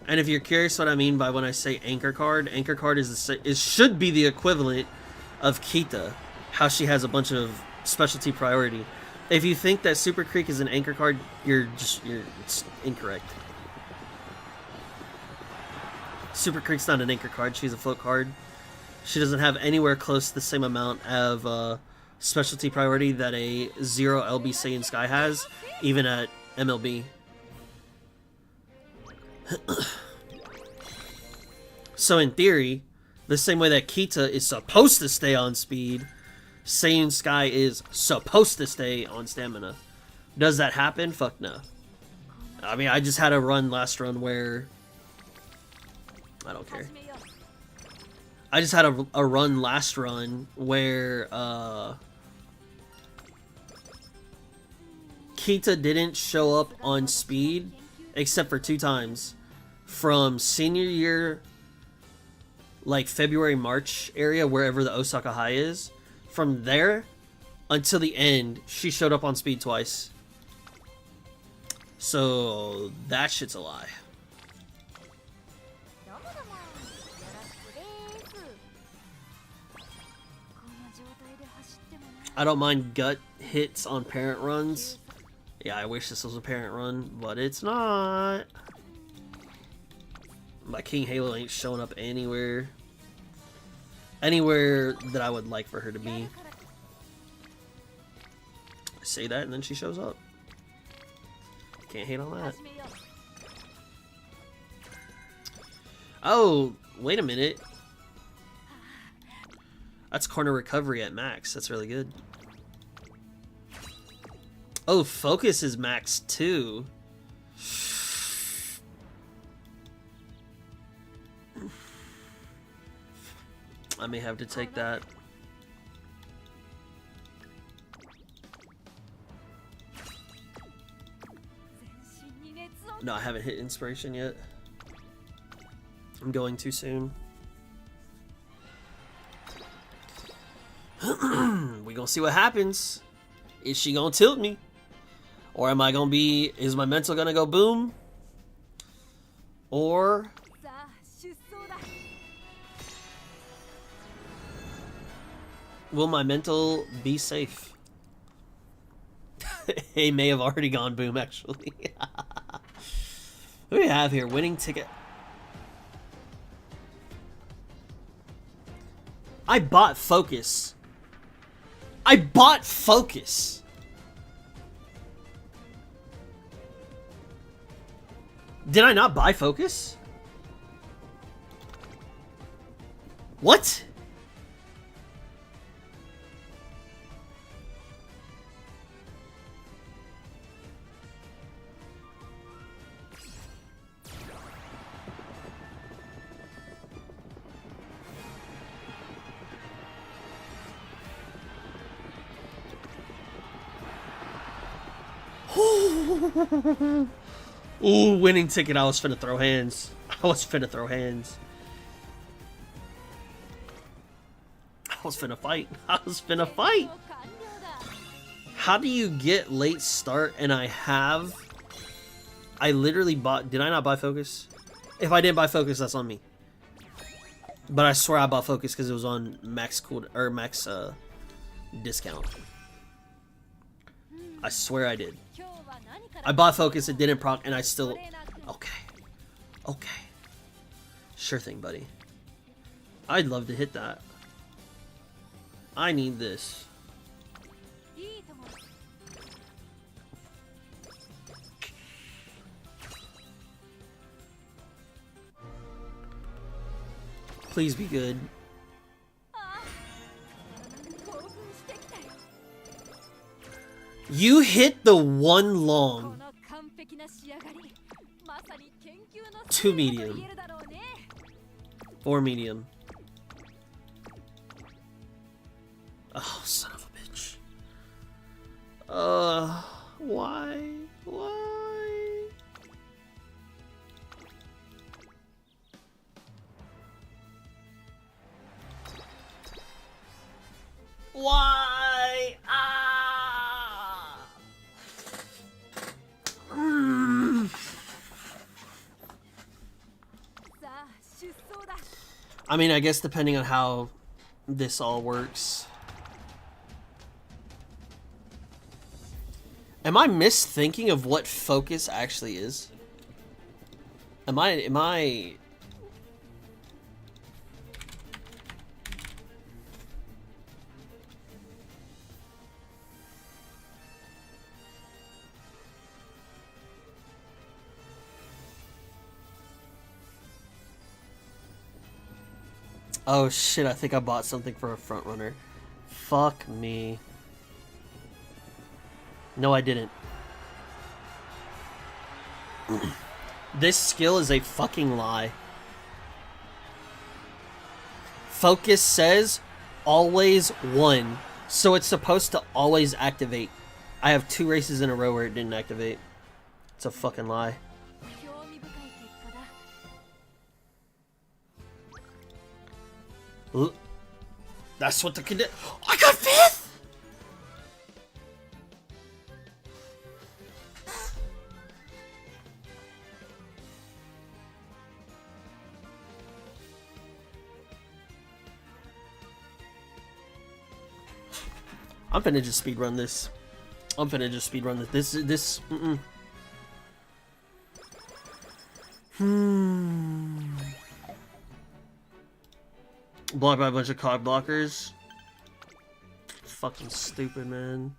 And if you're curious what I mean by when I say anchor card should be the equivalent of Kita, how she has a bunch of specialty priority. If you think that Super Creek is an anchor card, it's incorrect. Super Creek's not an anchor card, she's a float card. She doesn't have anywhere close to the same amount of specialty priority that a 0 LB Saiyan Sky has, even at MLB. So in theory, the same way that Kita is supposed to stay on speed, Saiyan Sky is supposed to stay on stamina. Does that happen? Fuck no. I mean, I just had a run last run where... I don't care. I just had a run last run where Kita didn't show up on speed except for 2 times. From senior year, like February, March area, wherever the Osaka High is. From there until the end, she showed up on speed twice. So that shit's a lie. I don't mind gut hits on parent runs. Yeah, I wish this was a parent run, but it's not. My King Halo ain't showing up anywhere. Anywhere that I would like for her to be. I say that and then she shows up. Can't hate on that. Oh, wait a minute. That's corner recovery at max. That's really good. Oh, focus is max too. I may have to take that. No, I haven't hit inspiration yet. I'm going too soon. We gonna see what happens. Is she gonna tilt me? Or am I gonna be... Is my mental gonna go boom? Or... will my mental be safe? It may have already gone boom, actually. What do we have here? Winning ticket. I bought Focus. I bought Focus. Did I not buy Focus? What? Ooh, winning ticket. I was finna throw hands. I was finna fight. How do you get late start and I have I literally bought... Did I not buy Focus? If I didn't buy Focus, that's on me. But I swear I bought Focus because it was on max discount. I swear I did. I bought Focus, it didn't proc, and I still... Okay. Okay. Sure thing, buddy. I'd love to hit that. I need this. Please be good. You hit the one long. 2 medium. 4 medium. Oh, son of a bitch. Why? Why? Why? Ah! I mean, I guess depending on how this all works. Am I misthinking of what Focus actually is? Am I... Oh shit, I think I bought something for a front runner. Fuck me. No, I didn't. This skill is a fucking lie. Focus says always 1, so it's supposed to always activate. I have 2 races in a row where it didn't activate. It's a fucking lie. That's what the condition. I got 5th. I'm finna just speedrun this. I'm finna just speedrun this. Blocked by a bunch of cog blockers. Fucking stupid, man.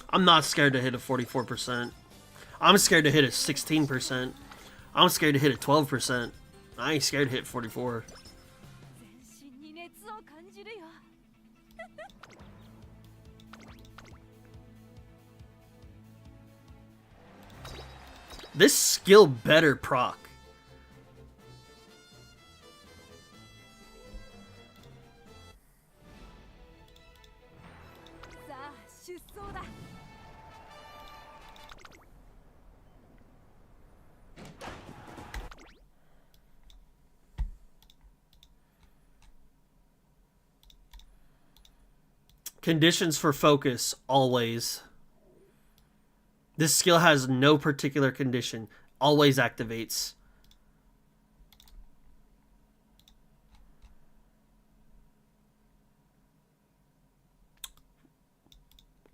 I'm not scared to hit a 44%. I'm scared to hit a 16%. I'm scared to hit a 12%. I ain't scared to hit 44. This skill better proc. Conditions for focus, always. This skill has no particular condition. Always activates.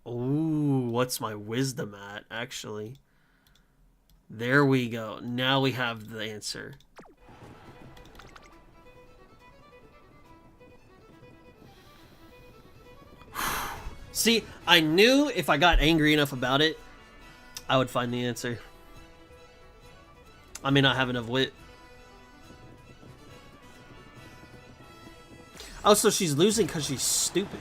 Ooh, what's my wisdom at, actually? There we go. Now we have the answer. See, I knew if I got angry enough about it, I would find the answer. I may not have enough wit. Oh, so she's losing because she's stupid.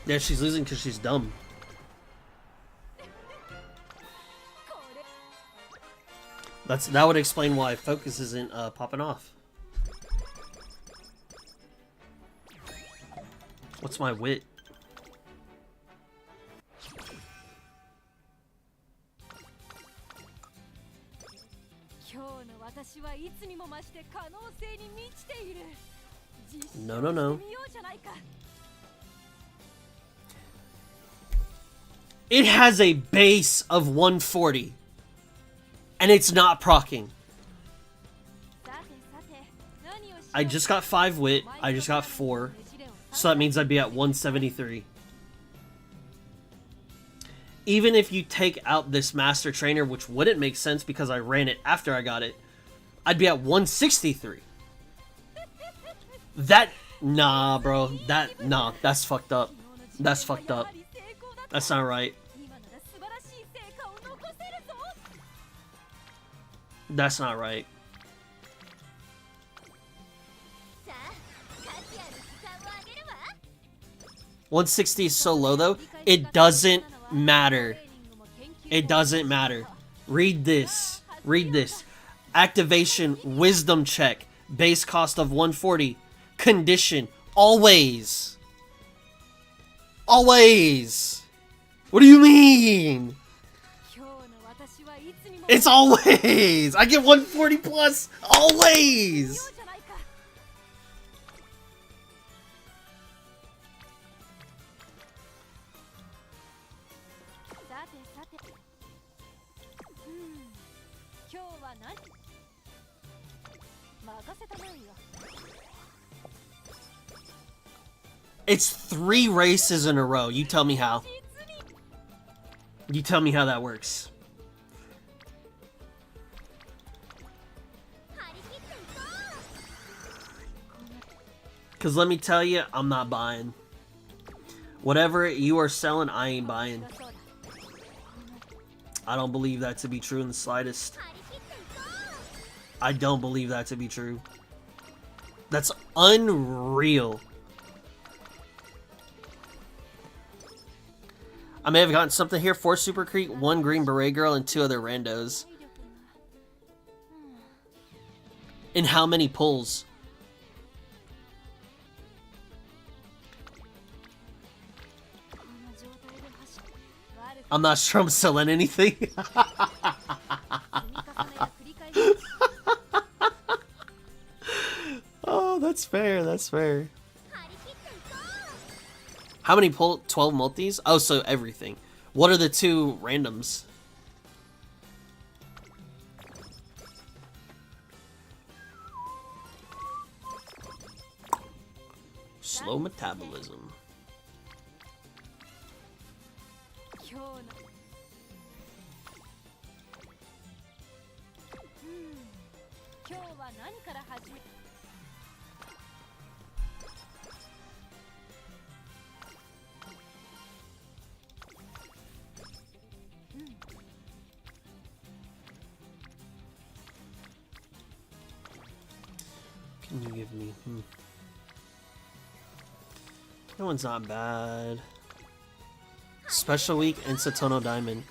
Yeah, she's losing because she's dumb. That would explain why focus isn't popping off. What's my wit? No, no, no. It has a base of 140. And it's not proccing. I just got 5 wit. I just got 4. So that means I'd be at 173. Even if you take out this Master Trainer, which wouldn't make sense because I ran it after I got it, I'd be at 163. Nah, bro. Nah, that's fucked up. That's fucked up. That's not right. That's not right. 160 is so low, though. It doesn't matter. It doesn't matter. Read this. Read this. Activation, wisdom check. Base cost of 140. Condition. Always. Always. What do you mean? It's always. I get 140 plus. Always. It's 3 races in a row. You tell me how. You tell me how that works. Because let me tell you, I'm not buying. Whatever you are selling, I ain't buying. I don't believe that to be true in the slightest. I don't believe that to be true. That's unreal. I may have gotten something here. 4 Super Creek, 1 Green Beret Girl, and 2 other randos. In how many pulls? I'm not sure I'm selling anything. Oh, that's fair. That's fair. How many pull? 12 multis? Oh, so everything. What are the 2 randoms? Slow metabolism. Can you give me? That one's not bad. Special week and Satono Diamond.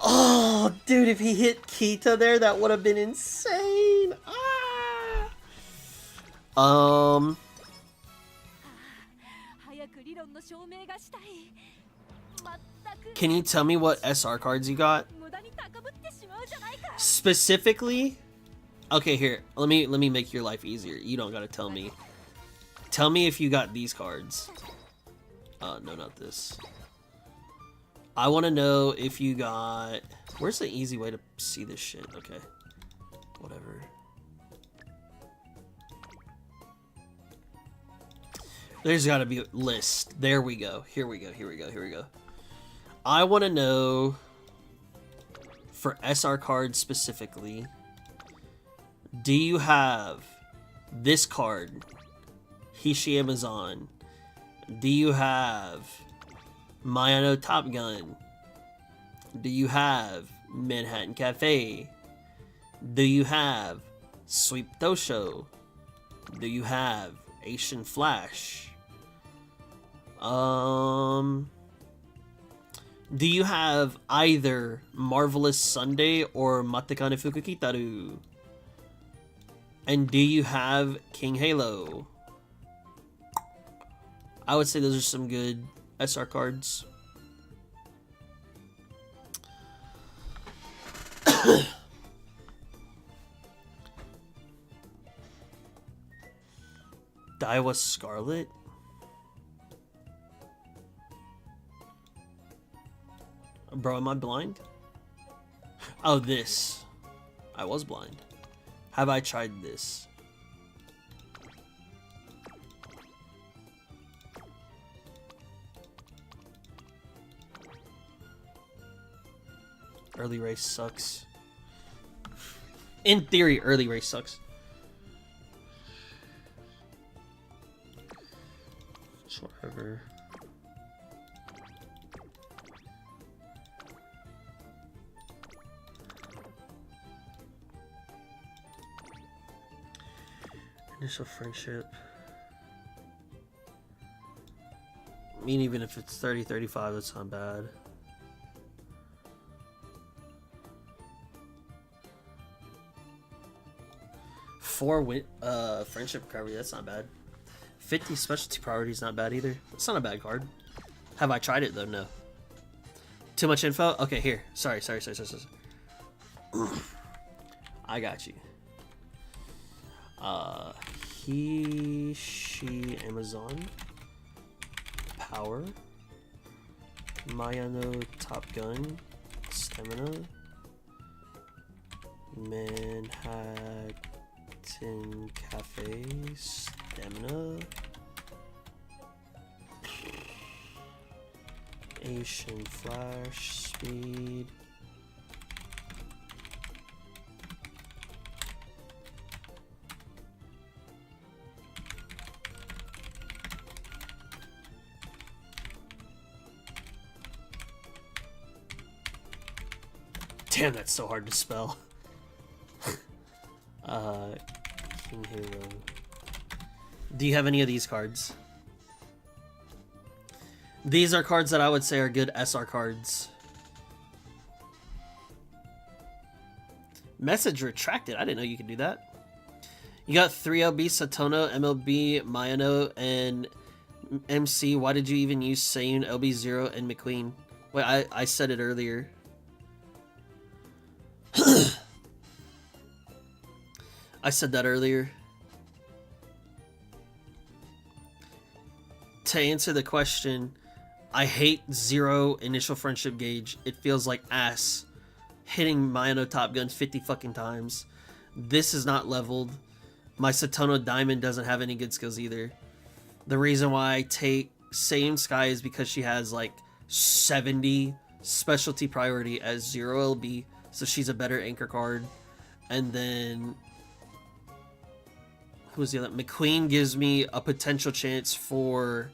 Oh, dude, if he hit Kita there, that would have been insane. Ah! Can you tell me what SR cards you got? Specifically? Okay, here. Let me make your life easier. You don't gotta tell me. Tell me if you got these cards. No, not this. I want to know if you got... Where's the easy way to see this shit? Okay. Whatever. There's got to be a list. There we go. Here we go. Here we go. Here we go. I want to know... For SR cards specifically... Do you have... This card... Hishi Amazon? Do you have... Mayano Top Gun? Do you have Manhattan Cafe? Do you have Sweep Dosho? Do you have Asian Flash? Do you have either Marvelous Sunday or Matekane Fukukitaru? And do you have King Halo? I would say those are some good SR cards. Daiwa Scarlet? Bro, am I blind? Oh, this. I was blind. Have I tried this? Early race sucks. In theory, early race sucks. Whatever. Initial friendship. I mean, even if it's 30-35, that's not bad. Friendship recovery, that's not bad. 50 specialty priority is not bad either. It's not a bad card. Have I tried it though? No. Too much info? Okay, here. Sorry. I got you. He, she, Amazon. Power. Mayano, Top Gun. Stamina. Manhattan Cafe. Stamina. Asian Flash. Speed. Damn, that's so hard to spell. King Halo. Do you have any of these cards? These are cards that I would say are good SR cards. Message retracted. I didn't know you could do that. You got 3LB, Satono, MLB, Mayano, and MC. Why did you even use Sayun, LB0, and McQueen? Wait, I said it earlier. I said that earlier. To answer the question, I hate 0 initial friendship gauge. It feels like ass hitting Mayano Top Gun 50 fucking times. This is not leveled. My Satono Diamond doesn't have any good skills either. The reason why I take Sayun Sky is because she has like 70 specialty priority as 0 LB, so she's a better anchor card. And then who's the other? McQueen gives me a potential chance for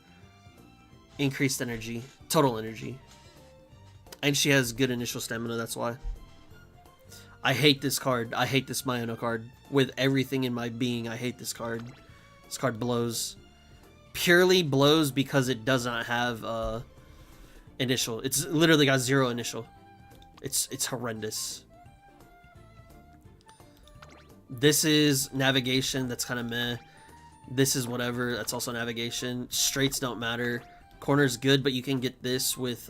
increased energy, total energy. And she has good initial stamina, that's why. I hate this card. I hate this Mayano card. With everything in my being, I hate this card. This card blows. Purely blows because it does not have initial. It's literally got 0 initial. It's horrendous. This is navigation, that's kind of meh. This is whatever, that's also navigation. Straights don't matter. Corner's good, but you can get this with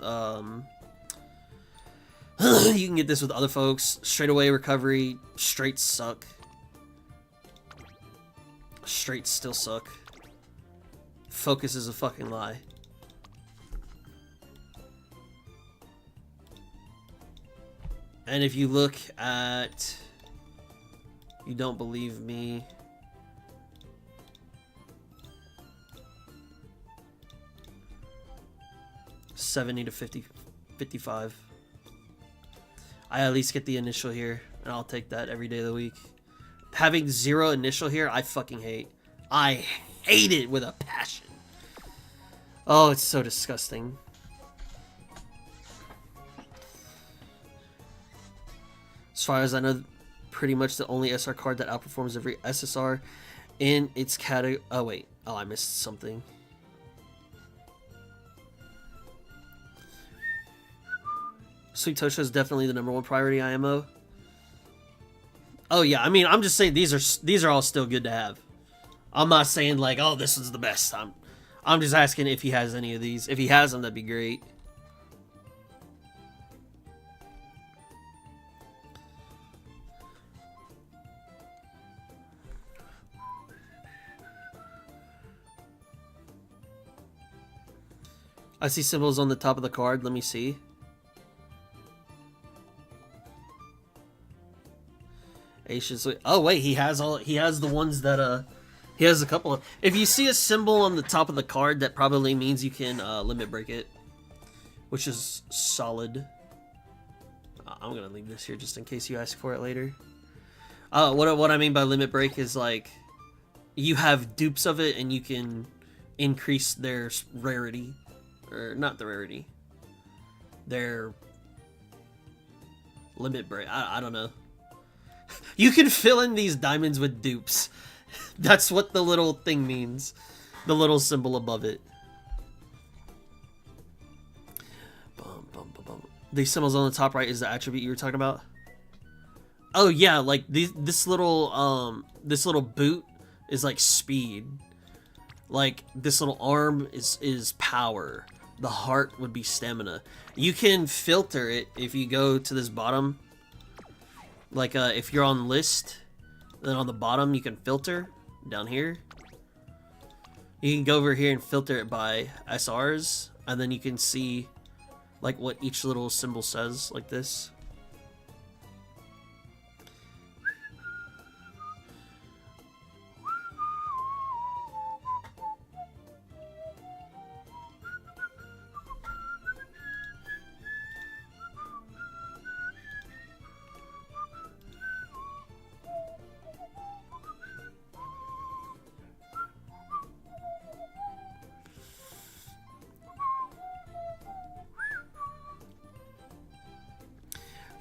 you can get this with other folks. Straightaway recovery, straights suck. Straights still suck. Focus is a fucking lie. And if you look at... You don't believe me. $70 to $50, $55. I at least get the initial here, and I'll take that every day of the week. Having 0 initial here, I fucking hate. I hate it with a passion. Oh, it's so disgusting. As far as I know, pretty much the only SR card that outperforms every SSR in its category. Oh, wait. Oh, I missed something. Sweet Tosha is definitely the #1 priority IMO. Oh yeah, I mean, I'm just saying these are all still good to have. I'm not saying like, oh, this is the best. I'm just asking if he has any of these. If he has them, that'd be great. I see symbols on the top of the card. Let me see. Oh wait, he has the ones that he has a couple of. If you see a symbol on the top of the card, that probably means you can limit break it, which is solid. I'm gonna leave this here just in case you ask for it later. What I mean by limit break is like you have dupes of it and you can increase their rarity. Or not the rarity. Their limit break. I don't know. You can fill in these diamonds with dupes. That's what the little thing means. The little symbol above it. Bum, bum, bum, bum. These symbols on the top right is the attribute you were talking about? Oh yeah, like this little boot is like speed. Like this little arm is power. The heart would be stamina. You can filter it if you go to this bottom. Like if you're on list, then on the bottom you can filter down here. You can go over here and filter it by SRs, and then you can see like what each little symbol says, like this.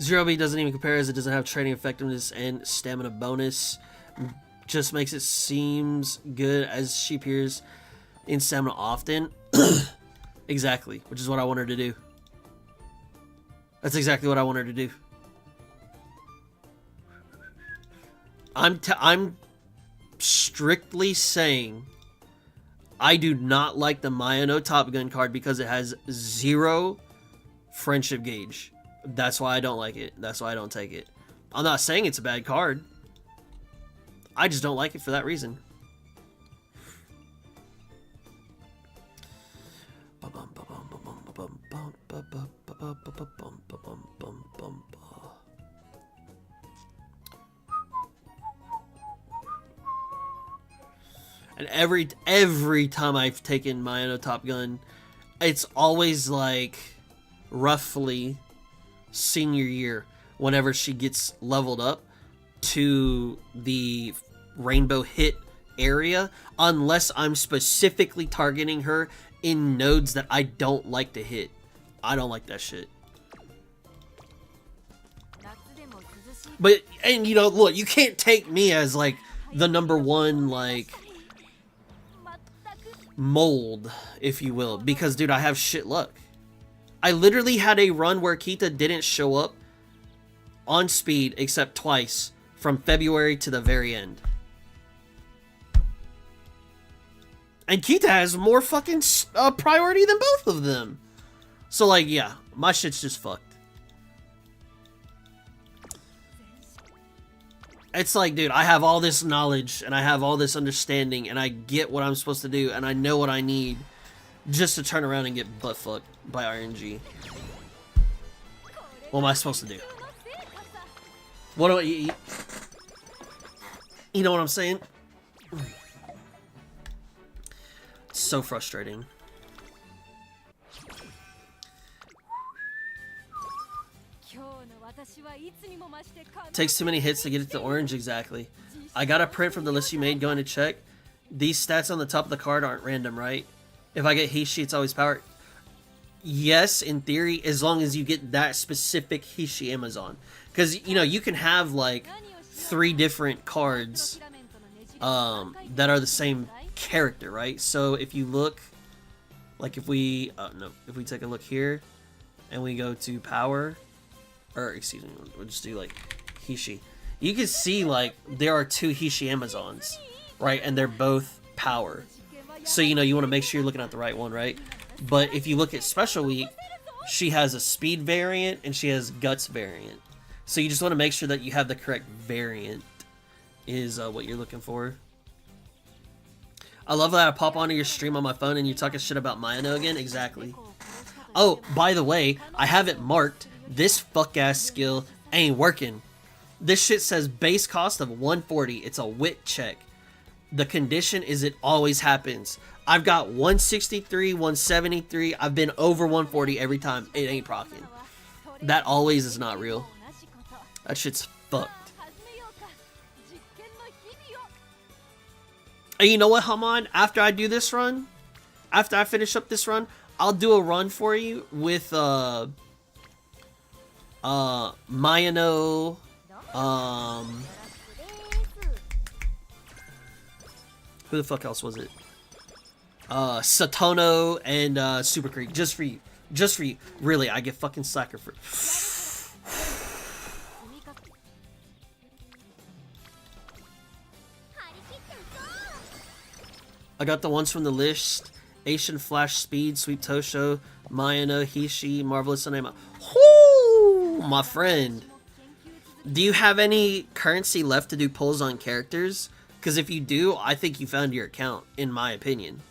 Zero B doesn't even compare as it doesn't have training effectiveness and stamina bonus. Just makes it seems good as she appears in stamina often. Exactly, which is what I want her to do. That's exactly what I want her to do. I'm strictly saying I do not like the Mayano Top Gun card because it has 0 friendship gauge. That's why I don't like it. That's why I don't take it. I'm not saying it's a bad card. I just don't like it for that reason. And every time I've taken Mayano Top Gun, it's always like roughly senior year whenever she gets leveled up to the rainbow hit area, unless I'm specifically targeting her in nodes that I don't like to hit. I don't like that shit. But, and you know, look, you can't take me as like the #1 like mold, if you will, because dude, I have shit luck. I literally had a run where Kita didn't show up on speed except twice from February to the very end. And Kita has more fucking priority than both of them. So like, yeah, my shit's just fucked. It's like, dude, I have all this knowledge and I have all this understanding and I get what I'm supposed to do and I know what I need just to turn around and get butt fucked by RNG. What am I supposed to do? What do I eat? You know what I'm saying? It's so frustrating. Takes too many hits to get it to orange, exactly. I got a print from the list you made, going to check. These stats on the top of the card aren't random, right? If I get Hishi, it's always power. Yes, in theory, as long as you get that specific Hishi Amazon. Because, you know, you can have, like, 3 different cards that are the same character, right? So if you look, like if we take a look here, and we go to power, or excuse me, we'll just do like Hishi. You can see like there are two Hishi Amazons, right? And they're both power. So you know you want to make sure you're looking at the right one, right? But if you look at Special Week, she has a speed variant and she has guts variant. So you just want to make sure that you have the correct variant is what you're looking for. I love that I pop onto your stream on my phone and you talking shit about Mayano again. Exactly. Oh, by the way, I have it marked. This fuck-ass skill ain't working. This shit says base cost of 140. It's a wit check. The condition is it always happens. I've got 163, 173. I've been over 140 every time. It ain't procking. That always is not real. That shit's fucked. And you know what, Haman? After I do this run, after I finish up this run, I'll do a run for you with Mayano, who the fuck else was it? Satono and Super Creek, just for you. Just for you. Really, I get fucking slacker for I got the ones from the list. Asian Flash Speed, Sweep Tosho, Mayano, Hishi, Marvelous Anima. Whoo! My friend. Do you have any currency left to do pulls on characters? Because if you do, I think you found your account, in my opinion.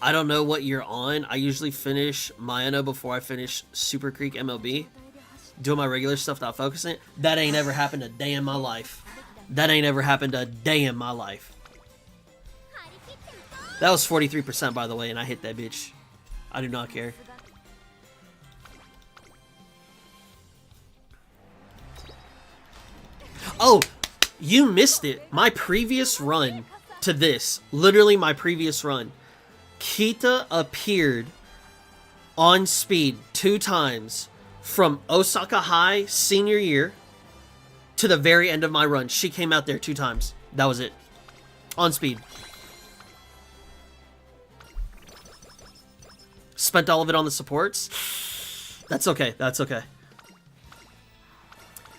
I don't know what you're on. I usually finish Mayano before I finish Super Creek MLB. Doing my regular stuff without focusing. That ain't ever happened a day in my life. That ain't ever happened a day in my life. That was 43% by the way, and I hit that bitch. I do not care. Oh, you missed it. My previous run to this, literally my previous run, Kita appeared on speed 2 times from Osaka High senior year to the very end of my run. She came out there 2 times. That was it. On speed. Spent all of it on the supports. That's okay. That's okay.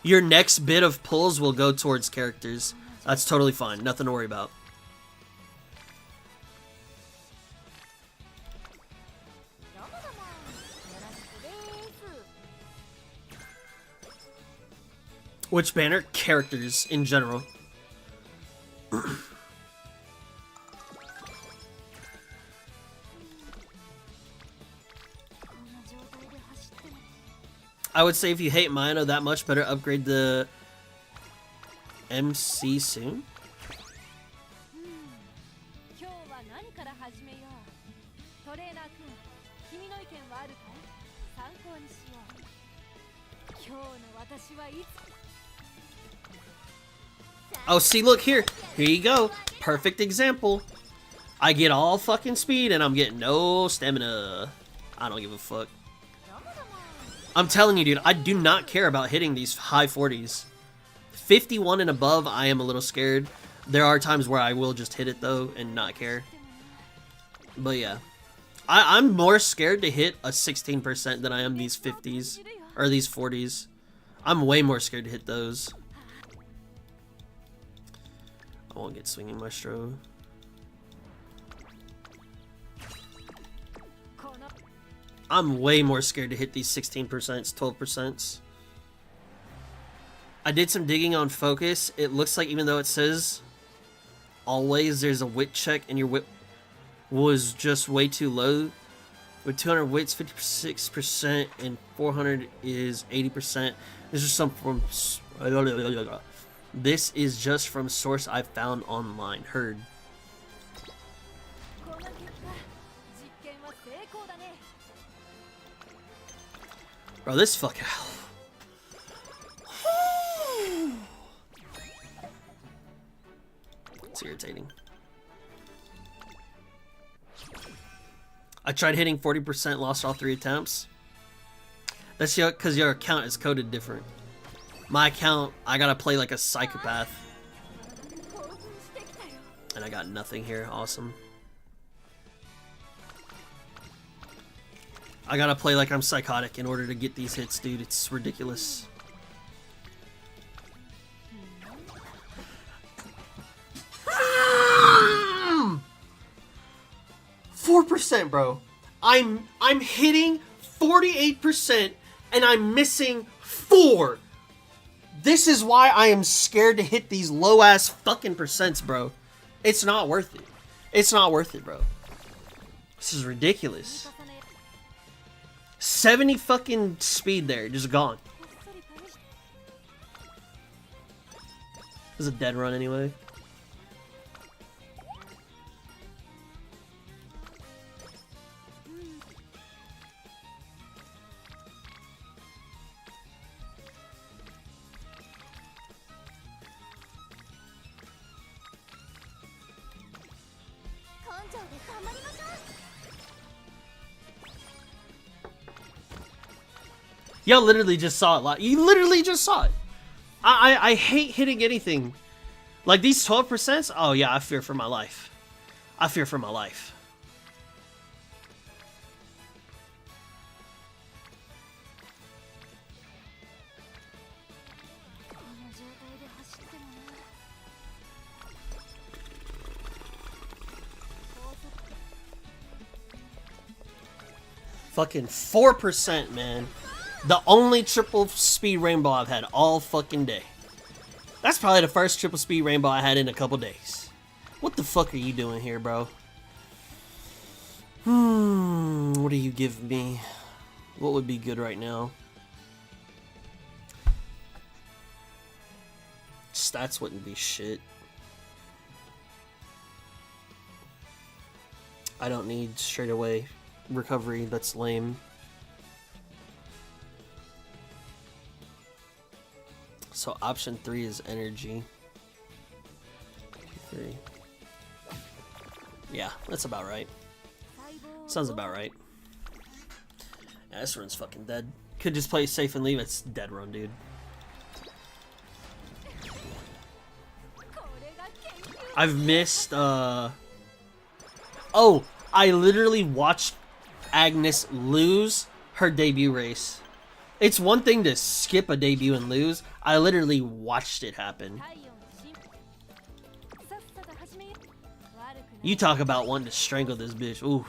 Your next bit of pulls will go towards characters. That's totally fine. Nothing to worry about. Which banner? Characters in general. I would say if you hate Mayano that much, better upgrade the MC soon. Oh, see, look here. Here you go. Perfect example. I get all fucking speed and I'm getting no stamina. I don't give a fuck. I'm telling you, dude, I do not care about hitting these high 40s. 51 and above, I am a little scared. There are times where I will just hit it, though, and not care. But yeah. I'm more scared to hit a 16% than I am these 50s. Or these 40s. I'm way more scared to hit those. I won't get swinging maestro. I'm way more scared to hit these 16%, 12%. I did some digging on focus. It looks like even though it says always there's a wit check and your wit was just way too low. With 200 wits, 56% and 400 is 80%. This is some from... This is just from source I found online. Heard. Bro, this fucking hell. It's irritating. I tried hitting 40%, lost all 3 attempts. That's because your account is coded different. My account, I gotta play like a psychopath. And I got nothing here. Awesome. I gotta play like I'm psychotic in order to get these hits, dude. It's ridiculous. Mm. 4%, bro. I'm hitting 48% and I'm missing 4. This is why I am scared to hit these low ass fucking percents, bro. It's not worth it. It's not worth it, bro. This is ridiculous. 70 fucking speed there, just gone. This is a dead run anyway. Y'all literally just saw it. You literally just saw it. I hate hitting anything. Like these 12%. Oh yeah, I fear for my life. I fear for my life. Fucking 4%, man. The only triple speed rainbow I've had all fucking day. That's probably the first triple speed rainbow I had in a couple days. What the fuck are you doing here, bro? What do you give me? What would be good right now? Stats wouldn't be shit. I don't need straightaway recovery. That's lame. So option 3 is energy. 3. Yeah, that's about right. Sounds about right. Yeah, this run's fucking dead. Could just play safe and leave. It's dead run, dude. I've missed, oh, I literally watched Agnes lose her debut race. It's one thing to skip a debut and lose. I literally watched it happen. You talk about wanting to strangle this bitch. Ooh.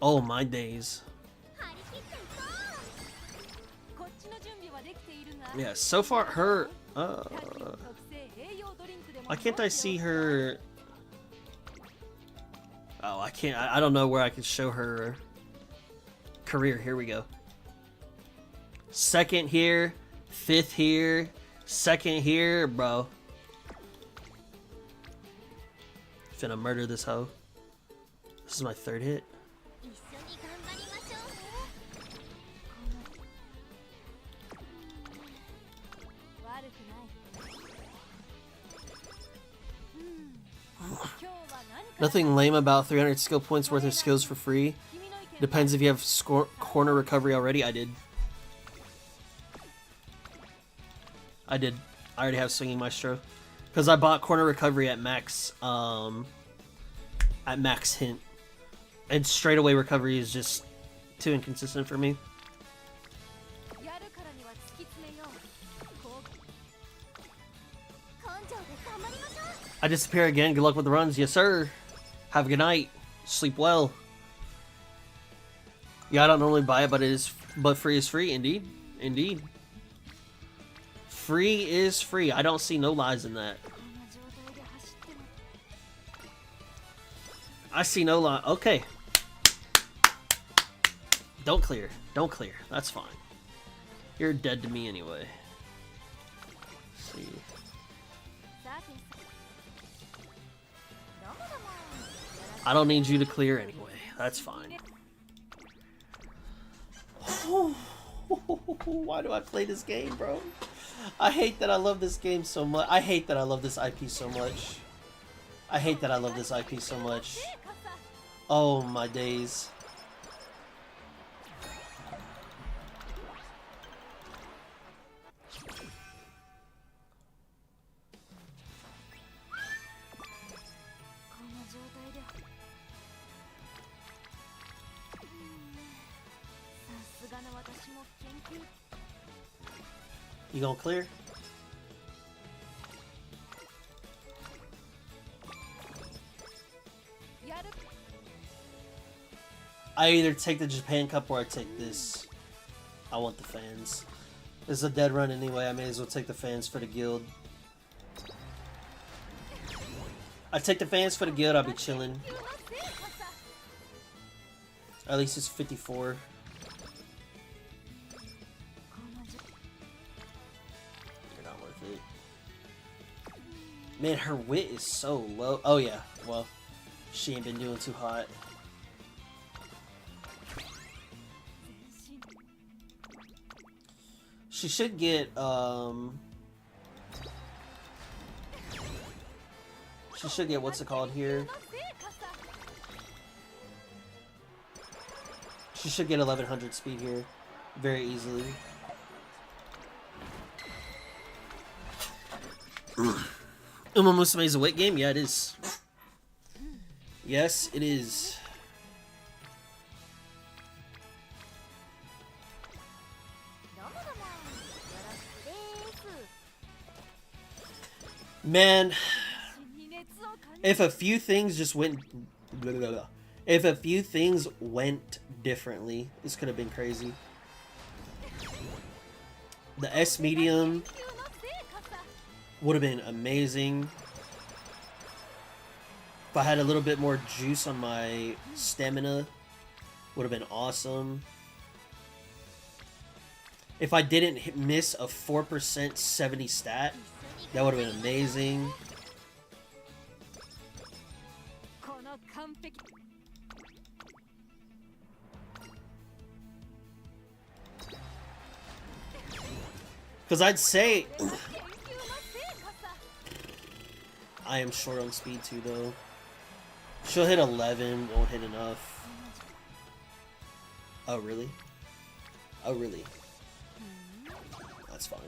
Oh my days. Yeah, so far her why can't I see her? Oh, I can't. I don't know where I can show her career. Here we go. 2nd here, 5th here, 2nd here, bro. Finna murder this hoe. This is my 3rd hit. Nothing lame about 300 skill points worth of skills for free. Depends if you have corner recovery already. I did. I already have swinging maestro. Because I bought corner recovery at max hint. And straightaway recovery is just too inconsistent for me. I disappear again. Good luck with the runs. Yes, sir. Have a good night. Sleep well. Yeah, I don't normally buy it, but free is free. Indeed. Indeed. Free is free. I don't see no lies in that. I see no lie. Okay. Don't clear. Don't clear. That's fine. You're dead to me anyway. Let's see. I don't need you to clear anyway. That's fine. Why do I play this game, bro? I hate that I love this game so much. I hate that I love this IP so much. I hate that I love this IP so much. Oh my days. 私も研究 You gonna clear? I either take the Japan Cup or I take this. I want the fans. This is a dead run anyway, I may as well take the fans for the guild. I take the fans for the guild, I'll be chilling. At least it's 54. You're not worth it. Man, her wit is so low. Oh yeah, well, she ain't been doing too hot. She should get, she should get, what's it called here? She should get 1100 speed here very easily. Uma Musume is a wit game? Yeah, it is. Yes, it is. Man, if a few things just went... If a few things went differently, this could have been crazy. The S medium would have been amazing. If I had a little bit more juice on my stamina, would have been awesome. If I didn't miss a 4% 70 stat, that would have been amazing. Because I'd say... I am short on speed too, though. She'll hit 11, won't hit enough. Oh, really? Oh, really? That's fine.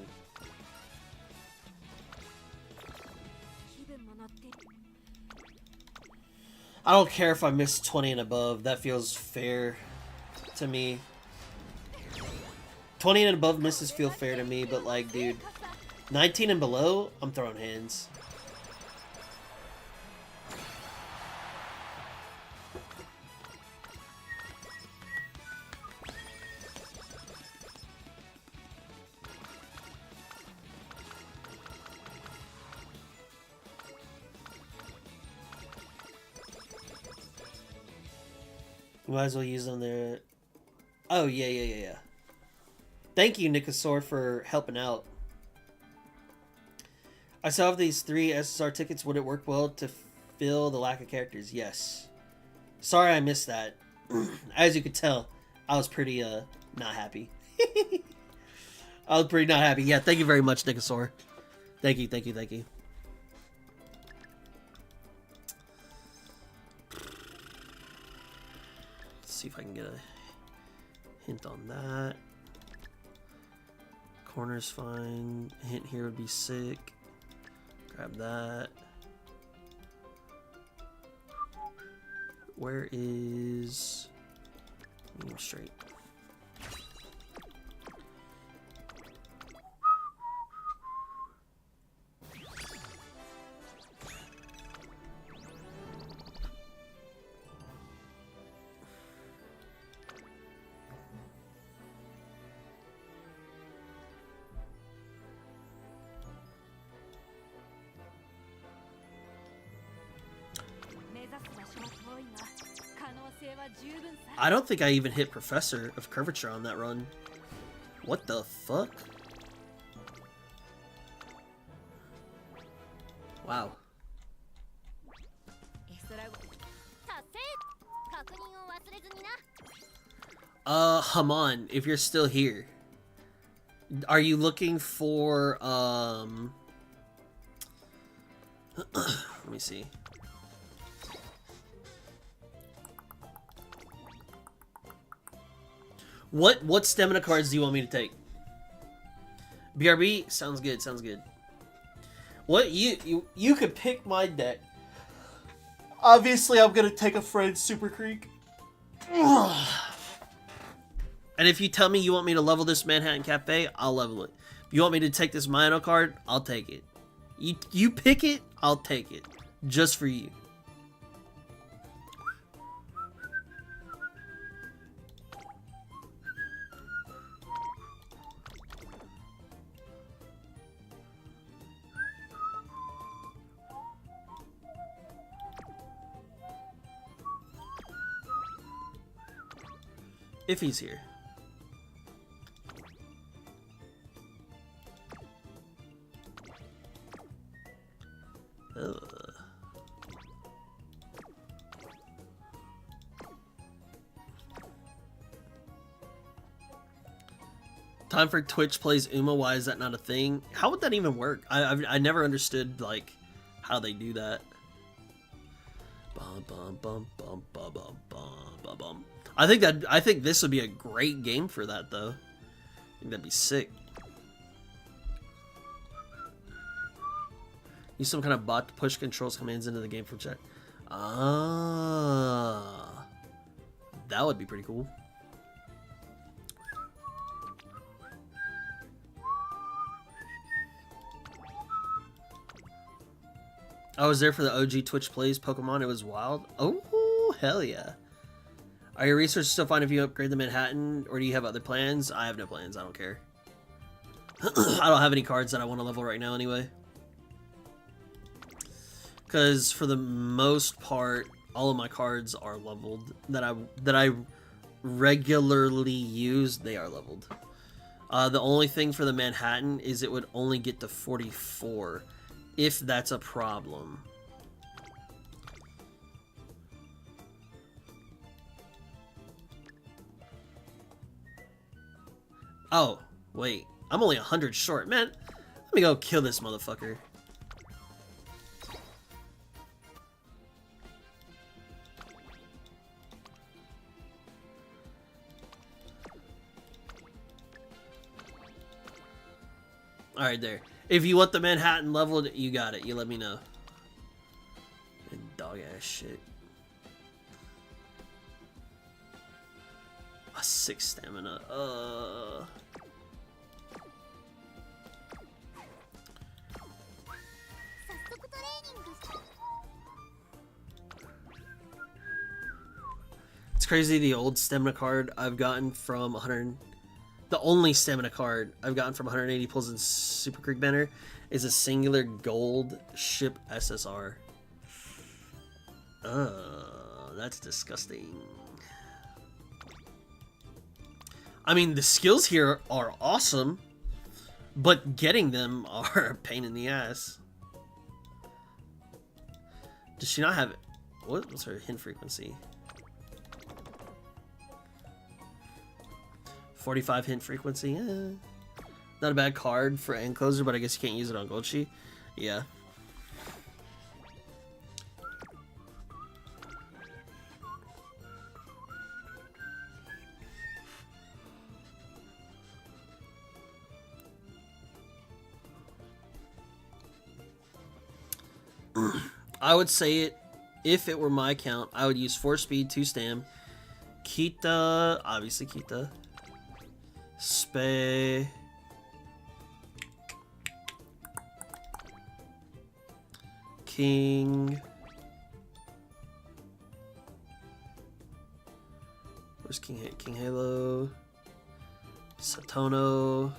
I don't care if I miss 20 and above. That feels fair to me. 20 and above misses feel fair to me, but like, dude, 19 and below, I'm throwing hands. Might as well use them there. Oh, yeah. Thank you, Nikasaur, for helping out. I still have these 3 SSR tickets. Would it work well to fill the lack of characters? Yes. Sorry I missed that. As you could tell, I was pretty, not happy. I was pretty not happy. Yeah, thank you very much, Nikasaur. Thank you. See if I can get a hint on that. Corner's fine. A hint here would be sick. Grab that. Where is medium straight? I don't think I even hit Professor of Curvature on that run. What the fuck? Wow. Haman, if you're still here, are you looking for, let me see. What stamina cards do you want me to take? BRB? Sounds good, What, you could pick my deck. Obviously, I'm gonna take a Fred Super Creek. And And if you tell me you want me to level this Manhattan Cafe, I'll level it. If you want me to take this Mino card, I'll take it. You pick it, I'll take it. Just for you. If he's here. Ugh. Time for Twitch plays Uma. Why is that not a thing? How would that even work? I never understood like how they do that. Bum, bum, bum, bum, bum, bum, bum, bum. I think this would be a great game for that though. I think that'd be sick. Use some kind of bot to push controls commands into the game from chat. Ah, that would be pretty cool. I was there for the OG Twitch plays Pokemon. It was wild. Oh, hell yeah. Are your resources still fine if you upgrade the Manhattan, or do you have other plans? I have no plans. I don't care. I don't have any cards that I want to level right now anyway. Because for the most part, all of my cards are leveled. That I regularly use, they are leveled. The only thing for the Manhattan is it would only get to 44, if that's a problem. Oh, wait. I'm only 100 short. Man, let me go kill this motherfucker. Alright, there. If you want the Manhattan leveled, you got it. You let me know. And dog ass shit. A 6 stamina. It's crazy, the old stamina card I've gotten from 100. The only stamina card I've gotten from 180 pulls in Super Creek Banner is a singular gold ship SSR. That's disgusting. I mean, the skills here are awesome, but getting them are a pain in the ass. Does she not have it? What's her hint frequency? 45 hint frequency. Not a bad card for end closer, but I guess you can't use it on Goldshi. Yeah. I would say it, if it were my account, I would use 4 speed, 2 stam, Kita, obviously Kita, Spay, King, where's King Halo, Satono,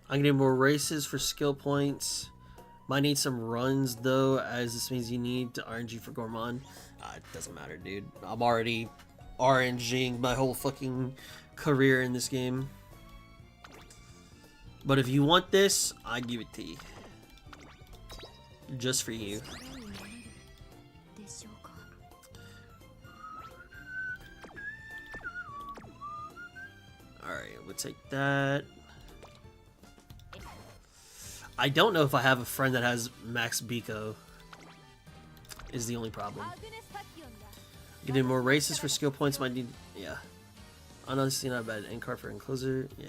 I'm gonna need more races for skill points. Might need some runs though, as this means you need to RNG for Gourmand. It doesn't matter, dude. I'm already RNGing my whole fucking career in this game. But if you want this, I give it to you. Just for you. Alright, we'll take that. I don't know if I have a friend that has max Biko. Is the only problem. アグネスタキヨンだ Getting more races for skill points might need. Yeah. Honestly, not bad. End card for encloser. Yeah.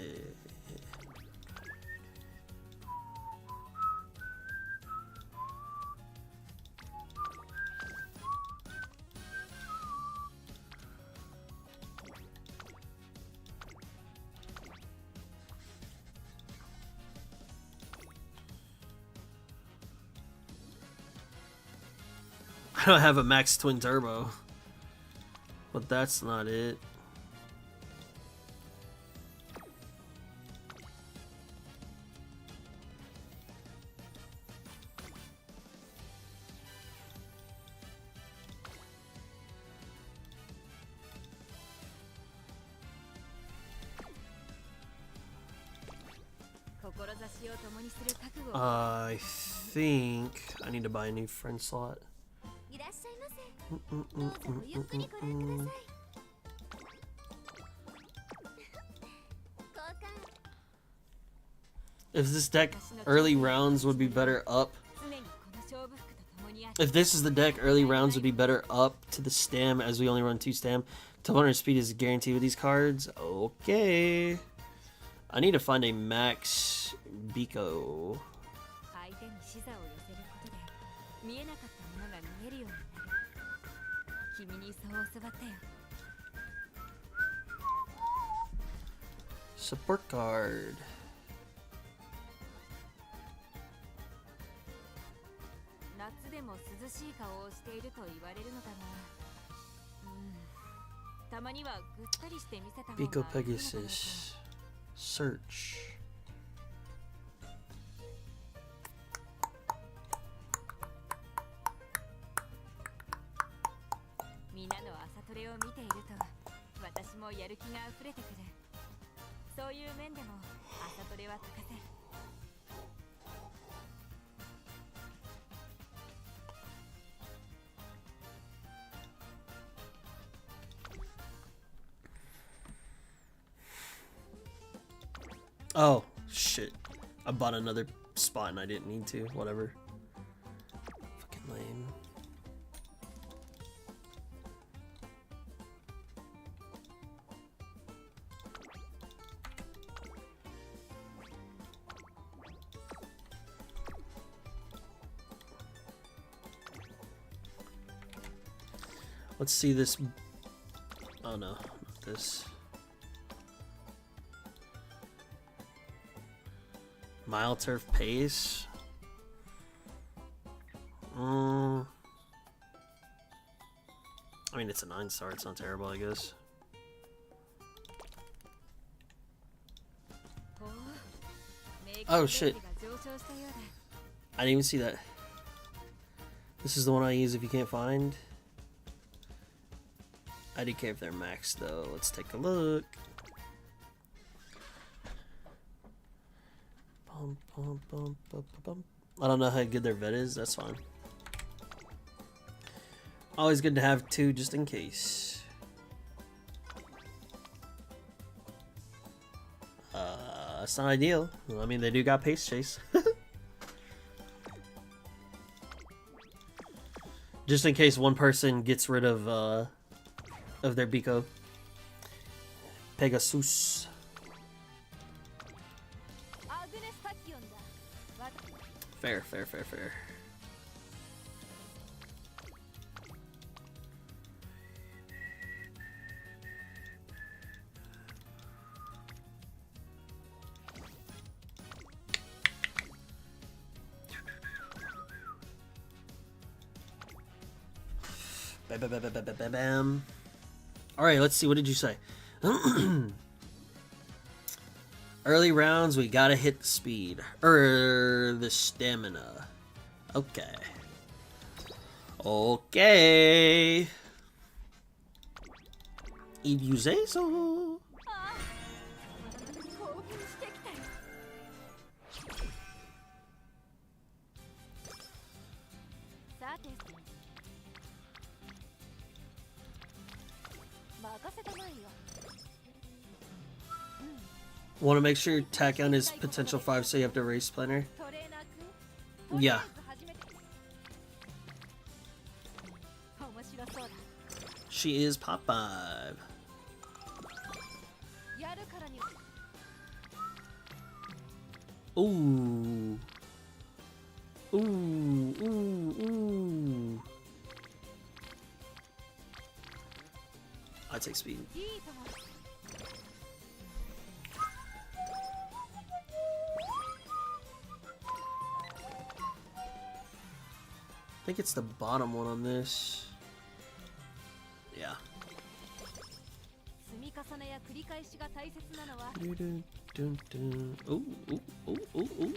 I don't have a max twin turbo, but that's not it. I think I need to buy a new friend slot. いらっしゃいませどうぞごゆっくりご覧ください交換 If this deck early rounds would be better up. 常にこの勝負服と共にある If this is the deck, early rounds would be better up to the stam as we only run 2 stam. 1200 speed is guaranteed with these cards. Okay. I need to find a max Biko. 相手に視座を寄せることで見えなかったものが見えるようになる君にそう教わったよ Support card. 夏でも涼しい顔をしていると言われるのだがたまにはぐったりして見せた方がいいの Biko かなと Pegasus. Search. みんなの朝トレを見ていると私もやる気があふれてくるそういう面でも朝トレは欠かせん Oh, shit. I bought another spot and I didn't need to. Whatever. Fucking lame. Let's see this. Oh no, not this. Mile turf pace. I mean, it's a 9-star. It's not terrible, I guess. Oh shit! I didn't even see that. This is the one I use if you can't find. I do care if they're maxed though. Let's take a look. I don't know how good their vet is. That's fine. Always good to have 2 just in case. It's not ideal. I mean, they do got pace chase. Just in case one person gets rid of their Biko. Pegasus. Fair, fair, fair, fair. Bam. Alright, let's see. What did you say? Early rounds, we gotta hit the speed. The stamina. Okay. Okay. If you say so. 興奮してきたよさて任せたまえよ Want to make sure Tachyon is potential 5, so you have to race planner. トレーナー Yeah. She is Pop 5. Ooh. Ooh, ooh, ooh. I take speed. I think it's the bottom one on this. Yeah. Dun, dun, dun. Ooh, ooh, ooh, ooh, ooh.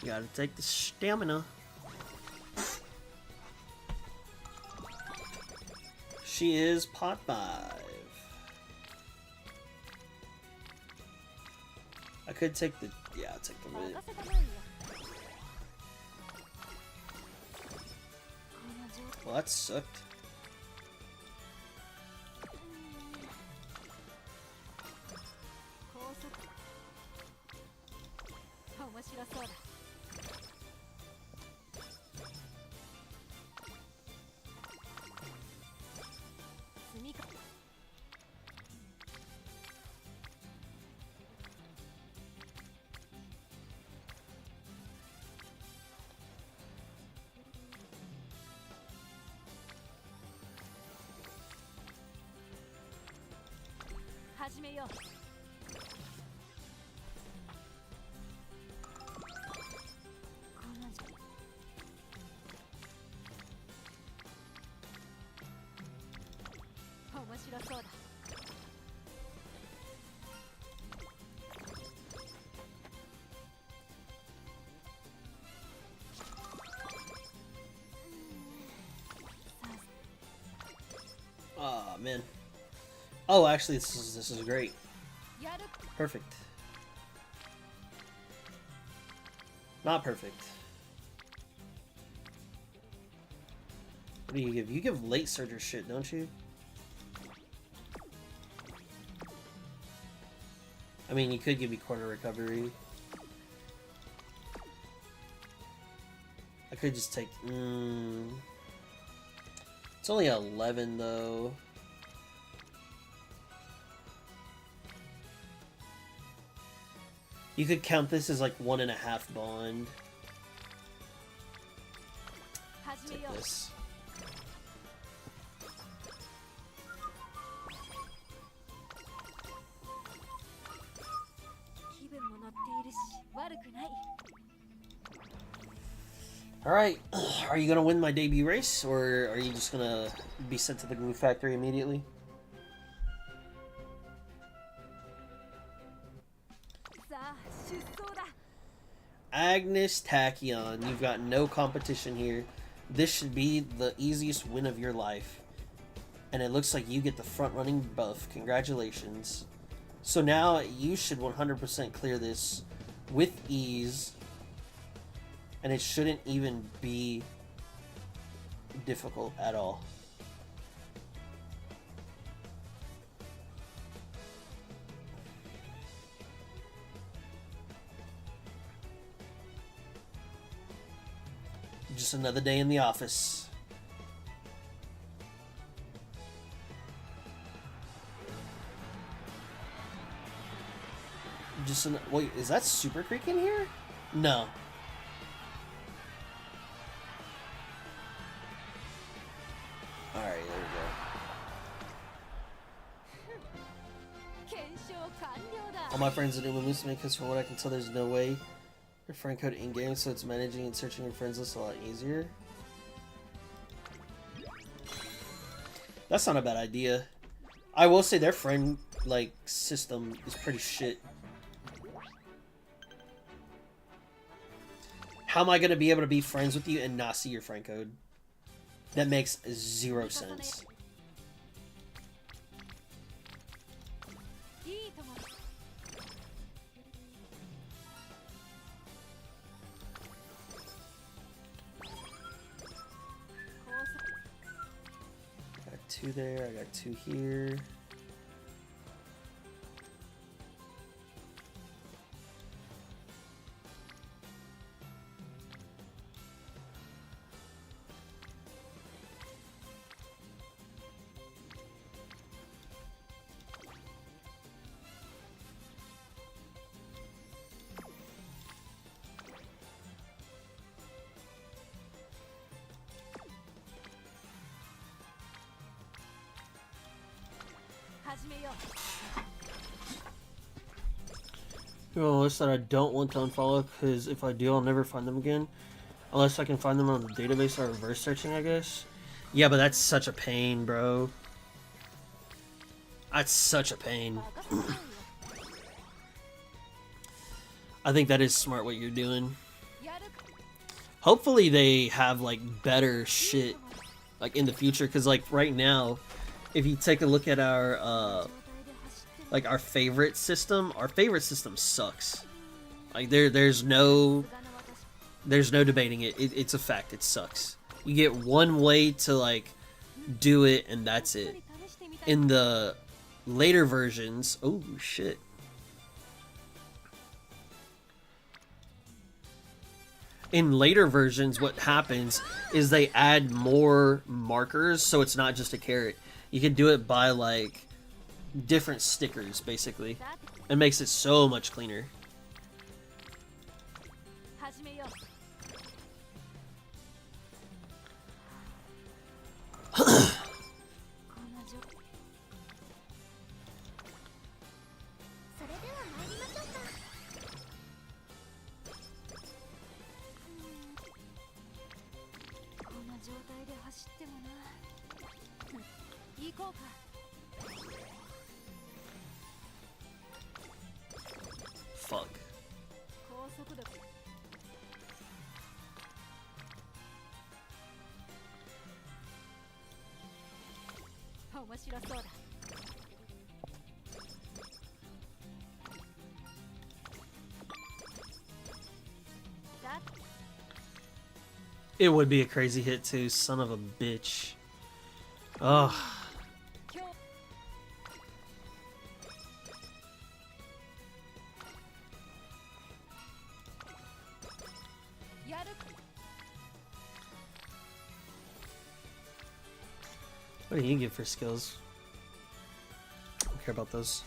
You gotta take the stamina. She is pot 5. I could take the... Yeah, I'll take the mid. Well, that sucked. Oh man. Oh, actually, this is great. Perfect. Not perfect. What do you give? You give late surger shit, don't you? I mean, you could give me corner recovery. I could just take... It's only 11, though. You could count this as like 1.5 bond. Take this. Alright, are you gonna win my debut race, or are you just gonna be sent to the glue factory immediately? Agnes Tachyon, you've got no competition here. This should be the easiest win of your life. And it looks like you get the front-running buff. Congratulations. So now you should 100% clear this with ease. And it shouldn't even be difficult at all. Just another day in the office. Wait, is that Super Creek in here? No. Alright, there we go. All my friends are doing Musume because from what I can tell, there's no way your friend code in-game, so it's managing and searching your friends list a lot easier. That's not a bad idea. I will say their friend, like, system is pretty shit. How am I gonna be able to be friends with you and not see your friend code? That makes 0 sense. Got 2 there, I got 2 here. Oh, list that I don't want to unfollow, because if I do, I'll never find them again. Unless I can find them on the database or reverse searching, I guess. Yeah, but that's such a pain, bro. That's such a pain. I think that is smart what you're doing. Hopefully they have, like, better shit, like, in the future, because, like, right now, if you take a look at our, like, our favorite system sucks. Like, there's no debating it. It's a fact. It sucks. You get one way to, like, do it, and that's it. In the later versions... Oh, shit. In later versions, what happens is they add more markers, so it's not just a carrot. You can do it by, like, different stickers, basically. It makes it so much cleaner. Fuck. It would be a crazy hit too, son of a bitch. Ugh. What do you get for skills? I don't care about those.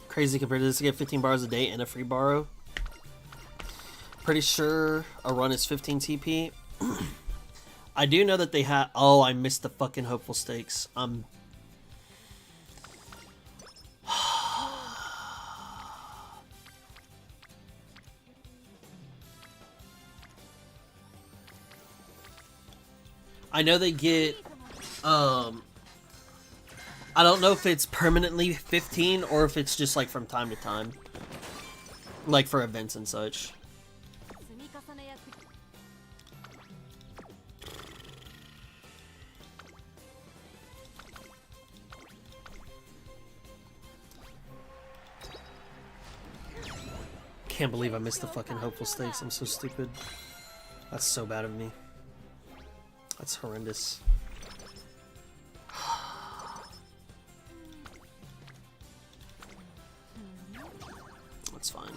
Crazy compared to this, to get 15 borrows a day and a free borrow. Pretty sure a run is 15 TP. I do know that they had... Oh, I missed the fucking hopeful stakes. I know they get, I don't know if it's permanently 15 or if it's just like from time to time. Like for events and such. Can't believe I missed the fucking hopeful stakes. I'm so stupid. That's so bad of me. That's horrendous. That's fine.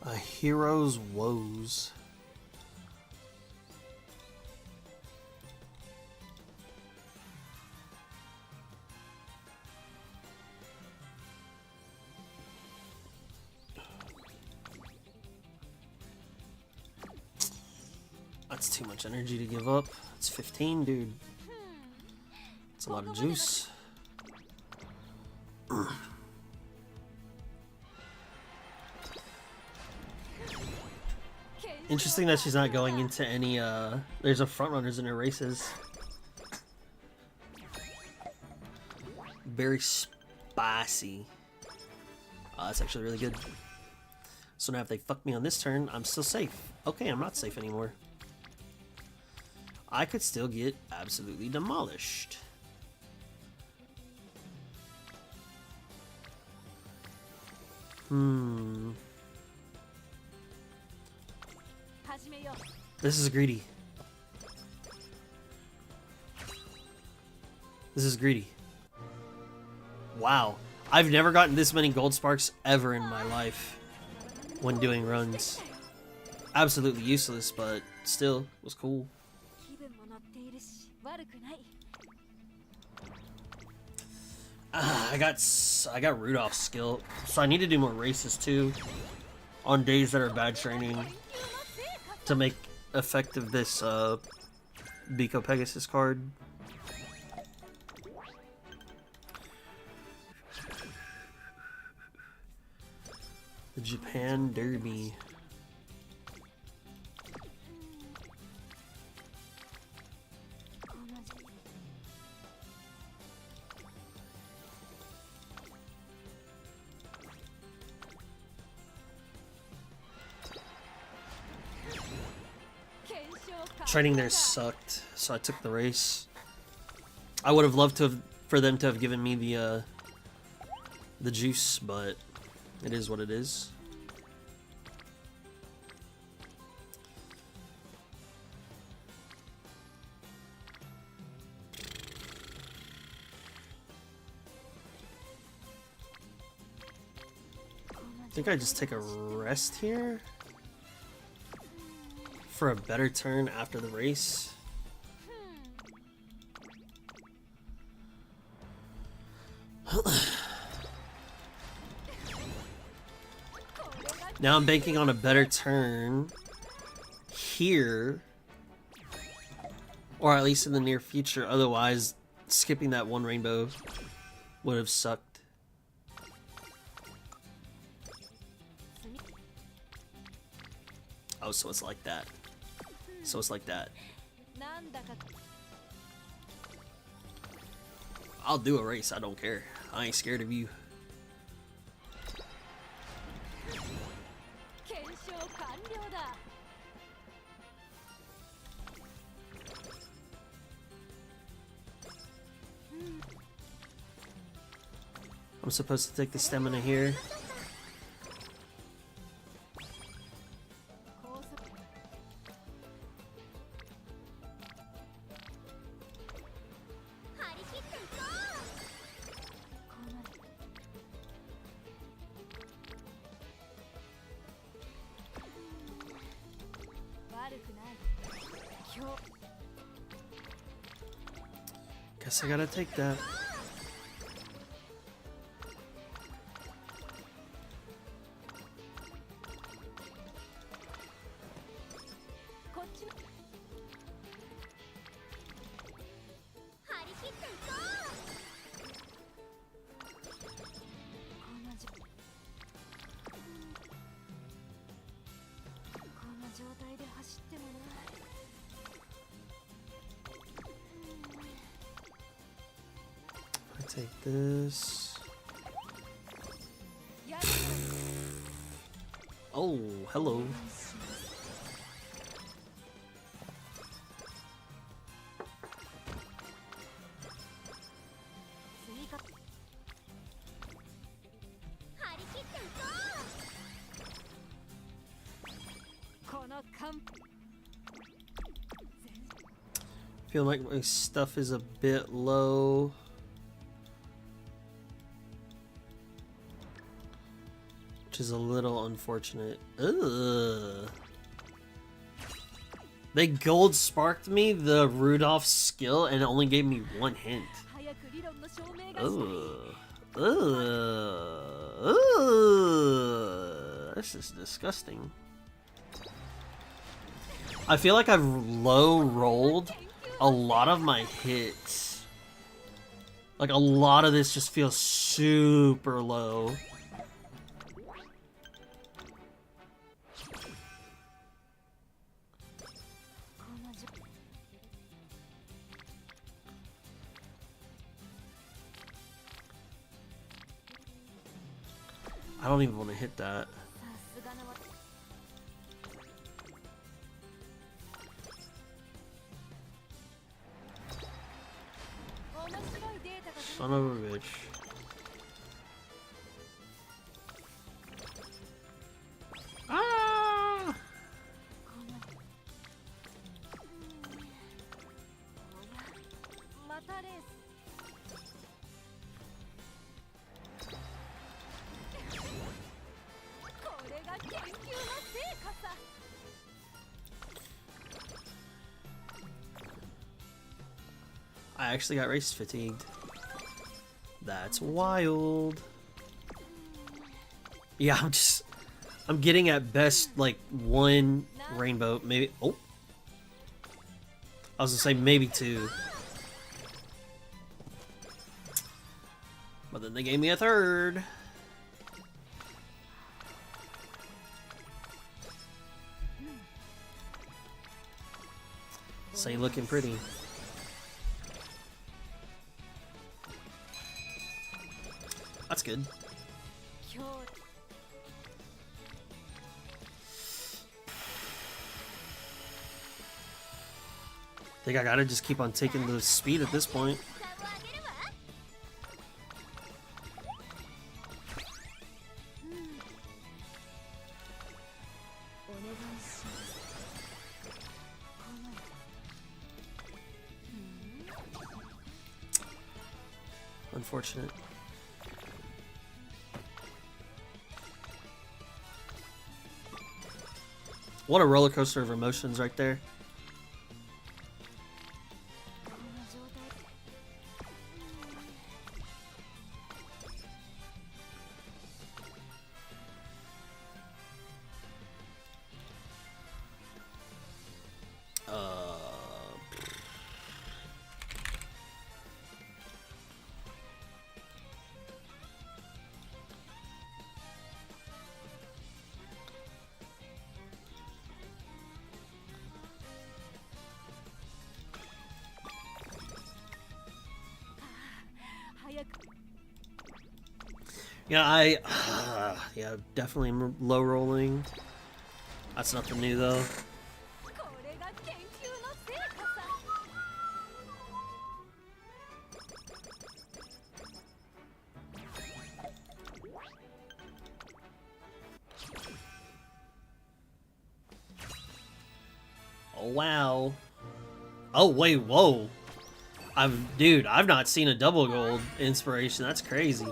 A hero's woes. That's too much energy to give up. It's 15, dude. It's a lot of juice. Interesting that she's not going into any, there's a front runners in her races. Very spicy. That's actually really good. So now if they fuck me on this turn, I'm still safe. Okay, I'm not safe anymore. I could still get absolutely demolished. This is greedy. This is greedy. Wow. I've never gotten this many gold sparks ever in my life when doing runs. Absolutely useless, but still, it was cool. 気分も乗っているし悪くない。 I got Rudolph's skill, so I need to do more races too, on days that are bad training, to make effective this Biko Pegasus card. The Japan Derby. Training there sucked, so I took the race. I would have loved for them to have given me the juice, but it is what it is. I think I just take a rest here for a better turn after the race. Now I'm banking on a better turn here, or at least in the near future. Otherwise, skipping that one rainbow would have sucked. Oh, so it's like that. So it's like that. I'll do a race, I don't care. I ain't scared of you. I'm supposed to take the stamina here. Guess I gotta take that. Take this. Oh, hello. Feel like my stuff is a bit low. Which is a little unfortunate. Ugh. They gold sparked me the Rudolph skill and it only gave me one hint. Ugh. Ugh. Ugh. This is disgusting. I feel like I've low rolled a lot of my hits. Like a lot of this just feels super low. I don't even want to hit that. Son of a bitch. Ah! actually got race fatigued. That's wild. Yeah, I'm getting at best like one rainbow, maybe. Oh, I was gonna say maybe two, but then they gave me a third. Say looking pretty. That's good. Think I gotta just keep on taking the speed at this point. Unfortunate. What a roller coaster of emotions right there. Yeah, yeah, definitely low rolling. That's nothing new though. Oh wow. Oh wait, whoa. Dude, I've not seen a double gold inspiration. That's crazy.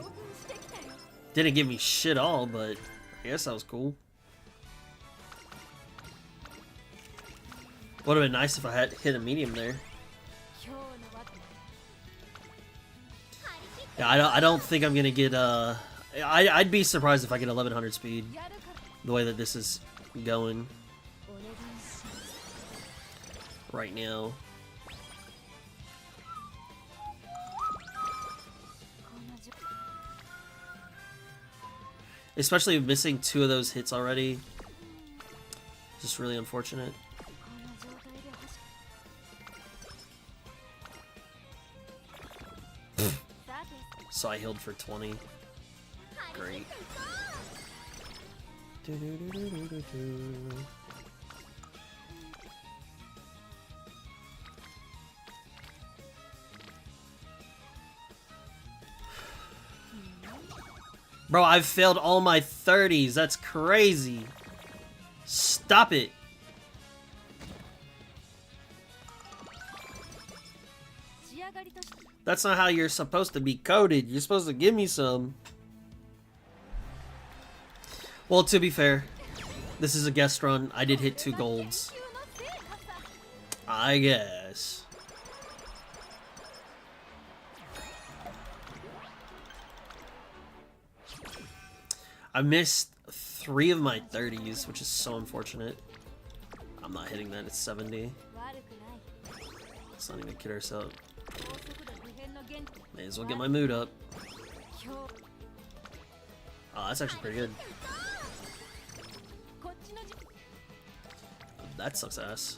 Didn't give me shit all, but I guess that was cool. Would have been nice if I had hit a medium there. Yeah, I don't think I'm gonna get I'd be surprised if I get 1100 speed the way that this is going right now. Especially missing 2 of those hits already. Just really unfortunate. So I healed for 20. Great. Bro, I've failed all my 30s. That's crazy. Stop it. That's not how you're supposed to be coded. You're supposed to give me some. Well, to be fair, this is a guest run. I did hit 2 golds. I guess. I missed 3 of my 30s, which is so unfortunate. I'm not hitting that, it's 70. Let's not even kid ourselves. May as well get my mood up. Oh, that's actually pretty good. That sucks ass.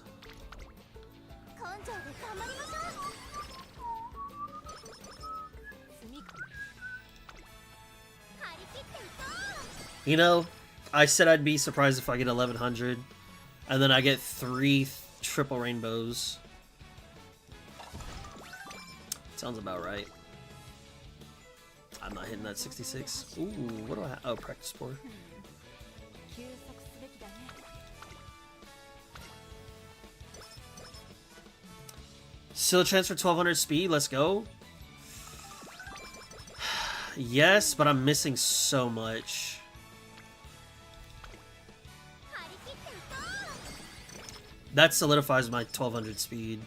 You know, I said I'd be surprised if I get 1100, and then I get 3 triple rainbows. Sounds about right. I'm not hitting that 66. Ooh, what do I have? Oh, practice for. Still transfer 1200 speed, let's go. Yes, but I'm missing so much. That solidifies my 1200 speed.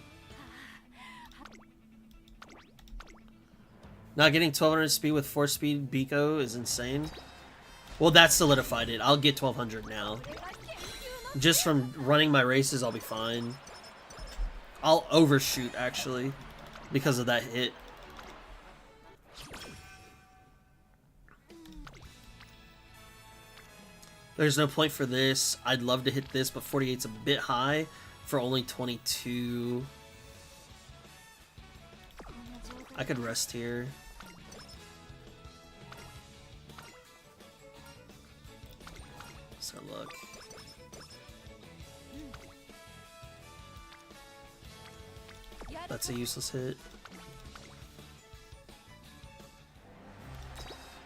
Not getting 1200 speed with 4-speed Biko is insane. Well, that solidified it. I'll get 1200 now. Just from running my races, I'll be fine. I'll overshoot, actually, because of that hit. There's no point for this. I'd love to hit this, but 48's a bit high for only 22. I could rest here. Let's have a look. That's a useless hit.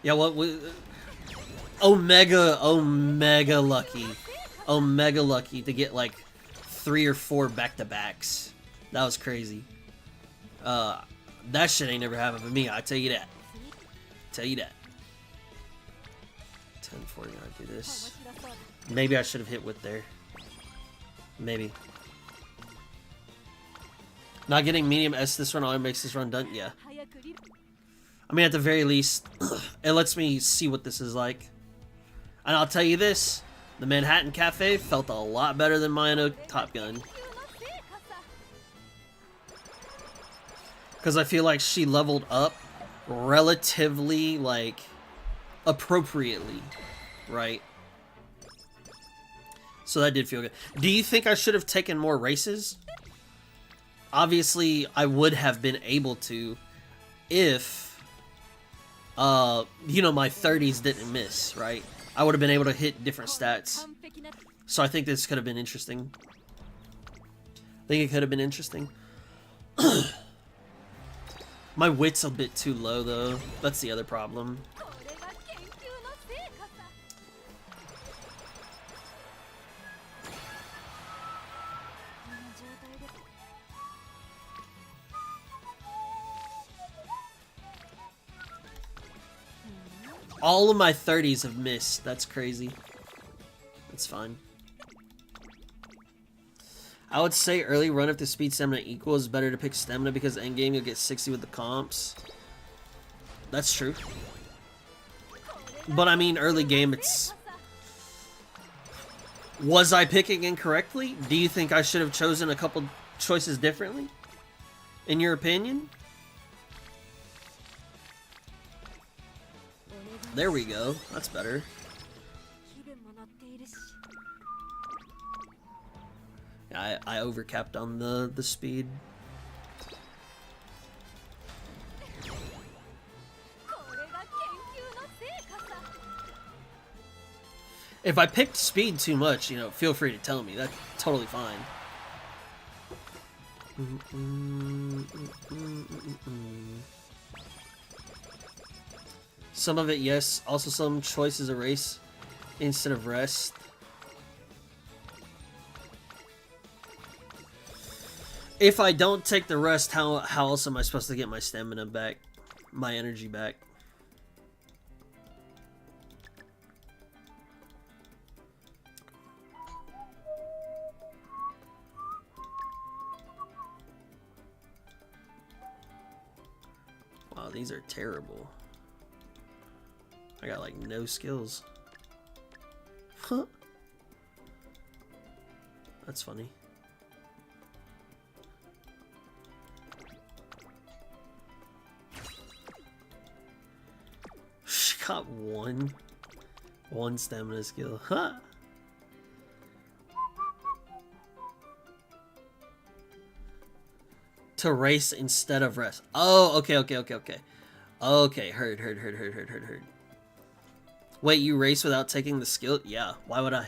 Yeah, what? Omega lucky. Omega lucky to get like 3 or 4 back-to-backs. That was crazy. That shit ain't never happened for me, I tell you that. Tell you that. 1040, I do this. Maybe I should have hit with there. Maybe. Not getting medium S this run always makes this run done? Yeah. I mean, at the very least, it lets me see what this is like. And I'll tell you this, the Manhattan Cafe felt a lot better than Mayano Top Gun. Because I feel like she leveled up relatively, like, appropriately, right? So that did feel good. Do you think I should have taken more races? Obviously, I would have been able to if, you know, my 30s didn't miss, right? I would have been able to hit different stats. So I think this could have been interesting. I think it could have been interesting. My wit's a bit too low, though. That's the other problem. All of my 30s have missed. That's crazy. That's fine. I would say early run if the speed stamina equal is better to pick stamina because endgame you'll get 60 with the comps. That's true. But I mean, early game it's... Was I picking incorrectly? Do you think I should have chosen a couple choices differently? In your opinion? There we go. That's better. Yeah, I overcapped on the speed. If I picked speed too much, you know, feel free to tell me. That's totally fine. Some of it, yes. Also, some choices a race instead of rest. If I don't take the rest, how else am I supposed to get my stamina back? My energy back? Wow, these are terrible. I got like no skills. Huh. That's funny. She got one stamina skill. Huh. To race instead of rest. Oh, okay. Okay, heard. Wait, you race without taking the skill? Yeah, why would I?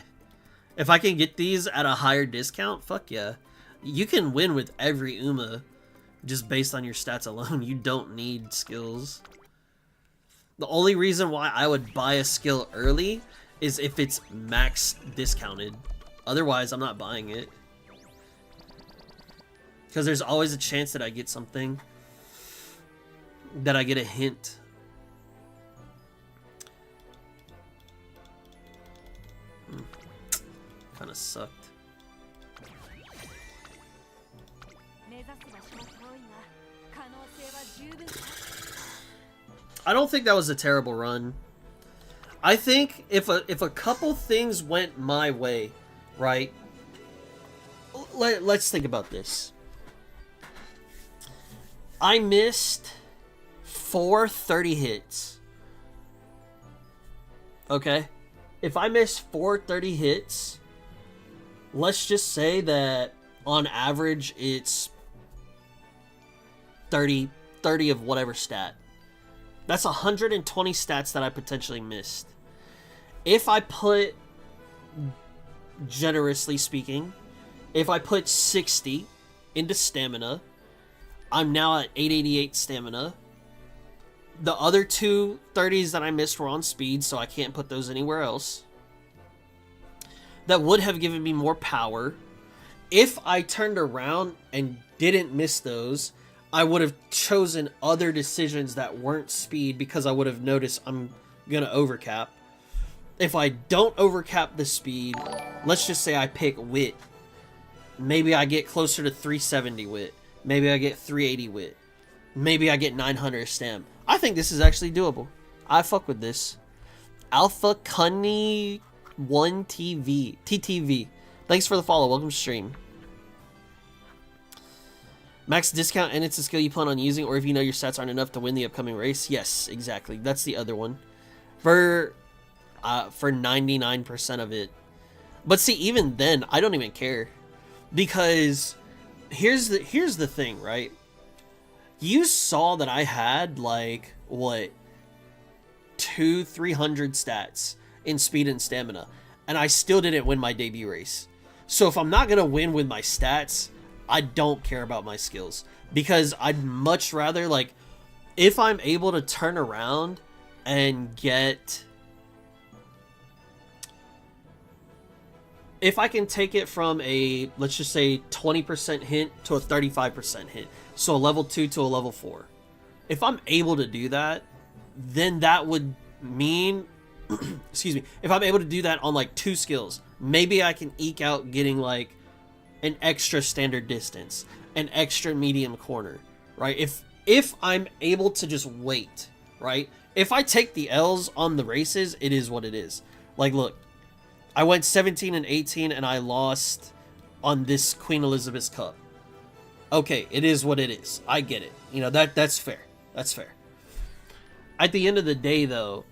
If I can get these at a higher discount, fuck yeah. You can win with every Uma just based on your stats alone. You don't need skills. The only reason why I would buy a skill early is if it's max discounted. Otherwise, I'm not buying it. Because there's always a chance that I get something. That I get a hint. Kind of sucked. I don't think that was a terrible run. I think if a couple things went my way, right? Let's think about this. I missed 4 30 hits. Okay? If I miss 4 30 hits, let's just say that on average it's 30 of whatever stat. That's 120 stats that I potentially missed. If I put, generously speaking, if I put 60 into stamina, I'm now at 888 stamina. The other 2 30s that I missed were on speed, so I can't put those anywhere else. That would have given me more power. If I turned around and didn't miss those, I would have chosen other decisions that weren't speed because I would have noticed I'm gonna overcap. If I don't overcap the speed, let's just say I pick wit. Maybe I get closer to 370 wit. Maybe I get 380 wit. Maybe I get 900 stam. I think this is actually doable. I fuck with this. Alpha Cunny 1 TV TTV. Thanks for the follow. Welcome to stream. Max discount, and it's a skill you plan on using, or if you know your stats aren't enough to win the upcoming race. Yes, exactly. That's the other one. For 99% of it. But see, even then, I don't even care. Because here's the thing, right? You saw that I had like what 200-300 stats in speed and stamina, and I still didn't win my debut race. So if I'm not gonna win with my stats, I don't care about my skills, because I'd much rather, like, if I'm able to turn around and get, if I can take it from a, let's just say 20% hit to a 35% hit, so a level 2 to a level 4. If I'm able to do that, then that would mean, excuse me, if I'm able to do that on like 2 skills, maybe I can eke out getting like an extra standard distance, an extra medium corner, right? If I'm able to just wait, right? If I take the L's on the races, it is what it is. Like, look, I went 17 and 18 and I lost on this Queen Elizabeth's Cup. Okay, it is what it is. I get it. You know, that's fair. That's fair. At the end of the day, though,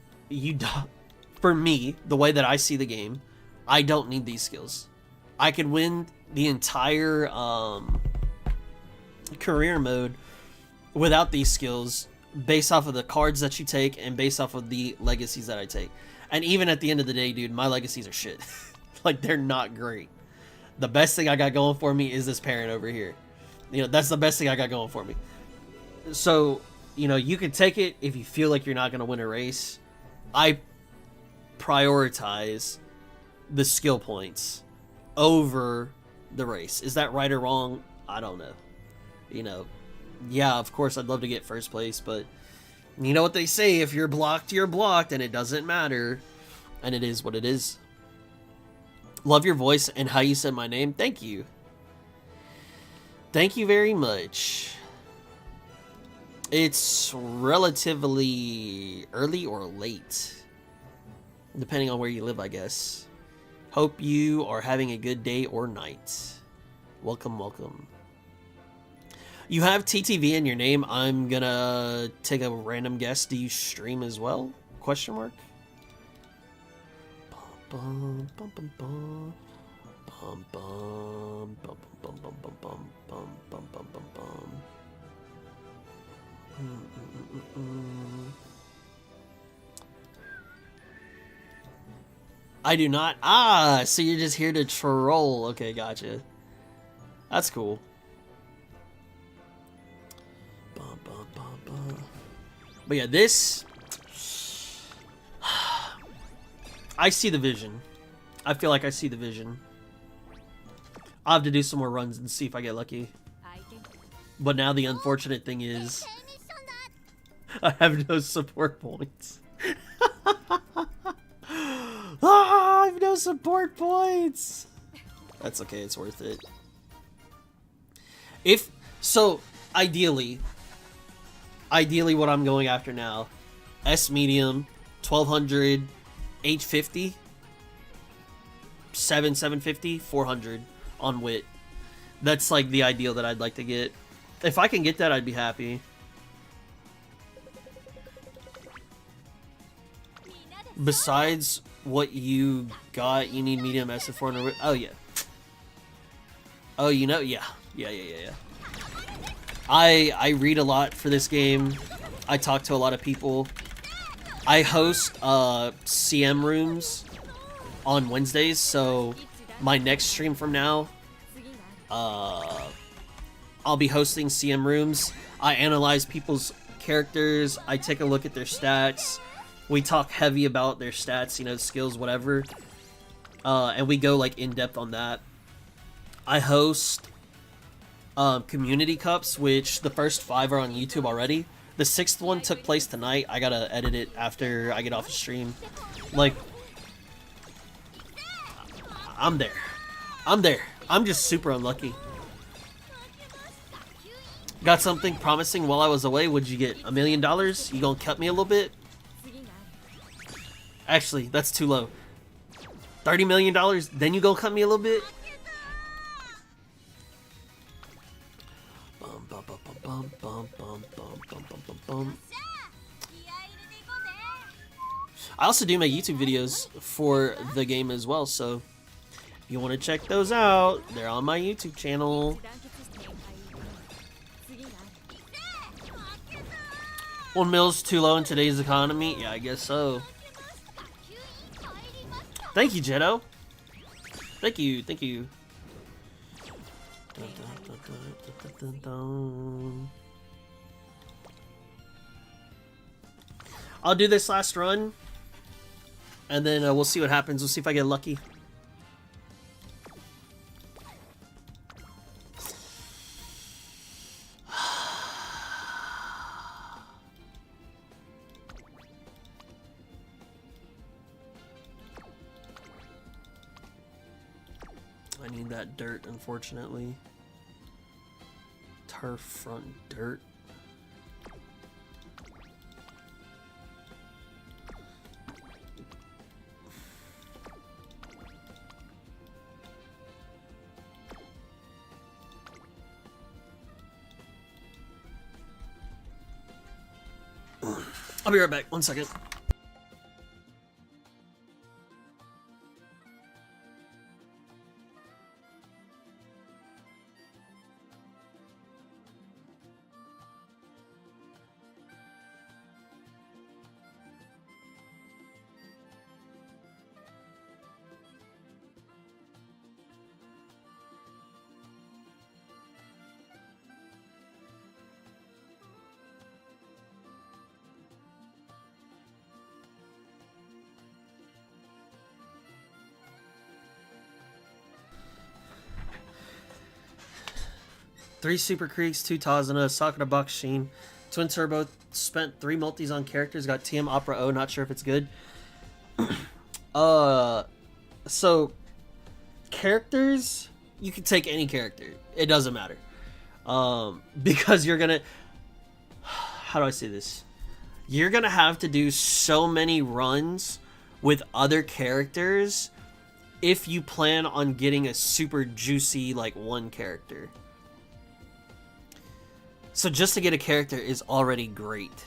for me, the way that I see the game, I don't need these skills. I could win the entire career mode without these skills, based off of the cards that you take and based off of the legacies that I take. And even at the end of the day, dude, my legacies are shit. Like, they're not great. The best thing I got going for me is this parent over here. You know, that's the best thing I got going for me. So, you know, you can take it if you feel like you're not going to win a race. I prioritize the skill points over the race. Is that right or wrong? I don't know. You know, yeah, of course I'd love to get first place, but you know what they say, if you're blocked, you're blocked, and it doesn't matter. And it is what it is. Love your voice and how you said my name. Thank you. Thank you very much. It's relatively early or late, depending on where you live, I guess. Hope you are having a good day or night. Welcome, welcome. You have TTV in your name. I'm gonna take a random guess. Do you stream as well? Question mark? Bum, bum, bum, bum, bum, bum, bum, bum, bum, bum, bum, bum, bum, bum, bum, bum. I do not. Ah, so you're just here to troll. Okay, gotcha. That's cool. But yeah, this, I see the vision. I feel like I see the vision. I'll have to do some more runs and see if I get lucky. But now the unfortunate thing is, I have no support points. I have no support points. That's okay, it's worth it. Ideally what I'm going after now S medium, 1200, 850, 750, 400 on wit. That's like the ideal that I'd like to get. If I can get that, I'd be happy. Besides what you got, you need medium S and 400. Oh yeah. Oh, you know, yeah. I read a lot for this game. I talk to a lot of people. I host CM rooms on Wednesdays, so my next stream from now, I'll be hosting CM rooms. I analyze people's characters. I take a look at their stats. We talk heavy about their stats, you know, skills, whatever. And we go like in depth on that. I host community cups, which the first 5 are on YouTube already. The 6th one took place tonight. I gotta edit it after I get off the stream. Like, I'm there. I'm just super unlucky. Got something promising while I was away. What'd you get? $1 million? You gonna cut me a little bit? Actually, that's too low. $30 million? Then you gonna cut me a little bit? I also do make YouTube videos for the game as well, so if you want to check those out, they're on my YouTube channel. 1 mil's too low in today's economy? Yeah, I guess so. Thank you, Jetto. Thank you. I'll do this last run, and then we'll see what happens. We'll see if I get lucky. I need that dirt, unfortunately. Turf front dirt. I'll be right back. 1 second. Three Super Creeks, 2 Tazuna, Sakura Box Sheen, Twin Turbo, spent 3 multis on characters, got TM Opera O, not sure if it's good. So, characters, you can take any character. It doesn't matter. Because you're gonna... How do I say this? You're gonna have to do so many runs with other characters if you plan on getting a super juicy, like, one character. So just to get a character is already great.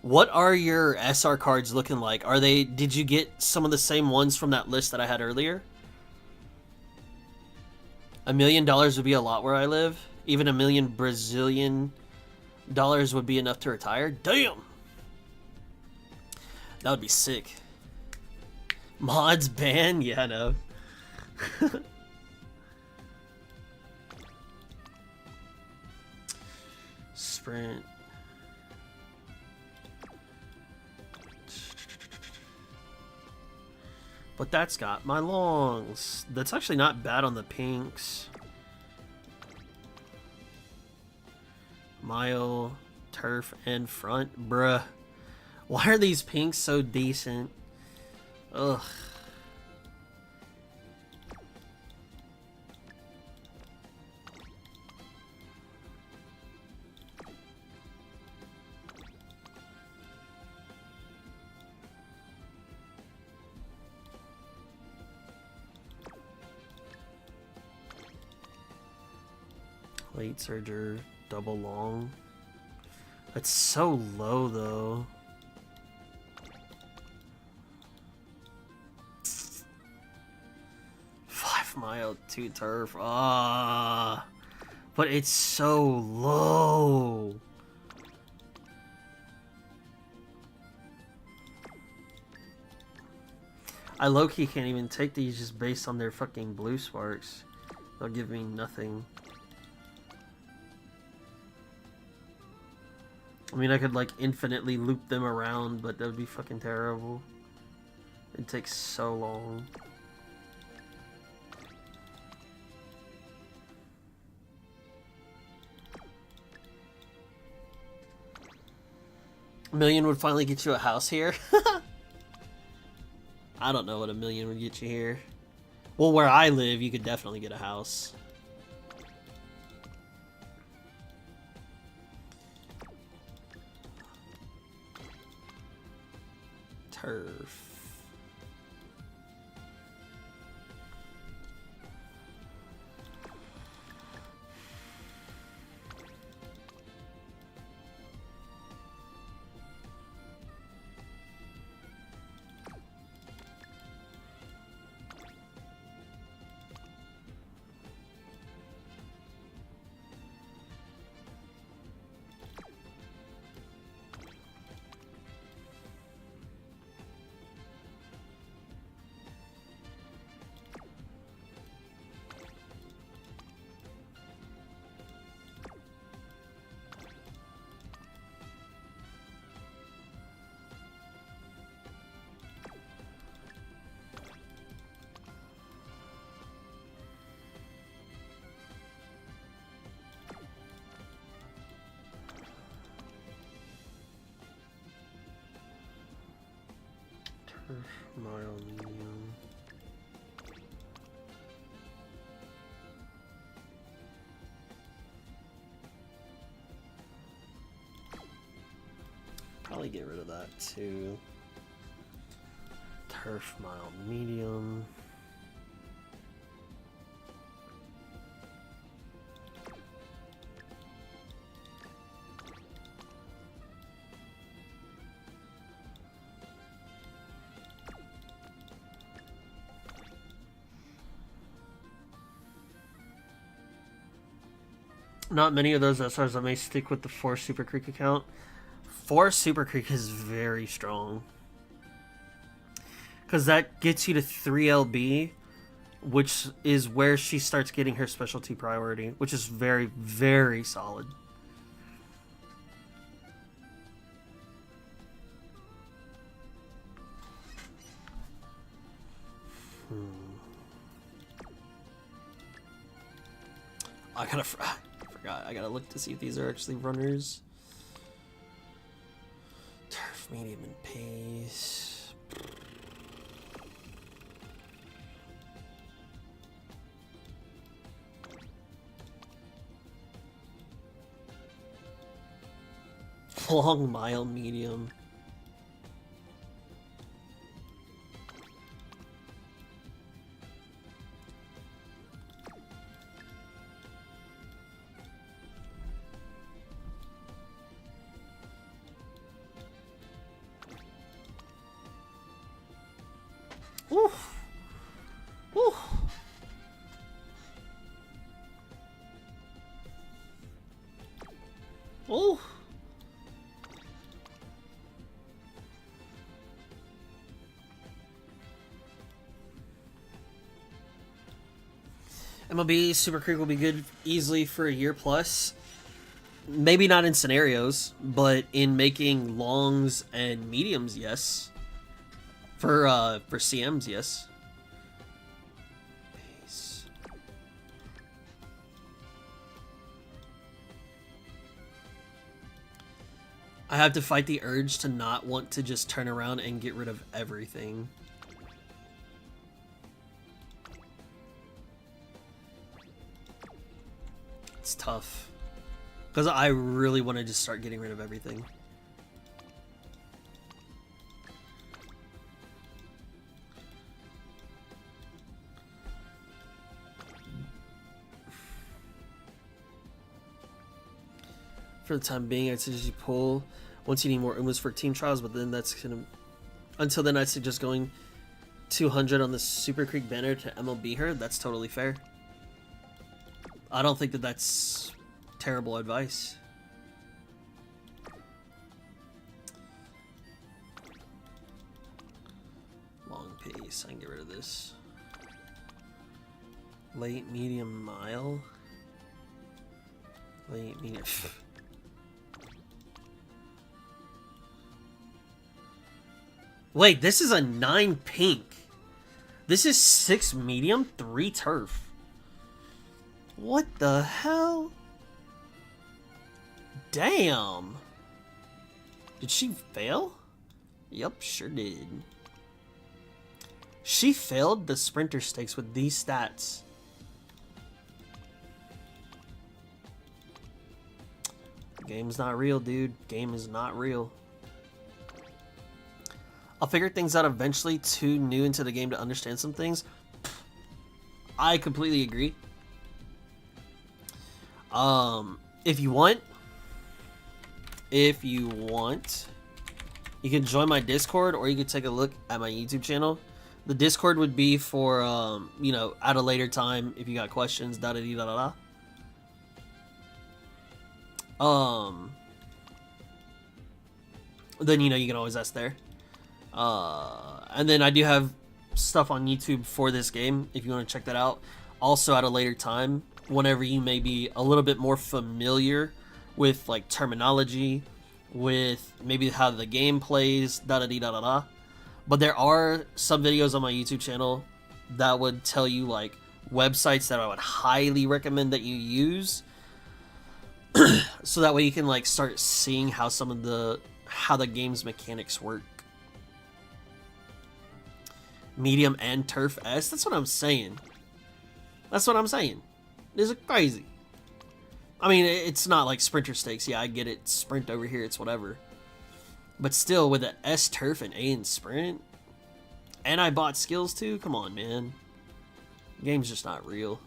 What are your SR cards looking like? Are they... Did you get some of the same ones from that list that I had earlier? $1 million would be a lot where I live. Even $1 million Brazilian dollars would be enough to retire. Damn! That would be sick. Mods ban? Yeah, I know. Sprint. But that's got my longs. That's actually not bad on the pinks. Mile, turf, and front. Bruh. Why are these pinks so decent? Ugh. Plate Surger, double long. That's so low though. Mile 2 turf. Ah, but it's so low. I low-key can't even take these just based on their fucking blue sparks. They'll give me nothing. I mean, I could like infinitely loop them around, but that would be fucking terrible. It takes so long. $1 million would finally get you a house here. I don't know what $1 million would get you here. Well, where I live, you could definitely get a house. Turf. Mile medium. Probably get rid of that too. Turf mile medium. Not many of those SRs. I may stick with the 4 Super Creek account. 4 Super Creek is very strong. Because that gets you to 3 LB, which is where she starts getting her specialty priority, which is very, very solid. I forgot. I gotta look to see if these are actually runners. Turf, medium, and pace. Long mile, medium. Oof. Oof. Oof. MLB Super Creek will be good easily for a year plus. Maybe not in scenarios, but in making longs and mediums, yes. For CMs, yes. Pace. I have to fight the urge to not want to just turn around and get rid of everything. It's tough. Because I really want to just start getting rid of everything. For the time being, I'd suggest you pull once you need more Umas for team trials, but then that's gonna... Until then, I'd suggest going 200 on the Super Creek banner to MLB her. That's totally fair. I don't think that that's terrible advice. Long pace. I can get rid of this. Late, medium, mile. Late, medium. Wait, this is a 9 pink. This is 6 medium, 3 turf. What the hell? Damn. Did she fail? Yep, sure did. She failed the sprinter stakes with these stats. Game's not real, dude. Game is not real. I'll figure things out eventually. Too new into the game to understand some things. I completely agree. If you want, you can join my Discord, or you can take a look at my YouTube channel. The Discord would be for, you know, at a later time if you got questions, da-da-dee-da-da-da. Then, you know, you can always ask there. And then I do have stuff on YouTube for this game, if you want to check that out. Also at a later time, whenever you may be a little bit more familiar with, like, terminology, with maybe how the game plays, da-da-dee-da-da-da. But there are some videos on my YouTube channel that would tell you, like, websites that I would highly recommend that you use. So that way you can, like, start seeing how how the game's mechanics work. Medium and turf S? That's what I'm saying. That's what I'm saying. This is crazy. I mean, it's not like sprinter stakes. Yeah, I get it. Sprint over here, it's whatever. But still, with an S turf and A in sprint, and I bought skills too? Come on, man. The game's just not real.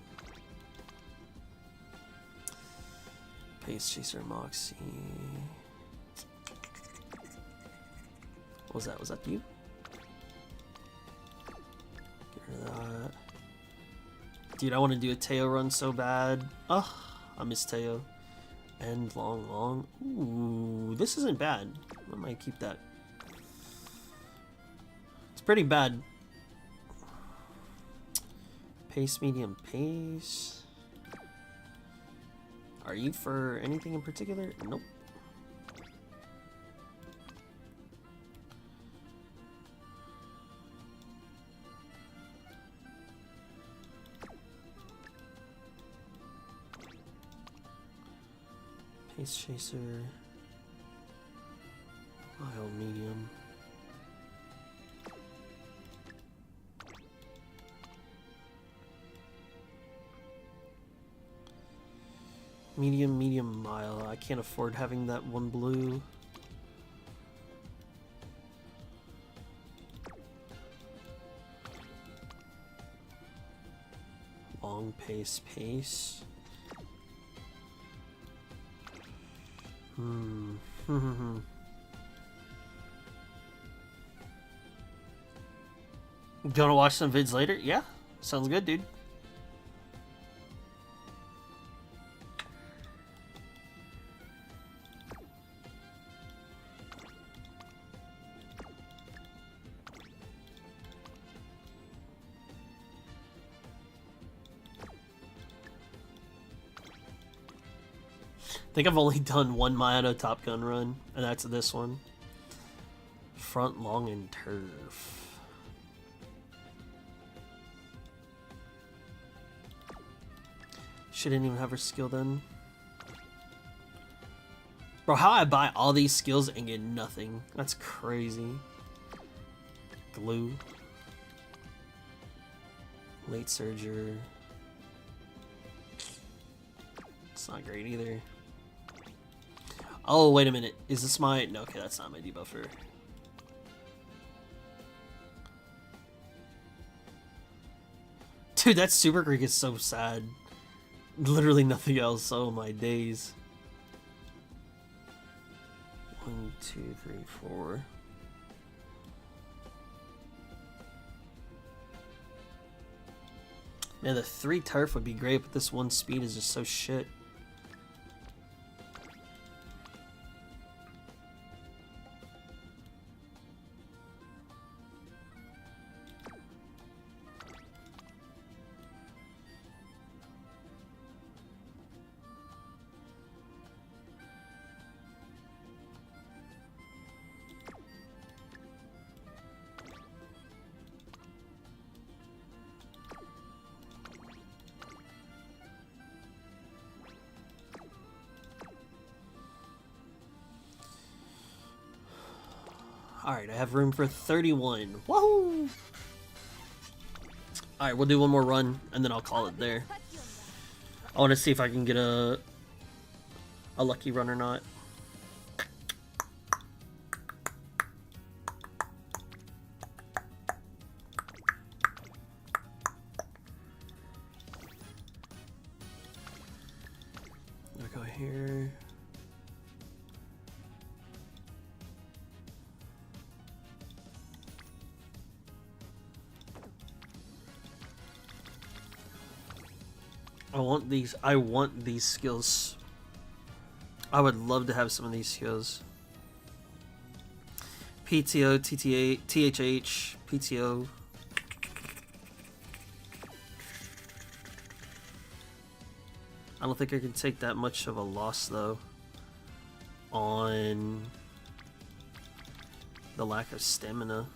Pace Chaser Moxie. What was that? Was that you? Get rid of that. Dude, I want to do a Teo run so bad. Ugh, I miss Teo. And long. Ooh, this isn't bad. I might keep that. It's pretty bad. Pace, medium, pace. Are you for anything in particular? Nope. Pace Chaser. Mild, medium. Medium, mile. I can't afford having that one blue. Long, pace. Do you want to watch some vids later? Yeah, sounds good, dude. I think I've only done one Mayato Top Gun run, and that's this one. Front, long, and turf. She didn't even have her skill then. Bro, how I buy all these skills and get nothing? That's crazy. Glue. Late Surger. It's not great either. Oh, wait a minute. Is this my... No, okay, that's not my debuffer. Dude, that Super Greek is so sad. Literally nothing else. Oh my days. 1, 2, 3, 4. Man, the 3 turf would be great, but this 1 speed is just so shit. Alright, I have room for 31. Woohoo! Alright, we'll do one more run, and then I'll call it there. I want to see if I can get a lucky run or not. I'll go here. I want these skills. I would love to have some of these skills. PTO, TTA, THH, PTO. I don't think I can take that much of a loss though on the lack of stamina.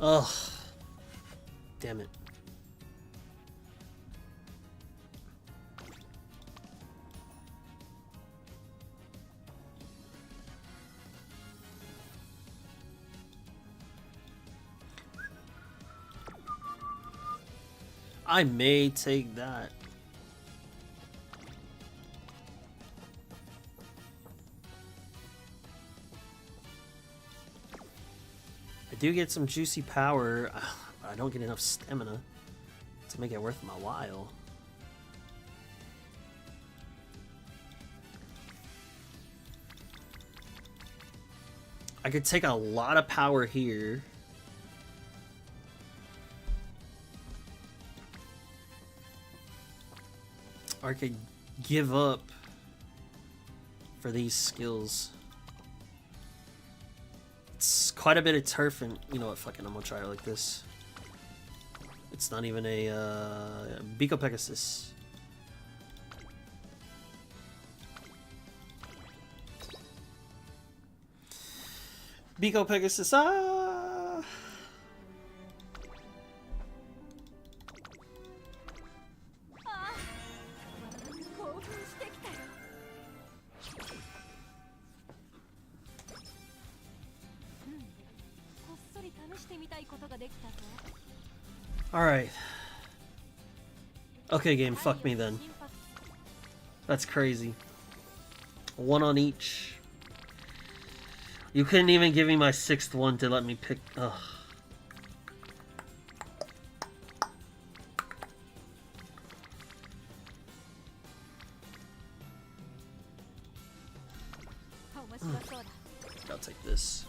Ugh. Damn it. I may take that. I do get some juicy power, but I don't get enough stamina to make it worth my while. I could take a lot of power here. Or I could give up for these skills. It's quite a bit of turf, and you know what, fucking I'm gonna try it like this. It's not even a Biko Pegasus. Biko Pegasus, ah! Alright. Okay, game, fuck me then. That's crazy. One on each. You couldn't even give me my 6th one to let me pick. Ugh. I'll take this.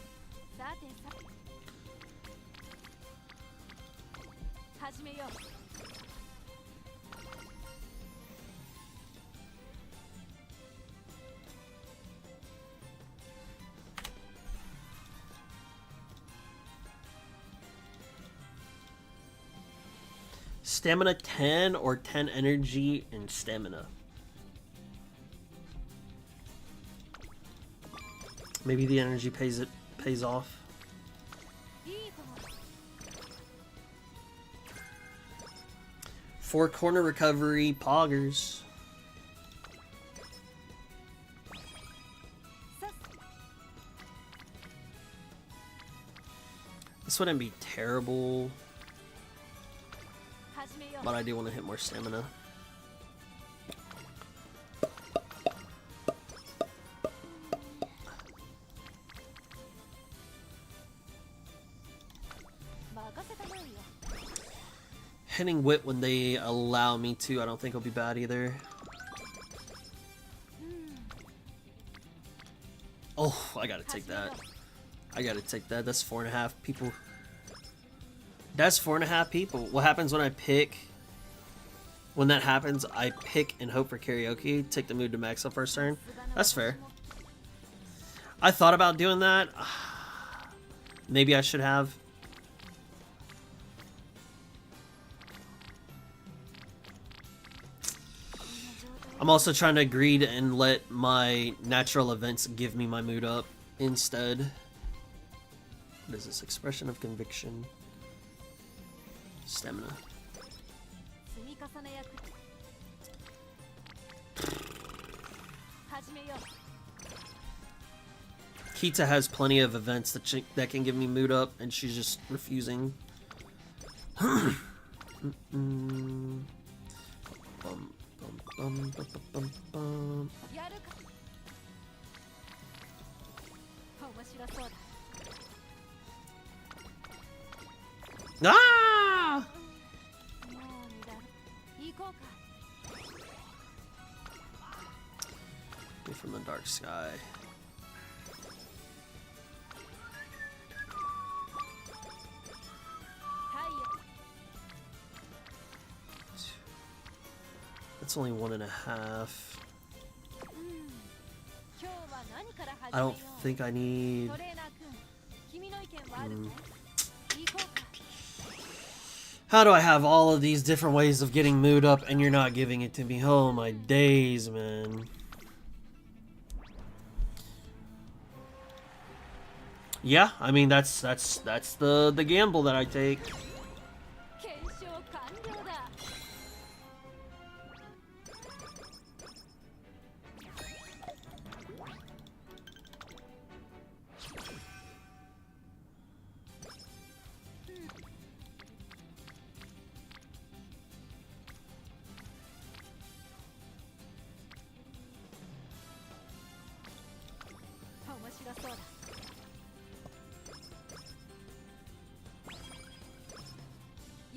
Stamina 10 or 10 energy and stamina. Maybe the energy pays off. Four corner recovery, poggers. This wouldn't be terrible, 始めよう but I do want to hit more stamina. 任せたまえよ Hitting wit when they allow me to, I don't think will be bad either. Oh, I gotta take that. I gotta take that. That's 4.5 people. That's 4.5 people. What happens when I pick? When that happens, I pick and hope for karaoke. Take the mood to max up first turn. That's fair. I thought about doing that. Maybe I should have. I'm also trying to greed and let my natural events give me my mood up instead. What is this? Expression of conviction. Stamina. 積み重ね役始めよう Kita has plenty of events that can give me mood up, and she's just refusing. Bum. やるか面白そうだ Ah! もう無駄行こうか Me from the dark sky. That's only 1.5. 今日は何から始めよう I don't think I need. トレーナー君君の意見はあるかい行こうか How do I have all of these different ways of getting mood up and you're not giving it to me? Oh my days, man. Yeah, I mean that's the gamble that I take. 検証完了だ 面白そうだ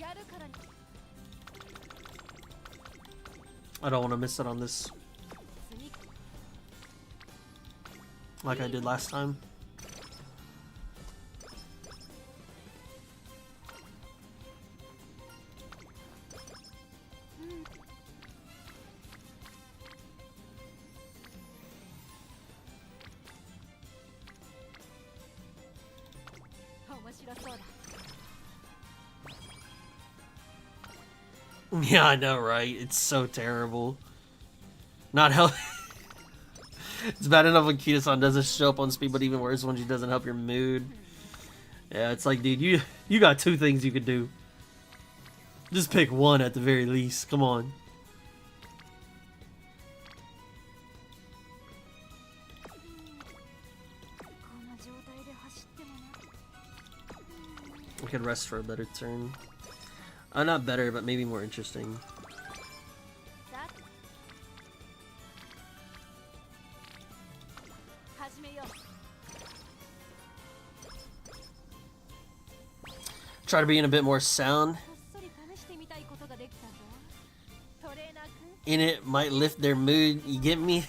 やるからに I don't want to miss it on this 積み like I did last time. 面白そうだ Yeah, I know, right? It's so terrible. Not help. It's bad enough when Kita-san doesn't show up on speed, but even worse when she doesn't help your mood. Yeah, it's like, dude, you got 2 things you could do. Just pick one at the very least. Come on. こんな状態で走ってもな We could rest for a better turn. Not better, but maybe more interesting. さあ始めよう Try to be in a bit more sound. こっそり試してみたいことができたぞトレーナー君 In it might lift their mood. You get me?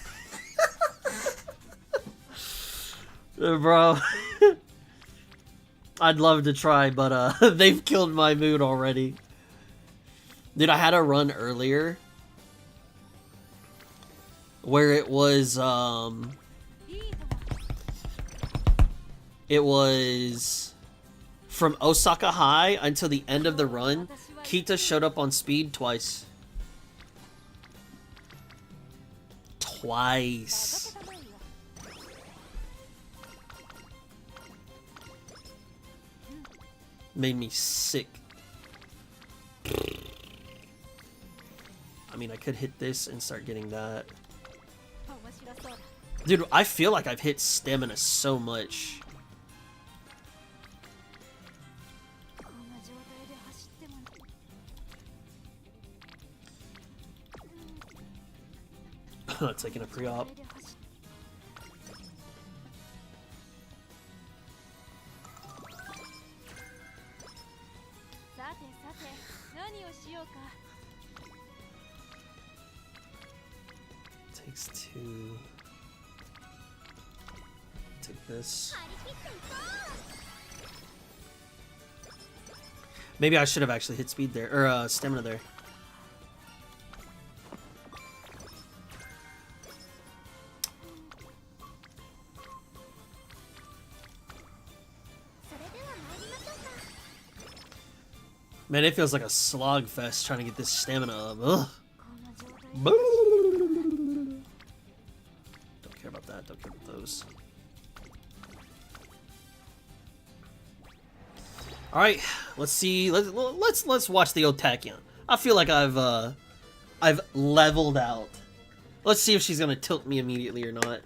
Bro. I'd love to try, but they've killed my mood already. Dude, I had a run earlier where it was いいとも it was from Osaka High until the end of the run. Kita showed up on speed twice. 任 Twice. せたまえよ Made me sick. I mean, I could hit this and start getting that. 面白そうだ Dude, I feel like I've hit stamina so much. Taking a pre-op. さてさて何をしようか Takes 2. Take this. Maybe I should have actually hit speed there, or stamina there. Man, it feels like a slog fest trying to get this stamina up. Ugh. Don't care about that. Don't care about those. All right, let's see. Let's watch the old Tachyon. I feel like I've leveled out. Let's see if she's gonna tilt me immediately or not.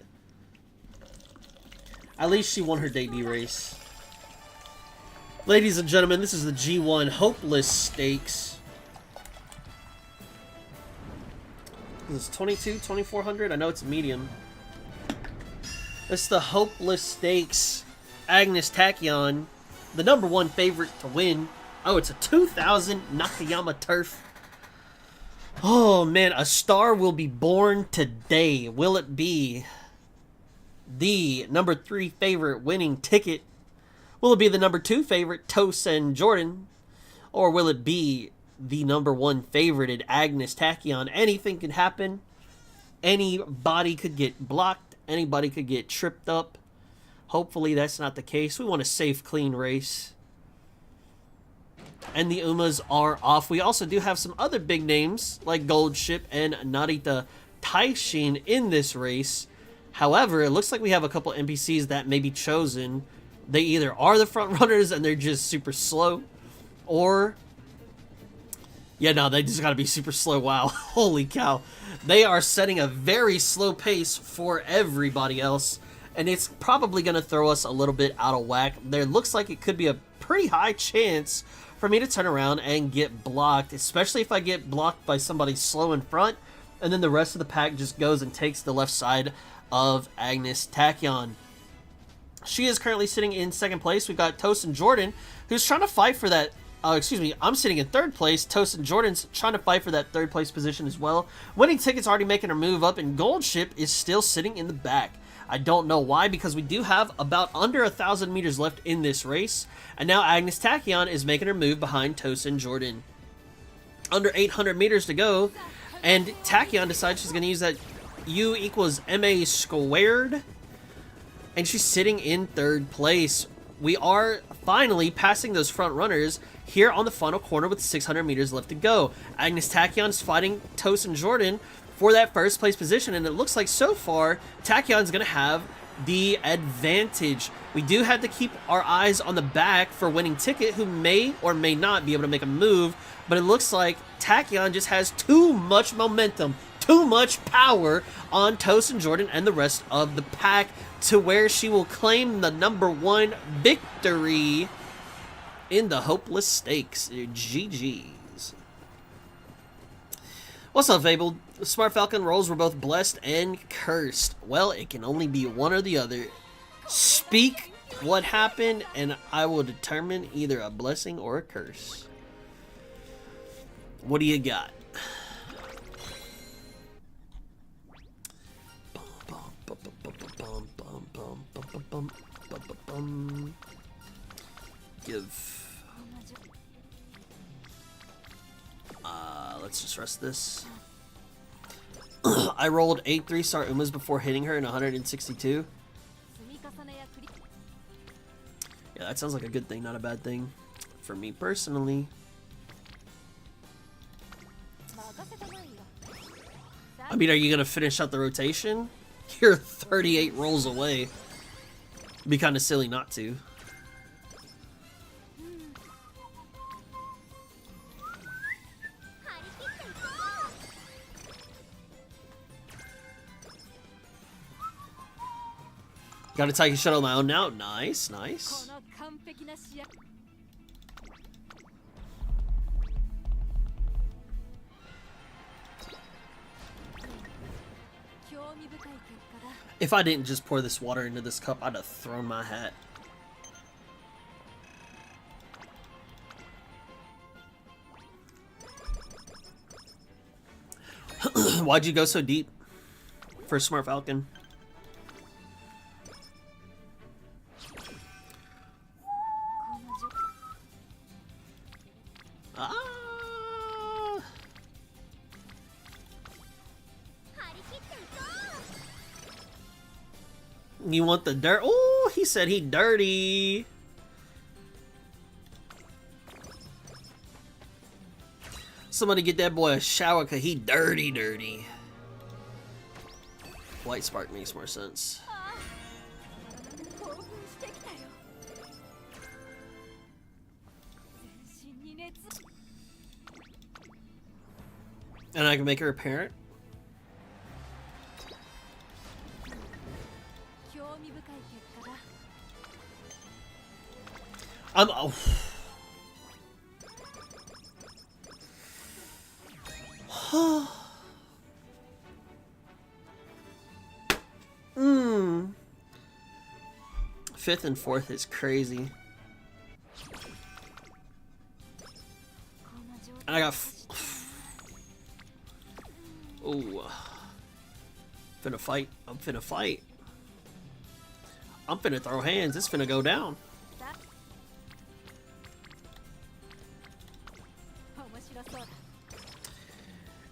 At least she won her debut race. Ladies and gentlemen, this is the G1 Hopeless Stakes. This is 2400. I know it's a medium. It's the Hopeless Stakes. Agnes Tachyon, the #1 favorite to win. Oh, it's a 2000 Nakayama turf. Oh man, a star will be born today. Will it be the #3 favorite winning ticket? Will it be the #2 favorite, Tosin Jordan? Or will it be the #1 favorited, Agnes Tachyon? Anything could happen. Anybody could get blocked. Anybody could get tripped up. Hopefully that's not the case. We want a safe, clean race. And the Umas are off. We also do have some other big names, like Gold Ship and Narita Taishin in this race. However, it looks like we have a couple NPCs that may be chosen. They either are the front runners and they're just super slow, or yeah, no, they just gotta be super slow. Wow, holy cow, they are setting a very slow pace for everybody else, and it's probably gonna throw us a little bit out of whack. There looks like it could be a pretty high chance for me to turn around and get blocked, especially if I get blocked by somebody slow in front, and then the rest of the pack just goes and takes the left side of Agnes Tachyon. She is currently sitting in second place. We've got Tosin Jordan, who's trying to fight for that. Excuse me, I'm sitting in third place. Tosin Jordan's trying to fight for that third place position as well. Winning Ticket's already making her move up, and Gold Ship is still sitting in the back. I don't know why, because we do have about under 1,000 meters left in this race. And now Agnes Tachyon is making her move behind Tosin Jordan. Under 800 meters to go, and Tachyon decides she's going to use that U equals MA squared. And she's sitting in third place. We are finally passing those front runners here on the final corner with 600 meters left to go. Agnes Tachyon is fighting Tosin Jordan for that first place position, and it looks like so far Tachyon's going to have the advantage. We do have to keep our eyes on the back for Winning Ticket, who may or may not be able to make a move, but it looks like Tachyon just has too much momentum, too much power on Tosin Jordan and the rest of the pack, to where she will claim the #1 victory in the Hopeless Stakes. GG's. What's up, Fabled? Smart Falcon rolls were both blessed and cursed. Well, it can only be one or the other. Speak what happened, and I will determine either a blessing or a curse. What do you got? Give. Let's just rest this. I rolled 8 3-star Umas before hitting her in 162. Yeah, that sounds like a good thing, not a bad thing. For me personally. I mean, are you gonna finish out the rotation? You're 38 rolls away. It'd be kind of silly not to. Got a Tachyon shuttle on my own now. Nice, nice. If I didn't just pour this water into this cup, I'd have thrown my hat. Why'd you go so deep for Smart Falcon? Ah. You want the dirt? Oh, he said he dirty. Somebody get that boy a shower, cause he dirty. White spark makes more sense. And I can make her a parent. I'm. Fifth and fourth is crazy. And I got. Oh. Finna fight. I'm finna fight. I'm finna throw hands. It's finna go down.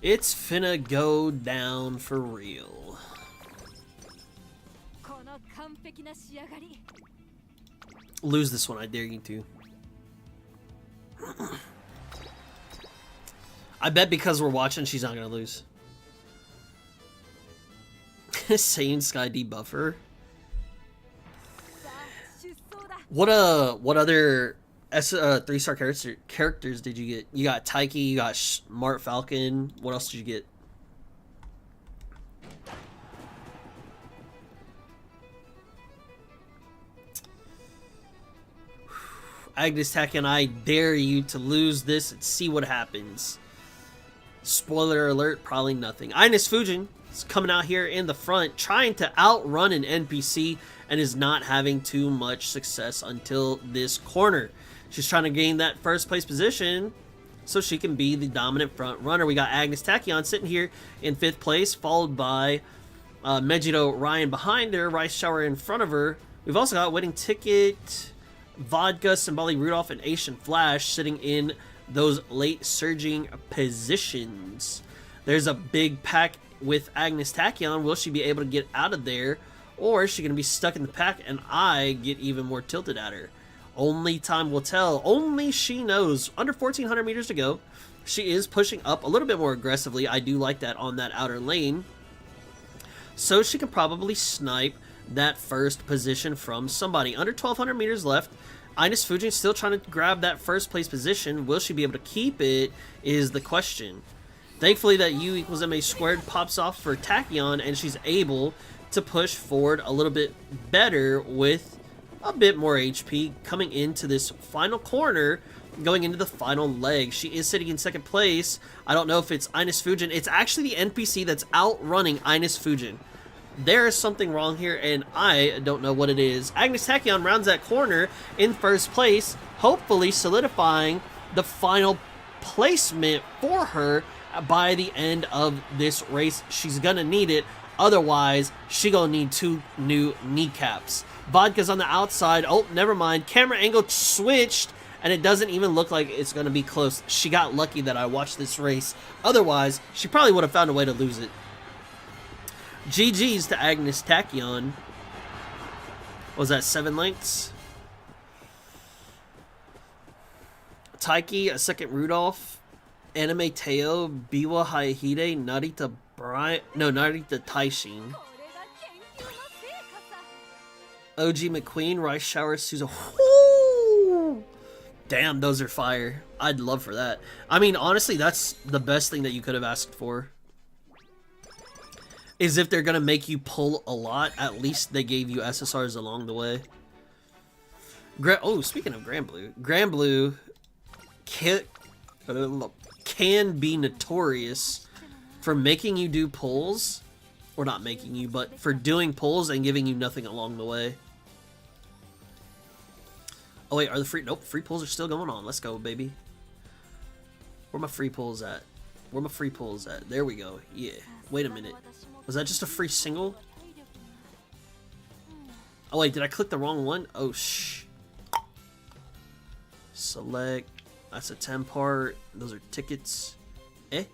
It's finna go down for real. Lose this one, I dare you to. I bet because we're watching, she's not gonna lose. Saiyan Sky debuffer. What other 3-star characters did you get? You got Taiki, you got Smart Falcon. What else did you get? Agnes Tachyon, I dare you to lose this and see what happens. Spoiler alert, probably nothing. Ines Fujin is coming out here in the front, trying to outrun an NPC, and is not having too much success until this corner. She's trying to gain that first place position so she can be the dominant front runner. We got Agnes Tachyon sitting here in 5th place, followed by Megiddo Ryan behind her, Rice Shower in front of her. We've also got Winning Ticket, Vodka, Simbali Rudolph, and Asian Flash sitting in those late surging positions. There's a big pack with Agnes Tachyon. Will she be able to get out of there? Or is she going to be stuck in the pack and I get even more tilted at her? Only time will tell. Only she knows. Under 1,400 meters to go. She is pushing up a little bit more aggressively. I do like that on that outer lane. So she can probably snipe that first position from somebody. Under 1,200 meters left. Ines Fujin still trying to grab that first place position. Will she be able to keep it is the question. Thankfully that U equals MA squared pops off for Tachyon, and she's able to push forward a little bit better with a bit more HP coming into this final corner, going into the final leg. She is sitting in 2nd place. I don't know if it's Ines Fujin. It's actually the NPC that's outrunning Ines Fujin. There is something wrong here, and I don't know what it is. Agnes Tachyon rounds that corner in 1st place, hopefully solidifying the final placement for her by the end of this race. She's gonna need it. Otherwise, she gonna need 2 new kneecaps. Vodka's on the outside. Oh, never mind. Camera angle switched, and it doesn't even look like it's gonna be close. She got lucky that I watched this race. Otherwise, she probably would have found a way to lose it. GG's to Agnes Tachyon. Was that 7 lengths? Taiki, a 2nd Rudolph. Anime Teo, Biwa Haihide, Narita Taishin. OG McQueen, Rice Shower, Suzo. Woo! Damn, those are fire. I'd love for that. I mean, honestly, that's the best thing that you could have asked for. Is if they're gonna make you pull a lot, at least they gave you SSRs along the way. Oh, speaking of Grand Blue can be notorious for making you do pulls Or not making you, but for doing pulls and giving you nothing along the way. Oh wait, are the free... Nope, free pulls are still going on. Let's go, baby. Where my free pulls at? Where my free pulls at? There we go. Yeah. Wait a minute. Was that just a free single? Oh wait, did I click the wrong one? Oh shh. Select. That's a 10 part. Those are tickets. Eh?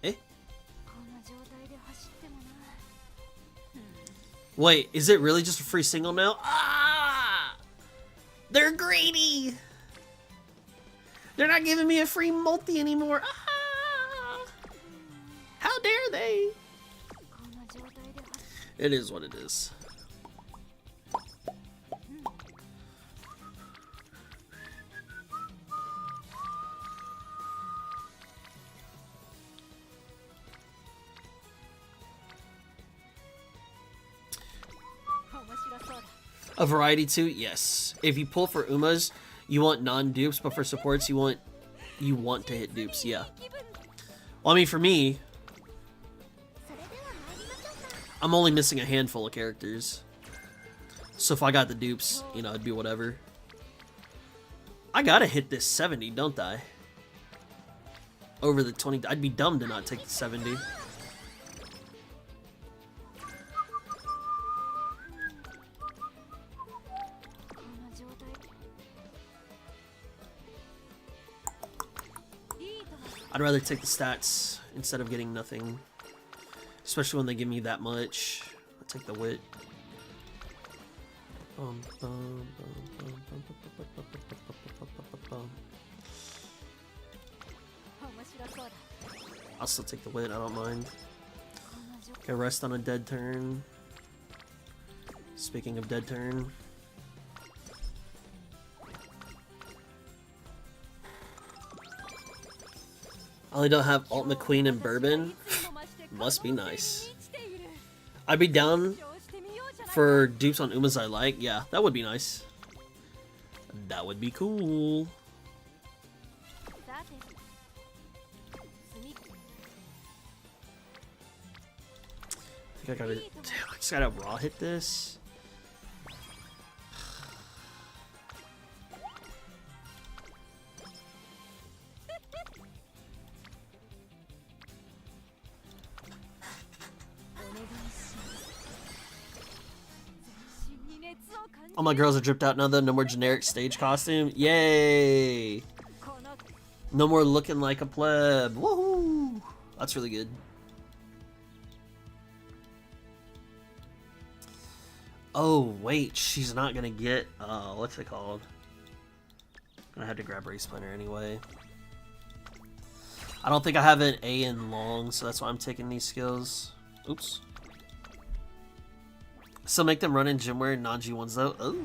Eh? Wait, is it really just a free single now? Ah! They're greedy! They're not giving me a free multi anymore. Ah! How dare they? It is what it is. A variety too? Yes. If you pull for Umas, you want non-dupes, but for supports, you want to hit dupes. Yeah. Well, I mean, for me, I'm only missing a handful of characters. So if I got the dupes, you know, it'd be whatever. I gotta hit this 70, don't I? Over the 20. I'd be dumb to not take the 70. I'd rather take the stats instead of getting nothing. Especially when they give me that much. I'll take the wit. I'll still take the wit, I don't mind. Okay, rest on a dead turn. Speaking of dead turn. I only don't have Alt McQueen and Bourbon. Must be nice. I'd be down for dupes on Umas I like. Yeah, that would be nice. That would be cool. I think I gotta... Damn, I just gotta raw hit this. All my girls are dripped out now though. No more generic stage costume. Yay! No more looking like a pleb. Woohoo! That's really good. Oh wait, she's not gonna get what's it called? I had to grab race planner anyway. I don't think I have an A in long, so that's why I'm taking these skills. Oops. So make them run in gym wear non-G ones though. Oh.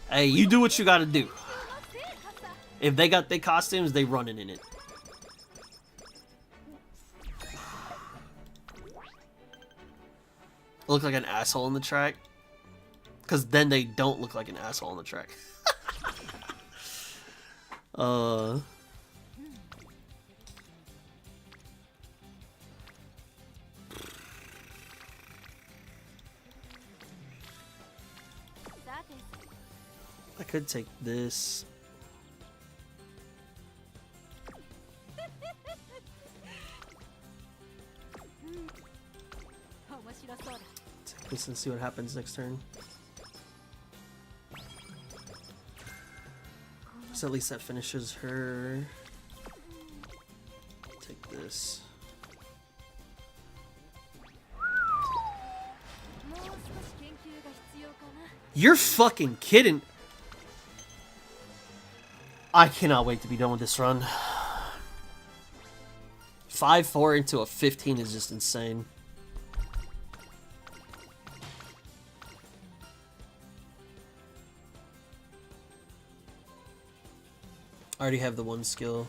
Hey, you do what you gotta do. If they got their costumes, they running in it. Look like an asshole on the track. Cause then they don't look like an asshole on the track. I could take this. Take this and see what happens next turn. So at least that finishes her. Take this. You're fucking kidding. I cannot wait to be done with this run. 5-4 into a 15 is just insane. I already have the one skill.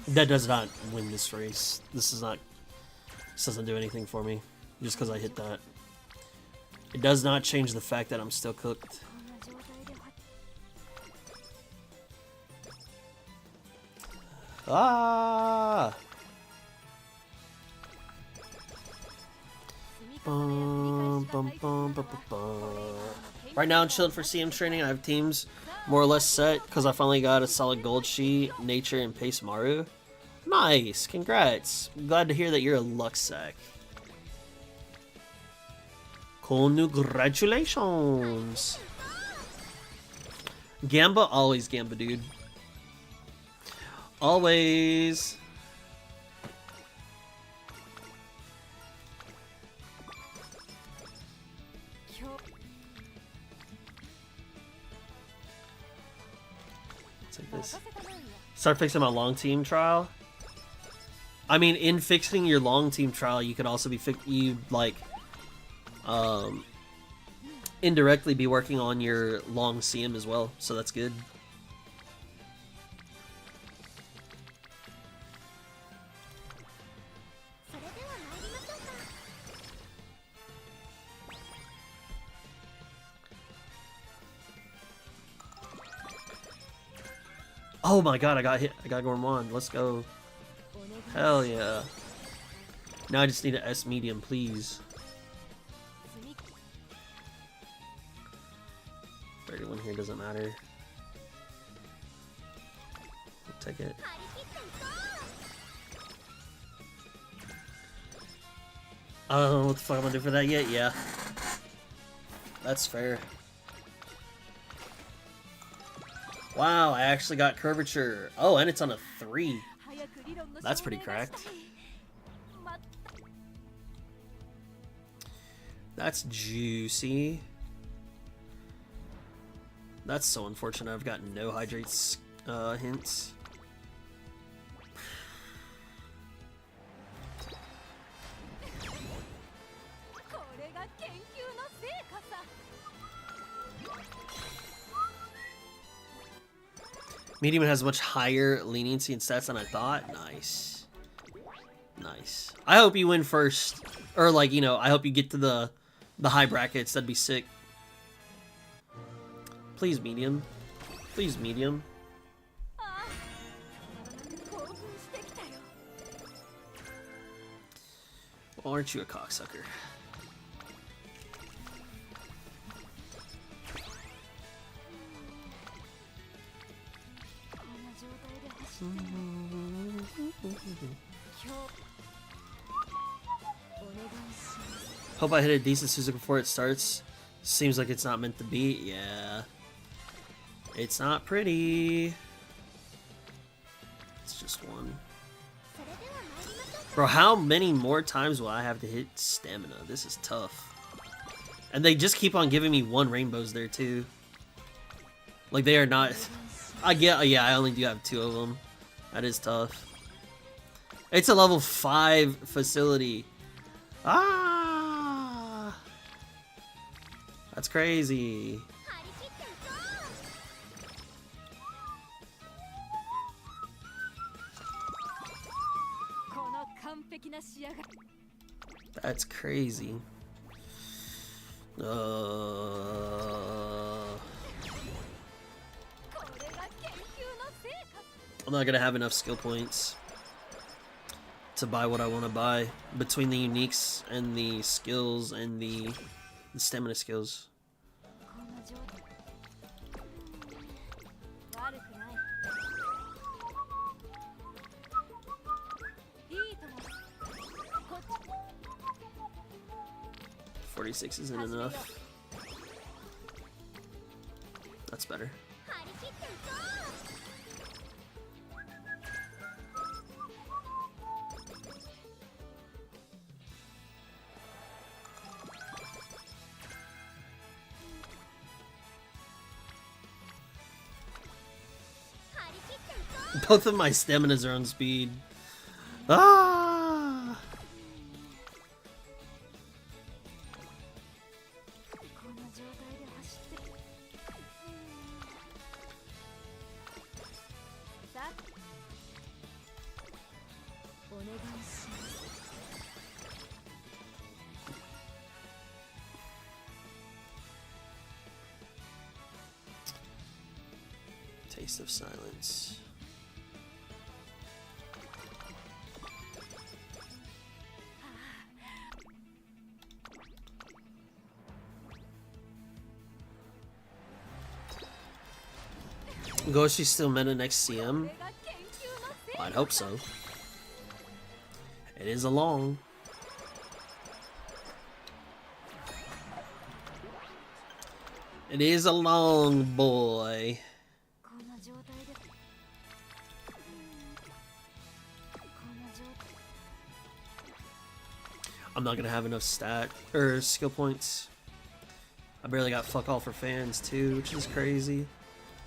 That does not win this race. This doesn't do anything for me. Just because I hit that. It does not change the fact that I'm still cooked. Ah! Bum, bum, bum, bum, bum, bum. Right now I'm chilling for CM training. I have teams more or less set because I finally got a solid gold sheet, nature, and pace Maru. Nice! Congrats! I'm glad to hear that you're a luck sack. Congratulations! Gamba, always Gamba, dude. Always. Take this. Start fixing my long team trial. I mean, in fixing your long team trial, you could also be indirectly be working on your long CM as well. So that's good. Oh my god, I got hit. I got Gourmand. Let's go. Hell yeah. Now I just need an S medium, please. 31 here doesn't matter. I'll take it. I don't know what the fuck I'm gonna do for that yet. Yeah. That's fair. Wow, I actually got curvature. Oh, and it's on a 3. That's pretty cracked. That's juicy. That's so unfortunate. I've got no hydrates hints. Medium has much higher leniency and stats than I thought. Nice. Nice. I hope you win first. Or, like, you know, I hope you get to the high brackets. That'd be sick. Please, medium. Please, medium. Well, aren't you a cocksucker? Hope I hit a decent Suzuka before it starts. Seems like it's not meant to be. Yeah. It's not pretty. It's just one. Bro, how many more times will I have to hit stamina? This is tough. And they just keep on giving me 1 rainbows there too. Like they are not... yeah, I only do have 2 of them. That is tough. It's a level 5 facility. Ah! That's crazy. That's crazy. I'm not gonna have enough skill points to buy what I want to buy between the uniques and the skills and the stamina skills. $46 isn't enough. That's better. Both of my staminas are on speed. Ah! Taste of silence. Goshi's still meta next CM? これが研究の成 I'd hope so. It is a long. It is a long, boy. こんな状態でこんな状態 I'm not gonna have enough stat or skill points. I barely got fuck all for fans too, which is crazy.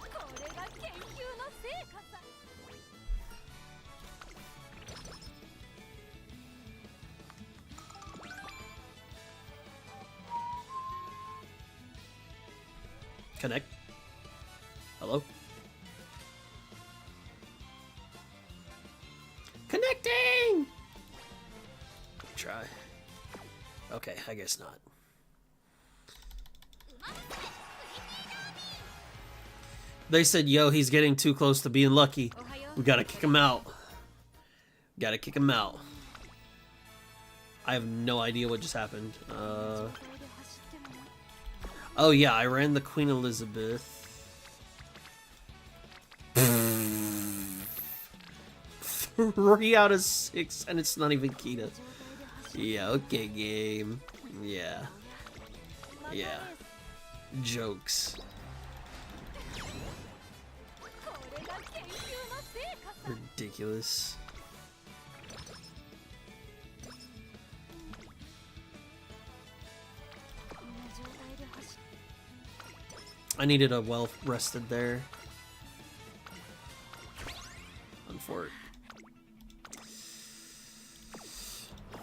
これが研究の成果さ Connect. Hello? Connecting! Try. Okay, I guess not. They said, yo, he's getting too close to being lucky. おはよ We gotta kick him out. Gotta kick him out. I have no idea what just happened. う状態で走ってもな Oh yeah, I ran the Queen Elizabeth. Three out of 6, and it's not even Kita. 状態で走 Yeah, okay, game. Yeah, また yeah. レース Jokes. これが研究の成果さ Ridiculous. I needed a well rested there. Unfortunate.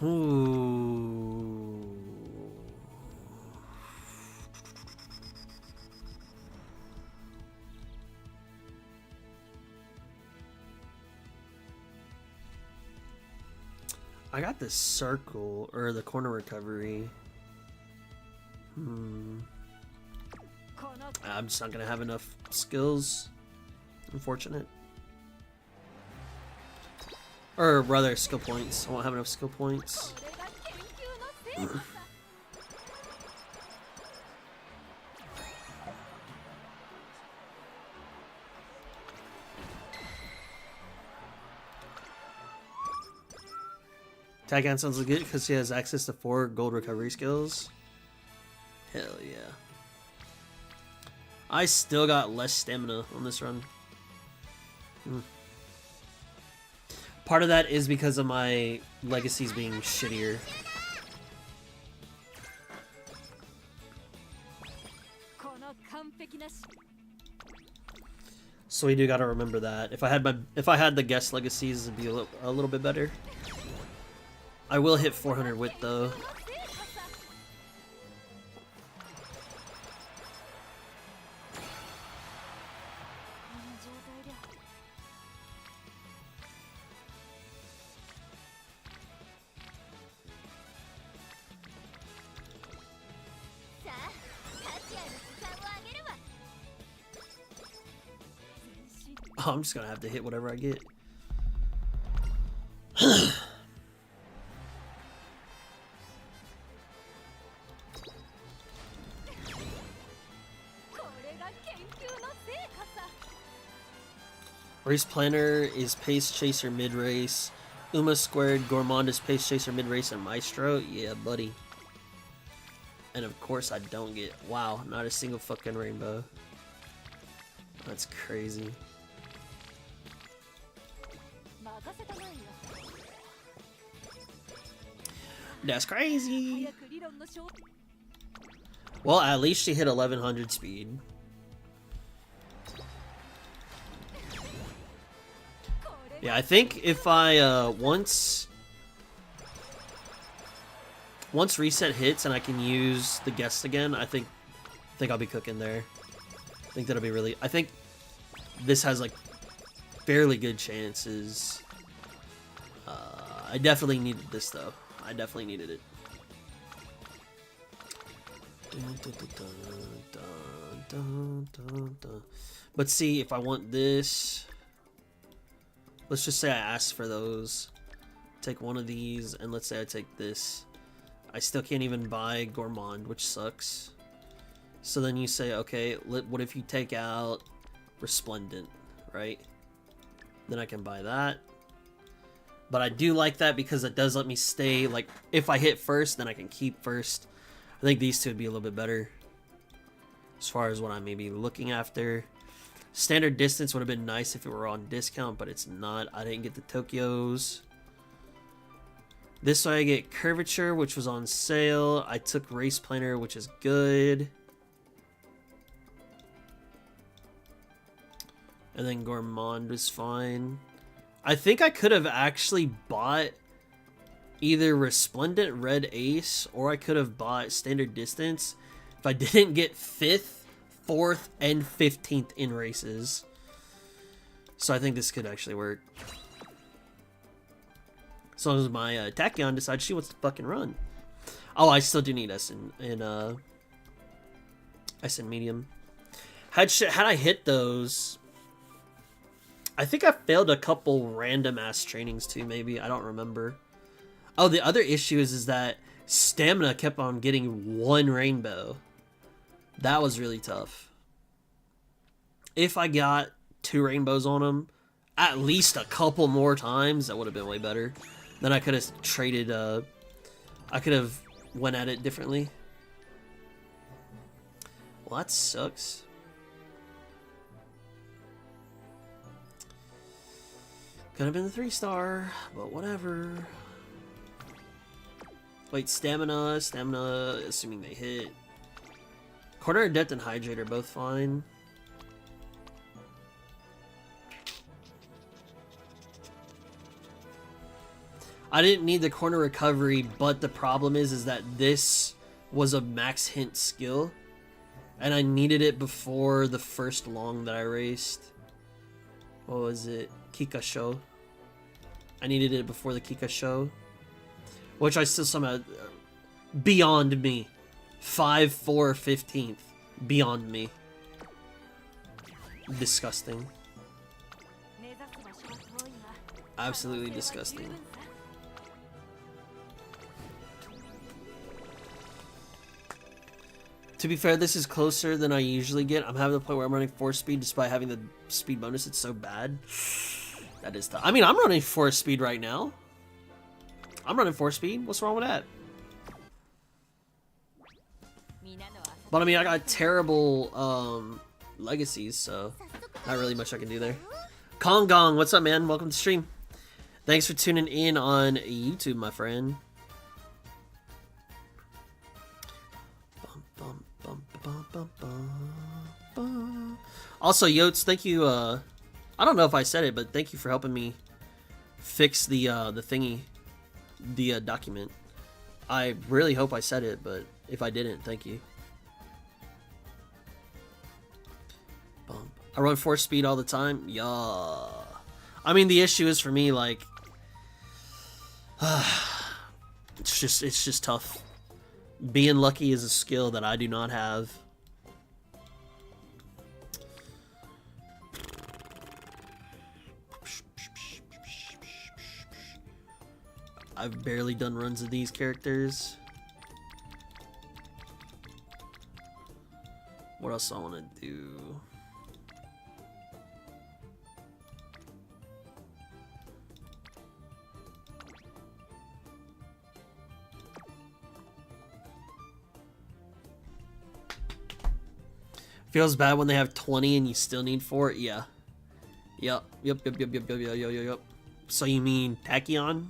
Ooh. I got this circle or the corner recovery. I'm just not gonna have enough skills. Unfortunate. Or rather, skill points. I won't have enough skill points. これが研究の成果さ Tachyon sounds legit because he has access to 4 gold recovery skills. Hell yeah. I still got less stamina on this run. Part of that is because of my legacies being shittier. この完璧なし So we do gotta remember that. If I had the guest legacies, it'd be a little bit better. I will hit 400 wit though. の成果さ この状態で さあ、タチヤの時間をあげるわ 全身 Oh, I'm just gonna have to hit whatever I get. これが研究の成果さ Race Planner is Pace Chaser mid race. Uma squared Gourmand is Pace Chaser mid race and Maestro. Yeah, buddy. And of course I don't get, wow, not a single fucking rainbow. That's crazy. 任せたまえよ That's crazy. 早く理論の証 Well, at least she hit 1100 speed. これ Yeah, I think if I once reset hits and I can use the guest again, I think I'll be cooking there. I think that'll be really. I think this has like fairly good chances. I definitely needed this though. I definitely needed it. But see, if I want this, let's just say I ask for those. Take one of these, and let's say I take this. I still can't even buy Gourmand, which sucks. So then you say, okay, what if you take out Resplendent, right? Then I can buy that. But I do like that because it does let me stay, like, if I hit first, then I can keep first. I think these two would be a little bit better as far as what I may be looking after. Standard distance would have been nice if it were on discount, but it's not. I didn't get the Tokyos. This way I get curvature, which was on sale. I took race planner, which is good. And then gourmand was fine. I think I could have actually bought either resplendent red ace, or I could have bought standard distance if I didn't get 5th, 4th, and 15th in races. So I think this could actually work. As long as my Tachyon decides she wants to fucking run. Oh, I still do need S in medium. Had I hit those, I think I failed a couple random ass trainings too. Maybe I don't remember. Oh, the other issue is that stamina kept on getting 1 rainbow. That was really tough. If I got 2 rainbows on him, at least a couple more times, that would have been way better. Then I could have traded, I could have went at it differently. Well, that sucks. Could have been the 3-star, but whatever. Wait, stamina, assuming they hit. Corner Adept and Hydrate are both fine. I didn't need the corner recovery, but the problem is that this was a max hint skill, and I needed it before the first long that I raced. What was it? Kika Show. I needed it before the Kika Show, which I still somehow beyond me. 5, 4, 15th, beyond me. Disgusting. Absolutely disgusting. To be fair, this is closer than I usually get. I'm having the point where I'm running 4 speed despite having the speed bonus. It's so bad. That is tough. I mean, I'm running 4 speed right now. I'm running 4 speed. What's wrong with that? But I mean, I got terrible legacies, so not really much I can do there. Kong Gong, what's up, man? Welcome to the stream. Thanks for tuning in on YouTube, my friend. Also, Yotes, thank you. I don't know if I said it, but thank you for helping me fix the thingy, the document. I really hope I said it, but if I didn't, thank you. I run 4 speed all the time. Yeah. I mean, the issue is for me, like, it's just tough. Being lucky is a skill that I do not have. I've barely done runs of these characters. What else I want to do? Feels bad when they have 20 and you still need 4. Yeah. Yep. So you mean Tachyon?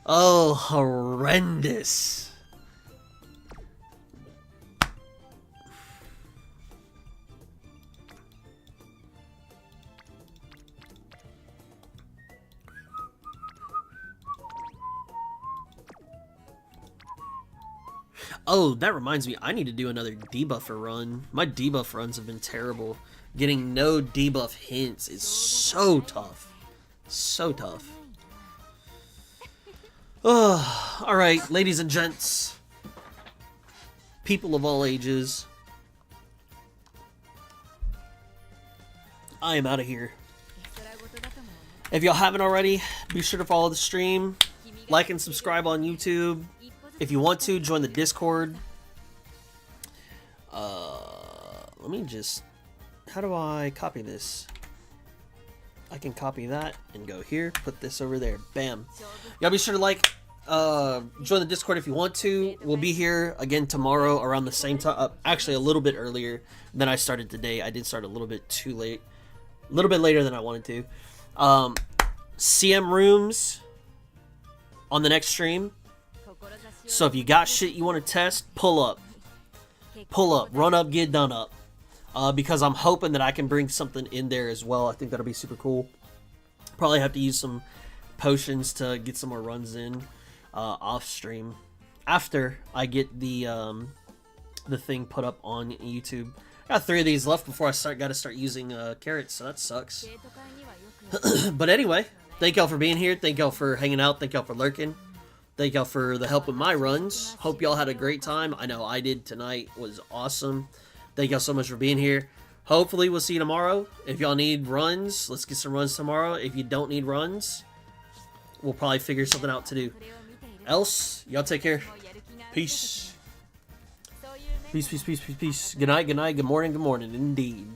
Oh, horrendous. Oh, that reminds me, I need to do another debuffer run. My debuff runs have been terrible. Getting no debuff hints is so tough. So tough. Oh, alright, ladies and gents. People of all ages. I am out of here. If y'all haven't already, be sure to follow the stream. Like and subscribe on YouTube. If you want to, join the Discord. Let me just how do I copy this? I can copy that and go here, put this over there. Bam. Y'all be sure to like, join the Discord if you want to. We'll be here again tomorrow around the same time. Actually, a little bit earlier than I started today. I did start a little bit too late. A little bit later than I wanted to. CM rooms on the next stream. So if you got shit you want to test, pull up. Pull up. Run up, get done up. Because I'm hoping that I can bring something in there as well. I think that'll be super cool. Probably have to use some potions to get some more runs in off stream after I get the thing put up on YouTube. I got 3 of these left before I got to start using carrots, so that sucks. But anyway, thank y'all for being here. Thank y'all for hanging out. Thank y'all for lurking. Thank y'all for the help with my runs. Hope y'all had a great time. I know I did tonight. It was awesome. Thank y'all so much for being here. Hopefully we'll see you tomorrow. If y'all need runs, let's get some runs tomorrow. If you don't need runs, we'll probably figure something out to do. Else, y'all take care. Peace. Peace, peace, peace, peace, peace. Good night, good night, good morning, indeed.